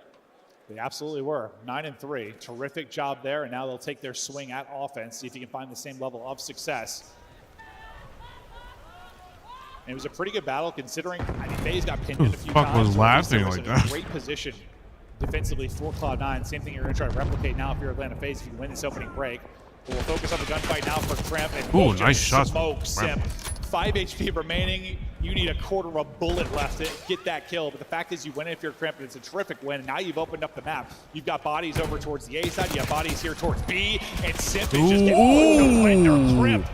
They absolutely were. 9-3. Terrific job there. And now they'll take their swing at offense, see if you can find the same level of success. And it was a pretty good battle considering, I mean, FaZe got pinned in a few times. Was laughing like that? Great position defensively for Cloud9. Same thing you're going to try to replicate now if you're Atlanta FaZe if you win this opening break. But we'll focus on the gunfight now for Kremp. And ooh, nice shot. Smoke Simp. 5 HP remaining. You need a quarter of a bullet left to get that kill. But the fact is you win it if you're Kremp, and it's a terrific win. Now you've opened up the map. You've got bodies over towards the A side. You have bodies here towards B. And Simp is just getting the winner. Kremp.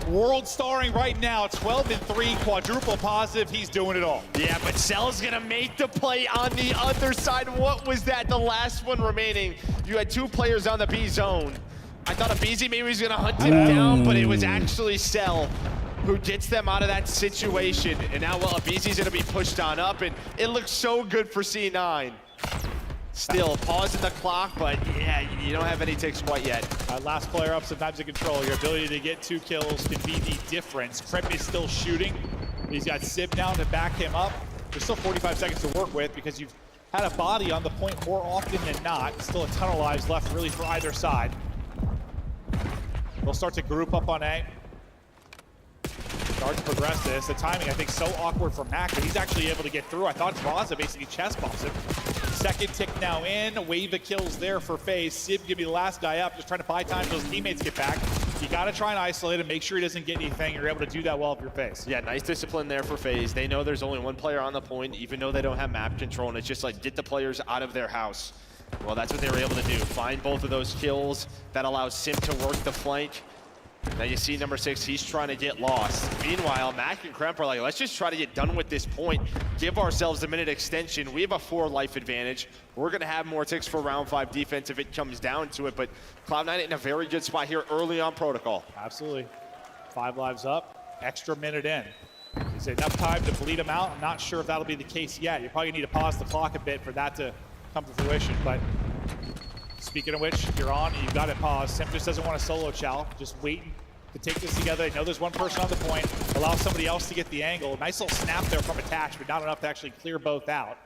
World starring right now, 12-3, quadruple positive. He's doing it all. Yeah, but Cell's gonna make the play on the other side. What was that? The last one remaining. You had 2 players on the B zone. I thought a BZ maybe was gonna hunt him down, but it was actually Cell who gets them out of that situation. And now, well, a BZ's gonna be pushed on up, and it looks so good for C9. Still, pausing the clock, but yeah, you don't have any ticks quite yet. Last player up, sometimes in control. Your ability to get 2 kills can be the difference. Kremp is still shooting. He's got Sib down to back him up. There's still 45 seconds to work with because you've had a body on the point more often than not. Still a ton of lives left really for either side. They'll start to group up on A. Start to progress this. The timing, I think, so awkward for Mac, but he's actually able to get through. I thought Draza basically chest bumps him. Second tick now in. Wave of kills there for FaZe. Sib gonna be the last guy up, just trying to buy time until his teammates get back. You gotta try and isolate him, make sure he doesn't get anything. You're able to do that well if you're FaZe. Yeah, nice discipline there for FaZe. They know there's only one player on the point, even though they don't have map control, and it's just like, get the players out of their house. Well, that's what they were able to do. Find both of those kills. That allows Sim to work the flank. Now you see number 6, he's trying to get lost. Meanwhile, Mac and Kremp are like, let's just try to get done with this point. Give ourselves a minute extension. We have a 4 life advantage. We're gonna have more ticks for round 5 defense if it comes down to it, but Cloud9 in a very good spot here early on Protocol. Absolutely. 5 lives up, extra minute in. Is it enough time to bleed them out? I'm not sure if that'll be the case yet. You probably need to pause the clock a bit for that to come to fruition, but speaking of which, you're on, you've got it paused. Sim just doesn't want to solo chow, just waiting to take this together. They know there's one person on the point, allow somebody else to get the angle. Nice little snap there from attach, but not enough to actually clear both out.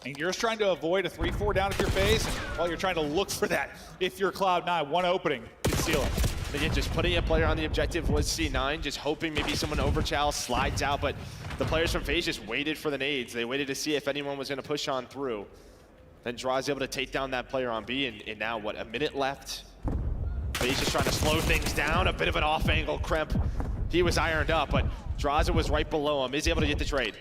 And you're just trying to avoid a 3-4 down at your face, and while you're trying to look for that, if you're Cloud9, one opening, conceal it. And again, just putting a player on the objective was C9, just hoping maybe someone overchow, slides out, but the players from FaZe just waited for the nades. They waited to see if anyone was gonna push on through. Then Draw's able to take down that player on B, and now what, a minute left? FaZe just trying to slow things down, a bit of an off angle. Kremp, he was ironed up, but Draza was right below him. Is able to get the trade.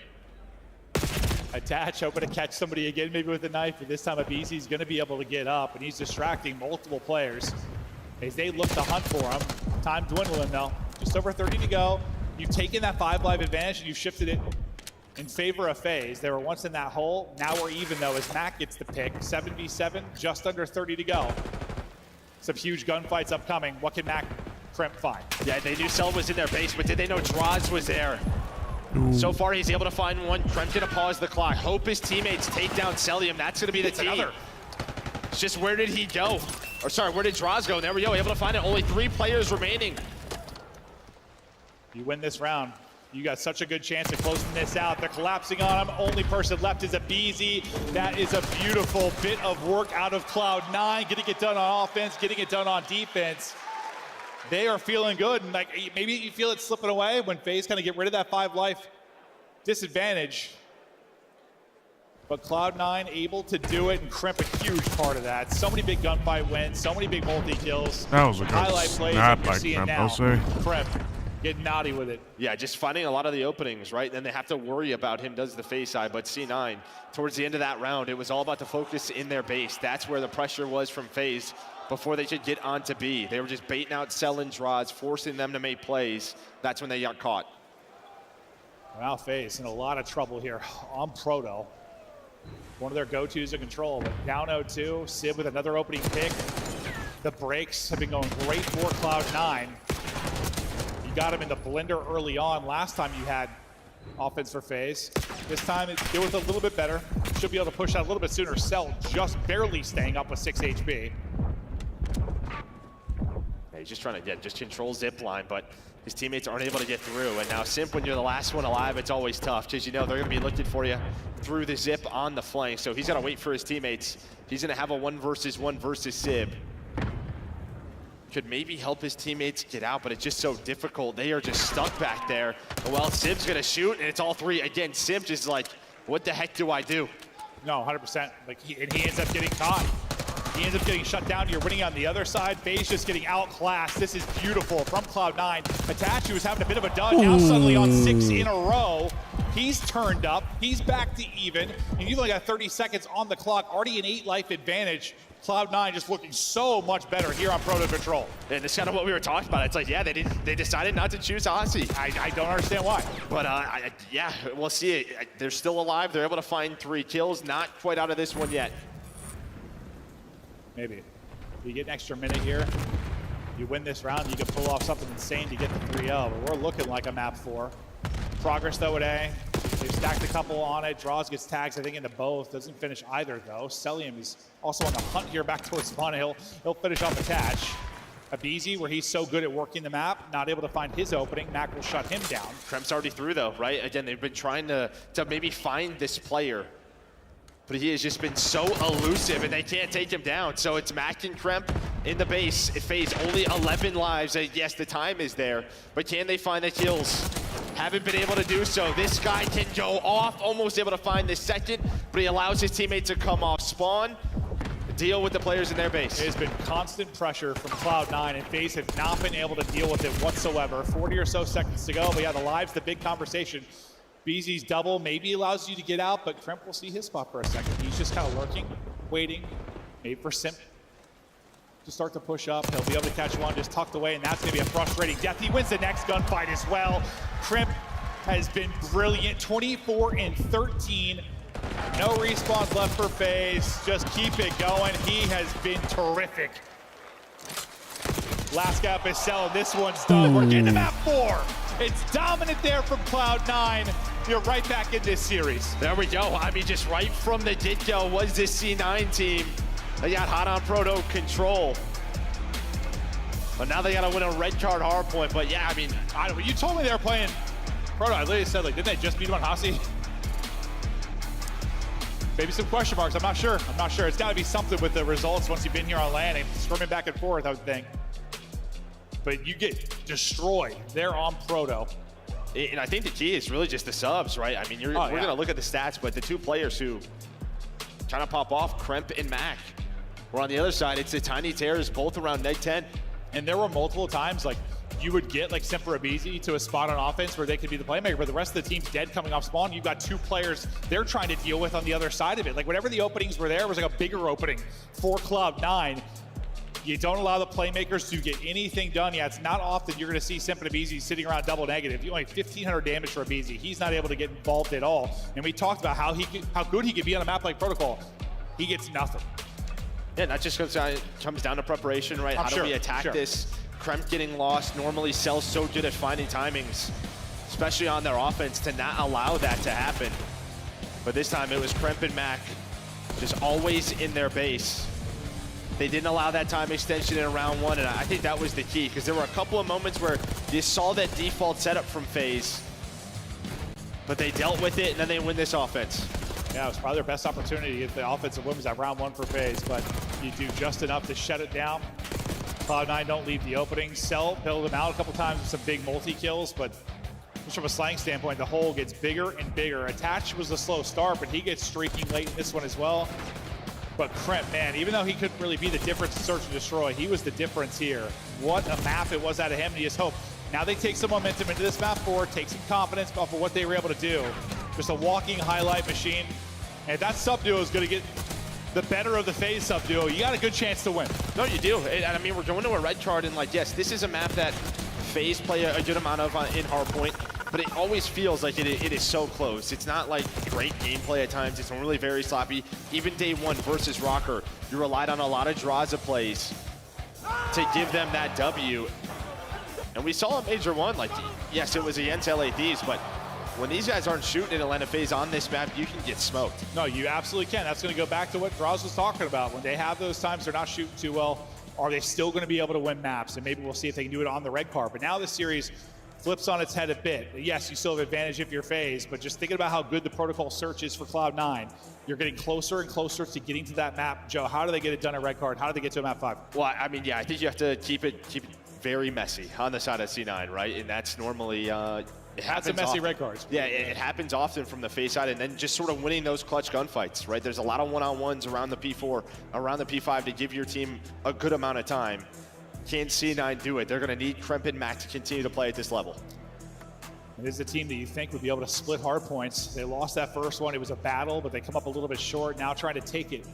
Attach, hoping to catch somebody again, maybe with a knife, but this time Abizi's gonna be able to get up, and he's distracting multiple players as they look to hunt for him. Time dwindling though, just over 30 to go. You've taken that 5 live advantage and you've shifted it in favor of FaZe. They were once in that hole, now we're even though as Mac gets the pick. 7v7, just under 30 to go. Some huge gunfights upcoming. What can Mac Kremp find? Yeah, they knew Cell was in their base, but did they know Draz was there? So far, he's able to find one. Kremp's gonna pause the clock. Hope his teammates take down Celium. That's gonna be the team. Another. It's just where did he go? Or sorry, where did Draz go? There we go, able to find it. Only 3 players remaining. You win this round. You got such a good chance of closing this out. They're collapsing on him. Only person left is Abizi. That is a beautiful bit of work out of Cloud9. Getting it done on offense, getting it done on defense. They are feeling good. And like maybe you feel it slipping away when FaZe kind of get rid of that 5 life disadvantage. But Cloud9 able to do it and Kremp a huge part of that. So many big gunfight wins, so many big multi-kills. That was a good highlight plays snap that you're by seeing Kremp, now. I'll say. Kremp getting naughty with it. Yeah, just finding a lot of the openings, right? Then they have to worry about him does the FaZe side, but C9, towards the end of that round, it was all about the focus in their base. That's where the pressure was from FaZe before they could get onto B. They were just baiting out Cell and Draz, forcing them to make plays. That's when they got caught. Well, FaZe in a lot of trouble here on Proto. One of their go-tos of control, but down 0-2, Sib with another opening pick. The breaks have been going great for Cloud9. You got him in the blender early on. Last time you had offense for FaZe. This time it was a little bit better. Should be able to push out a little bit sooner. Cell just barely staying up with 6 HP. Yeah, he's just trying to just control zip line, but his teammates aren't able to get through. And now Simp, when you're the last one alive, it's always tough because you know they're going to be looking for you through the zip on the flank. So he's got to wait for his teammates. He's going to have a 1v1 versus Sib. Could maybe help his teammates get out, but it's just so difficult. They are just stuck back there. Well, Sib's gonna shoot, and it's all 3. Again, Sib just like, what the heck do I do? No, 100%. Like he ends up getting caught. He ends up getting shut down. You're winning on the other side. FaZe just getting outclassed. This is beautiful from Cloud9. Itachi was having a bit of a dud. Now suddenly on 6 in a row. He's turned up. He's back to even. And you've only got 30 seconds on the clock. Already an 8 life advantage. Cloud9 just looking so much better here on Proto Patrol. And that's kind of what we were talking about. It's like, yeah, they decided not to choose Aussie. I don't understand why. But yeah, we'll see. They're still alive. They're able to find 3 kills. Not quite out of this one yet. Maybe. You get an extra minute here. You win this round, you can pull off something insane to get the 3-0. But we're looking like a map 4. Progress though at A. They've stacked a couple on it. Draws gets tags, I think, into both. Doesn't finish either, though. Celium is also on the hunt here back towards spawn. He'll finish off attach. Abizi, where he's so good at working the map, not able to find his opening. Mac will shut him down. Kremp's already through, though, right? Again, they've been trying to maybe find this player, but he has just been so elusive, and they can't take him down. So it's Mac and Kremp in the base. FaZe only 11 lives. Yes, the time is there, but can they find the kills? haven't been able to do so. This guy can go off, almost able to find the second, but he allows his teammate to come off spawn, deal with the players in their base. There's been constant pressure from Cloud9, and FaZe have not been able to deal with it whatsoever. 40 or so seconds to go, but yeah, the live's the big conversation. BZ's double maybe allows you to get out, but Crimp will see his spot for a second. He's just kind of lurking, waiting, maybe for Simp to start to push up. He'll be able to catch one just tucked away, and that's going to be a frustrating death. He wins the next gunfight as well. Crimp has been brilliant, 24 and 13. No respawns left for FaZe. Just keep it going. He has been terrific. Last gap is selling. This one's done. We're getting to map 4. It's dominant there from Cloud9. You're right back in this series. There we go. I mean, just right from the get-go was this C9 team. They got hot on Proto control. But now they got to win a red card hard point. But yeah, I mean, you told me they were playing Proto. I literally said, like, didn't they just beat him on Hasi? Maybe some question marks. I'm not sure. It's got to be something with the results once you've been here on LAN and swimming back and forth, I would think. But you get destroyed. They're on Proto. And I think the key is really just the subs, right? I mean, we're going to look at the stats, but the two players who trying to pop off, Crimp and Mac. We're on the other side. It's the Tiny Terrors, both around neg 10. And there were multiple times, like, you would get like Simp or Abizi to a spot on offense where they could be the playmaker, but the rest of the team's dead coming off spawn. You've got two players they're trying to deal with on the other side of it. Like, whenever the openings were there, it was like a bigger opening for Cloud9. You don't allow the playmakers to get anything done. Yeah, it's not often you're going to see Simp and Abizi sitting around double negative. You only 1,500 damage for Abizi. He's not able to get involved at all. And we talked about how good he could be on a map like Protocol. He gets nothing. Yeah, that just comes down to preparation, right? How do we attack this? Kremp getting lost. Normally, Cell's so good at finding timings, especially on their offense, to not allow that to happen. But this time, it was Kremp and Mac just always in their base. They didn't allow that time extension in round 1, and I think that was the key, because there were a couple of moments where you saw that default setup from FaZe, but they dealt with it, and then they win this offense. Yeah, it was probably their best opportunity to get the offensive wins at round 1 for FaZe, but you do just enough to shut it down. Cloud9 don't leave the opening. Cell bailed them out a couple times with some big multi-kills, but just from a slang standpoint, the hole gets bigger and bigger. Attach was a slow start, but he gets streaking late in this one as well. But Kremp, man, even though he couldn't really be the difference in search and destroy, he was the difference here. What a map it was out of him, and you just hope. Now they take some momentum into this map 4, take some confidence off of what they were able to do. Just a walking highlight machine. And if that sub-duo is going to get the better of the FaZe sub-duo, you got a good chance to win. No, you do. And I mean, we're going to a red card, and like, yes, this is a map that FaZe play a good amount of in hardpoint, but it always feels like it is so close. It's not like great gameplay at times. It's really very sloppy. Even day 1 versus Rocker, you relied on a lot of draws of plays to give them that W. And we saw in Major 1, like, yes, it was against LA Thieves, but when these guys aren't shooting in Atlanta FaZe on this map, you can get smoked. No, you absolutely can. That's going to go back to what Draws was talking about. When they have those times they're not shooting too well, are they still going to be able to win maps? And maybe we'll see if they can do it on the red card. But now the series flips on its head a bit. Yes, you still have advantage if you're FaZe, but just thinking about how good the protocol search is for Cloud9, you're getting closer and closer to getting to that map. Joe, how do they get it done at red card? How do they get to a map 5? Well, I mean, yeah, I think you have to keep it very messy on the side of C9, right? And that's normally That's a messy red cards. Yeah, it happens often from the FaZe side, and then just sort of winning those clutch gunfights, right? There's a lot of one-on-ones around the P4, around the P5 to give your team a good amount of time. Can C9 do it? They're going to need Kremp and Mac to continue to play at this level. It is a team that you think would be able to split hard points. They lost that first one. It was a battle, but they come up a little bit short. Now trying to take it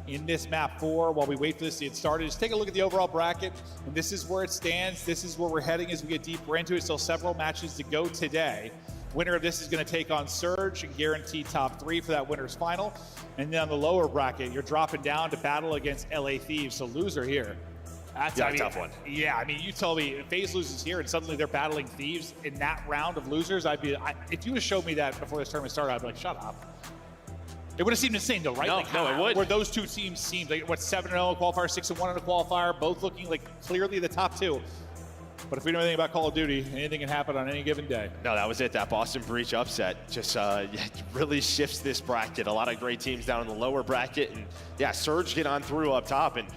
in this map 4 while we wait for this to get started. Just take a look at the overall bracket, and this is where it stands. This is where we're heading as we get deeper into it. Still several matches to go today. Winner of this is going to take on Surge and guarantee top 3 for that winner's final. And then on the lower bracket, you're dropping down to battle against LA Thieves. So loser here. That's a tough one. Yeah, I mean, you tell me if FaZe loses here and suddenly they're battling Thieves in that round of losers, if you would have showed me that before this tournament started, I'd be like, shut up. It would have seemed insane though, right? No, like, no, it would. Where those two teams seemed like, what, 7-0 qualifier, 6-1 in a qualifier, both looking like clearly the top 2. But if we know anything about Call of Duty, anything can happen on any given day. No, that was it. That Boston Breach upset just really shifts this bracket. A lot of great teams down in the lower bracket, and yeah, Surge get on through up top. And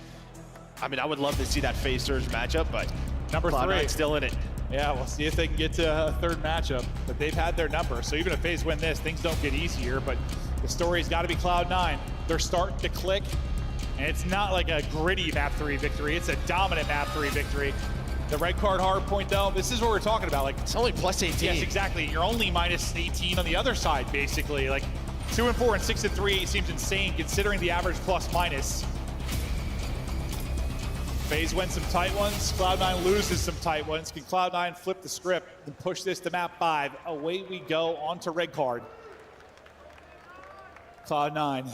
I mean, I would love to see that FaZe Surge matchup, but number 3 still in it. Yeah, we'll see if they can get to a third matchup, but they've had their number. So even if FaZe win this, things don't get easier, but the story's got to be Cloud9. They're starting to click, and it's not like a gritty map 3 victory. It's a dominant map 3 victory. The red card hard point, though, this is what we're talking about. Like, it's only plus 18. Yes, exactly. You're only minus 18 on the other side, basically. Like 2 and 4 and 6 and 3 seems insane considering the average plus minus. FaZe wins some tight ones. Cloud9 loses some tight ones. Can Cloud9 flip the script and push this to map 5? Away we go on to red card. Cloud9,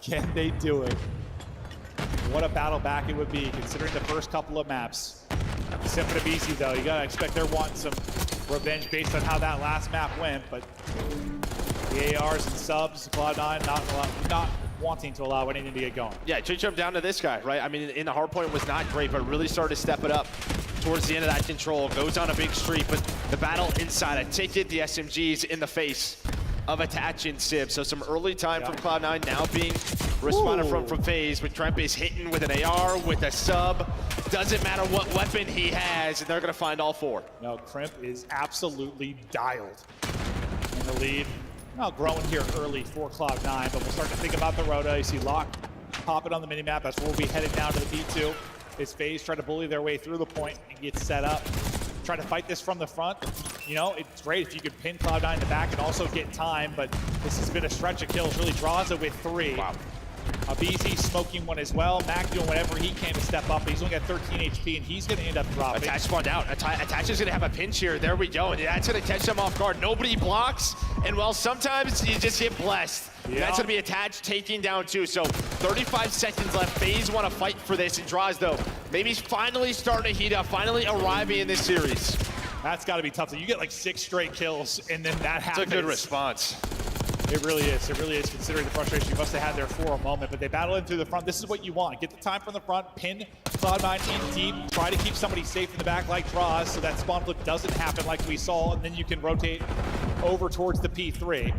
can they do it? What a battle back it would be considering the first couple of maps. Simple and easy though. You gotta expect they're wanting some revenge based on how that last map went, but the ARs and subs, Cloud9 not wanting to allow anything to get going. Yeah, should jump down to this guy, right? I mean, in the hard point was not great, but really started to step it up towards the end of that control. Goes on a big streak, but the battle inside, a ticket, the SMGs in the face of Attach and Sib. So some early time from Cloud9 now being responded from FaZe, but Tremp is hitting with an AR, with a sub. Doesn't matter what weapon he has, and they're gonna find all 4. No, Crimp is absolutely dialed in the lead. Now growing here early for Cloud9, but we'll start to think about the Rota. You see Locke popping on the minimap. That's where we'll be headed down to the B2. Is FaZe try to bully their way through the point and get set up. Try to fight this from the front. You know, it's great if you could pin Cloud9 in the back and also get time, but this has been a stretch of kills. Really draws it with 3. Wow. BZ smoking one as well. Mac doing whatever he can to step up, but he's only got 13 HP, and he's going to end up dropping. Attach spawned out. Attach is going to have a pinch here. There we go. And that's going to catch them off guard. Nobody blocks, and well, sometimes you just get blessed. Yeah. That's going to be Attach taking down 2. So 35 seconds left. FaZe want to fight for this, and Draws, though, maybe he's finally starting to heat up, finally arriving in this series. That's got to be tough. So you get like 6 straight kills, and then that happens. It's a good response. It really is. It really is, considering the frustration you must have had there for a moment. But they battle in through the front. This is what you want. Get the time from the front, pin Cloud9 in deep, try to keep somebody safe in the back like Draws so that spawn flip doesn't happen like we saw, and then you can rotate over towards the P3.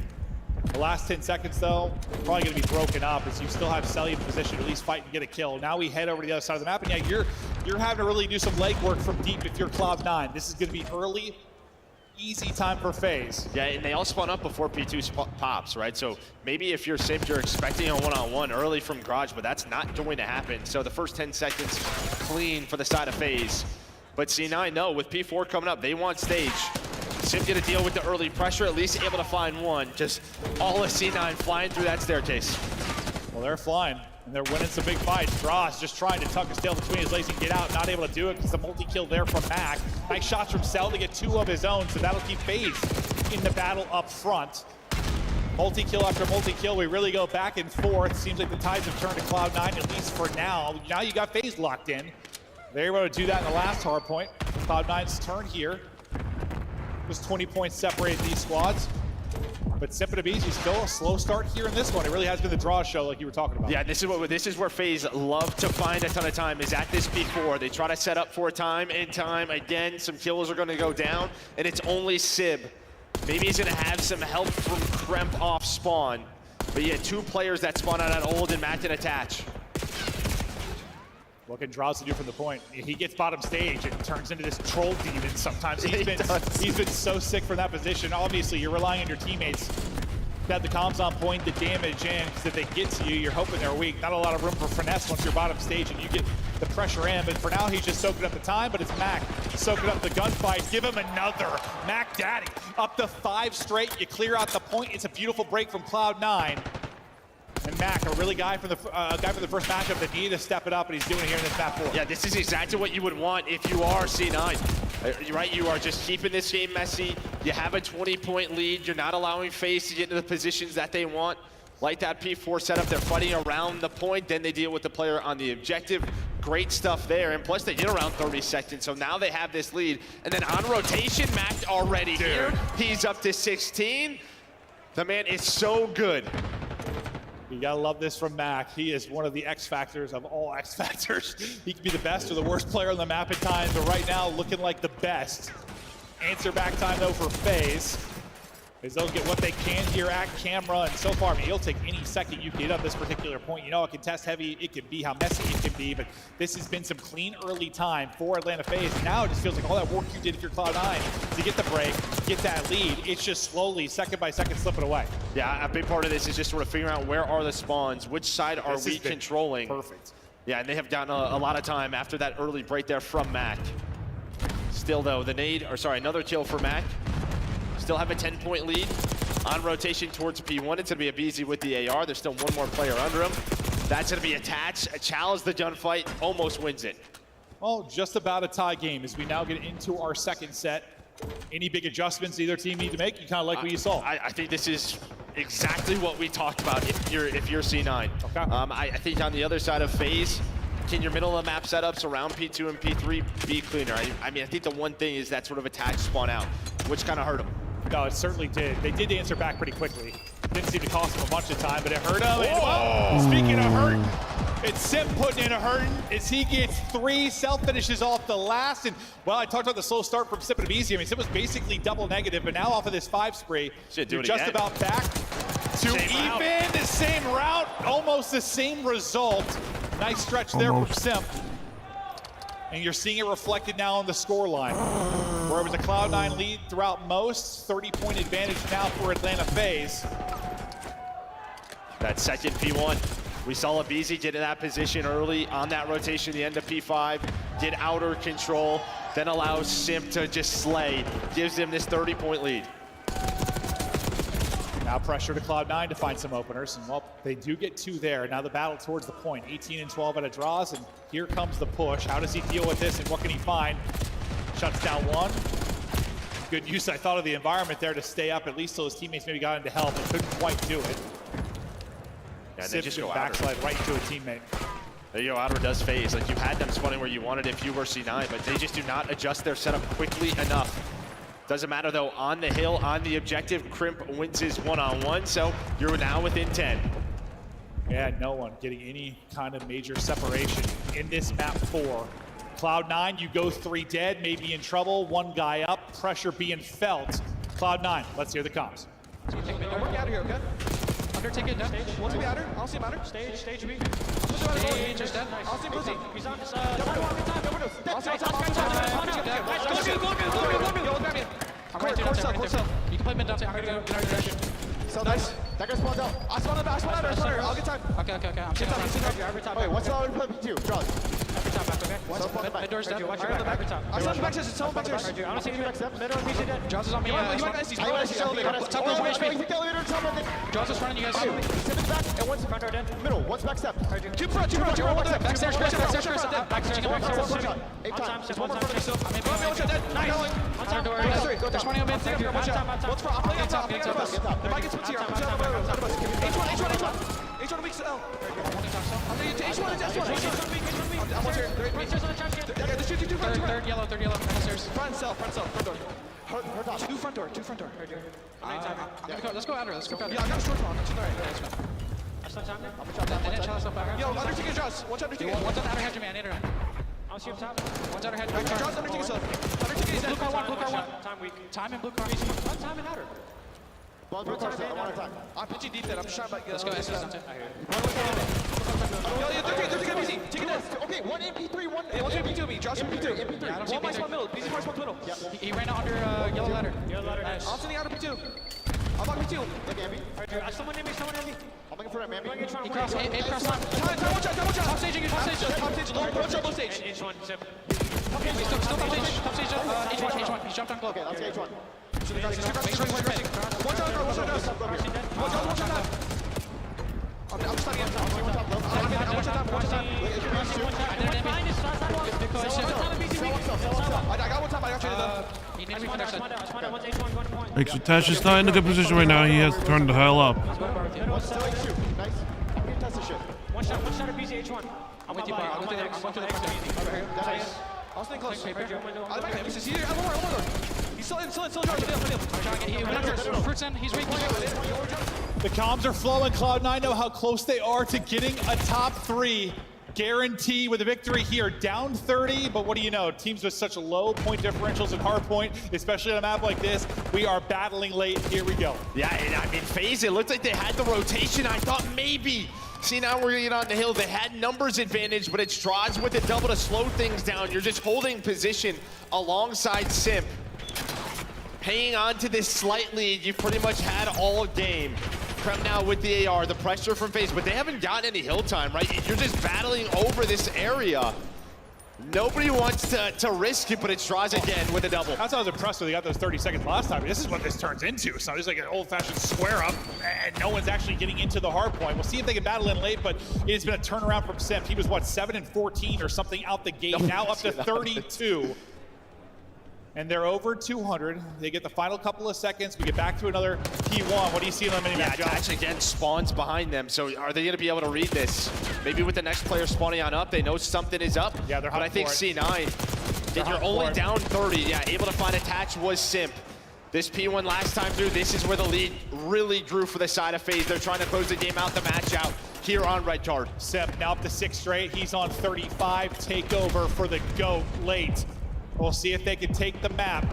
The last 10 seconds, though, probably going to be broken up as you still have Selly in position to at least fight and get a kill. Now we head over to the other side of the map, and yeah, you're having to really do some legwork from deep if you're Cloud9. This is going to be early, easy time for FaZe. Yeah, and they all spawn up before P2 pops, right? So maybe if you're safe, you're expecting a one-on-one early from Garage, but that's not going to happen. So the first 10 seconds clean for the side of FaZe. But C9, no, with P4 coming up, they want stage. Sim get a deal with the early pressure, at least able to find one. Just all of C9 flying through that staircase. Well, they're flying, and they're winning some big fights. Dross just trying to tuck his tail between his legs and get out, not able to do it because the multi-kill there from Mac. Nice shots from Cell to get 2 of his own, so that'll keep FaZe in the battle up front. Multi-kill after multi-kill, we really go back and forth. Seems like the tides have turned to Cloud9, at least for now. Now you got FaZe locked in. They're able to do that in the last hard point. Cloud9's turn here. Just 20 points separated these squads. But Simple still a slow start here in this one. It really has been the draw show like you were talking about. Yeah, this is where FaZe love to find a ton of time, is at this P4. They try to set up for time and time again. Some kills are going to go down, and it's only Sib. Maybe he's going to have some help from Kremp off spawn. But yeah, 2 players that spawn out at Old and Mac and Attach. What can Draws to do from the point? He gets bottom stage and turns into this troll demon sometimes. He's been so sick from that position. Obviously, you're relying on your teammates to have the comms on point, the damage in, because if they get to you, you're hoping they're weak. Not a lot of room for finesse once you're bottom stage and you get the pressure in. But for now, he's just soaking up the time, but it's Mac soaking up the gunfight. Give him another. Mac Daddy up to 5 straight. You clear out the point. It's a beautiful break from Cloud9. And Mac, a really guy for the first matchup that needed to step it up, and he's doing it here in this map 4. Yeah, this is exactly what you would want if you are C9. Right, you are just keeping this game messy. You have a 20-point lead. You're not allowing FaZe to get into the positions that they want. Like that P4 setup, they're fighting around the point. Then they deal with the player on the objective. Great stuff there. And plus, they get around 30 seconds. So now they have this lead. And then on rotation, Mac already here. He's up to 16. The man is so good. You gotta love this from Mac. He is one of the X factors of all X factors. He can be the best or the worst player on the map at times, but right now looking like the best. Answer back time though for FaZe. Is they'll get what they can here at camera, and so far, I mean, it'll take any second you get up this particular point. You know, it can test heavy, it can be how messy it can be, but this has been some clean early time for Atlanta FaZe. Now it just feels like all that work you did if you're Cloud9 to get the break, get that lead, it's just slowly, second by second, slipping away. Yeah, a big part of this is just sort of figuring out where are the spawns, which side are we controlling. Perfect. Yeah, and they have gotten a lot of time after that early break there from Mac. Still though, another kill for Mac. Still have a 10-point lead on rotation towards P1. It's gonna be a BZ with the AR. There's still one more player under him. That's gonna be attached. Chalice the gunfight, almost wins it. Well, just about a tie game as we now get into our second set. Any big adjustments either team need to make? You kind of like what you saw. I think this is exactly what we talked about if you're C9. Okay. I think on the other side of FaZe, can your middle of the map setups around P2 and P3 be cleaner? I mean, I think the one thing is that sort of attached spawn out, which kind of hurt them. No, it certainly did. They did answer back pretty quickly. Didn't seem to cost them a bunch of time, but it hurt them. And, well, speaking of hurt, it's Sim putting in a hurting as he gets 3 self-finishes off the last. And, well, I talked about the slow start from Sim and BZ. I mean, Sim was basically double negative, but now off of this 5 spree, you're just about back to even the same route, almost the same result. Nice stretch there from Sim. And you're seeing it reflected now on the scoreline. Where it was a Cloud9 lead throughout most, 30-point advantage now for Atlanta FaZe. That second P1, we saw Abizi get in that position early on that rotation, the end of P5, get outer control, then allows Simp to just slay, gives him this 30-point lead. Now pressure to Cloud9 to find some openers, and well, they do get 2 there. Now the battle towards the point, 18 and 12 out of draws, and here comes the push. How does he deal with this, and what can he find? Shuts down 1. Good use, I thought, of the environment there to stay up, at least till his teammates maybe got into help, but couldn't quite do it. Yeah, they just go backslide right into a teammate. There you go, outer does FaZe. Like, you had them spawning where you wanted if you were C9, but they just do not adjust their setup quickly enough. Doesn't matter though, on the hill, on the objective, Crimp wins his one-on-one, so you're now within 10. Yeah, no one getting any kind of major separation in this map 4. Cloud9, you go 3 dead, maybe in trouble, 1 guy up, pressure being felt. Cloud9, let's hear the comms. Work out of here, okay? Undertake it, stage. One's gonna be outer, I don't see him outer. Stage B. Stage is dead. I don't see him blue. He's on this, I'm right there. You can play mid down. I'm gonna go get our direction. So nice. That guy spawns out. I spawn out. I'll get time. Okay. I'm seeing every time. Wait, what's the other play? P2. Draws. Every time back, okay? Mid door's dead. Watch your back. I'm on the back stairs. Someone back stairs. I don't see any back steps. Mid door, PC dead. Jaws is on me. You might guys see. Top row HP. Jaws is running, you guys. Step back and one's front door dead. Middle. One's back step. Two front. Back stairs. Back stairs. 8 times. One more front of yourself. I'm in. Nice. One door. There's 20 on mid. What's for? I'll play on top. The bike gets put here. H1 weak to L. H1. I'm on here. Third yellow. Front cell. Front door. Two front door. Let's go outer. Yeah, I got a short one. I'm gonna drop that. Yo, Undertaker draws. Watch Undertaker. One's on outer hedge, man. I'll see him top. One's outer hedge. Draws Undertaker stuff. Undertaker is dead. Blue car 1. Time weak. Time and blue car. Time and outer. Ball blue car still. One attack. I'm pitching deep there. I'm just trying to let's go. Yo, 13 BC. Take it in. Okay, 1 MP3, 1 MP2 B. Josh MP2. Yeah, I don't see MP2. Middle. BC first, 1 middle. He ran out under yellow ladder. Nice. I'm sending out of P2. I'm blocking P2. Look, Ambi. Someone near me. I'm looking for him, Ambi. He crossed. He crossed on. Time, watch out. Top stage. Watch out, low stage. H1, Zip. Okay, still top stage. H1. He jumped on glow. Okay, let's get H1. Watch out. I'm just starting on top. Watch out. I got one top. I got you. Tash is not in a good position right now. He has to turn the hell up. Nice. One shot of BC H1. I'm with you, Bar. I'm going to the front. Nice. I'll stay close. He's still in. Fruits in. He's weak. The comms are flowing. Cloud9 know how close they are to getting a top 3. guarantee with a victory here, down 30, but what do you know? Teams with such low point differentials and hard point, especially on a map like this, we are battling late. Here we go. Yeah, and I mean, FaZe, it looked like they had the rotation. I thought maybe, see, now we're gonna get on the hill. They had numbers advantage, but it's draws with the double to slow things down. You're just holding position alongside Simp. Hanging on to this slight lead, you've pretty much had all game. Krem now with the AR, the pressure from FaZe, but they haven't gotten any hill time, right? You're just battling over this area. Nobody wants to risk it, but it draws again with a double. That's why I was impressed when they got those 30 seconds last time. This is what this turns into. So it's like an old-fashioned square up, and no one's actually getting into the hard point. We'll see if they can battle in late, but it's been a turnaround from Simp. He was, what, 7 and 14 or something out the gate, now up to 32. And they're over 200. They get the final couple of seconds. We get back to another P1. What do you see in the mini-match? Yeah, Attach again spawns behind them. So are they going to be able to read this? Maybe with the next player spawning on up, they know something is up. Yeah, they're hot. But I think C9, if you're only down 30, yeah, able to find Attach was Simp. This P1 last time through, this is where the lead really grew for the side of FaZe. They're trying to close the game out, the match out here on Red Card. Simp now up to 6 straight. He's on 35. Takeover for the GOAT late. We'll see if they can take the map.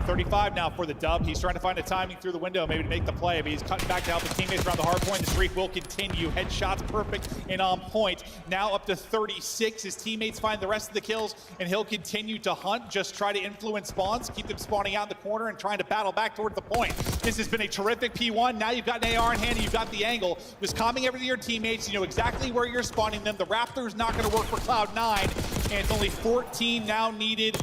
35 now for the dub. He's trying to find a timing through the window, maybe to make the play, but he's cutting back to help his teammates around the hard point. The streak will continue. Headshots perfect and on point. Now up to 36. His teammates find the rest of the kills, and he'll continue to hunt, just try to influence spawns, keep them spawning out in the corner and trying to battle back towards the point. This has been a terrific P1. Now you've got an AR in hand, and you've got the angle. Just calming everything to your teammates. You know exactly where you're spawning them. The Raptor's not going to work for Cloud9, and it's only 14 now needed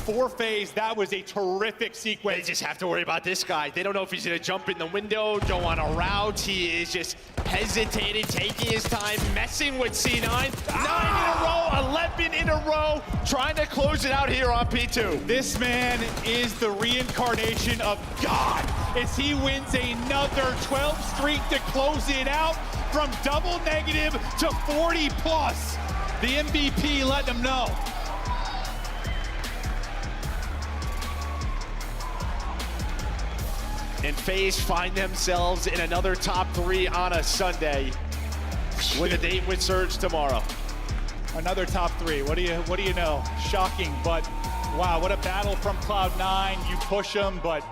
for FaZe. That was a terrific sequence. They just have to worry about this guy. They don't know if he's gonna jump in the window, go on a route. He is just hesitating, taking his time, messing with C9. 9 in a row, 11 in a row, trying to close it out here on P2. This man is the reincarnation of God as he wins another 12 streak to close it out from double negative to 40 plus. The MVP let them know. And FaZe find themselves in another top 3 on a Sunday with a date with Surge tomorrow. Another top 3. What do you know? Shocking, but wow, what a battle from Cloud9. You push them, but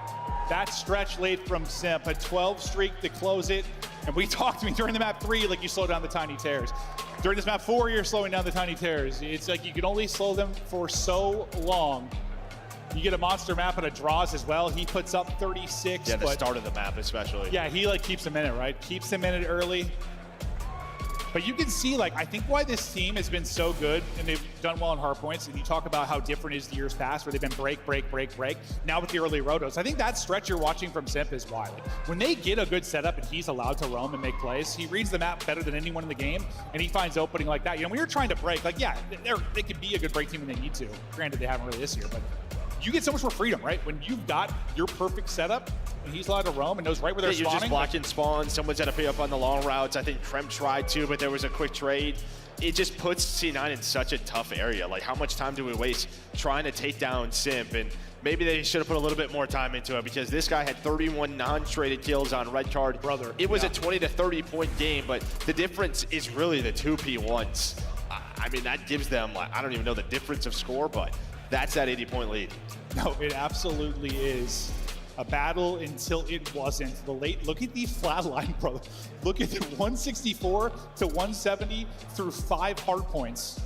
that stretch late from Simp, a 12 streak to close it. And we talked to me during the map 3, like you slow down the tiny tears. During this map 4, you're slowing down the tiny tears. It's like you can only slow them for so long. You get a monster map and a draws as well. He puts up 36. Yeah, the start of the map especially. Yeah, he like keeps them in it, right? Keeps them in it early. But you can see, like, I think why this team has been so good and they've done well in hard points, and you talk about how different is the years past where they've been break. Now with the early rotos, I think that stretch you're watching from Simp is why. Like, when they get a good setup and he's allowed to roam and make plays, he reads the map better than anyone in the game, and he finds opening like that. You know, when you're trying to break, like, yeah, they could be a good break team when they need to. Granted, they haven't really this year, but you get so much more freedom, right? When you've got your perfect setup and he's allowed to roam and knows right where they're spawning. You're just blocking spawns. Someone's got to pay up on the long routes. I think Krem tried to, but there was a quick trade. It just puts C9 in such a tough area. Like, how much time do we waste trying to take down Simp? And maybe they should have put a little bit more time into it, because this guy had 31 non-traded kills on Red Card. Brother, it was a 20 to 30 point game, but the difference is really the 2 P1s. I mean, that gives them, like, I don't even know the difference of score, but that's that 80-point lead. No, it absolutely is a battle until it wasn't. The late, look at the flat line, brother. Look at the 164 to 170 through 5 hard points.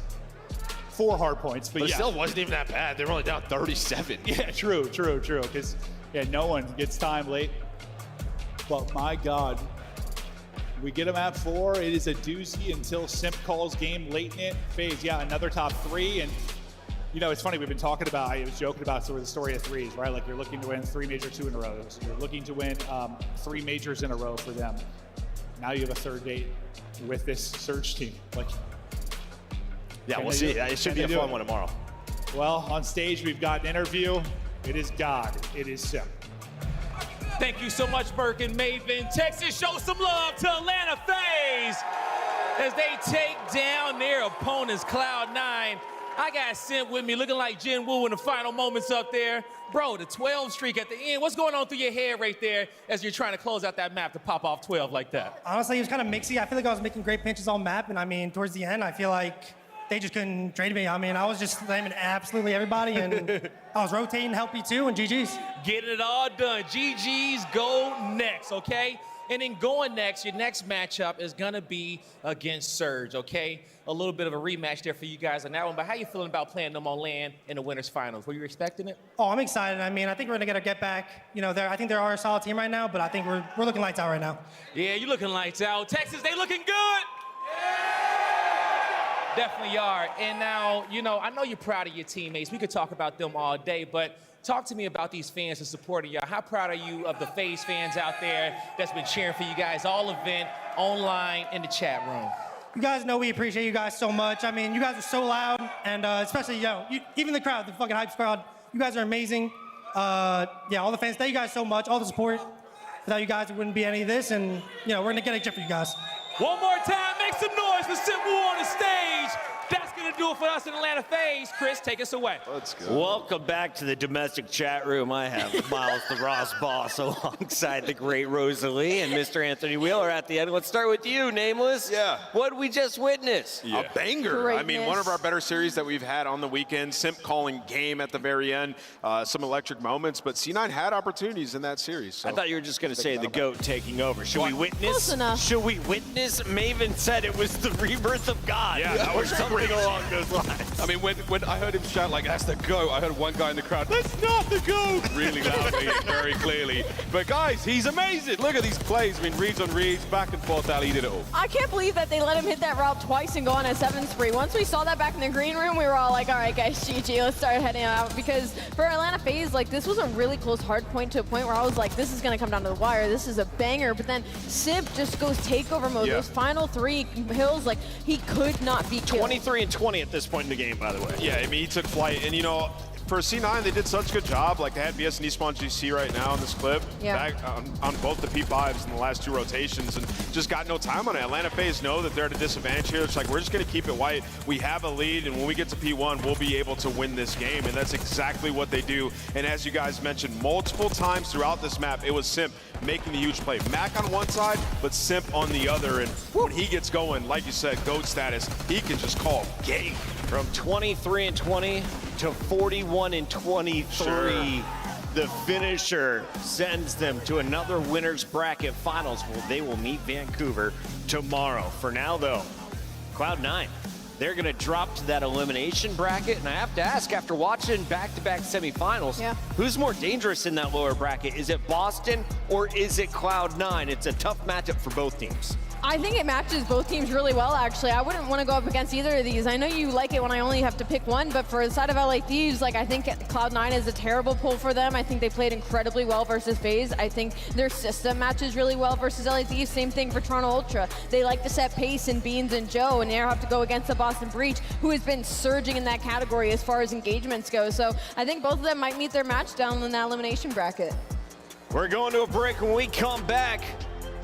4 hard points, but it yeah. Still wasn't even that bad. They were only down 37. Yeah, true. Because, yeah, no one gets time late. But my God, we get them at 4. It is a doozy until Simp calls game late in it. FaZe, yeah, another top 3. And you know, it's funny, we've been talking about, I was joking about sort of the story of threes, right? Like, you're looking to win 3 major 2 in a row. So you're looking to win 3 majors in a row for them. Now you have a third date with this Surge team. Like, yeah, we'll see. It should be a fun one tomorrow. Well, on stage, we've got an interview. It is God. It is Simp. Thank you so much, Burke and Maven. Texas, show some love to Atlanta FaZe as they take down their opponents, Cloud9. I got Simp with me looking like Jin Woo in the final moments up there. Bro, the 12 streak at the end. What's going on through your head right there as you're trying to close out that map to pop off 12 like that? Honestly, it was kind of mixy. I feel like I was making great pinches on map, and I mean, towards the end, I feel like they just couldn't trade me. I mean, I was just slamming absolutely everybody, and I was rotating, helping too, and GG's. Getting it all done. GG's go next, okay? And then going next, your next matchup is gonna be against Surge, okay? A little bit of a rematch there for you guys on that one, but how you feeling about playing them on LAN in the winners finals? Were you expecting it? Oh, I'm excited. I mean, I think we're gonna get back. You know, I think they are a solid team right now, but I think we're looking lights out right now. Yeah, you looking lights out. Texas, they looking good. Definitely are. And now, you know, I know you're proud of your teammates. We could talk about them all day, but talk to me about these fans and supporting y'all. How proud are you of the FaZe fans out there that's been cheering for you guys all event, online, in the chat room? You guys know we appreciate you guys so much. I mean, you guys are so loud, and especially, even the crowd, the fucking hype squad, you guys are amazing. Yeah, all the fans, thank you guys so much, all the support. Without you guys, it wouldn't be any of this, and, you know, we're gonna get a chip for you guys. One more time, make some noise for Simp Woo on the stage. That's gonna do it for us in Atlanta FaZe. Chris, take us away. Let's go. Welcome back to the domestic chat room. I have Miles the Ross Boss alongside the great Rosalie and Mr. Anthony Wheeler at the end. Let's start with you, Nameless. Yeah. What did we just witness? A banger. Greatness. I mean, one of our better series that we've had on the weekend. Simp calling game at the very end. Some electric moments, but C9 had opportunities in that series. So. I thought you were just going to say the GOAT taking over. Should we witness? Close enough. Should we witness? Maven said it was the rebirth of God. Yeah, that was something along those lines. I mean, when I heard him shout like, that's the GOAT, I heard one guy in the crowd, that's not the GOAT, really loudly and very clearly. But guys, he's amazing. Look at these plays. I mean, reads on reads, back and forth, Ali did it all. I can't believe that they let him hit that route twice and go on a 7 spree. Once we saw that back in the green room, we were all like, all right, guys, GG, let's start heading out. Because for Atlanta FaZe, like, this was a really close hard point to a point where I was like, this is going to come down to the wire. This is a banger. But then Simp just goes takeover mode. Those final 3 hills, like, he could not be killed. 23 and 20 at this point in the game, by the way. Yeah, I mean, he took flight, and you know, for C9, they did such a good job. Like, they had BS and Eastpawn GC right now in this clip. Yeah. Back on both the P5s in the last 2 rotations, and just got no time on it. Atlanta FaZe know that they're at a disadvantage here. It's like, we're just going to keep it white. We have a lead, and when we get to P1, we'll be able to win this game, and that's exactly what they do. And as you guys mentioned, multiple times throughout this map, it was Simp making the huge play. Mac on one side, but Simp on the other, and when he gets going, like you said, GOAT status, he can just call game. From 23 and 20 to 41 and 23, the finisher sends them to another winners bracket finals. Well, they will meet Vancouver tomorrow. For now, though, Cloud9, they're going to drop to that elimination bracket. And I have to ask, after watching back-to-back semifinals, who's more dangerous in that lower bracket? Is it Boston or is it Cloud9? It's a tough matchup for both teams. I think it matches both teams really well, actually. I wouldn't want to go up against either of these. I know you like it when I only have to pick one, but for the side of LA Thieves, like, I think Cloud9 is a terrible pull for them. I think they played incredibly well versus FaZe. I think their system matches really well versus LA Thieves. Same thing for Toronto Ultra. They like to set pace in Beans and Joe, and they have to go against the Boston Breach, who has been surging in that category as far as engagements go. So I think both of them might meet their match down in that elimination bracket. We're going to a break. When we come back,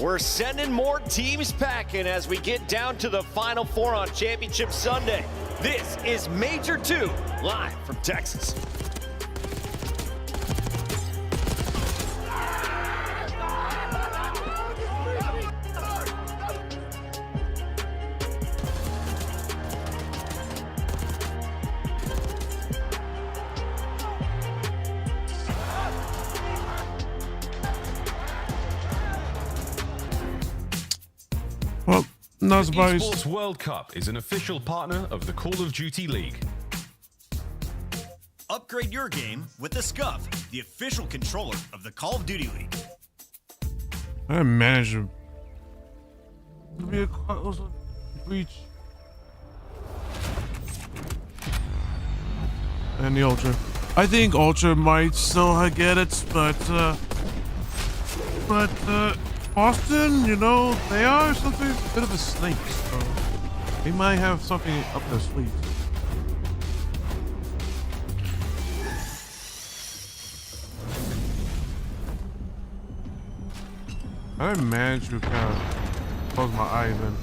we're sending more teams packing as we get down to the Final 4 on Championship Sunday. This is Major 2, live from Texas. Well, no surprise. Esports World Cup is an official partner of the Call of Duty League. Upgrade your game with the Scuff, the official controller of the Call of Duty League. I managed to be a breach. And the Ultra. I think Ultra might still get it, but Boston, you know, they are something a bit of a snake, so they might have something up their sleeve. I managed to kind of close my eyes in.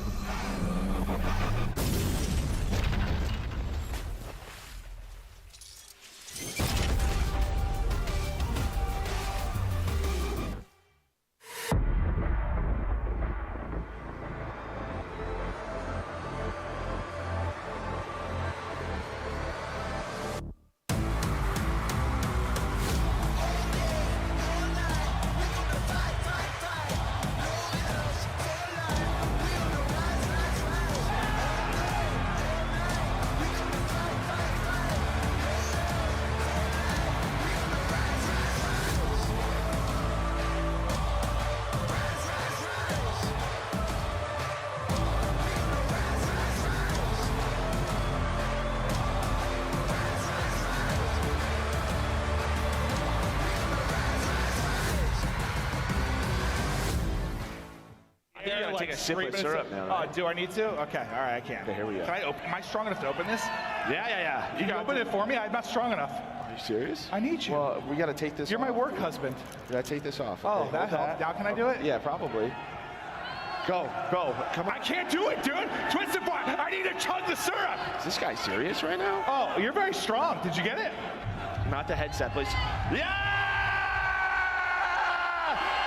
You gotta take a sip of syrup now. Right? Oh, do I need to? Okay, all right, I can. Okay, here we go. Can I open? Am I strong enough to open this? Yeah. You can open it for me. I'm not strong enough. Are you serious? I need you. Well, we gotta take this. You're off. my work husband. We gotta take this off. Oh, Okay, that hold on. helped. Now can I do it? Yeah, probably. Go. Come on. I can't do it, dude. Twisted boy. I need to chug the syrup. Is this guy serious right now? Oh, you're very strong. Did you get it? Not the headset, please. Yeah!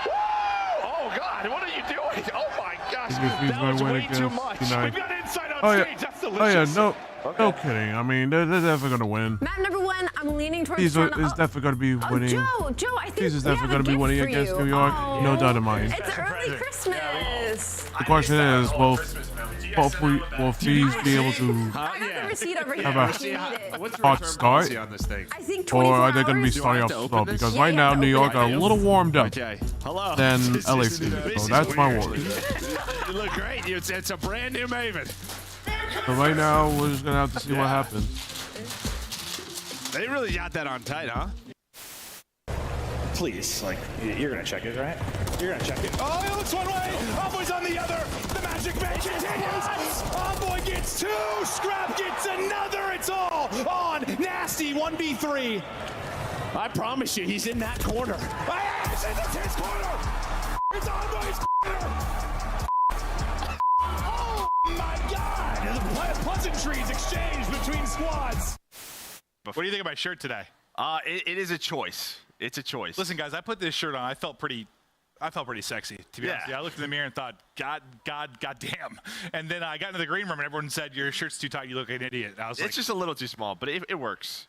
Woo! Oh God, what are you doing? Oh my gosh, He's that gonna was win way against too much. United. We've got insight on Oh stage. yeah. That's Oh delicious. yeah. No kidding. I mean, they're definitely gonna win. Map number 1, I'm leaning towards He's Toronto. definitely gonna be winning. Joe, I think He's we have definitely a gonna be gift winning for against you. New York. No doubt in mind. It's early Christmas. The question is, will Fees be able to I got the receipt over here. have a if you need it. hot start? on this thing? I think Or 24 are they going to be hours. starting off to slow? open this? Because Yeah, right you now have to New York open are it. a little warmed up Okay. Hello. than This LA is- Fuse. this So is that's my weird. word. You look great. It's a brand new Maven. So right now we're just going to have to see what happens. They really got that on tight, huh? Please, like, you're gonna check it, right? You're gonna check it. Oh, it looks one way. Envoy's on the other. The magic man continues. Envoy gets 2. Scrap gets another. It's all on Nasty 1v3. I promise you, he's in that corner. It's his corner. It's Envoy's corner. Oh my God! Pleasantries exchanged between squads. What do you think of my shirt today? It is a choice. It's a choice. Listen, guys, I put this shirt on. I felt pretty sexy, to be honest. Yeah, I looked in the mirror and thought, God damn. And then I got into the green room and everyone said, your shirt's too tight. You look like an idiot. I was It's just a little too small, but it works.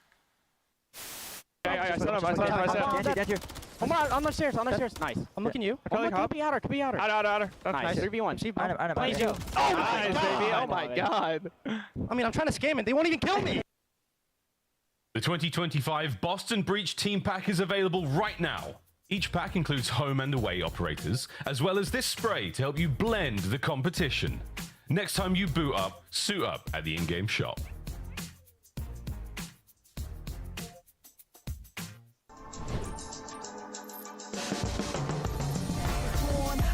I saw him. Come on the stairs, Nice. I'm looking you. Could be outer. Outer. That's nice. 3v1. Play Joe. Oh nice, baby. Oh my God. I mean, I'm trying to scam it. They won't even kill me. The 2025 Boston Breach Team Pack is available right now. Each pack includes home and away operators, as well as this spray to help you blend the competition. Next time you boot up, suit up at the in-game shop.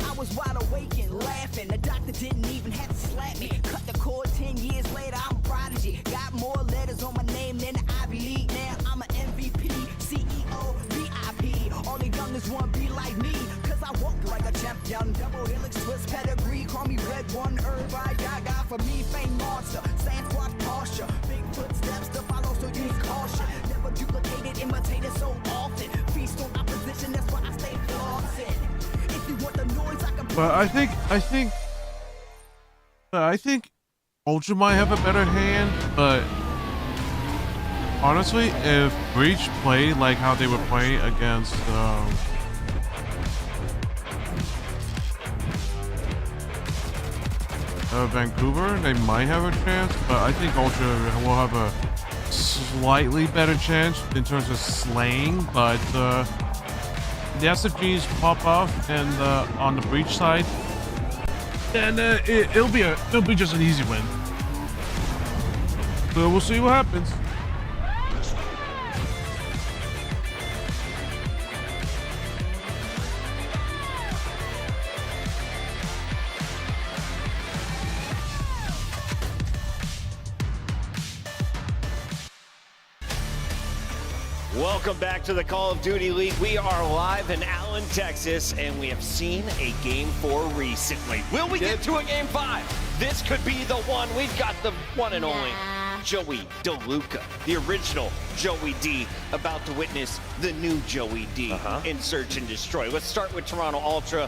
I was wide awake and laughing. The doctor didn't even have to slap me. Cut the cord 10 years later, I'm a prodigy. Got more letters on my name than the Ivy League. Now I'm an MVP, CEO, VIP. All the youngest want to be like me. Cause I walk like a champion. Double helix twist pedigree. Call me Red One, everybody gaga. For me, fame monster. Sand squat posture. Big footsteps to follow, so use caution. Never duplicated, imitated so often. Feast on opposition, that's why I stay flossing. If you want the noise, I can. But I think Ultra might have a better hand, but honestly, if Breach played like how they were playing against Vancouver, they might have a chance, but I think Ultra will have a slightly better chance in terms of slaying, but the SFGs pop off and on the Breach side, then it'll be just an easy win. So we'll see what happens. Welcome back to the Call of Duty League. We are live in Allen, Texas, and we have seen a Game 4 recently. Will we get to a Game 5? This could be the one. We've got the one and only Joey DeLuca, the original Joey D, about to witness the new Joey D in Search and Destroy. Let's start with Toronto Ultra.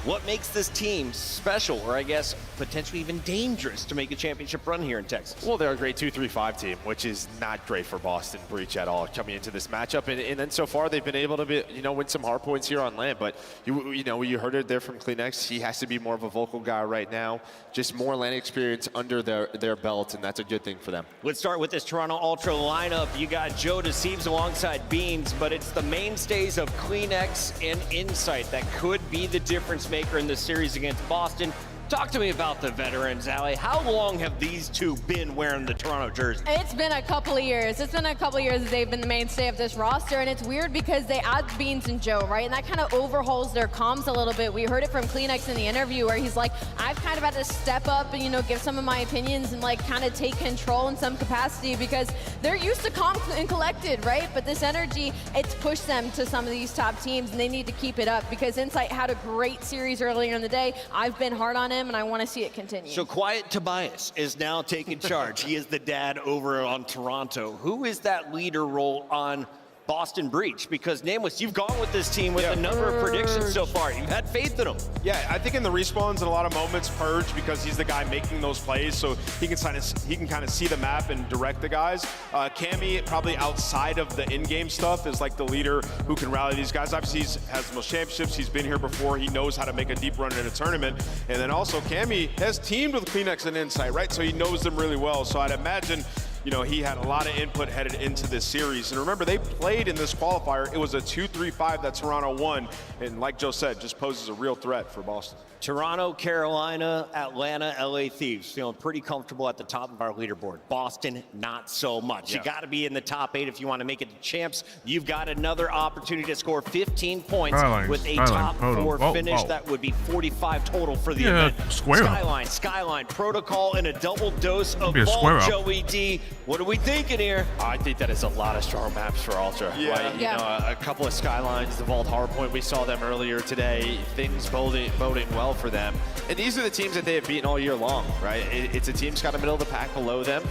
What makes this team special, or I guess potentially even dangerous to make a championship run here in Texas? Well, they're a great 2-3-5 team, which is not great for Boston Breach at all coming into this matchup. And then so far they've been able to win some hard points here on land. But you heard it there from Kleenex. He has to be more of a vocal guy right now. Just more land experience under their belt, and that's a good thing for them. Let's start with this Toronto Ultra lineup. You got Joe Deceives alongside Beans, but it's the mainstays of Kleenex and Insight that could be the difference maker in this series against Boston. Talk to me about the veterans, Allie. How long have these two been wearing the Toronto jersey? It's been a couple of years. It's been a couple of years that they've been the mainstay of this roster, and it's weird because they add Beans and Joe, right? And that kind of overhauls their comms a little bit. We heard it from Kleenex in the interview where he's like, I've kind of had to step up and, you know, give some of my opinions and like kind of take control in some capacity because they're used to calm and collected, right? But this energy, it's pushed them to some of these top teams, and they need to keep it up because Insight had a great series earlier in the day. I've been hard on him, and I want to see it continue. So Quiet Tobias is now taking charge. He is the dad over on Toronto. Who is that leader role on Boston Breach? Because Nameless, you've gone with this team with a number of predictions so far. You've had faith in them. Yeah, I think in the respawns in a lot of moments, Purge, because he's the guy making those plays, so he can kind of see the map and direct the guys. Cammy, probably outside of the in-game stuff, is like the leader who can rally these guys. Obviously, he has the most championships. He's been here before. He knows how to make a deep run in a tournament. And then also, Cammy has teamed with Kleenex and Insight, right? So he knows them really well. So I'd imagine, you know, he had a lot of input headed into this series. And remember, they played in this qualifier. It was a 2-3-5 that Toronto won. And like Joe said, just poses a real threat for Boston. Toronto, Carolina, Atlanta, LA Thieves, feeling pretty comfortable at the top of our leaderboard. Boston, not so much. You got to be in the top 8 if you want to make it to champs. You've got another opportunity to score 15 points with a top 4 finish. That would be 45 total for the event. Skyline, Protocol, and a double dose of ball. Joey D, what are we thinking here? I think that is a lot of strong maps for Ultra. Right? You know, a couple of Skylines, the Vault Hardpoint, we saw them earlier today. Things boding well for them. And these are the teams that they have beaten all year long, right? It's a team's got a middle of the pack below them.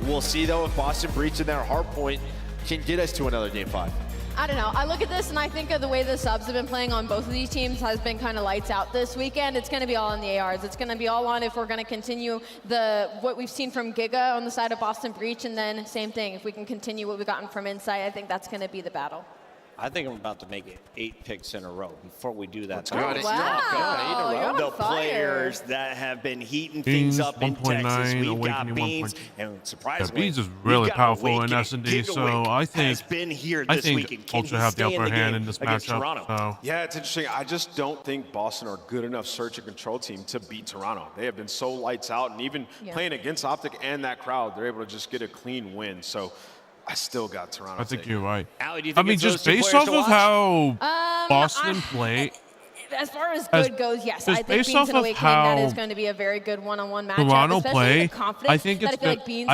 We'll see, though, if Boston Breach in their Hardpoint can get us to another Game 5. I don't know. I look at this and I think of the way the subs have been playing on both of these teams has been kind of lights out this weekend. It's going to be all on the ARs. It's going to be all on if we're going to continue what we've seen from Giga on the side of Boston Breach, and then same thing, if we can continue what we've gotten from Insight, I think that's going to be the battle. I think I'm about to make it 8 picks in a row. Before we do that, the players that have been heating things up in Texas. We've got Beans, and surprisingly, Beans is really powerful in S&D, so I think Ultra have the upper hand in this matchup. So. Yeah, it's interesting. I just don't think Boston are good enough search and control team to beat Toronto. They have been so lights out, and even playing against Optic and that crowd, they're able to just get a clean win. So I still got Toronto. I think you're right. Allie, do you think I mean, just based off of how Boston play. As far as good goes, yes. I think Beans and Awakening, that is going to be a very good one-on-one matchup. Toronto play, I think it's going to be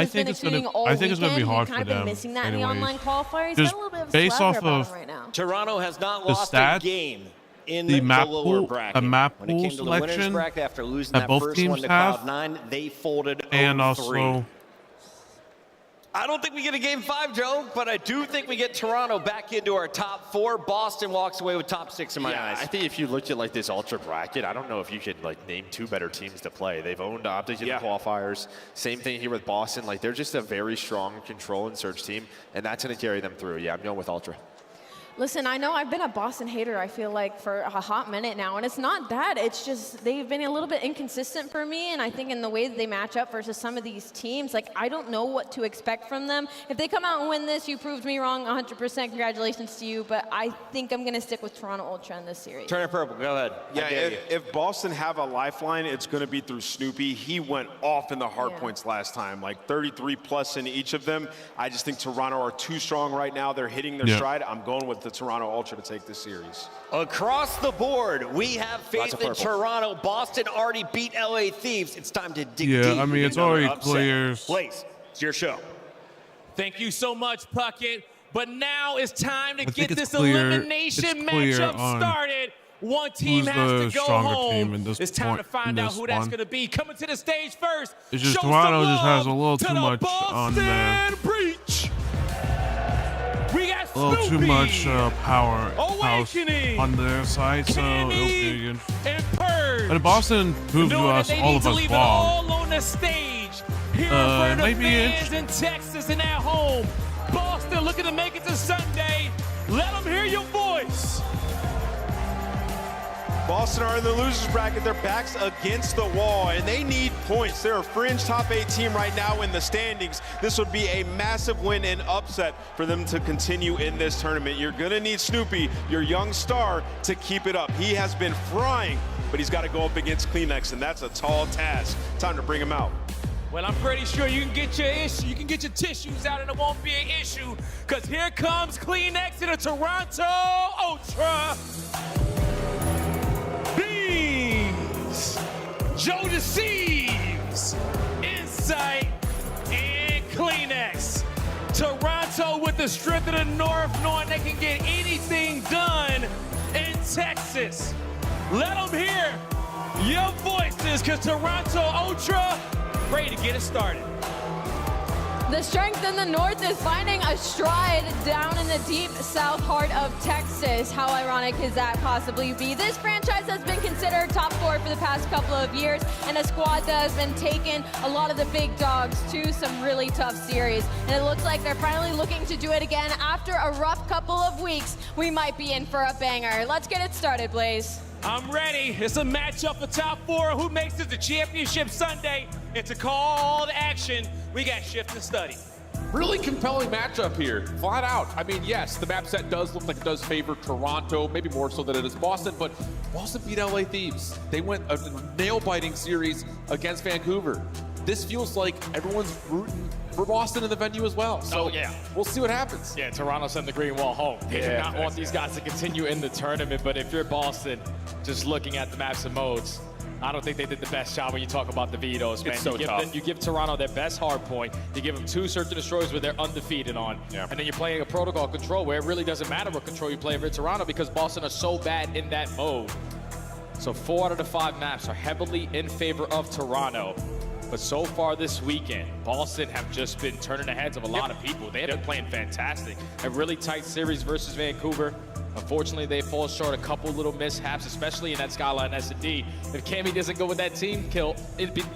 hard for them. Been missing that in the online qualifier. He's got a little bit of based off of right now. Toronto has not lost a game in the map lower pool, bracket. the map when it pool came to the winners selection bracket after losing that that both first teams one to have, Cloud9, they folded and 0-3. also. I don't think we get a Game 5, Joe, but I do think we get Toronto back into our top 4. Boston walks away with top 6 in my eyes. I think if you looked at like this Ultra bracket, I don't know if you could like name 2 better teams to play. They've owned Optic in the qualifiers. Same thing here with Boston. Like they're just a very strong control and search team, and that's going to carry them through. Yeah, I'm going with Ultra. Listen, I know I've been a Boston hater, I feel like, for a hot minute now, and it's not that. It's just they've been a little bit inconsistent for me, and I think in the way that they match up versus some of these teams, like, I don't know what to expect from them. If they come out and win this, you proved me wrong 100%. Congratulations to you, but I think I'm going to stick with Toronto Ultra in this series. Turn it purple. Go ahead. Yeah, if Boston have a lifeline, it's going to be through Snoopy. He went off in the hard points last time, like 33+ in each of them. I just think Toronto are too strong right now. They're hitting their stride. I'm going with the Toronto Ultra to take this series. Across the board, we have faith in Toronto. Boston already beat LA Thieves. It's time to dig deep. Yeah, I mean, it's already clear. Blaze, it's your show. Thank you so much, Puckett. But now it's time to get this elimination matchup started. One team has to go home. It's time to find out who that's going to be. Coming to the stage first. It's just Toronto just has a little too much on there. Breach. We got a little too much power house on their side, so it'll be good. But Boston proved to us, all of us, wrong. On the stage. Here for the fans in Texas and at home. Boston looking to make it to Sunday. Let them hear your voice. Boston are in the losers bracket. Their backs against the wall, and they need points. They're a fringe top 8 team right now in the standings. This would be a massive win and upset for them to continue in this tournament. You're going to need Snoopy, your young star, to keep it up. He has been frying but he's got to go up against Kleenex, and that's a tall task. Time to bring him out. Well, I'm pretty sure you can get your tissues out and it won't be an issue, because here comes Kleenex to the Toronto Ultra. Beans, Joe Deceives, Insight, and Kleenex. Toronto with the strength of the North, knowing they can get anything done in Texas. Let them hear your voices, because Toronto Ultra ready to get it started. The strength in the North is finding a stride down in the deep south heart of Texas. How ironic is that possibly be? This franchise has been considered top 4 for the past couple of years, and a squad that has been taking a lot of the big dogs to some really tough series. And it looks like they're finally looking to do it again. After a rough couple of weeks, we might be in for a banger. Let's get it started, Blaze. I'm ready. It's a matchup for top 4. Who makes it to Championship Sunday? It's a call to action. We got shift and study. Really compelling matchup here, flat out. I mean, yes, the map set does look like it does favor Toronto, maybe more so than it is Boston, but Boston beat LA Thieves. They went a nail-biting series against Vancouver. This feels like everyone's rooting for Boston in the venue as well. So we'll see what happens. Yeah, Toronto sent the green wall home. They do not want these guys to continue in the tournament, but if you're Boston, just looking at the maps and modes, I don't think they did the best job when you talk about the vetoes, man. It's so tough. You give Toronto their best hard point. You give them 2 search and destroys where they're undefeated on. And then you're playing a protocol control where it really doesn't matter what control you play for Toronto, because Boston are so bad in that mode. So 4 out of the 5 maps are heavily in favor of Toronto. But so far this weekend, Boston have just been turning the heads of a lot of people. They have been playing fantastic. A really tight series versus Vancouver. Unfortunately, they fall short a couple little mishaps, especially in that Skyline S&D. If Cammy doesn't go with that team kill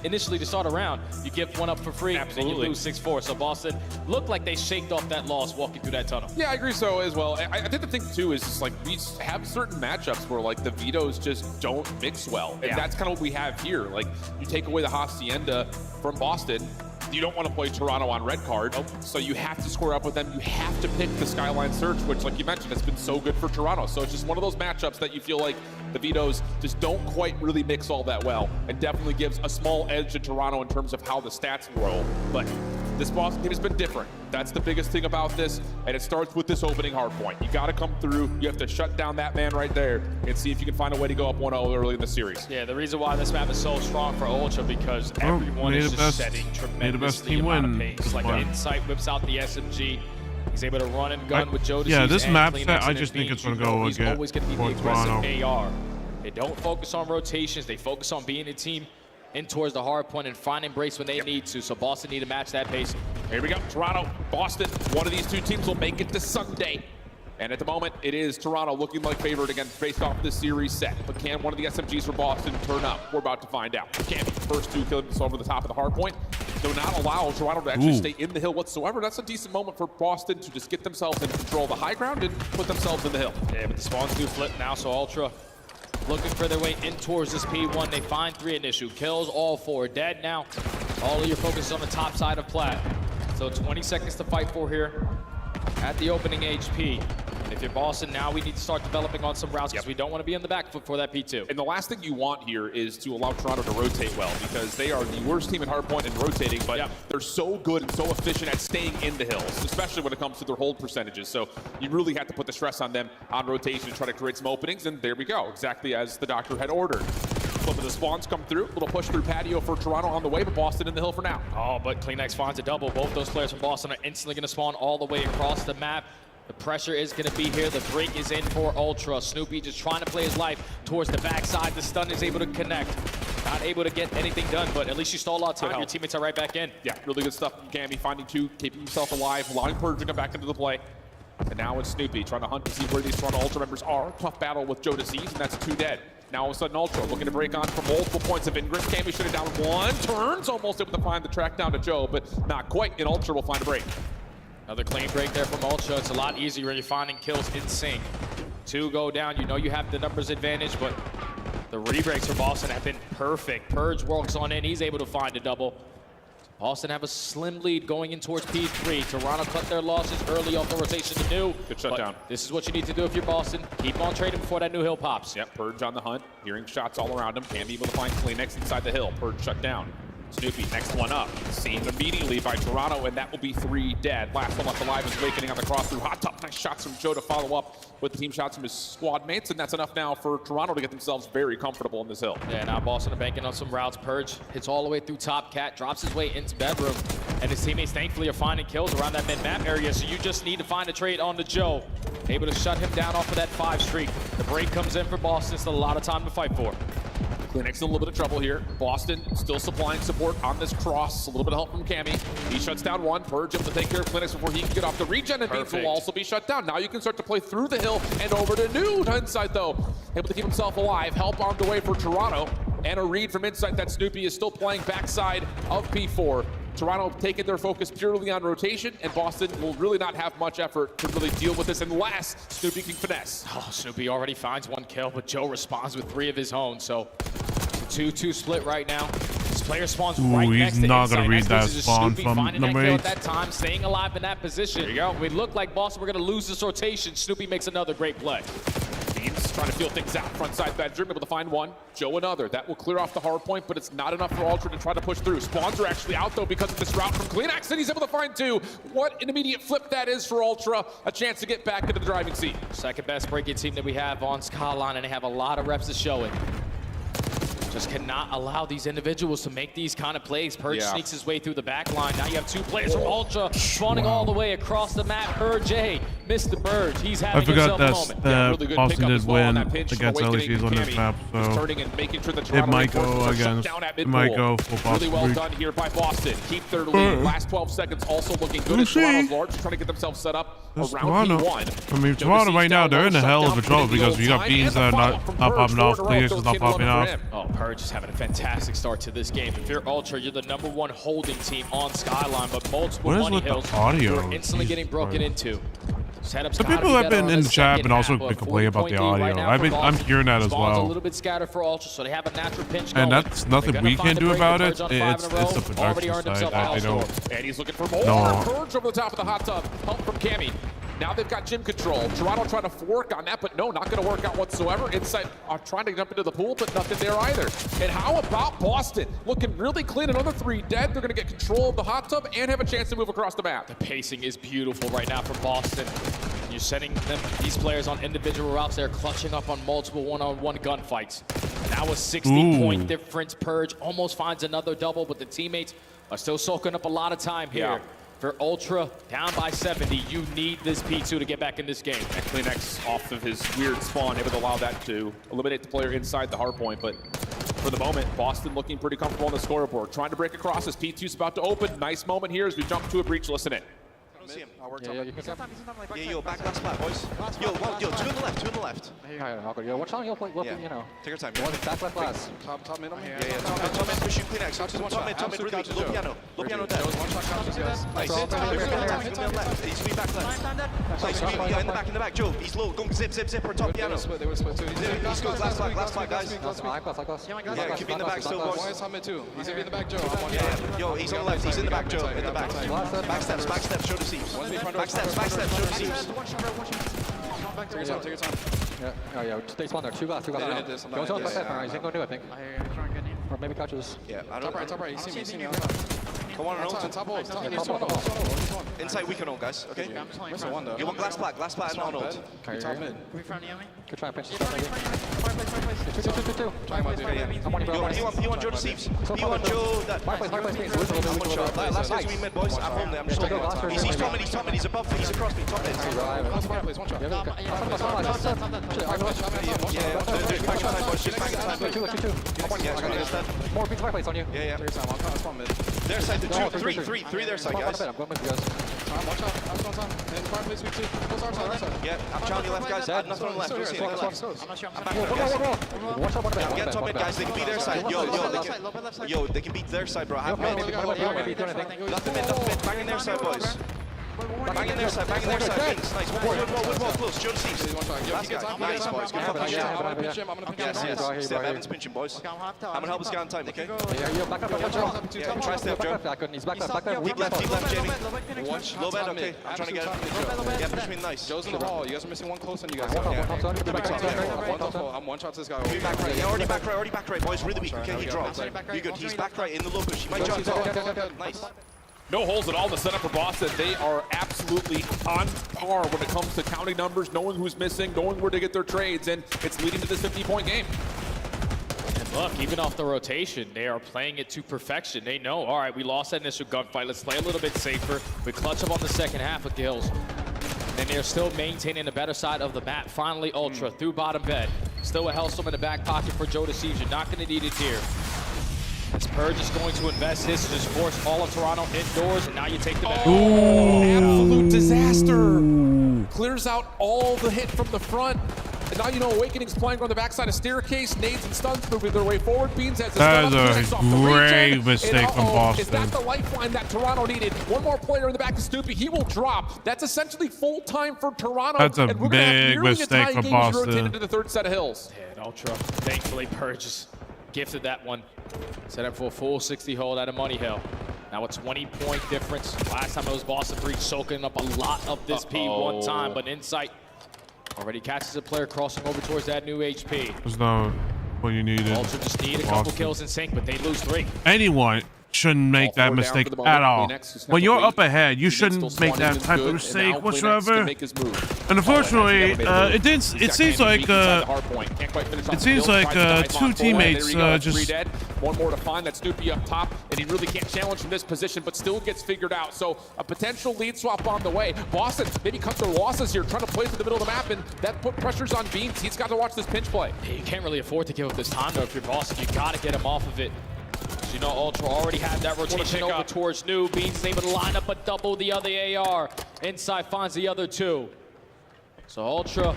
initially to start a round, you give one up for free, and you lose 6-4. So Boston looked like they shaked off that loss walking through that tunnel. Yeah, I agree so as well. I think the thing, too, is just like we have certain matchups where, like, the vetoes just don't mix well. And that's kind of what we have here. Like, you take away the Hacienda from Boston, you don't want to play Toronto on red card, so you have to square up with them. You have to pick the Skyline Search, which, like you mentioned, has been so good for Toronto. So it's just one of those matchups that you feel like the vetoes just don't quite really mix all that well, and definitely gives a small edge to Toronto in terms of how the stats roll. But this Boston team has been different. That's the biggest thing about this, and it starts with this opening hard point. You got to come through. You have to shut down that man right there and see if you can find a way to go up 1-0 early in the series. Yeah, the reason why this map is so strong for Ultra, because everyone is just setting tremendously amount of pace. Like Insight whips out the SMG. He's able to run and gun with Joe Deceives. Yeah, this map Kleenex set, I just think it's going to go He's always going to be the Toronto. aggressive AR. They don't focus on rotations. They focus on being a team in towards the hard point and finding breaks when they need to. So Boston need to match that pace. Here we go. Toronto, Boston. One of these 2 teams will make it to Sunday. And at the moment, it is Toronto looking like favored again based off this series set. But can one of the SMGs for Boston turn up? We're about to find out. Can be. First 2 kills over the top of the hard point. Do not allow Toronto to actually stay in the hill whatsoever. That's a decent moment for Boston to just get themselves in control of the high ground and put themselves in the hill. Yeah, but the spawns do flip now, so Ultra looking for their way in towards this P1. They find 3 initial kills, all 4 dead now. All of your focus is on the top side of Plat. So 20 seconds to fight for here at the opening HP. If you're Boston, now we need to start developing on some routes because we don't want to be on the back foot for that P2. And the last thing you want here is to allow Toronto to rotate well, because they are the worst team in hardpoint in rotating, but they're so good and so efficient at staying in the hills, especially when it comes to their hold percentages. So you really have to put the stress on them on rotation and try to create some openings, and there we go, exactly as the doctor had ordered. Flip of the spawns come through, little push through patio for Toronto on the way, but Boston in the hill for now. Oh, but Kleenex finds a double. Both those players from Boston are instantly going to spawn all the way across the map. The pressure is going to be here. The break is in for Ultra. Snoopy just trying to play his life towards the backside. The stun is able to connect. Not able to get anything done, but at least you stole a lot of time. Your teammates are right back in. Yeah, really good stuff. Cammy finding 2, keeping himself alive, allowing Purge to come back into the play. And now it's Snoopy trying to hunt to see where these Toronto Ultra members are. Tough battle with Joe Deceives, and that's 2 dead. Now all of a sudden Ultra looking to break on from multiple points of ingress. Cammy shooting down 1, turns, almost able to find the track down to Joe, but not quite, and Ultra will find a break. Another clean break there from Ultra. It's a lot easier when you're finding kills in sync. 2 go down. You know you have the numbers advantage, but the rebreaks for Boston have been perfect. Purge works on in. He's able to find a double. Boston have a slim lead going in towards P3. Toronto cut their losses early off the rotation to New. Good shutdown. This is what you need to do if you're Boston. Keep on trading before that new hill pops. Yep, Purge on the hunt, hearing shots all around him. Can't be able to find Kleenex inside the hill. Purge shut down. Snoopy, next one up. Seen immediately by Toronto, and that will be 3 dead. Last one left alive is Awakening on the cross through. Hot top, nice shots from Joe to follow up with the team shots from his squad mates, and that's enough now for Toronto to get themselves very comfortable in this hill. Yeah, now Boston are banking on some routes. Purge hits all the way through top. Cat drops his way into bedroom, and his teammates thankfully are finding kills around that mid-map area, so you just need to find a trade on the Joe. Able to shut him down off of that 5 streak. The break comes in for Boston, still a lot of time to fight for. Kleenex in a little bit of trouble here. Boston still supplying support on this cross. A little bit of help from Cammy. He shuts down one. Purge able to take care of Kleenex before he can get off the regen, and Beats will also be shut down. Now you can start to play through the hill and over to Nude. Inside though, able to keep himself alive. Help on the way for Toronto. And a read from inside that Snoopy is still playing backside of P4. Toronto taking their focus purely on rotation, and Boston will really not have much effort to really deal with this unless Snoopy can finesse. Oh, Snoopy already finds 1 kill, but Joe responds with 3 of his own, so it's a 2-2 split right now. This player spawns right next to he's not inside. going to read that spawn Snoopy from finding that number kill 8. at that time, staying alive in that position. There you go. We look like Boston were going to lose this rotation. Snoopy makes another great play. Beans trying to feel things out. Front side bedroom, able to find one. Joe another. That will clear off the hard point, but it's not enough for Ultra to try to push through. Spawns are actually out though because of this route from Kleenex, and he's able to find 2. What an immediate flip that is for Ultra. A chance to get back into the driving seat. Second best breaking team that we have on Skyline, and they have a lot of reps to show it. Just cannot allow these individuals to make these kind of plays. Purge sneaks his way through the back line. Now you have 2 players from Ultra spawning all the way across the map. Purge missed the Purge. He's having himself a moment. Really good Boston did win against LGBTQ on this map, so it might go against. It might go for Boston. Really well done here by Boston. Keep their lead. Last 12 seconds also looking good. Toronto's large trying to get themselves set up around P1. I mean, Toronto right now, they're in a hell of a trouble because you got Beans that are not popping off, Kleenex is not popping off. Oh, Purge is having a fantastic start to this game. If you're Ultra, you're the #1 holding team on Skyline, but multiple money hills are instantly getting broken into. The people that have been in the chat and also complain about the audio. I'm hearing that as well. A little bit scattered for Ultra, so they have a natural pinch and going. that's nothing we can do about it. It's the production side. I don't. And he's looking for more. Purge over the top of the hot tub. Help from Cammy. Now they've got gym control. Toronto trying to fork on that, but no, not going to work out whatsoever. Inside trying to jump into the pool, but nothing there either. And how about Boston? Looking really clean. Another 3 dead. They're going to get control of the hot tub and have a chance to move across the map. The pacing is beautiful right now for Boston. You're setting these players on individual routes. They're clutching up on multiple one-on-one gunfights. And now a 60-point difference. Purge almost finds another double, but the teammates are still soaking up a lot of time here. For Ultra, down by 70, you need this P2 to get back in this game. And Kleenex off of his weird spawn, able to allow that to eliminate the player inside the hard point. But for the moment, Boston looking pretty comfortable on the scoreboard. Trying to break across as P2's about to open. Nice moment here as we jump to a breach. Listen in. See him. Yo, back last flat, boys. Yo, 2 on the left, 2 on the left. Yo, watch out, you know. Take your time. Back left last. Top mid on me. Yeah, top mid, pushing Kleenex. Top mid, really. Low piano. Low piano dead. Nice. He's be back left. Nice, in the back, Joe. He's low. Go zip, or top piano. He's good, last flag, guys. Yeah, keep in the back still, boys. Top mid too. He's in the back, Joe. Yo, he's on the left, he's in the back, Joe. In the back. Back steps, show the seams. Back steps, show the seams. Take your time. Yeah, stay spawn there. 2 glass. Go to the back. He's gonna do it, I think. Or maybe couches. Yeah, I don't. Top right. You see me. Come on, Top hold. Inside, we can hold, guys. Okay. Where's the one though? You want glass black and on hold. Top mid. Good try, pinch. 2. You want Joe to Seeves. You want Joe that. Last one's we mid, boys. I'm home there. I'm just talking. He's top mid. He's above me. He's across me. Top mid. More big fireplace on you. Yeah. Their side, 3 their side, guys. I'm going with you guys. Watch out. I was on time. And fireplace week 2. Goes our side. Yeah, I'm challenging you left, guys. Nothing on the left. I'm not sure. I'm get top mid, guys. They can beat their side. Yo, they can beat their side, bro. Have mid. Nothing mid. Back in their side, boys. Bang in their side, bang in their side. Nice. Woodwall close. Joe Deceased. Last guy. Nice, boys. Good fucking shit. I'm gonna pinch him. I'm gonna pinch him. Yes. Step Evans pinching, boys. I'm gonna help us get on time, okay? Back up. Yeah, try step, Joe. He's back left. Deep left, Jamie. Low bed, okay. I'm trying to get it. Yeah, push me nice. Joe's in the hall. You guys are missing one close on you guys. I'm one shot to this guy. Back right. Yeah, already back right, boys. Really weak. Okay, he dropped. You good. He's back right in the low push. He might jump top. Nice. No holes at all in the setup for Boston. They are absolutely on par when it comes to counting numbers, knowing who's missing, knowing where to get their trades, and it's leading to this 50-point game. And look, even off the rotation, they are playing it to perfection. They know, all right, we lost that initial gunfight. Let's play a little bit safer. We clutch up on the second half with Gills. And they're still maintaining the better side of the map. Finally, Ultra through bottom bed. Still a Hellstorm in the back pocket for Joe Deceased. You're not going to need it here. As Purge is going to invest his to just force all of Toronto indoors, and now you take the back. Oh, absolute disaster. Clears out all the hit from the front. And now you know Awakening's playing on the backside of staircase. Nades and stuns moving their way forward. Beans has that is a great mistake from Boston. Is that the lifeline that Toronto needed? One more player in the back of Snoopy. He will drop. That's essentially full time for Toronto. That's a big mistake for Boston. Rotated into the third set of hills. Yeah, and Ultra, thankfully, Purge just gifted that one. Set up for a full 60 hold out of Money Hill. Now a 20-point difference. Last time it was Boston Breach soaking up a lot of this P one time, but Insight already catches a player crossing over towards that new HP. That's not what you needed. Ultra just need a couple kills in sync, but they lose 3. Anyone shouldn't make that mistake at all. When you're up ahead, you shouldn't make that type of mistake whatsoever. And unfortunately, it seems like two teammates just. One more to find that Snoopy up top, and he really can't challenge from this position, but still gets figured out. So a potential lead swap on the way. Boston maybe cut their losses here, trying to play to the middle of the map, and that put pressures on Beans. He's got to watch this pinch play. You can't really afford to give up this time though if you're Boston. You got to get him off of it. You know, Ultra already had that rotation over towards New. Beans is able to line up a double the other AR. Inside finds the other 2. So Ultra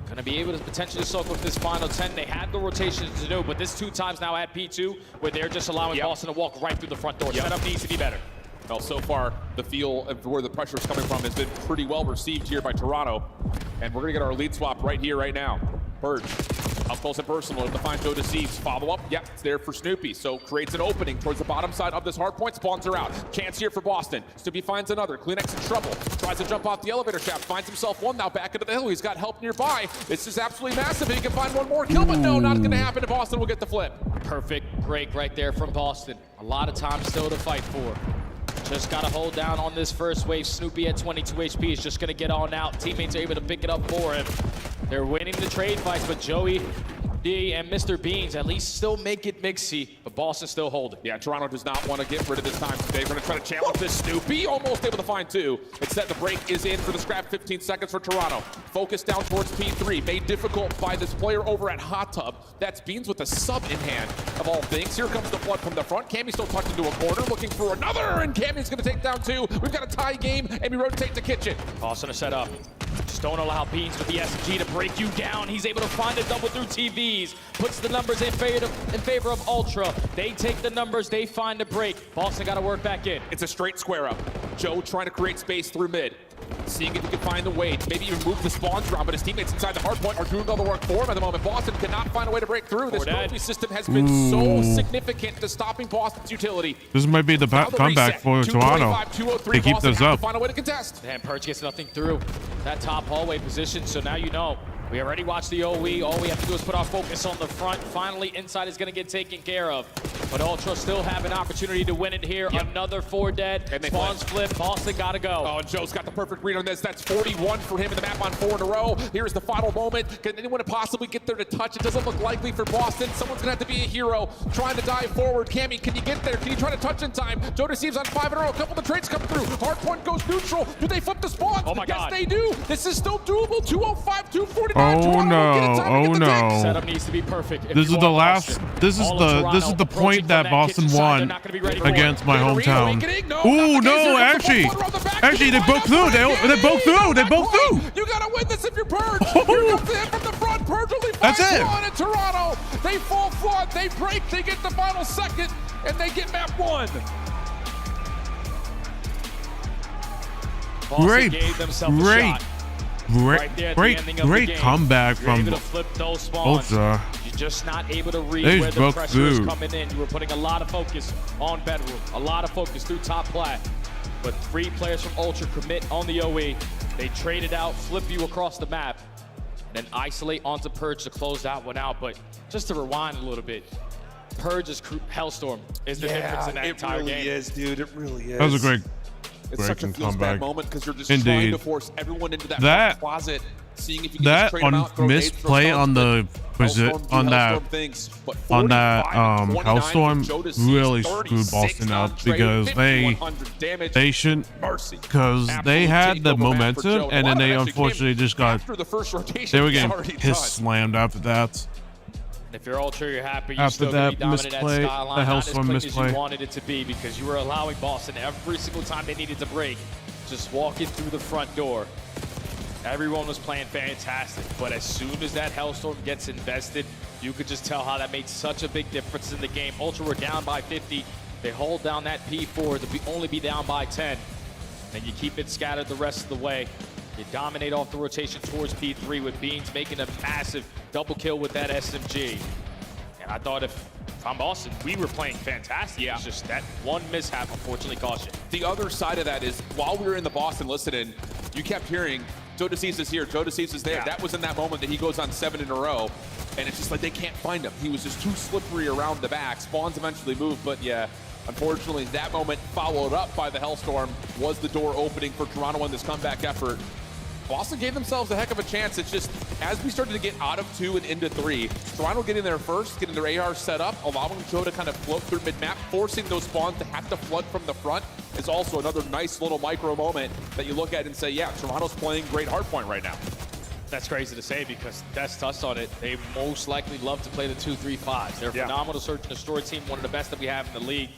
going to be able to potentially soak with this final 10. They had the rotations to do, but this 2 times now at P2 where they're just allowing Boston to walk right through the front door. Setup needs to be better. Well, so far, the feel of where the pressure is coming from has been pretty well received here by Toronto. And we're going to get our lead swap right here, right now. Purge, up close and personal to find Joe Deceased. Follow up, yep, it's there for Snoopy. So creates an opening towards the bottom side of this hard point. Spawns her out. Chance here for Boston. Snoopy finds another. Kleenex in trouble. Tries to jump off the elevator shaft. Finds himself one now back into the hill. He's got help nearby. This is absolutely massive. He can find one more kill, but no, not going to happen. Boston will get the flip. Perfect break right there from Boston. A lot of time still to fight for. Just got to hold down on this first wave. Snoopy at 22 HP is just going to get on out. Teammates are able to pick it up for him. They're winning the trade fights, but Joey D and Mr. Beans at least still make it mixy, but Boston still holding. Yeah, Toronto does not want to get rid of this time today. We're going to try to challenge this. Snoopy almost able to find 2. Instead, the break is in for the scrap. 15 seconds for Toronto. Focus down towards P3. Made difficult by this player over at Hot Tub. That's Beans with a sub in hand, of all things. Here comes the flood from the front. Cammy's still tucked into a corner, looking for another, and Cammy's going to take down 2. We've got a tie game, and we rotate to Kitchen. Boston is set up. Just don't allow Beans with the SMG to break you down. He's able to find a double through TVs. Puts the numbers in favor of Ultra. They take the numbers, they find a break. Boston got to work back in. It's a straight square up. Joe trying to create space through mid. Seeing if he can find a way to maybe even move the spawns around, but his teammates inside the hard point are doing all the work for him at the moment. Boston cannot find a way to break through. This trophy system has been so significant to stopping Boston's utility. This might be the comeback for Toronto. They keep this up. Find a way to contest. And Purge gets nothing through that top hallway position, so now you know. We already watched the OE. All we have to do is put our focus on the front. Finally, Inside is going to get taken care of. But Ultra still have an opportunity to win it here. Another 4 dead. And Spawns flip. Boston got to go. Oh, and Joe's got the perfect read on this. That's 41 for him in the map on 4 in a row. Here's the final moment. Can anyone possibly get there to touch? It doesn't look likely for Boston. Someone's going to have to be a hero. Trying to dive forward. Cammy, can you get there? Can you try to touch in time? Joe Deceives on 5 in a row. A couple of the trades come through. Hard point goes neutral. Do they flip the spawns? Oh my God. Yes, they do. This is still doable. 205, 249. Oh no. Oh no. Setup needs to be perfect. This is the last. This is the point that Boston won against my hometown. Ooh no! Actually, they broke through. They broke through. They broke through. You gotta win this if you're Purge. Here comes the hit from the front. Purge only finds one in Toronto. They fall flat. They break. They get the final second, and they get map 1. Great, gave themselves a great, shot. great, Right there at the ending of the great game. comeback You're from able to flip those spawns. Ultra. You're just not able to read They where the broke pressure is through. coming in. You were putting a lot of focus on Bedroom, a lot of focus through top plat. But 3 players from Ultra commit on the OE. They trade it out, flip you across the map, then isolate onto Purge to close that one out. But just to rewind a little bit, Purge's Hellstorm is the difference in that entire game. It really is, dude. It really is. That was a great, It's such a feels comeback. bad moment because you're just Indeed. trying to force everyone into that closet, seeing if you can just That trade them out, throw nades, throw misplay stones, on the Hellstorm really screwed Boston up because they shouldn't, because they had the momentum and then they unfortunately just got, they were getting slammed after that. If you're Ultra, you're happy. You're After still going that to be dominant misplay, at Skyline. the Not as Hellstorm quick misplay. as you wanted it to be because you were allowing Boston every single time they needed to break, just walking through the front door. Everyone was playing fantastic, but as soon as that Hellstorm gets invested, you could just tell how that made such a big difference in the game. Ultra were down by 50. They hold down that P4 to only be down by 10. Then you keep it scattered the rest of the way. You dominate off the rotation towards P3 with Beans making a massive double kill with that SMG. And I thought if I'm Boston, we were playing fantastic. Yeah. It's just that one mishap unfortunately cost you. The other side of that is while we were in the Boston listening, you kept hearing Joe DeCease is here, Joe DeCease is there. That was in that moment that he goes on 7 in a row, and it's just like they can't find him. He was just too slippery around the back. Spawns eventually moved, but yeah, unfortunately that moment followed up by the Hellstorm was the door opening for Toronto in this comeback effort. Boston gave themselves a heck of a chance. It's just, as we started to get out of 2 and into 3, Toronto getting there first, getting their AR set up, allowing Joe to kind of float through mid-map, forcing those spawns to have to flood from the front is also another nice little micro moment that you look at and say, yeah, Toronto's playing great hardpoint right now. That's crazy to say because Des touched on it. They most likely love to play the 2-3-5s. They're a phenomenal search and destroy team, one of the best that we have in the league.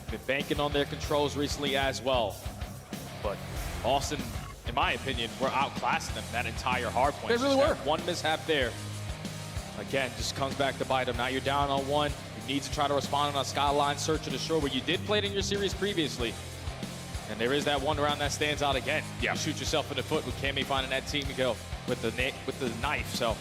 Been banking on their controls recently as well. But Boston, in my opinion, we're outclassing them that entire hardpoint. They really were. One mishap there. Again, just comes back to bite them. Now you're down on 1. You need to try to respond on a Skyline search and destroy where you did play it in your series previously. And there is that one round that stands out again. Yeah. You shoot yourself in the foot with Cammy finding that team to go with the knife. So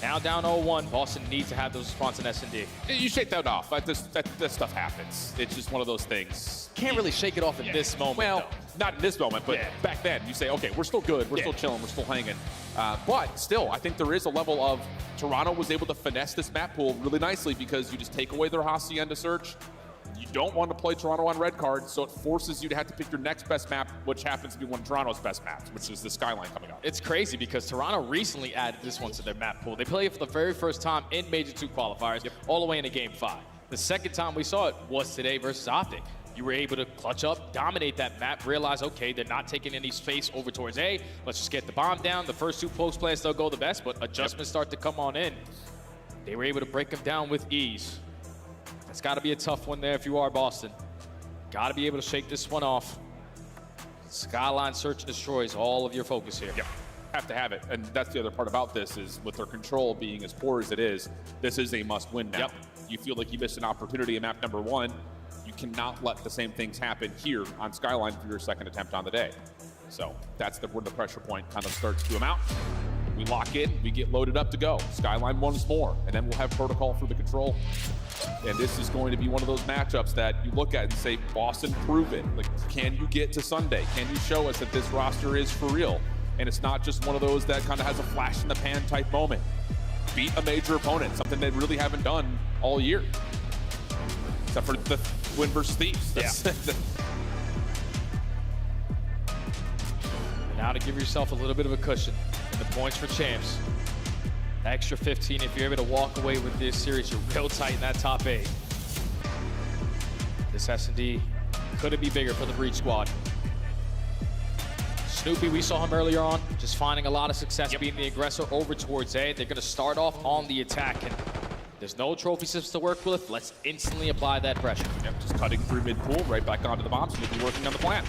now down 0-1, Boston needs to have those response in S&D. You shake that off. That stuff happens. It's just one of those things. Can't really shake it off in this moment. Well, not in this moment, but back then you say, okay, we're still good. We're still chilling. We're still hanging. But still, I think there is a level of Toronto was able to finesse this map pool really nicely because you just take away their Hacienda search. You don't want to play Toronto on red card, so it forces you to have to pick your next best map, which happens to be one of Toronto's best maps, which is the Skyline coming up. It's crazy because Toronto recently added this one to their map pool. They played it for the very first time in Major 2 qualifiers, all the way into Game 5. The second time we saw it was today versus Optic. You were able to clutch up, dominate that map, realize, okay, they're not taking any space over towards A. Let's just get the bomb down. The first 2 post plans don't go the best, but adjustments start to come on in. They were able to break them down with ease. It's got to be a tough one there if you are Boston. Got to be able to shake this one off. Skyline search and destroys all of your focus here. Yep, have to have it. And that's the other part about this is with their control being as poor as it is, this is a must-win now. You feel like you missed an opportunity in map number 1. You cannot let the same things happen here on Skyline for your second attempt on the day. So that's where the pressure point kind of starts to amount. We lock in, we get loaded up to go. Skyline once more, and then we'll have protocol for the control. And this is going to be one of those matchups that you look at and say, Boston, prove it. Like, can you get to Sunday? Can you show us that this roster is for real? And it's not just one of those that kind of has a flash in the pan type moment. Beat a major opponent, something they really haven't done all year. Except for the win versus Thieves. Now to give yourself a little bit of a cushion in the points for champs. Extra 15 if you're able to walk away with this series. You're real tight in that top 8. This S&D couldn't be bigger for the Breach squad. Snoopy, we saw him earlier on, just finding a lot of success being the aggressor over towards A. They're going to start off on the attack, and there's no trophy system to work with. Let's instantly apply that pressure. Yep, just cutting through mid-pool, right back onto the bomb. Snoopy working on the plan.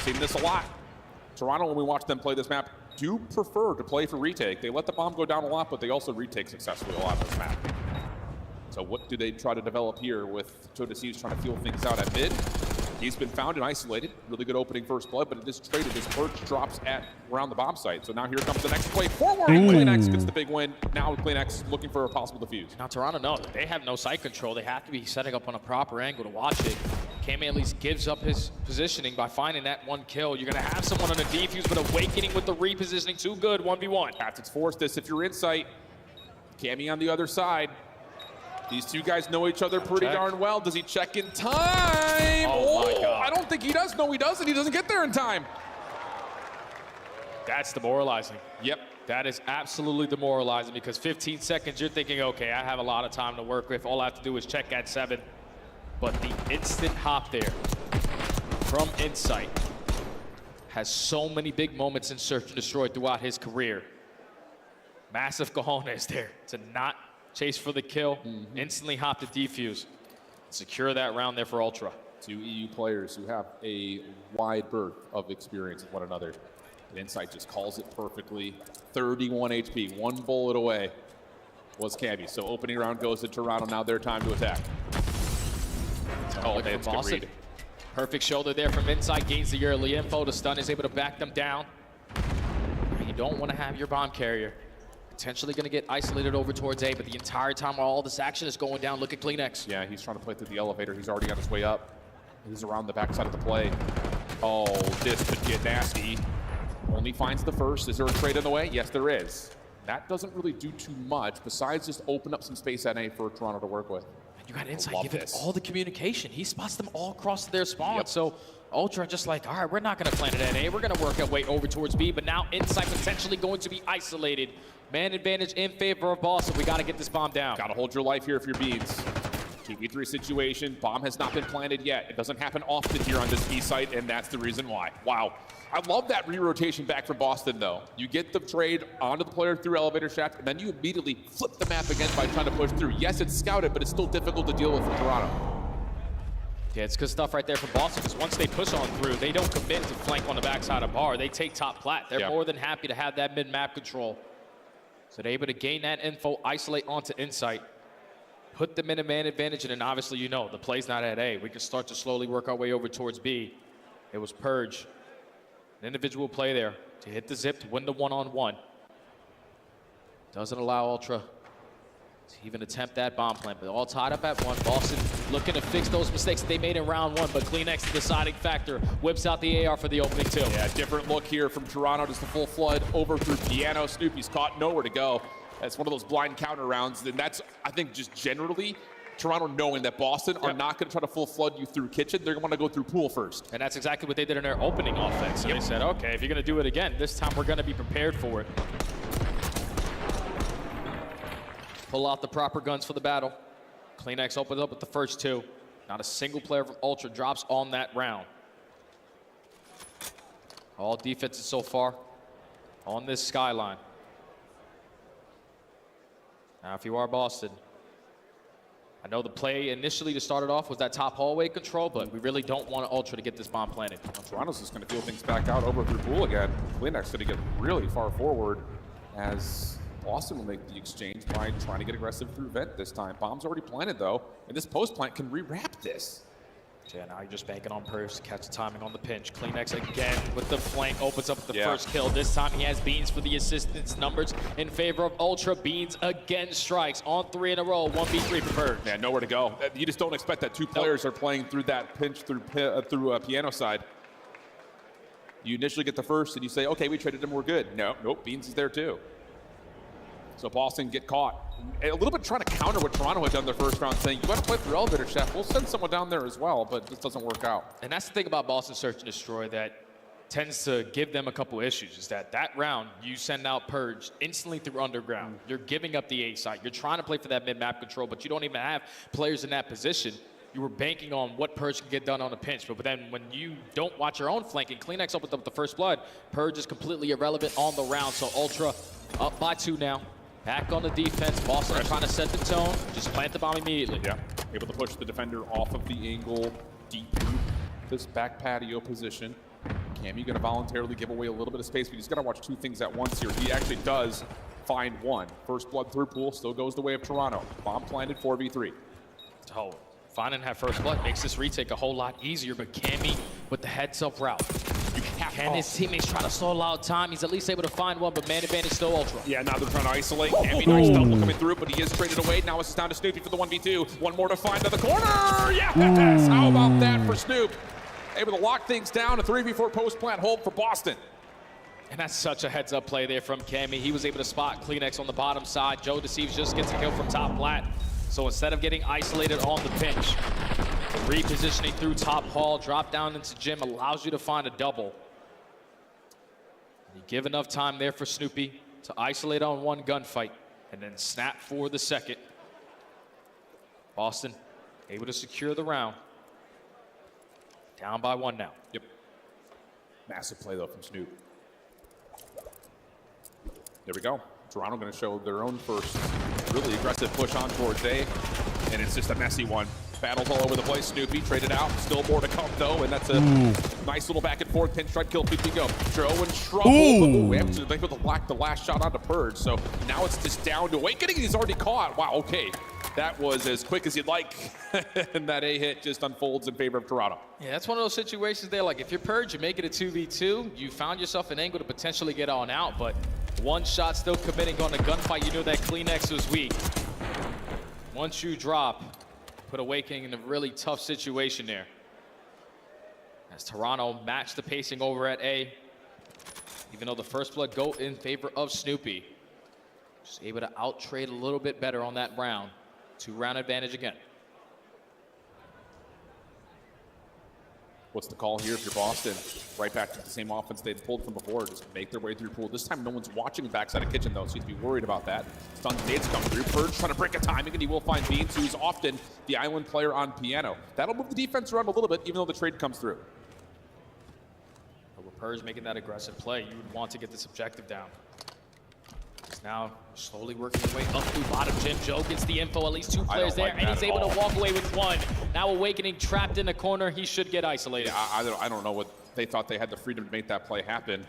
Seen this a lot. Toronto, when we watch them play this map, do prefer to play for retake. They let the bomb go down a lot, but they also retake successfully a lot of this map. So what do they try to develop here with Joe DeCease trying to feel things out at mid? He's been found and isolated. Really good opening first blood, but it is traded. His perch drops at around the bomb site. So now here comes the next play forward. CleanX gets the big win. Now CleanX looking for a possible defuse. Now Toronto, no, they have no site control. They have to be setting up on a proper angle to watch it. Cammy at least gives up his positioning by finding that one kill. You're going to have someone on a defuse, but Awakening with the repositioning. Too good, 1v1. Tactics force this if you're in sight. Cammy on the other side. These two guys know each other pretty darn well. Does he check in time? Oh my God. I don't think he does. No, he doesn't. He doesn't get there in time. That's demoralizing. Yep. That is absolutely demoralizing because 15 seconds, you're thinking, okay, I have a lot of time to work with. All I have to do is check at 7. But the instant hop there from Insight has so many big moments in Search and Destroy throughout his career. Massive cojones there to not chase for the kill, instantly hop to defuse. Secure that round there for Ultra. Two EU players who have a wide berth of experience with one another. And Insight just calls it perfectly. 31 HP, 1 bullet away was Cammy. So opening round goes to Toronto. Now their time to attack. Oh, that's good read. Perfect shoulder there from Insight, gains the early info. The stun is able to back them down. You don't want to have your bomb carrier potentially going to get isolated over towards A, but the entire time while all this action is going down, look at CleanX. Yeah, he's trying to play through the elevator. He's already on his way up. He's around the backside of the play. Oh, this could get nasty. Only finds the first. Is there a trade in the way? Yes, there is. That doesn't really do too much besides just open up some space at A for Toronto to work with. And you got Insight giving all the communication. He spots them all across their spawn. So Ultra just like, all right, we're not going to plant it at A. We're going to work our way over towards B, but now Insight potentially going to be isolated. Man advantage in favor of Boston. We got to get this bomb down. Got to hold your life here if you're Beans. 2v3 situation. Bomb has not been planted yet. It doesn't happen often here on this B site, and that's the reason why. Wow. I love that re-rotation back from Boston, though. You get the trade onto the player through elevator shaft, and then you immediately flip the map again by trying to push through. Yes, it's scouted, but it's still difficult to deal with for Toronto. Yeah, it's good stuff right there from Boston, because once they push on through, they don't commit to flank on the backside of bar. They take top plat. They're more than happy to have that mid-map control. So they're able to gain that info, isolate onto Insight, put them in a man advantage, and then obviously, you know, the play's not at A. We can start to slowly work our way over towards B. It was Purge. An individual play there to hit the zip to win the one-on-one. Doesn't allow Ultra to even attempt that bomb plant, but all tied up at 1. Boston looking to fix those mistakes that they made in round 1, but CleanX, the deciding factor, whips out the AR for the opening 2. Yeah, different look here from Toronto. Just the full flood over through Piano. Snoopy's caught, nowhere to go. That's one of those blind counter rounds, and that's, I think, just generally Toronto knowing that Boston are not going to try to full flood you through kitchen. They're going to go through pool first. And that's exactly what they did in their opening offense. So they said, okay, if you're going to do it again, this time we're going to be prepared for it. Pull out the proper guns for the battle. CleanX opens up with the first 2. Not a single player from Ultra drops on that round. All defenses so far on this skyline. Now, if you are Boston, I know the play initially to start it off was that top hallway control, but we really don't want Ultra to get this bomb planted. Well, Toronto's just going to feel things back out over through pool again. CleanX going to get really far forward as Boston will make the exchange by trying to get aggressive through vent this time. Bomb's already planted, though, and this post plant can rewrap this. Yeah, now you're just banking on Purge to catch the timing on the pinch. CleanX again with the flank, opens up the first kill. This time he has Beans for the assistance numbers in favor of Ultra. Beans again strikes on 3 in a row. 1v3 for Purge. Yeah, nowhere to go. You just don't expect that 2 players are playing through that pinch through Piano side. You initially get the first and you say, okay, we traded him, we're good. Nope, Beans is there too. So Boston get caught. A little bit trying to counter what Toronto had done their first round, saying, you got to play through elevator shaft. We'll send someone down there as well, but this doesn't work out. And that's the thing about Boston Search and Destroy that tends to give them a couple issues, is that round, you send out Purge instantly through underground. You're giving up the A site. You're trying to play for that mid-map control, but you don't even have players in that position. You were banking on what Purge can get done on a pinch, but then when you don't watch your own flanking, CleanX opens up the first blood. Purge is completely irrelevant on the round, so Ultra up by 2 now. Back on the defense. Boston trying to set the tone. Just plant the bomb immediately. Yeah, able to push the defender off of the angle deep through this back patio position. Cammy going to voluntarily give away a little bit of space, but he's got to watch 2 things at once here. He actually does find 1. First blood through pool still goes the way of Toronto. Bomb planted 4v3. Oh, Finding that first blood makes this retake a whole lot easier, but Cammy with the heads-up route. Can his teammates try to stall out time? He's at least able to find one, but man advantage still Ultra. Yeah, now they're trying to isolate. Cammy, nice double coming through, but he is traded away. Now it's down to Snoopy for the 1v2. One more to find on the corner. Yes! How about that for Snoop? Able to lock things down. A 3v4 post-plant hold for Boston. And that's such a heads-up play there from Cammy. He was able to spot Kleenex on the bottom side. Joe Deceives just gets a kill from top plat. So instead of getting isolated on the pinch, repositioning through top hall, drop down into gym allows you to find a double. You give enough time there for Snoopy to isolate on one gunfight and then snap for the second. Boston able to secure the round. Down by 1 now. Yep. Massive play though from Snoop. There we go. Toronto going to show their own first really aggressive push on towards A, and it's just a messy one. Battles all over the place. Snoopy traded out. Still more to come though, and that's a nice little back and forth pinstripe kill. 50 go. Joe in trouble. Ooh, Amazon able to block the last shot onto Purge. So now it's just down to Awakening. He's already caught. Wow. Okay. That was as quick as you'd like, and that A hit just unfolds in favor of Toronto. Yeah, that's one of those situations there. Like if you're Purge, you make it a 2v2. You found yourself an angle to potentially get on out, but one shot still committing on the gunfight. You know that Kleenex was weak. Once you drop, put Awakening in a really tough situation there. As Toronto matched the pacing over at A, even though the first blood go in favor of Snoopy. Just able to out-trade a little bit better on that round. 2-round advantage again. What's the call here if you're Boston? Right back to the same offense they'd pulled from before. Just make their way through pool. This time no one's watching the backside of Kitchen though, so you have to be worried about that. Stun Nades come through. Purge trying to break a timing, and he will find Beans, who's often the island player on piano. That'll move the defense around a little bit, even though the trade comes through. But with Purge making that aggressive play, you would want to get this objective down. He's now slowly working his way up through bottom gym. Joe gets the info, at least 2 players there, and he's able to walk away with 1. Now Awakening trapped in the corner. He should get isolated. Yeah, I don't know what they thought they had the freedom to make that play happen.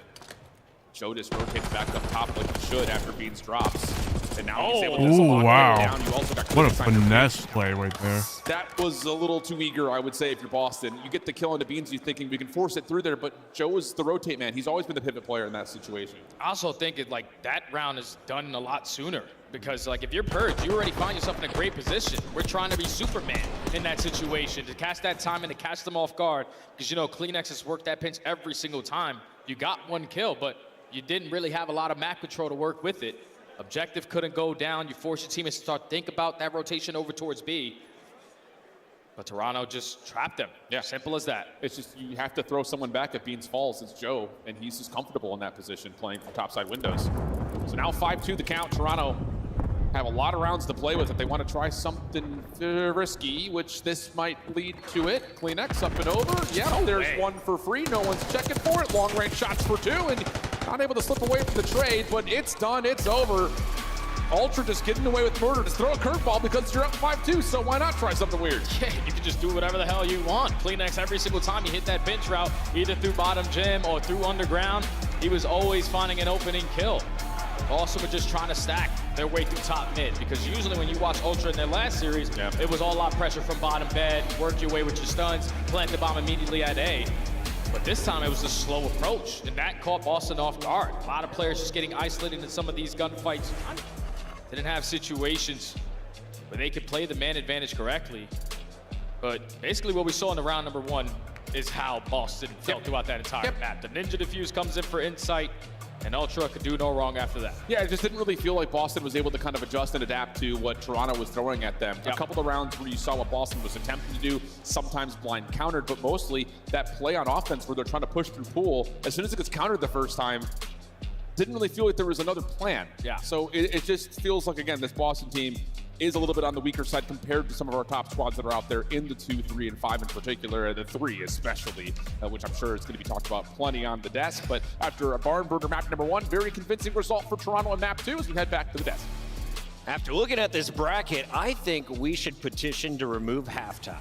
Joe just rotates back up top like he should after Beans drops. And now he's able to lock wow. it down. You also got What a finesse play right there. That was a little too eager, I would say, if you're Boston. You get the kill into Beans, you're thinking we can force it through there, but Joe is the rotate man. He's always been the pivot player in that situation. I also think that round is done a lot sooner, because like if you're Purge, you already find yourself in a great position. We're trying to be Superman in that situation, to catch that time and to catch them off guard, because you know Kleenex has worked that pinch every single time. You got 1 kill, but you didn't really have a lot of map control to work with it. Objective couldn't go down. You force your teammates to start think about that rotation over towards B. But Toronto just trapped them. Yeah, simple as that. It's just you have to throw someone back if Beans falls. It's Joe, and he's just comfortable in that position playing from topside windows. So now 5-2 the count. Toronto have a lot of rounds to play with if they want to try something risky, which this might lead to it. Kleenex up and over. Yeah, there's 1 for free. No one's checking for it. Long range shots for 2, and not able to slip away from the trade, but it's done. It's over. Ultra just getting away with murder. Just throw a curveball because you're up 5-2, so why not try something weird? Yeah, you can just do whatever the hell you want. Kleenex, every single time you hit that pinch route, either through bottom gym or through underground, he was always finding an opening kill. Also, we're just trying to stack their way through top mid, because usually when you watch Ultra in their last series, it was all a lot of pressure from bottom bed, work your way with your stuns, plant the bomb immediately at A. But this time it was a slow approach, and that caught Boston off guard. A lot of players just getting isolated in some of these gunfights. Didn't have situations where they could play the man advantage correctly. But basically what we saw in the round number 1 is how Boston felt throughout that entire map. The Ninja Diffuse comes in for insight, and Ultra could do no wrong after that. Yeah, it just didn't really feel like Boston was able to kind of adjust and adapt to what Toronto was throwing at them. A couple of rounds where you saw what Boston was attempting to do, sometimes blind countered, but mostly that play on offense where they're trying to push through pool. As soon as it gets countered the first time, didn't really feel like there was another plan. Yeah. So it just feels like, again, this Boston team is a little bit on the weaker side compared to some of our top squads that are out there in the 2, 3, and 5 in particular, and the 3 especially, which I'm sure is going to be talked about plenty on the desk. But after a barn burner map number 1, very convincing result for Toronto on map 2 as we head back to the desk. After looking at this bracket, I think we should petition to remove halftime.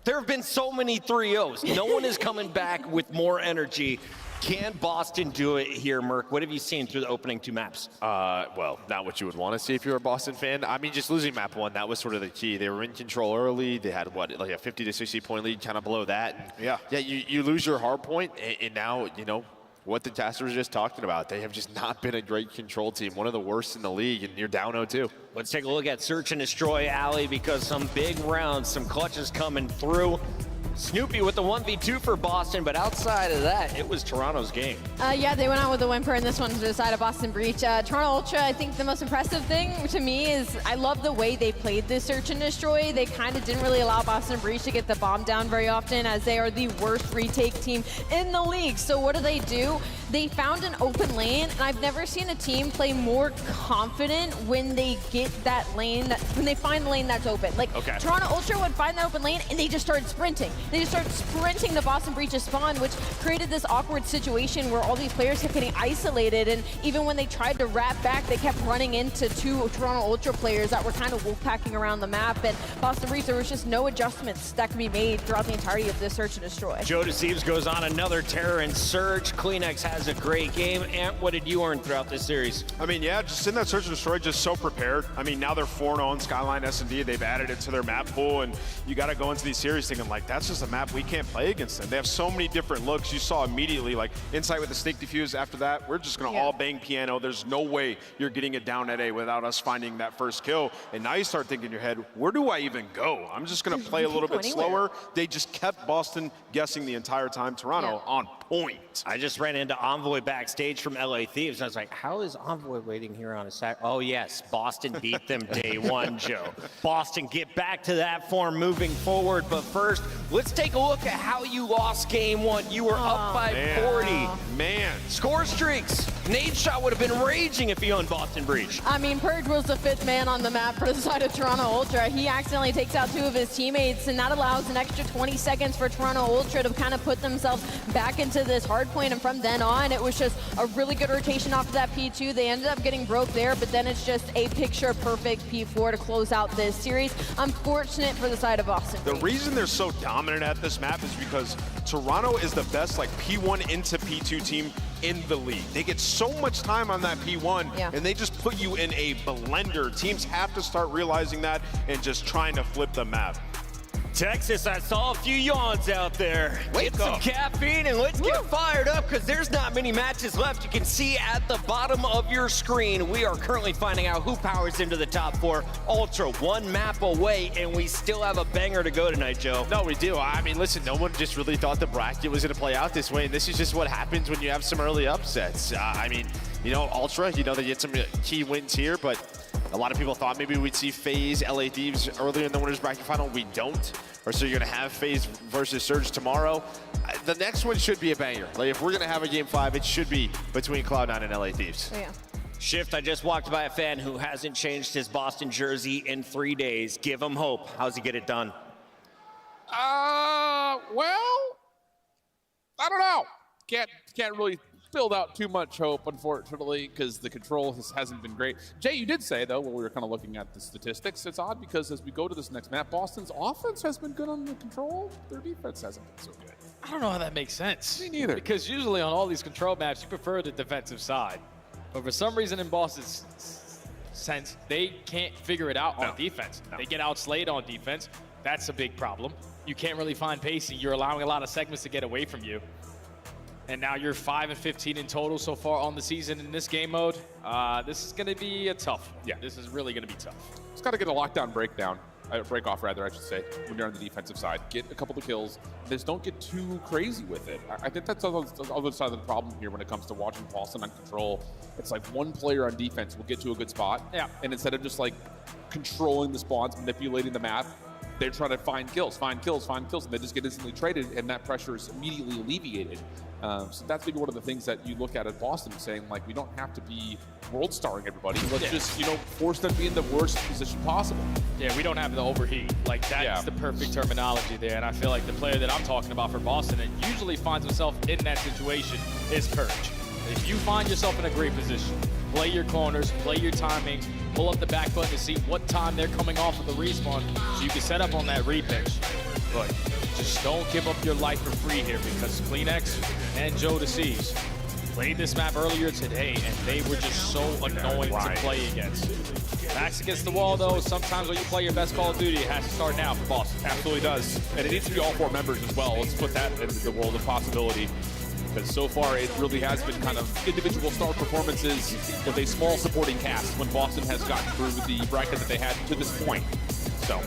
There have been so many 3-0s. No one is coming back with more energy Can Boston do it here, Merc? What have you seen through the opening 2 maps? Well, not what you would want to see if you're a Boston fan. I mean, just losing map 1, that was sort of the key. They were in control early. They had, what, like a 50 to 60 point lead kind of below that. And yeah, you lose your hard point, and now, you know, what the Taster was just talking about. They have just not been a great control team, one of the worst in the league, and you're down 0-2. Let's take a look at Search and Destroy Alley, because some big rounds, some clutches coming through. Snoopy with the 1v2 for Boston, but outside of that, it was Toronto's game. Yeah, they went out with a whimper in this one to the side of Boston Breach. Toronto Ultra, I think the most impressive thing to me is I love the way they played this Search and Destroy. They kind of didn't really allow Boston Breach to get the bomb down very often, as they are the worst retake team in the league. So what do? They found an open lane, and I've never seen a team play more confident when they get that lane, when they find the lane that's open. Like, Toronto Ultra would find that open lane, and they just started sprinting. They just started sprinting to Boston Breach's spawn, which created this awkward situation where all these players kept getting isolated, and even when they tried to wrap back, they kept running into 2 Toronto Ultra players that were kind of wolfpacking around the map, and Boston Breach, there was just no adjustments that could be made throughout the entirety of this Search and Destroy. Joe Deceives goes on another terror and Surge. Kleenex has a great game. Ant, what did you earn throughout this series? I mean, yeah, just in that Search and Destroy, just so prepared. I mean, now they're 4-0 on Skyline S&D. They've added it to their map pool, and you got to go into these series thinking, like, that's just a map we can't play against them. They have so many different looks. You saw immediately, like, Insight with the Snake Diffuse. After that, we're just going to all bang piano. There's no way you're getting it down at A without us finding that first kill. And now you start thinking in your head, where do I even go? I'm just going to play a little bit slower. They just kept Boston guessing the entire time. Toronto on point. I just ran into Envoy backstage from LA Thieves, and I was like, how is Envoy waiting here on a Saturday? Oh, yes, Boston beat them day 1, Joe. Boston get back to that form moving forward, but first, let's take a look at how you lost game 1. You were up by 40. Man. Score streaks. Nade Shot would have been raging if he owned Boston Breach. I mean, Purge was the 5th man on the map for the side of Toronto Ultra. He accidentally takes out 2 of his teammates, and that allows an extra 20 seconds for Toronto Ultra to kind of put themselves back into this hard point, and from then on, it was just a really good rotation off of that P2. They ended up getting broke there, but then it's just a picture-perfect P4 to close out this series. Unfortunate for the side of Boston. The reason they're so dominant at this map is because Toronto is the best, like, P1 into P2 team in the league. They get so much time on that P1, and they just put you in a blender. Teams have to start realizing that and just trying to flip the map. Texas, I saw a few yawns out there. Get some caffeine and let's get fired up, because there's not many matches left. You can see at the bottom of your screen, we are currently finding out who powers into the top 4. Ultra 1 map away, and we still have a banger to go tonight, Joe. No, we do. I mean, listen, no one just really thought the bracket was going to play out this way, and this is just what happens when you have some early upsets. I mean, you know, Ultra, you know, they get some key wins here, but a lot of people thought maybe we'd see FaZe, LA Thieves earlier in the winners bracket final. We don't. Or so you're going to have FaZe versus Surge tomorrow. The next one should be a banger. Like, if we're going to have a game 5, it should be between Cloud9 and LA Thieves. Yeah. Shift, I just walked by a fan who hasn't changed his Boston jersey in 3 days. Give him hope. How's he get it done? Well, I don't know. Can't really build out too much hope, unfortunately, because the control hasn't been great. Jay, you did say, though, when we were kind of looking at the statistics, it's odd because as we go to this next map, Boston's offense has been good on the control. Their defense hasn't been so good. I don't know how that makes sense. Me neither. Because usually on all these control maps, you prefer the defensive side. But for some reason in Boston's sense, they can't figure it out on defense. They get outslayed on defense. That's a big problem. You can't really find pacing. You're allowing a lot of segments to get away from you. And now you're 5-15 in total so far on the season in this game mode. This is going to be a tough. Yeah, this is really going to be tough. Just got to get a lockdown breakdown. Break off, rather, I should say, when you're on the defensive side. Get a couple of kills. Just don't get too crazy with it. I think that's the other side of the problem here when it comes to watching Boston on control. It's like one player on defense will get to a good spot. Yeah. And instead of just like controlling the spawns, manipulating the map, they're trying to find kills, and they just get instantly traded, and that pressure is immediately alleviated. So that's maybe one of the things that you look at Boston saying, like, we don't have to be world starring everybody. Let's just, force them to be in the worst position possible. Yeah, we don't have the overheat. Like, that's the perfect terminology there. And I feel like the player that I'm talking about for Boston that usually finds himself in that situation is Purge. If you find yourself in a great position, play your corners, play your timing, pull up the back button to see what time they're coming off of the respawn so you can set up on that repitch. But just Just don't give up your life for free here, because Kleenex and Joe DeCease played this map earlier today, and they were just so annoying to play against. Backs against the wall, though. Sometimes when you play your best Call of Duty, it has to start now for Boston. Absolutely does. And it needs to be all 4 members as well. Let's put that into the world of possibility. Because so far, it really has been kind of individual star performances with a small supporting cast when Boston has gotten through the bracket that they had to this point. So,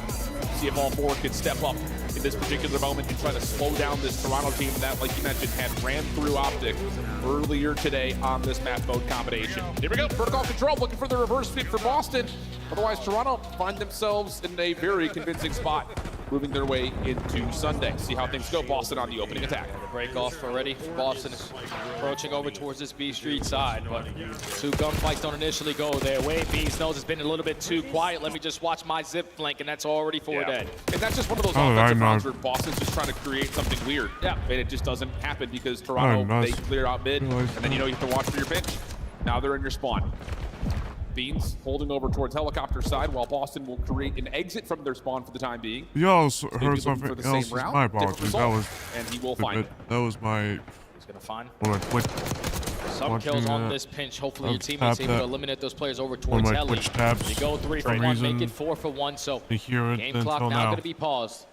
see if all 4 can step up in this particular moment and try to slow down this Toronto team that, like you mentioned, had ran through Optic earlier today on this map mode combination. Here we go, protocol control, looking for the reverse sweep for Boston. Otherwise, Toronto find themselves in a very convincing spot, moving their way into Sunday. See how things go. Boston on the opening attack. The break off already. Boston is approaching over towards this B Street side, but 2 gunfights don't initially go their way. Beans knows it's been a little bit too quiet. Let me just watch my zip flank, and that's already 4 dead. And that's just one of those offensive rounds where Boston's just trying to create something weird. Yeah. And it just doesn't happen because Toronto, they clear out mid, and then you have to watch for your pinch. Now they're in your spawn. Beans holding over towards helicopter side while Boston will create an exit from their spawn for the time being. Y'all heard something for the else. same round, My apologies. That was. And he will find it. That was my. He's gonna find. Some kills on this pinch. Hopefully your teammates able to eliminate those players over towards Ellie. You go 3 for 1, make it 4 for 1. So game clock now going to be paused.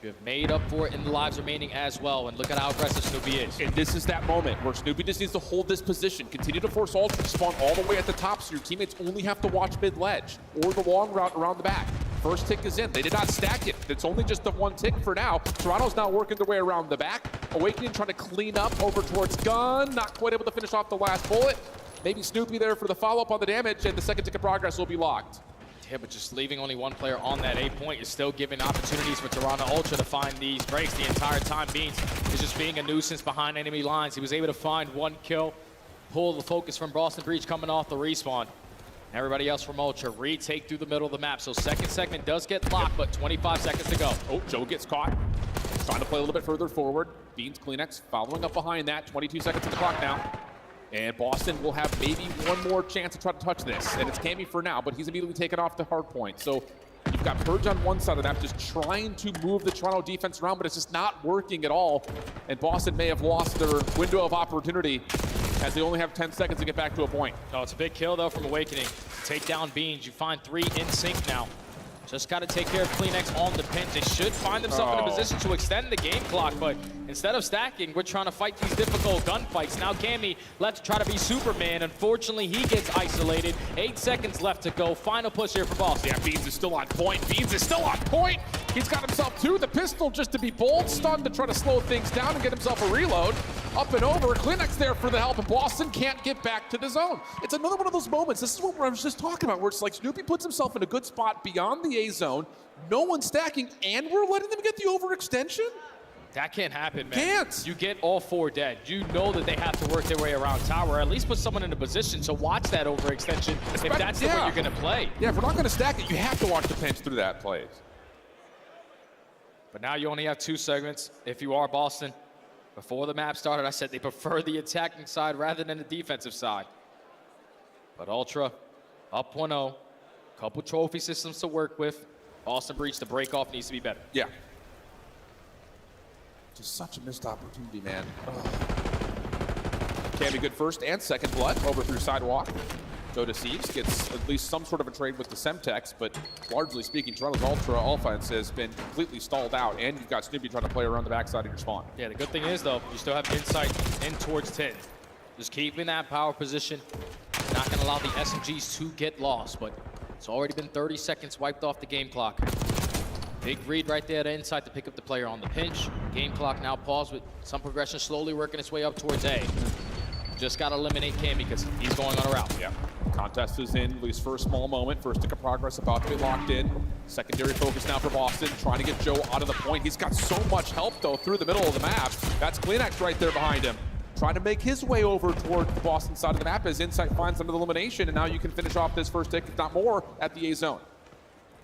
You have made up for it in the lives remaining as well, and look at how aggressive Snoopy is. And this is that moment where Snoopy just needs to hold this position, continue to force Ultra to spawn all the way at the top so your teammates only have to watch mid ledge or the long route around the back. First tick is in. They did not stack it. It's only just the 1 tick for now. Toronto's now working their way around the back. Awakening trying to clean up over towards Gun. Not quite able to finish off the last bullet. Maybe Snoopy there for the follow-up on the damage, and the second tick of progress will be locked. Yeah, but just leaving only 1 player on that A point is still giving opportunities for Toronto Ultra to find these breaks the entire time. Beans is just being a nuisance behind enemy lines. He was able to find 1 kill, pull the focus from Boston Breach coming off the respawn. Everybody else from Ultra retake through the middle of the map. So second segment does get locked, but 25 seconds to go. Oh, Joe gets caught. Trying to play a little bit further forward. Beans Kleenex following up behind that. 22 seconds on the clock now. And Boston will have maybe 1 more chance to try to touch this. And it's Cammy for now, but he's immediately taken off the hard point. So you've got Purge on one side of that, just trying to move the Toronto defense around, but it's just not working at all. And Boston may have lost their window of opportunity as they only have 10 seconds to get back to a point. Oh, it's a big kill, though, from Awakening. Take down Beans. You find 3 in sync now. Just got to take care of Kleenex on the pinch. They should find themselves in a position to extend the game clock, but instead of stacking, we're trying to fight these difficult gunfights. Now Cammy left to try to be Superman. Unfortunately, he gets isolated. 8 seconds left to go. Final push here for Boston. Yeah, Beans is still on point. Beans is still on point. He's got himself 2. The pistol just to be bold, stunned to try to slow things down and get himself a reload. Up and over. Kleenex there for the help, and Boston can't get back to the zone. It's another one of those moments. This is what I was just talking about, where it's like Snoopy puts himself in a good spot beyond the A zone. No one's stacking, and we're letting them get the overextension? That can't happen, man. Can't. You get all 4 dead. You know that they have to work their way around tower, or at least put someone in a position to watch that overextension if that's the way you're going to play. Yeah, if we're not going to stack it, you have to watch the pinch through that plays. But now you only have 2 segments. If you are Boston, before the map started, I said they prefer the attacking side rather than the defensive side. But Ultra, up 1-0, couple trophy systems to work with. Boston Breach, the break-off needs to be better. Yeah. Just such a missed opportunity, man. Cammy good first and second blood over through sidewalk. Joe DeCease gets at least some sort of a trade with the Semtex, but largely speaking, Toronto's Ultra offense has been completely stalled out, and you've got Snoopy trying to play around the backside of your spawn. Yeah, the good thing is, though, you still have insight in towards 10. Just keeping that power position. Not going to allow the SMGs to get lost, but it's already been 30 seconds wiped off the game clock. Big read right there to inside to pick up the player on the pinch. Game clock now paused with some progression slowly working its way up towards A. Just got to eliminate Cammy because he's going on a route. Yeah. Contest is in, at least for a small moment. First tick of progress about to be locked in. Secondary focus now for Boston, trying to get Joe out of the point. He's got so much help, though, through the middle of the map. That's Kleenex right there behind him, trying to make his way over toward the Boston side of the map as Insight finds under the elimination, and now you can finish off this first tick, if not more, at the A zone.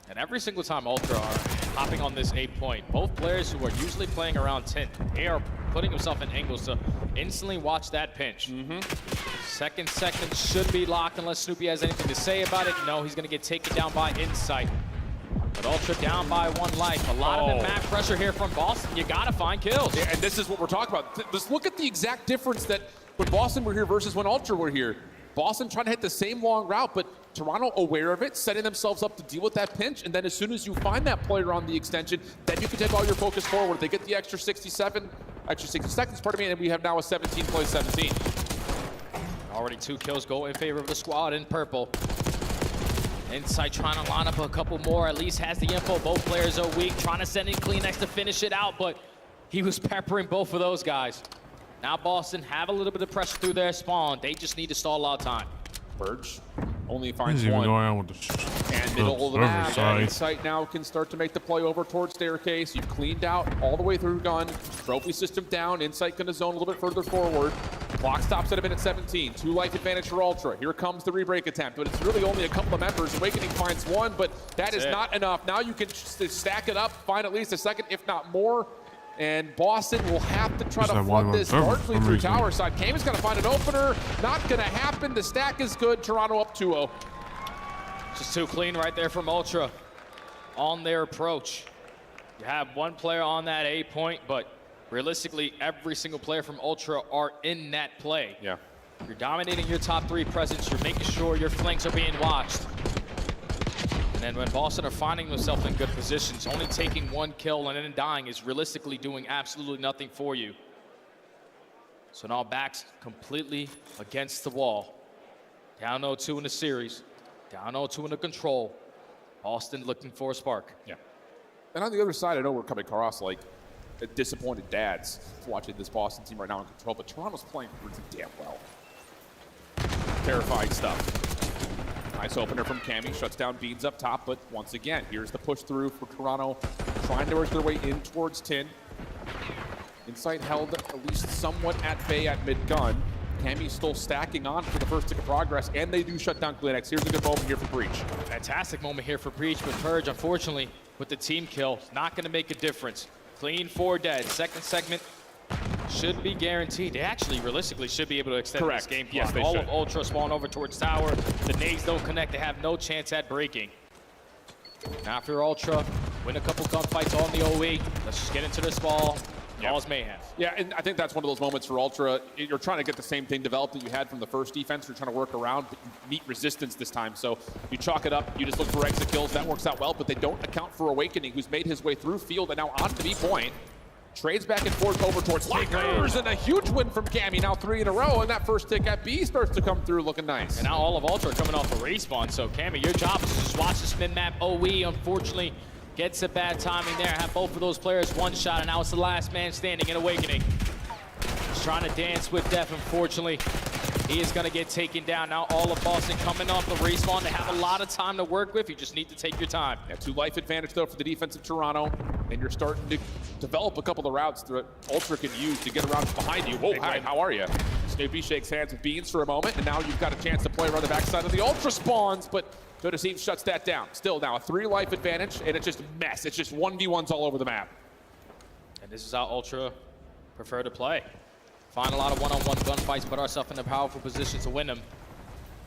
And every single time Ultra are hopping on this 8 point, both players who are usually playing around 10, they are putting themselves in angles to instantly watch that pinch. Second segment should be locked unless Snoopy has anything to say about it. No, he's going to get taken down by Insight. But Ultra down by 1 life. A lot of the map pressure here from Boston. You gotta find kills. Yeah, and this is what we're talking about. Just look at the exact difference that when Boston were here versus when Ultra were here. Boston trying to hit the same long route, but Toronto aware of it, setting themselves up to deal with that pinch, and then as soon as you find that player on the extension, then you can take all your focus forward. They get the extra 60 seconds, pardon me, and we have now a 17 plays 17. Already 2 kills go in favor of the squad in purple. Insight trying to line up a couple more, at least has the info. Both players are weak, trying to send in Kleenex to finish it out, but he was peppering both of those guys. Now Boston have a little bit of pressure through their spawn. They just need to stall out time. Burge only finds He's even one. going on with the And middle of the map, side. Insight now can start to make the play over towards staircase. You've cleaned out all the way through gun. Trophy system down. Insight going to zone a little bit further forward. Clock stops at a minute 17. 2 life advantage for Ultra. Here comes the rebreak attempt, but it's really only a couple of members. Awakening finds 1, but that is not enough. Now you can stack it up, find at least a second, if not more. And Boston will have to try to flood this largely through tower side. Kami's got to find an opener. Not going to happen. The stack is good. Toronto up 2-0. Just too clean right there from Ultra on their approach. You have 1 player on that A point, but realistically, every single player from Ultra are in that play. Yeah. You're dominating your top 3 presence. You're making sure your flanks are being watched. And when Boston are finding themselves in good positions, only taking 1 kill and then dying is realistically doing absolutely nothing for you. So now backs completely against the wall. Down 0-2 in the series. Down 0-2 in the control. Boston looking for a spark. Yeah. And on the other side, I know we're coming across like disappointed dads watching this Boston team right now in control, but Toronto's playing pretty damn well. Terrifying stuff. Nice opener from Kami, shuts down Beans up top, but once again, here's the push through for Toronto, trying to work their way in towards Tin. Insight held at least somewhat at bay at mid-gun. Kami still stacking on for the first tick of progress, and they do shut down Kleenex. Here's a good moment here for Breach. Fantastic moment here for Breach, but Purge, unfortunately, with the team kill, not going to make a difference. Clean 4 dead. Second segment should be guaranteed. They actually realistically should be able to extend this game clock. Yes, they all should. of Ultra spawn over towards tower. The nades don't connect. They have no chance at breaking. Now after Ultra, win a couple gunfights on the OE. Let's just get into this ball. Cause mayhem. Yeah, and I think that's one of those moments for Ultra. You're trying to get the same thing developed that you had from the first defense. You're trying to work around, but you meet resistance this time. So you chalk it up. You just look for exit kills. That works out well, but they don't account for Awakening, who's made his way through field and now on to B point. Trades back and forth over towards Lockers, and a huge win from Kami. Now 3 in a row, and that first tick at B starts to come through looking nice. And now all of Ultra are coming off a respawn. So Kami, your job is to just watch this mid-map OE. Unfortunately, gets a bad timing there. Have both of those players 1 shot, and now it's the last man standing in Awakening. Just trying to dance with death, unfortunately. He is going to get taken down. Now all of Boston coming off the respawn. They have a lot of time to work with. You just need to take your time. Yeah, 2 life advantage, though, for the defense of Toronto. And you're starting to develop a couple of routes that Ultra can use to get around behind you. Whoa, hi, how are you? Snoopy shakes hands with Beans for a moment, and now you've got a chance to play around the backside of the Ultra spawns, but Good Team shuts that down. Still now a 3 life advantage, and it's just a mess. It's just 1v1s all over the map. And this is how Ultra prefer to play. Find a lot of one-on-one gunfights, put ourselves in a powerful position to win them.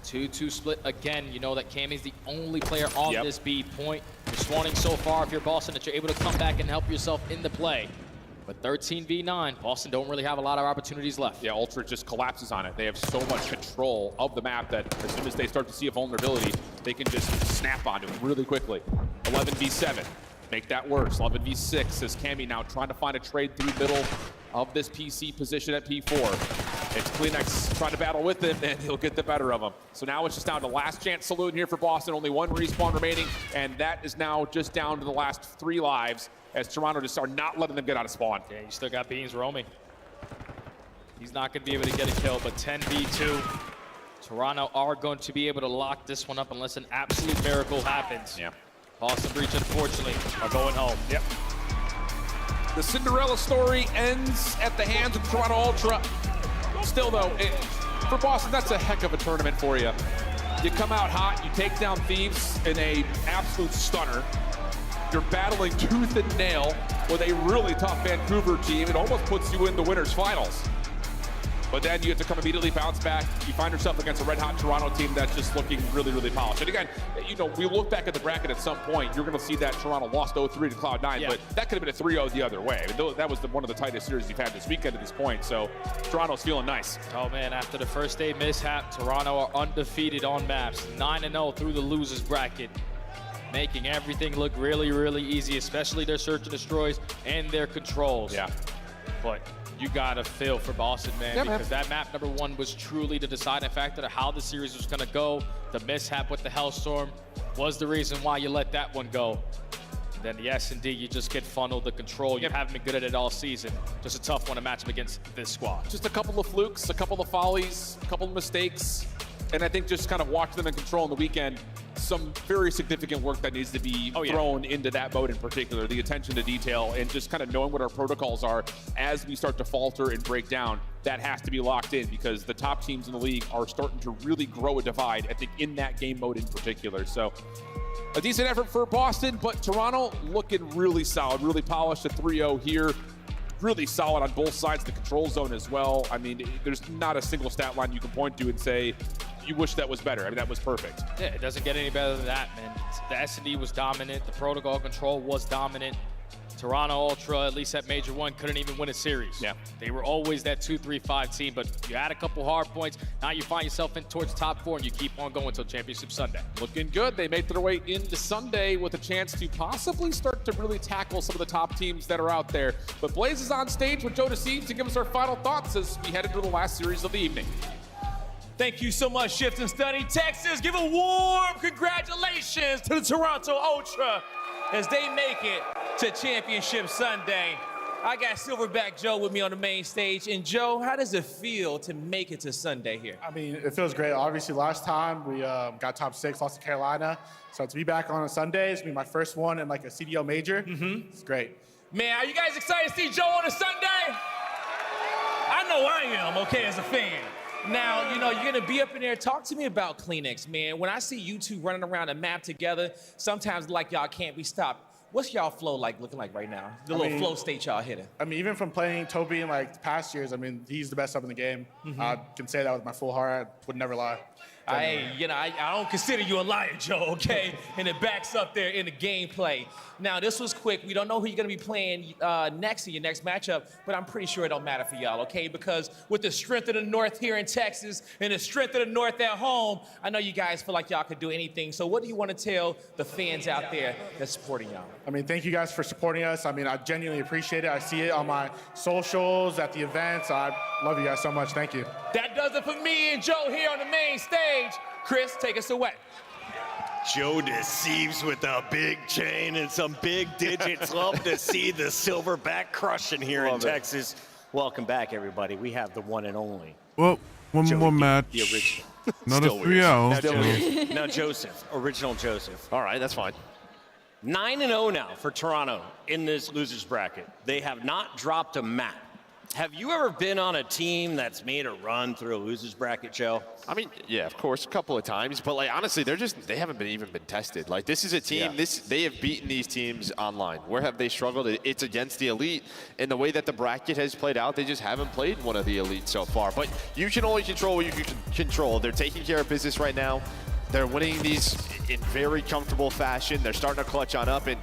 2-2 split again. You know that Kami's the only player on this B point. You're spawning so far if you're Boston that you're able to come back and help yourself in the play. But 13v9, Boston don't really have a lot of opportunities left. Yeah, Ultra just collapses on it. They have so much control of the map that as soon as they start to see a vulnerability, they can just snap onto it really quickly. 11v7, make that worse. 11v6 as Kami now trying to find a trade through middle of this PC position at P4. It's Kleenex trying to battle with him, and he'll get the better of him. So now it's just down to last chance saloon here for Boston. Only 1 respawn remaining, and that is now just down to the last 3 lives as Toronto just are not letting them get out of spawn. Yeah, you still got Beans roaming. He's not going to be able to get a kill, but 10v2. Toronto are going to be able to lock this one up unless an absolute miracle happens. Yeah. Boston Breach, unfortunately, are going home. Yep. The Cinderella story ends at the hands of Toronto Ultra. Still, though, for Boston, that's a heck of a tournament for you. You come out hot, you take down Thieves in a absolute stunner. You're battling tooth and nail with a really tough Vancouver team. It almost puts you in the winners' finals. But then you have to come immediately bounce back. You find yourself against a red-hot Toronto team that's just looking really, really polished. And again, you know, we look back at the bracket at some point, you're going to see that Toronto lost 0-3 to Cloud9, but that could have been a 3-0 the other way. I mean, that was one of the tightest series you've had this weekend at this point, so Toronto's feeling nice. Oh, man, after the first day mishap, Toronto are undefeated on maps, 9-0 through the losers bracket, making everything look really, really easy, especially their search and destroys and their controls. Yeah. But you gotta feel for Boston, man, because that map number 1 was truly the deciding factor to how the series was gonna go. The mishap with the Hellstorm was the reason why you let that one go. And then the S&D, you just get funneled. The control, you haven't been good at it all season. Just a tough one to match up against this squad. Just a couple of flukes, a couple of follies, a couple of mistakes. And I think just kind of watching them in control on the weekend, some very significant work that needs to be thrown into that mode in particular, the attention to detail and just kind of knowing what our protocols are as we start to falter and break down. That has to be locked in because the top teams in the league are starting to really grow a divide, I think, in that game mode in particular. So a decent effort for Boston, but Toronto looking really solid, really polished at 3-0 here. Really solid on both sides of the control zone as well. I mean, there's not a single stat line you can point to and say, you wish that was better. I mean, that was perfect. Yeah, it doesn't get any better than that, man. The S&D was dominant. The protocol control was dominant. Toronto Ultra, at least at Major 1, couldn't even win a series. Yeah. They were always that 2-3-5 team, but you had a couple hard points. Now you find yourself in towards top 4, and you keep on going until Championship Sunday. Looking good. They made their way into Sunday with a chance to possibly start to really tackle some of the top teams that are out there. But Blaze is on stage with Joe Deceives to give us our final thoughts as we head into the last series of the evening. Thank you so much, Shift and Study Texas. Give a warm congratulations to the Toronto Ultra as they make it to Championship Sunday. I got Silverback Joe with me on the main stage. And Joe, how does it feel to make it to Sunday here? I mean, it feels great. Obviously, last time we got top 6, lost to Carolina. So to be back on a Sunday is my first one in like a CDO major. It's great. Man, are you guys excited to see Joe on a Sunday? I know I am, okay, as a fan. Now, you know, you're going to be up in there. Talk to me about Kleenex, man. When I see you two running around a map together, sometimes like y'all can't be stopped. What's y'all flow like looking like right now? The little flow state y'all hitting. I mean, even from playing Toby in like past years, I mean, he's the best sub in the game. I can say that with my full heart. I would never lie. I don't consider you a liar, Joe, okay? And it backs up there in the gameplay. Now, this was quick. We don't know who you're going to be playing next in your next matchup, but I'm pretty sure it don't matter for y'all, okay? Because with the strength of the North here in Texas and the strength of the North at home, I know you guys feel like y'all could do anything. So what do you want to tell the fans out there that's supporting y'all? I mean, thank you guys for supporting us. I mean, I genuinely appreciate it. I see it on my socials, at the events. I love you guys so much. Thank you. That does it for me and Joe here on the main stage. Chris, take us away. Joe Deceives with a big chain and some big digits. Love to see the Silverback crushing here in Texas. Welcome back, everybody. We have the one and only. Well, one more match. The original. Not a 3-0. Now Joseph, original Joseph. All right, that's fine. 9-0 now for Toronto in this losers bracket. They have not dropped a map. Have you ever been on a team that's made a run through a losers bracket, Joe? I mean, yeah, of course, a couple of times, but like honestly, they haven't even been tested. Like this is a team, they have beaten these teams online. Where have they struggled? It's against the elite. And the way that the bracket has played out, they just haven't played one of the elite so far. But you can only control what you can control. They're taking care of business right now. They're winning these in very comfortable fashion. They're starting to clutch on up, and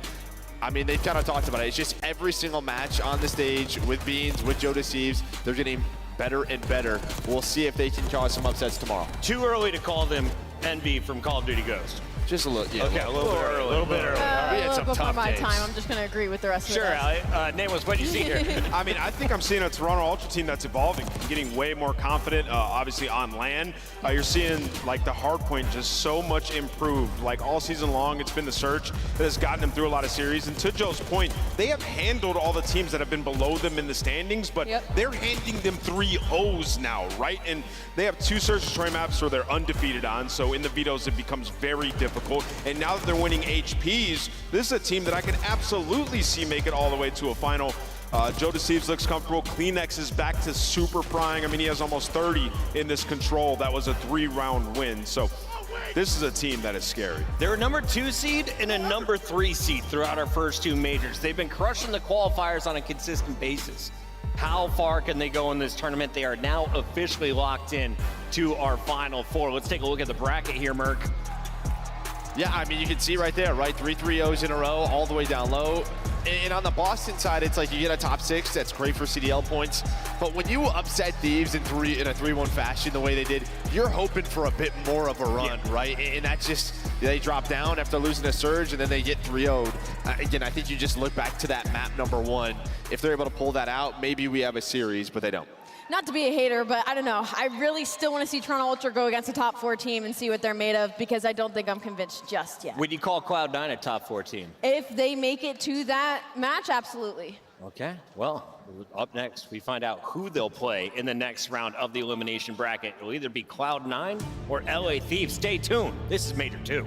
I mean, they've kind of talked about it. It's just every single match on the stage with Beans, with Joe Deceives, they're getting better and better. We'll see if they can cause some upsets tomorrow. Too early to call them Envy from Call of Duty Ghost. Just a little, yeah. Okay, a little bit early. A little bit early. A little before my time. I'm just going to agree with the rest of Sure, it. Ali. Nameless, what do you see here? I mean, I think I'm seeing a Toronto Ultra team that's evolving, getting way more confident, obviously on land. You're seeing, like, the hard point just so much improved. Like, all season long, it's been the search that has gotten them through a lot of series. And to Joe's point, they have handled all the teams that have been below them in the standings, but they're handing them 3-0s now, right? And they have 2 search destroy maps where they're undefeated on, so in the vetoes, it becomes very difficult. And now that they're winning HPs, this is a team that I can absolutely see make it all the way to a final. Joe Deceives looks comfortable. Kleenex is back to super prying. I mean, he has almost 30 in this control. That was a 3-round win. So this is a team that is scary. They're a number 2 seed and a number 3 seed throughout our first 2 majors. They've been crushing the qualifiers on a consistent basis. How far can they go in this tournament? They are now officially locked in to our Final Four. Let's take a look at the bracket here, Merc. Yeah, I mean, you can see right there, right? 3 3-0s in a row, all the way down low. And on the Boston side, it's like you get a top 6. That's great for CDL points. But when you upset Thieves in a 3-1 fashion the way they did, you're hoping for a bit more of a run, right? And that's just, they drop down after losing a surge, and then they get 3-0'd. Again, I think you just look back to that map number 1. If they're able to pull that out, maybe we have a series, but they don't. Not to be a hater, but I don't know. I really still want to see Toronto Ultra go against a top 4 team and see what they're made of, because I don't think I'm convinced just yet. Would you call Cloud9 a top 4 team? If they make it to that match, absolutely. Okay, well, up next, we find out who they'll play in the next round of the elimination bracket. It'll either be Cloud9 or LA Thieves. Stay tuned. This is Major 2.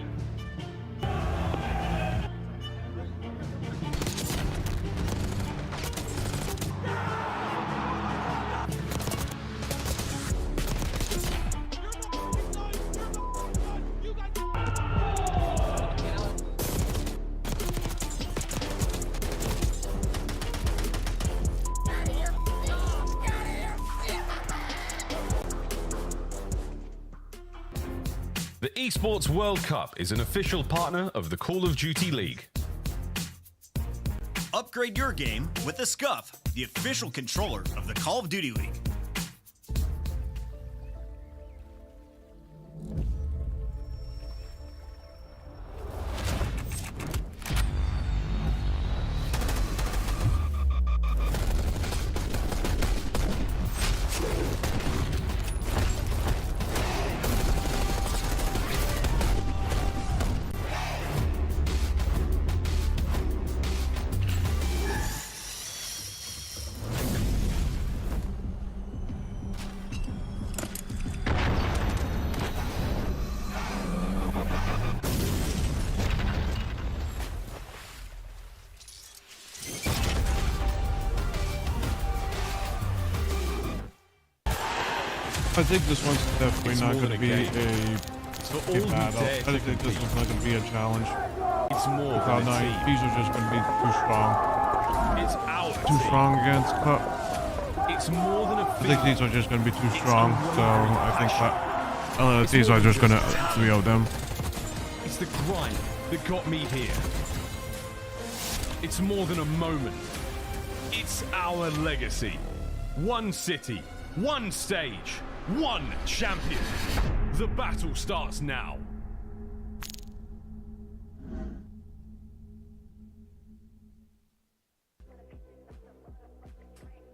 The Esports World Cup is an official partner of the Call of Duty League. Upgrade your game with the Scuff, the official controller of the Call of Duty League. I think this one's definitely not going to be a battle. I think this one's not going to be a challenge. It's more Cloud9. These are just going to be too strong. It's ours. Too strong against Cloud. It's more than a I think these are just going to be too strong. So I think that these are just going to 3-0 them. It's the grind that got me here. It's more than a moment. It's our legacy. One city, one stage, one champion. The battle starts now.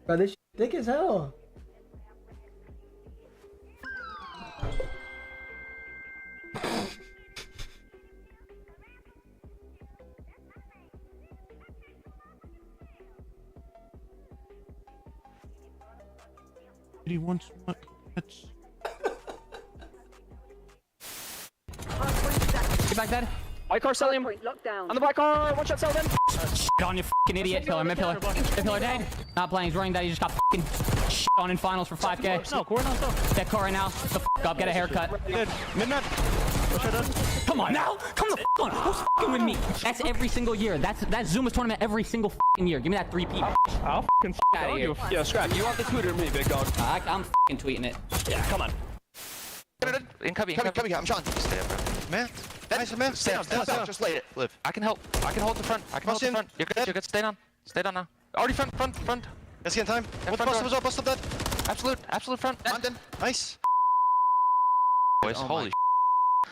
Bro, this thick as hell. He wants my pets. Get back dead. White car, sell him. On the black car, one shot, sell them. Shit on you fucking idiot. Pillar, mid pillar. Mid pillar dead. Not playing, he's running dead. He just got fucking shit on in finals for 5K. No, core, no, that car right now. The fuck up, get a haircut. Midnight. Come on now. Come the fuck on. Who's fucking with me? That's every single year. That's Zuma's tournament every single fucking year. Give me that 3P. I'll fucking out of here. Yeah, Scrap, you want the Twitter me, big dog? I'm fucking tweeting it. Yeah, come on. Incoming, I'm John. Stay up, bro. Man. Nice, man. Stay down. Just lay it. Live. I can help. I can hold the front. I can hold the front. You're good. Stay down. Stay down now. Already front. Let's get in time. Bust up that. Absolute front. I'm done. Nice. Boys, holy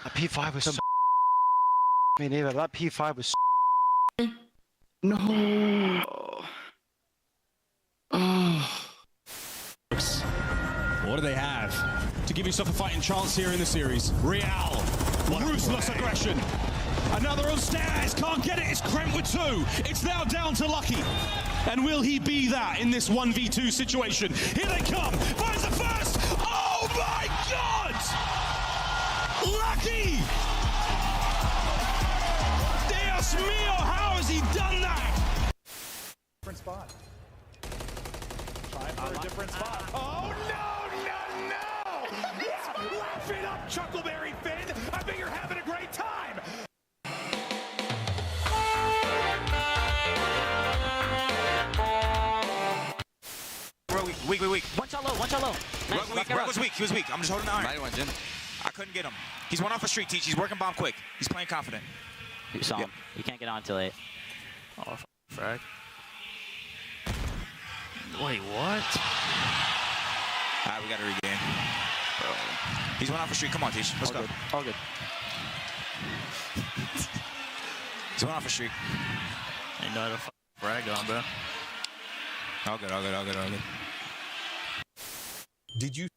That P5 was so me neither. That P5 was No. What do they have to give yourself a fighting chance here in the series? Real, ruthless aggression. Another upstairs, can't get it. It's Kremp with 2. It's now down to Lucky. And will he be that in this 1v2 situation? Here they come. Finds the first. Oh my God! Lucky! Dios mío, how has he done that? Different spot. Try for a different spot. Oh no! Laugh it up, Chuckleberry Finn! I bet you're having a great time! Weak. One shot low. Nice. Rug was weak. He was weak. I'm just holding the iron. I couldn't get him. He's one off a streak, Teach. He's working bomb quick. He's playing confident. You saw him. You can't get on until 8. Oh, frag. Wait, what? All right, we got to regain. Bro. He's one off a streak. Come on, Teach. Let's go. All good. He's one off a streak. Ain't no other frag on, bro. All good. Did you?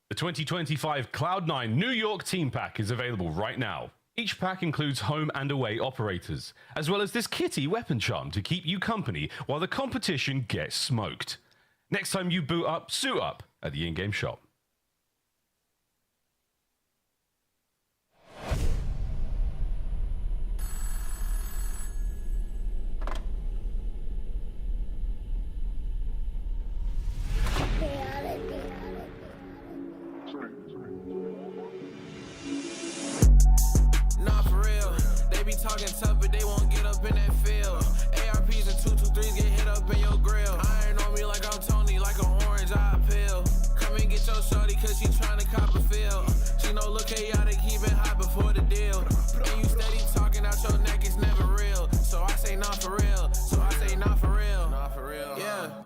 The 2025 Cloud9 New York Team Pack is available right now. Each pack includes home and away operators, as well as this kitty weapon charm to keep you company while the competition gets smoked. Next time you boot up, suit up at the in-game shop. Nah, for real. They be talking tough, but they won't get up in that field. ARPs and 223s get hit up in your grill. Iron on me like I'm Tony, like an orange eye pill. Come and get your shorty, cause she tryna cop a feel. She know look chaotic, keep it hot before the deal. And you steady talking out your neck, it's never real. So I say not for real. Not for real. Yeah.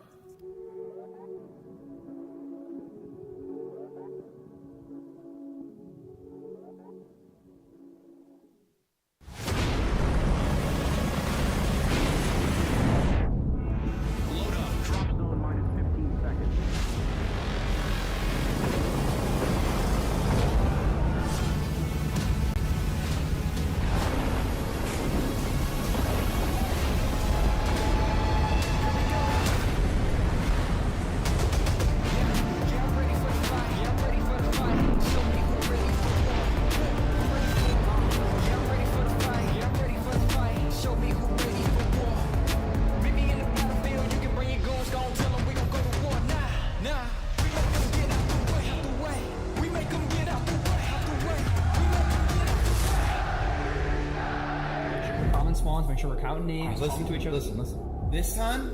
Common spawns, make sure we're counting names, listening to each other. Listen. This time,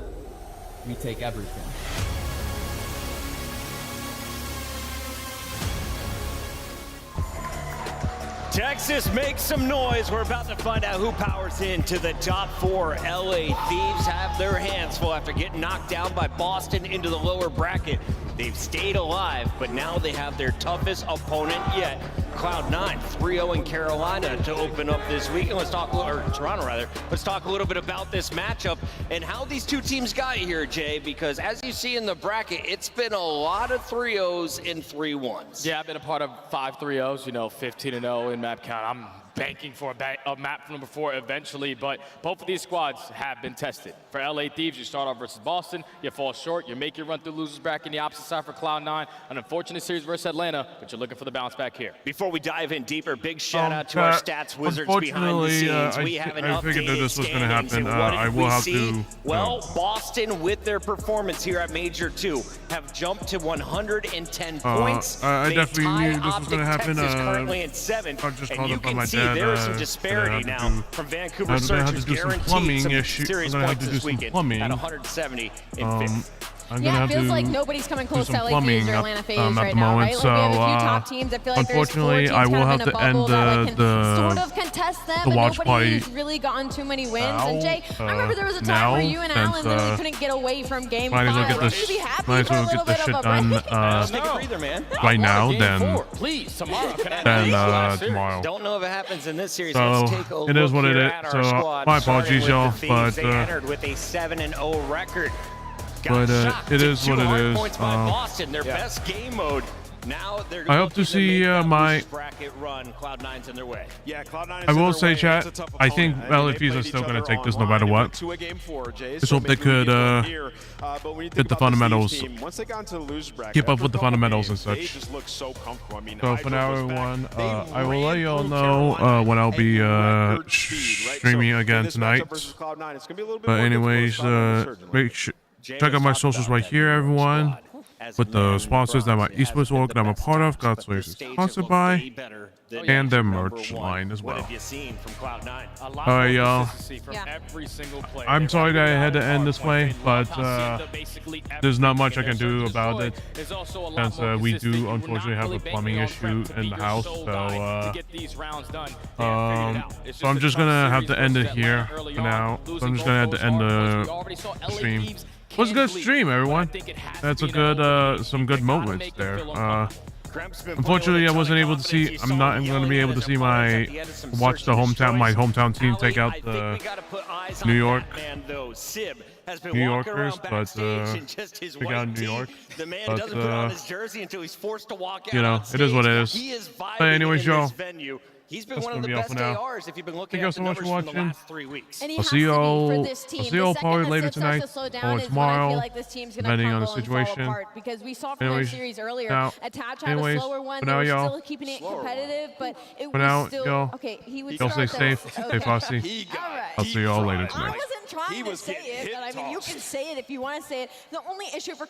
We take everything. Texas makes some noise. We're about to find out who powers into the top 4. LA Thieves have their hands full after getting knocked down by Boston into the lower bracket. They've stayed alive, but now they have their toughest opponent yet. Cloud9, 3-0 in Carolina to open up this weekend. Let's talk, or Toronto rather. Let's talk a little bit about this matchup and how these two teams got here, Jay, because as you see in the bracket, it's been a lot of 3-0s and 3-1s. Yeah, I've been a part of 5 3-0s, 15-0 in map count. I'm banking for a map number 4 eventually, but both of these squads have been tested. For LA Thieves, you start off versus Boston, you fall short, you make your run through losers bracket in the opposite side for Cloud9. An unfortunate series versus Atlanta, but you're looking for the bounce back here. Before we dive in deeper, big shout out to our stats wizards behind the scenes. We have an updated standings, and what did we see? Well, Boston, with their performance here at Major 2, have jumped to 110 points. I definitely knew this was going to happen. Texas currently in 7th, I just and called you up on can my see dad. there is some disparity now from Vancouver I'm gonna have Searchers, to do some guaranteed plumbing some issue. serious I'm gonna have points to do this some weekend plumbing. at 170 in 5th. I'm Yeah, gonna it have feels to like nobody's coming do close some to LA plumbing Thieves or at Atlanta Thieves the right now, moment. right? So, Like we have a few top teams. I feel like there's 4 unfortunately, teams I will kind have of in to a bubble end that like, can sort of contest them, the and watch nobody's party really gotten too many wins. now, And Jay, I remember there was a time now, where you and Alan since, literally couldn't get away from game might as well 5. get Would this, you be happy might as for a well little get this bit shit of a done break? right now, then Please, tomorrow. tomorrow. Don't know if it happens in this series. So, Let's take a it is look what it here is. at our So, squad, my starting apologies, with y'all, the Thieves. but, They entered with a 7-0 record. But it is what it is. Points by Boston, their best game mode. Now they're I hope to see my. bracket run. Cloud9's in their way. Yeah, Cloud9 I will say, chat. I think LA Thieves are still going to take this no matter what. Just hope they could get the fundamentals, keep up with the fundamentals and such. So for now, everyone, I will let you all know when I'll be streaming again tonight. But anyways, check out my socials right here, everyone. With the sponsors that my esports org that I'm a part of, God's Ways is sponsored by. and their merch line as What well. have you seen from Cloud9? A lot All right, more y'all. consistency from every single player. I'm They sorry that I really had to are end this way, but basically there's not much I everything can in do their about search it, and destroy. There's also a lot since more we consistent. do You're unfortunately not have really a plumbing banking on issue Prep to in be the your house. sole So guy to get these rounds done. They have figured it out. It's just a just tough gonna have series to end it versus here Atlanta early for on. now. So I'm Losing just gonna have both to end those hard points. the We already saw LA stream. Thieves Was a good can stream, bleed, everyone. but I think it has That's to a be an good some good moments there. Unfortunately, I wasn't able to see. I'm not going to be able to see my watch my hometown team take out the New York New Yorkers, but take out New York. The man But doesn't put on his jersey until he's forced to walk out. you know, on it is what it stage. is. He is But vibing anyways, in y'all, this venue. He's been that's one of gonna the be all best for now. ARs if you've been looking Thank you at so the much numbers for from the watching. last 3 weeks. And he I'll has see you to be all. for this team. I'll see you The all second probably that later Civ starts tonight to slow down or is when I tomorrow, feel like this team's gonna depending on the crumble and fall situation. apart, because we saw from Anyways, their series earlier, now- Attach had anyways, a slower one. for They now, were y'all. still keeping it competitive, but it For was now, still y'all. okay. He would Y'all stay start safe. those. Stay posse. All right. I'll see you all later I tonight. wasn't trying to say it, but I mean, you can say it if you want to say it. The only issue for